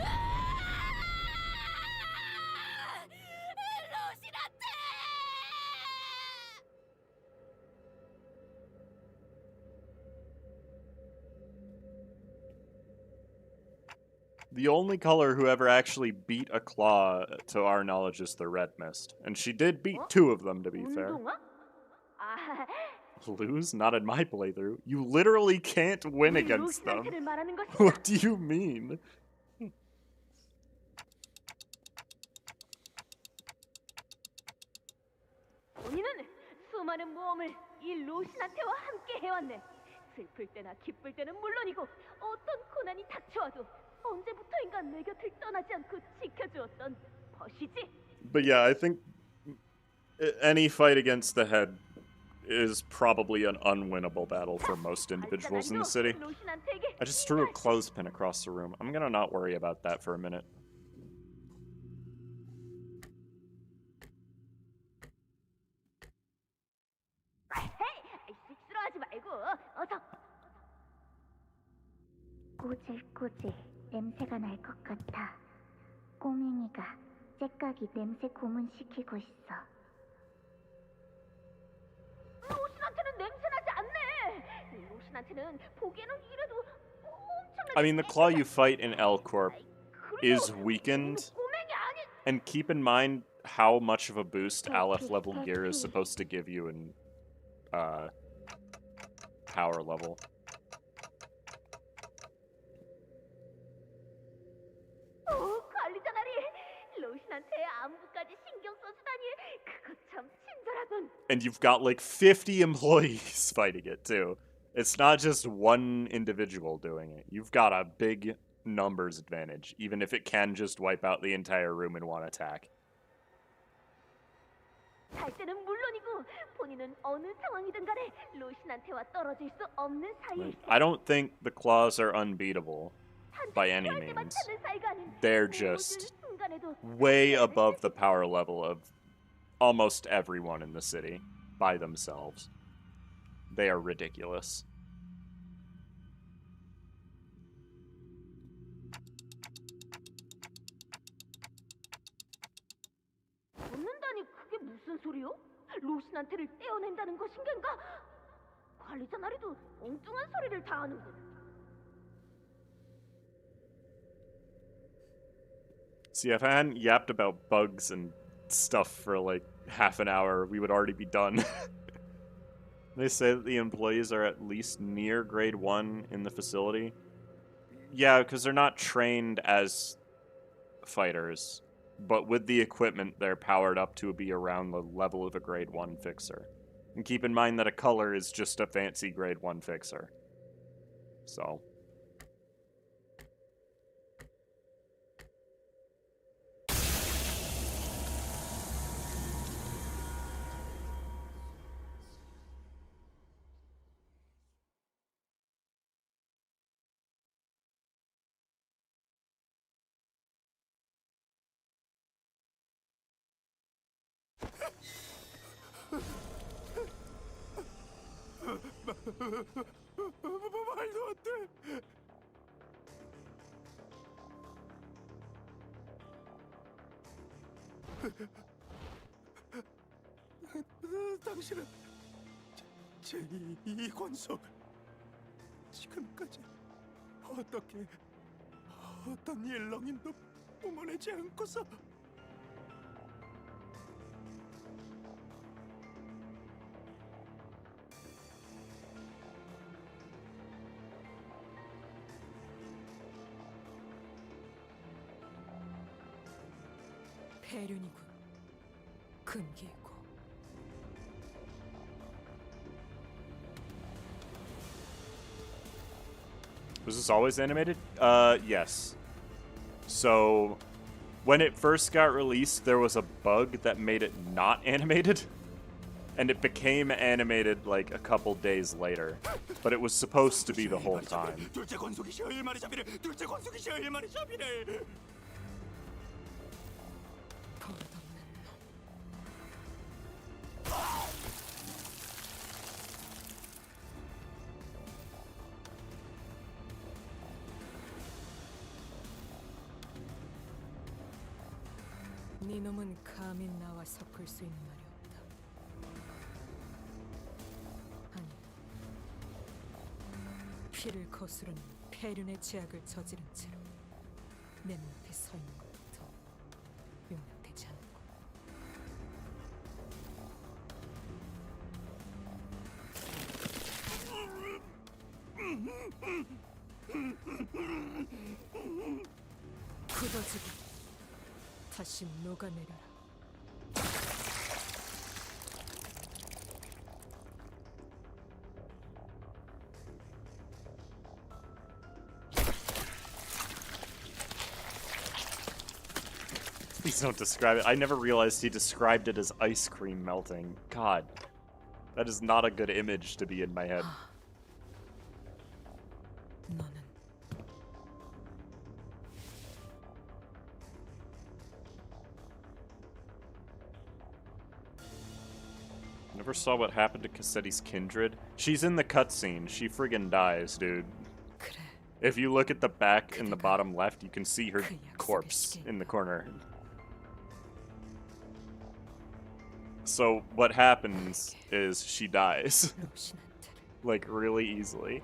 The only color who ever actually beat a claw, to our knowledge, is the Red Mist. And she did beat two of them, to be fair. Lose? Not in my playthrough. You literally can't win against them. What do you mean? 우리는 수많은 모험을 이 로신한테와 함께 해왔네. 슬플 때나 기쁠 때는 물론이고 어떤 고난이 닥쳐와도 언제부터인가 내 곁을 떠나지 않고 지켜주었던 벗이지. But yeah, I think any fight against the head is probably an unwinnable battle for most individuals in the city. I just threw a clothespin across the room. I'm gonna not worry about that for a minute. 헤이, 쑥스러워하지 말고 어서. 꼬질꼬질 냄새가 날 것 같아. 꼬맹이가 째깍이 냄새 고문시키고 있어. 로신한테는 냄새 나지 않네. 로신한테는 보기에는 이래도 엄청난. I mean, the claw you fight in L Corp is weakened, and keep in mind how much of a boost Aleph level gear is supposed to give you in power level. 관리자 나리 로신한테 안부까지 신경 써주다니 그거 참 친절하군. And you've got like 50 employees fighting it too. It's not just one individual doing it. You've got a big numbers advantage, even if it can just wipe out the entire room in one attack. 살 때는 물론이고 본인은 어느 상황이든 간에 로신한테와 떨어질 수 없는 사이에 있어. I don't think the claws are unbeatable by any means. They're just way above the power level of almost everyone in the city by themselves. They are ridiculous. 붙는다니 그게 무슨 소리요? 로신한테를 떼어낸다는 것인가? 관리자 나리도 엉뚱한 소리를 다 하는군. See, if I hadn't yapped about bugs and stuff for like half an hour, we would already be done. They say that the employees are at least near grade 1 in the facility. Yeah, because they're not trained as fighters, but with the equipment, they're powered up to be around the level of a grade 1 fixer. And keep in mind that a color is just a fancy grade 1 fixer. So... 말도 안 돼. 당신은 제2 권속을 지금까지 어떻게 어떤 일렁임도 뿜어내지 않고서 폐륜이군. 금기고. Was this always animated? Yes. So, when it first got released, there was a bug that made it not animated. And it became animated like a couple days later. But it was supposed to be the whole time. 네 놈은 감히 나와 섞을 수 있는 말이 없다. 아니, 피를 거스르는 폐륜의 죄악을 저지른 채로 내 눈앞에 서 있는 것부터 용납되지 않는군. 굳어지고 다시 녹아내려라. Please don't describe it. I never realized he described it as ice cream melting. God. That is not a good image to be in my head. 너는 Never saw what happened to Cassetti's kindred. She's in the cutscene. She friggin' dies, dude. If you look at the back in the bottom left, you can see her corpse in the corner. So what happens is she dies. Like, really easily.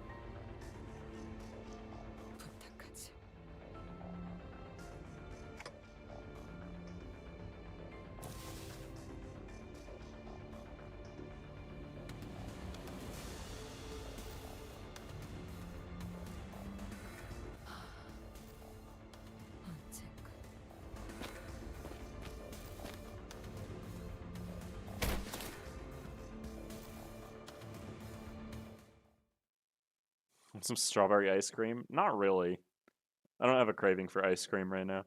Some strawberry ice cream? Not really. I don't have a craving for ice cream right now.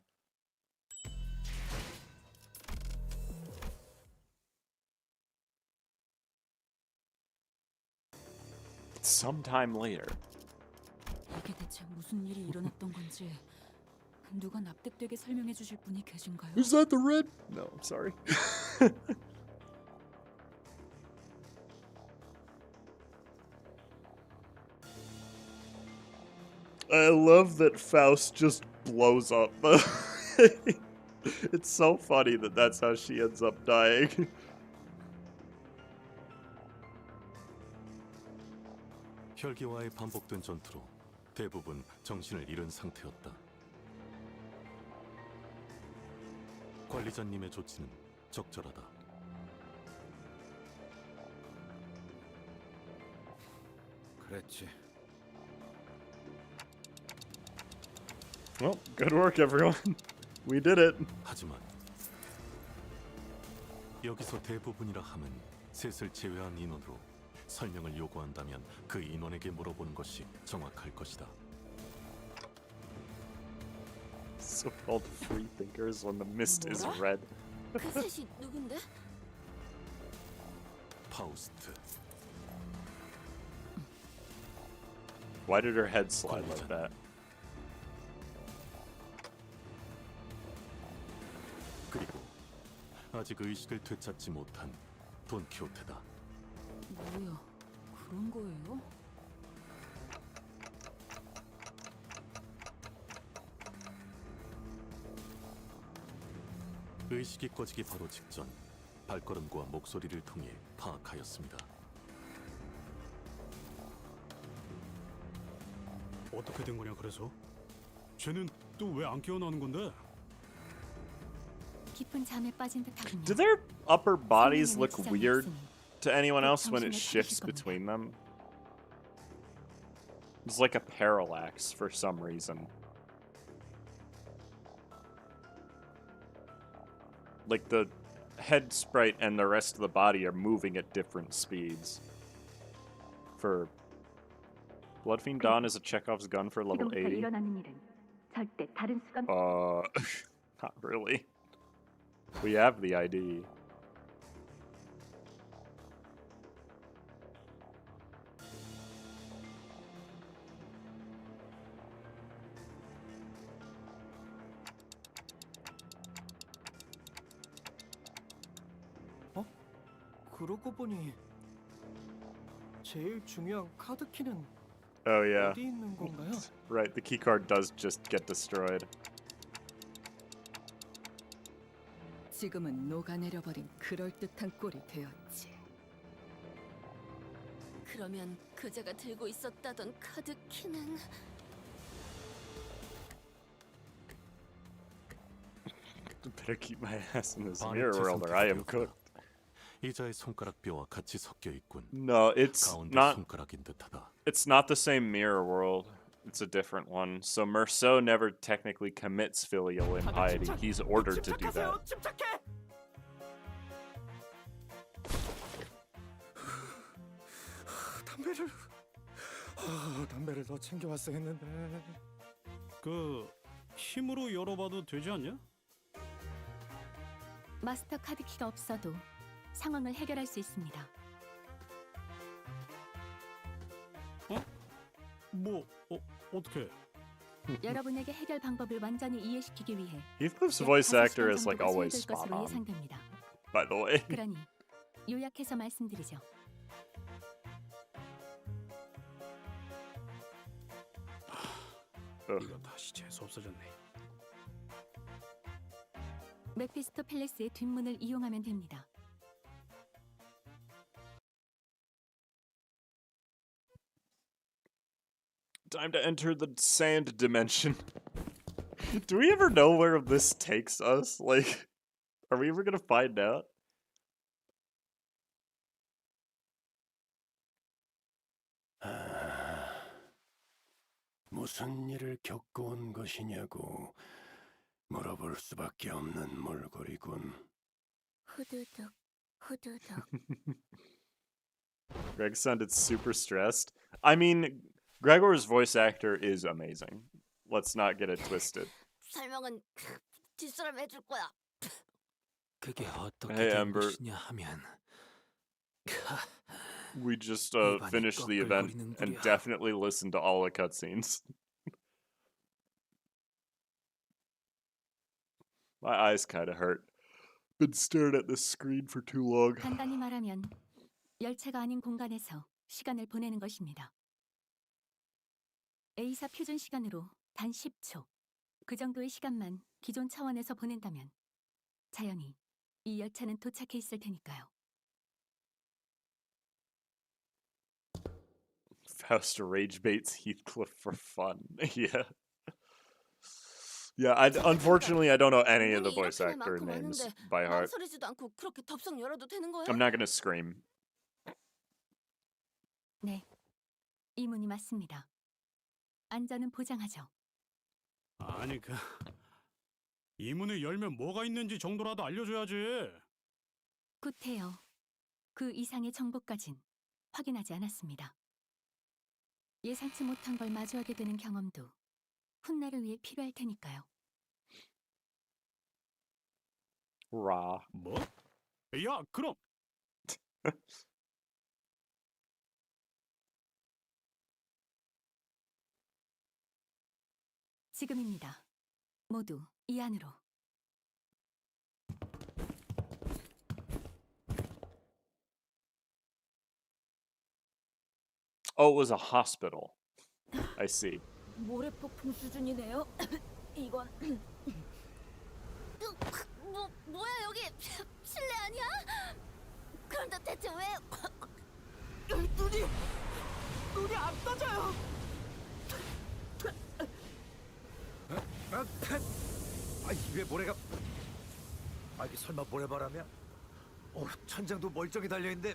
sometime later. 이게 대체 무슨 일이 일어났던 건지 누가 납득되게 설명해 주실 분이 계신가요? Is that the red? No, I'm sorry. I love that Faust just blows up. It's so funny that that's how she ends up dying. 혈기와의 반복된 전투로 대부분 정신을 잃은 상태였다. 관리자님의 조치는 적절하다. 그랬지. Well, good work, everyone. We did it. 하지만 여기서 대부분이라 함은 셋을 제외한 인원으로 설명을 요구한다면 그 인원에게 물어보는 것이 정확할 것이다. So-called free thinkers when the mist is red. 그 셋이 누군데? 파우스트. Why did her head slide like that? 그리고 아직 의식을 되찾지 못한 돈키호테다. 뭐야, 그런 거예요? 의식이 꺼지기 바로 직전 발걸음과 목소리를 통해 파악하였습니다. 어떻게 된 거냐 그래서? 쟤는 또 왜 안 깨어나는 건데? 깊은 잠에 빠진 듯하군요. Do their upper bodies look weird to anyone else when it shifts between them? It's like a parallax for some reason. Like the head sprite and the rest of the body are moving at different speeds. For Bloodfiend Dawn is a Chekhov's gun for level 80. 일어나는 일은 절대 다른 수가 Not really. We have the ID. 그러고 보니 제일 중요한 카드키는 Oh yeah. 어디 있는 건가요? Right, the keycard does just get destroyed. 지금은 녹아내려버린 그럴듯한 꼴이 되었지. 그러면 그자가 들고 있었다던 카드 키는 Better keep my ass in this mirror world or I am cooked. 이자의 손가락뼈와 같이 섞여 있군. No, it's 가운데 not. 손가락인 듯하다. It's not the same mirror world. It's a different one. So Merceau never technically commits filial impiety. He's ordered to do that. 담배를 더 챙겨왔어야 했는데. 그 힘으로 열어봐도 되지 않냐? 마스터 카드키가 없어도 상황을 해결할 수 있습니다. 어떻게? 여러분에게 해결 방법을 완전히 이해시키기 위해 Heathcliff's voice actor is like always 소요될 spot 것으로 on. 예상됩니다. By the way. 그러니 요약해서 말씀드리죠. 이거 다시 재수 없어졌네. 메피스토 팰리스의 뒷문을 이용하면 됩니다. Time to enter the sand dimension. Do we ever know where this takes us? Like, are we ever gonna find out? 무슨 일을 겪어온 것이냐고 물어볼 수밖에 없는 몰골이군. 후두둑, 후두둑. Greg sounded super stressed. I mean, Gregor's voice actor is amazing. Let's not get it twisted. 설명은 뒷사람 해줄 거야. 그게 어떻게 Hey, 된 Amber. 것이냐 하면 We just finished the event and definitely listened to all the cutscenes. My eyes kind of hurt. Been staring at this screen for too long. 간단히 말하면 열차가 아닌 공간에서 시간을 보내는 것입니다. A사 표준 시간으로 단 10초. 그 정도의 시간만 기존 차원에서 보낸다면 자연히 이 열차는 도착해 있을 테니까요. Faust rage baits Heathcliff for fun. Yeah. Yeah, unfortunately I don't know any of the voice actor names by heart. 망설이지도 않고 그렇게 덥석 열어도 되는 거야? I'm not gonna scream. 네, 이 문이 맞습니다. 안전은 보장하죠. 아니 이 문을 열면 뭐가 있는지 정도라도 알려줘야지. 굿해요. 그 이상의 정보까진 확인하지 않았습니다. 예상치 못한 걸 마주하게 되는 경험도 훗날을 위해 필요할 테니까요. 라. 뭐? 야, 그럼. 지금입니다. 모두 이 안으로. Oh, it was a hospital. I see. 모래폭풍 수준이네요. 이건 뭐야 여기 실내 아니야? 그런데 대체 왜 눈이 안 떠져요. 입에 모래가. 이게 설마 모래바람이야? 천장도 멀쩡히 달려 있는데.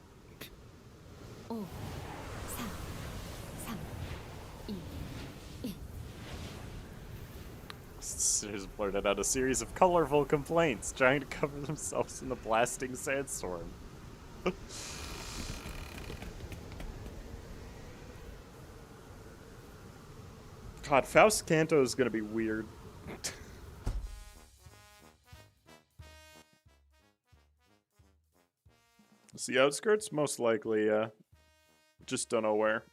5, 4, 3, 2, 1. Sisters blurted out a series of colorful complaints, trying to cover themselves in the blasting sandstorm. God, Faust Canto is gonna be weird. It's the outskirts? Most likely, yeah. Just don't know where.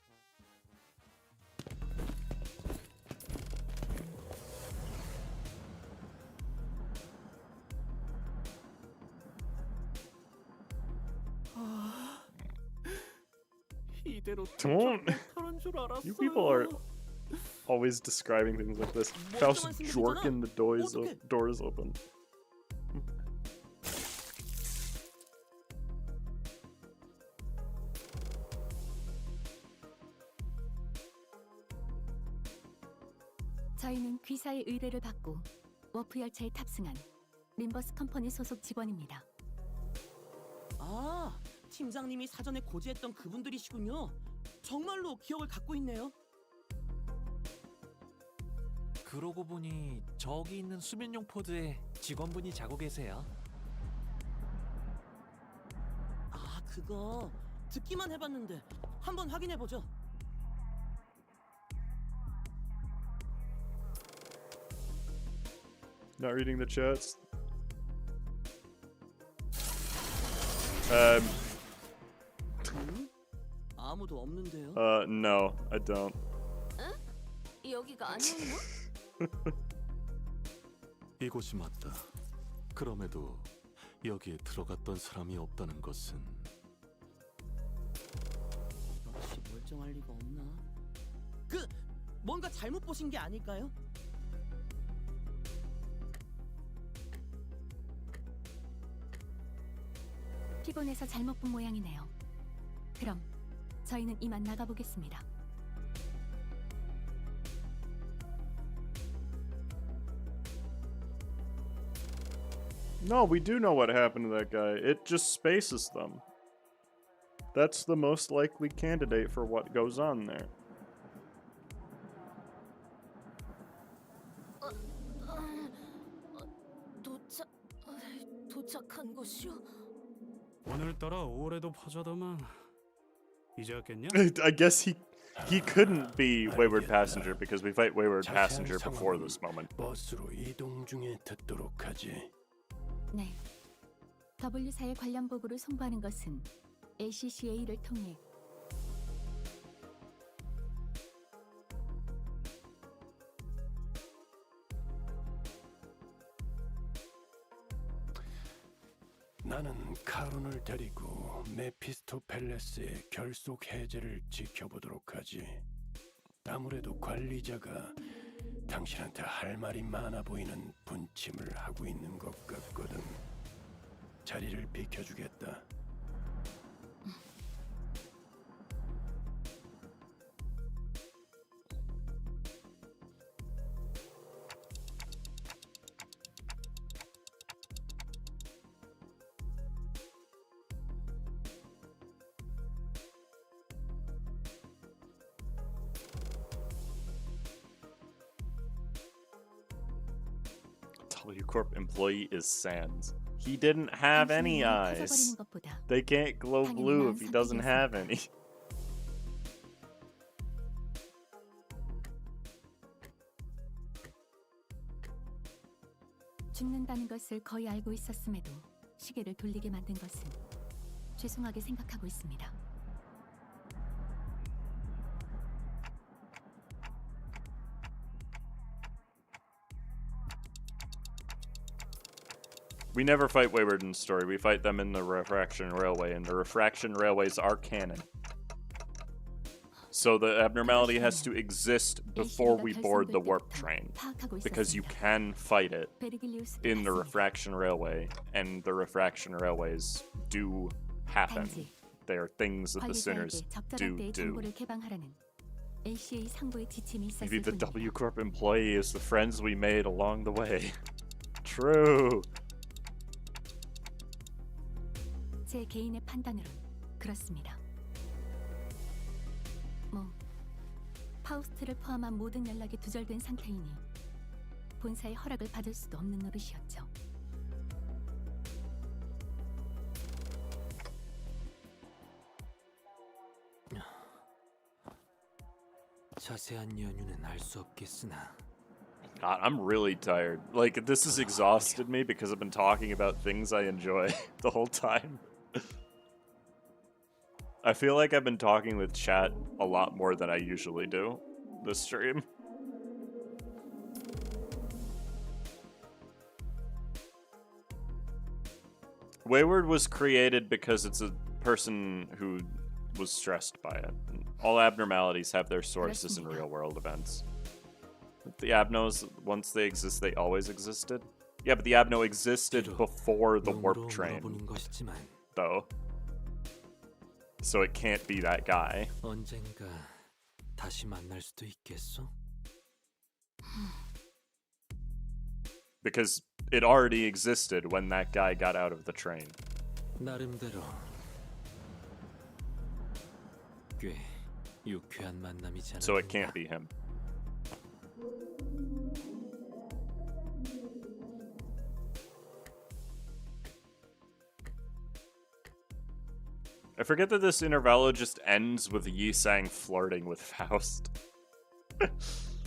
이대로 Don't. 못하는 줄 알았어요. You people are always describing things like this. Faust jorking the doors open. 저희는 귀사의 의뢰를 받고 워프 열차에 탑승한 림버스 컴퍼니 소속 직원입니다. 아, 팀장님이 사전에 고지했던 그분들이시군요. 정말로 기억을 갖고 있네요. 그러고 보니 저기 있는 수면용 포드에 직원분이 자고 계세요. 아, 그거 듣기만 해봤는데 한번 확인해보죠. Not reading the chats. 아무도 없는데요. No, I don't. 응? 여기가 아니었나? 이곳이 맞다. 그럼에도 여기에 들어갔던 사람이 없다는 것은 역시 멀쩡할 리가 없나? 뭔가 잘못 보신 게 아닐까요? 피곤해서 잘못 본 모양이네요. 그럼 저희는 이만 나가보겠습니다. No, we do know what happened to that guy. It just spaces them. That's the most likely candidate for what goes on there. 도착한 곳이요? 오늘따라 올해도 파자더만. 이제 왔겠냐? I guess he couldn't be Wayward Passenger because we fight Wayward Passenger before this moment. 버스로 이동 중에 듣도록 하지. 네. W사의 관련 보고를 송부하는 것은 ACCA를 통해 나는 카론을 데리고 메피스토 팰레스의 결속 해제를 지켜보도록 하지. 아무래도 관리자가 당신한테 할 말이 많아 보이는 분침을 하고 있는 것 같거든. 자리를 비켜주겠다. WCorp employee is Sans. He didn't have any eyes. They can't glow blue if he doesn't have any. 죽는다는 것을 거의 알고 있었음에도 시계를 돌리게 만든 것은 죄송하게 생각하고 있습니다. We never fight Wayward in story. We fight them in the Refraction Railway, and the Refraction Railways are canon. So the abnormality has to exist before we board the warp train, because you can fight it in the Refraction Railway, and the Refraction Railways do happen. They are things that the sinners do. Maybe the WCorp employee is the friends we made along the way. True. 제 개인의 판단으론 그렇습니다. 파우스트를 포함한 모든 연락이 두절된 상태이니 본사의 허락을 받을 수도 없는 노릇이었죠. 자세한 연유는 알 수 없겠으나. God, I'm really tired. Like, this has exhausted me because I've been talking about things I enjoy the whole time. I feel like I've been talking with chat a lot more than I usually do this stream. Wayward was created because it's a person who was stressed by it. And all abnormalities have their sources in real-world events. The Abnos, once they exist, they always existed. Yeah, but the Abno existed before the warp train, though. So it can't be that guy. 언젠가 다시 만날 수도 있겠어? Because it already existed when that guy got out of the train. 나름대로 꽤 유쾌한 만남이지 않을까? So it can't be him. I forget that this intervallo just ends with Yi-Sang flirting with Faust.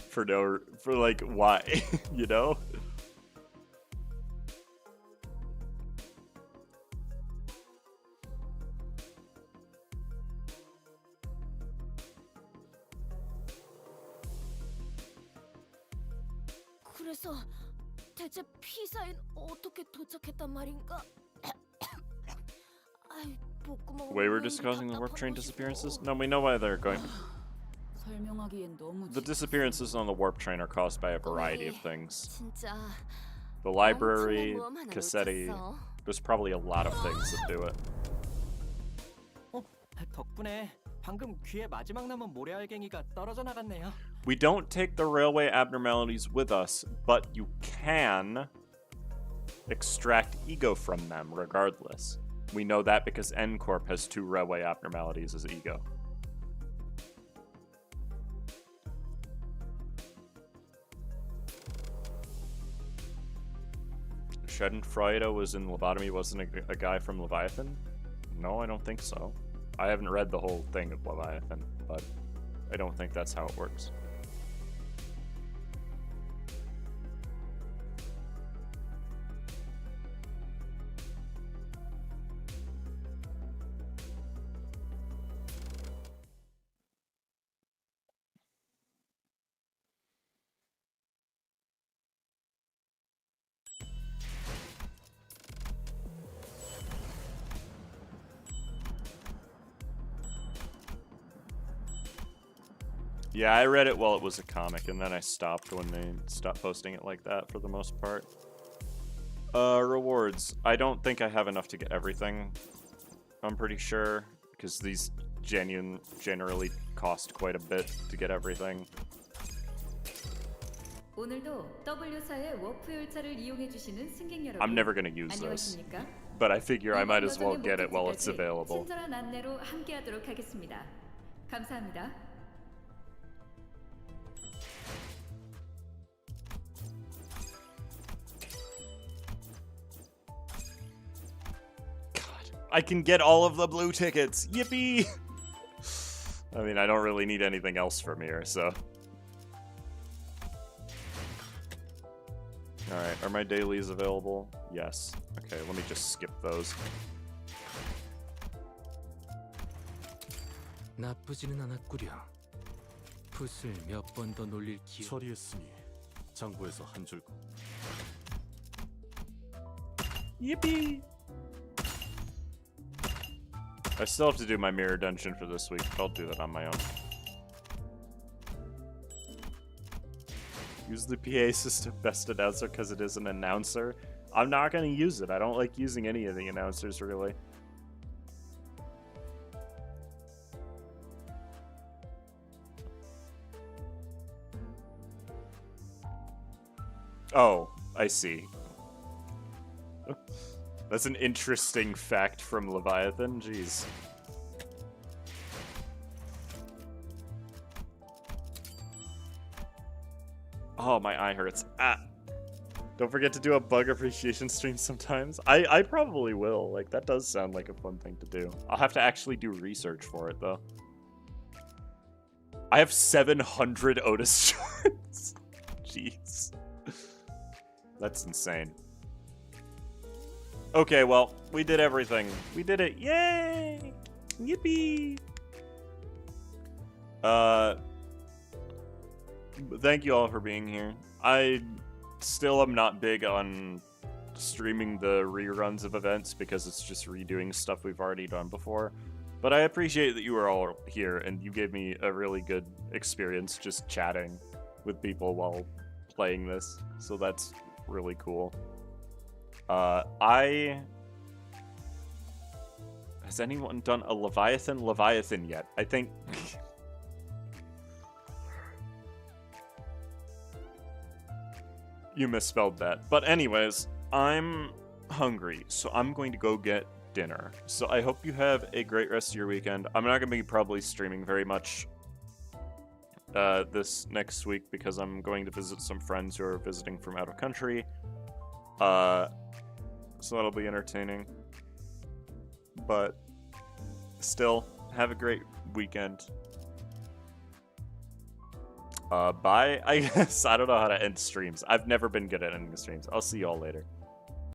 for like, why? You know? 그래서 대체 피사인 어떻게 도착했단 말인가? Wayward is causing the warp train disappearances? No, we know why they're going. The disappearances on the warp train are caused by a variety of things. The library, Cassetti, there's probably a lot of things that do it. 덕분에 방금 귀에 마지막 남은 모래알갱이가 떨어져 나갔네요. We don't take the railway abnormalities with us, but you can extract ego from them regardless. We know that because N-Corp has 2 railway abnormalities as ego. Schadenfreude was in Lobotomy, wasn't a guy from Leviathan? No, I don't think so. I haven't read the whole thing of Leviathan, but I don't think that's how it works. Yeah, I read it while it was a comic, and then I stopped when they stopped posting it like that for the most part. Rewards. I don't think I have enough to get everything. I'm pretty sure, because these generally cost quite a bit to get everything. 오늘도 W사의 워프 열차를 이용해 주시는 승객 여러분. I'm never gonna use this, 안녕하십니까? but I figure I might as well 이번 get it while 여정의 it's 목적지까지 available. 친절한 안내로 함께하도록 하겠습니다. 감사합니다. I can get all of the blue tickets. Yippee! I mean, I don't really need anything else from here, so. Alright, are my dailies available? Yes. Okay, let me just skip those. 나쁘지는 않았구려. 풋을 몇 번 더 놀릴 기회. 처리했으니 장부에서 한 줄. Yippee! I still have to do my mirror dungeon for this week, but I'll do that on my own. Use the PA system, best announcer, because it is an announcer. I'm not going to use it. I don't like using any of the announcers, really. Oh, I see. That's an interesting fact from Leviathan. Jeez. Oh, my eye hurts. Ah. Don't forget to do a bug appreciation stream sometimes. I probably will. Like, that does sound like a fun thing to do. I'll have to actually do research for it, though. I have 700 Otis charts. Jeez. That's insane. Okay, well, we did everything. We did it. Yay! Yippee! Thank you all for being here. I still am not big on streaming the reruns of events because it's just redoing stuff we've already done before. But I appreciate that you were all here and you gave me a really good experience just chatting with people while playing this. So that's really cool. Has anyone done a Leviathan yet? I think... You misspelled that. But anyways, I'm hungry, so I'm going to go get dinner. So I hope you have a great rest of your weekend. I'm not going to be probably streaming very much this next week because I'm going to visit some friends who are visiting from out of country. So that'll be entertaining. But still, have a great weekend. Bye, I guess. I don't know how to end streams. I've never been good at ending streams. I'll see y'all later.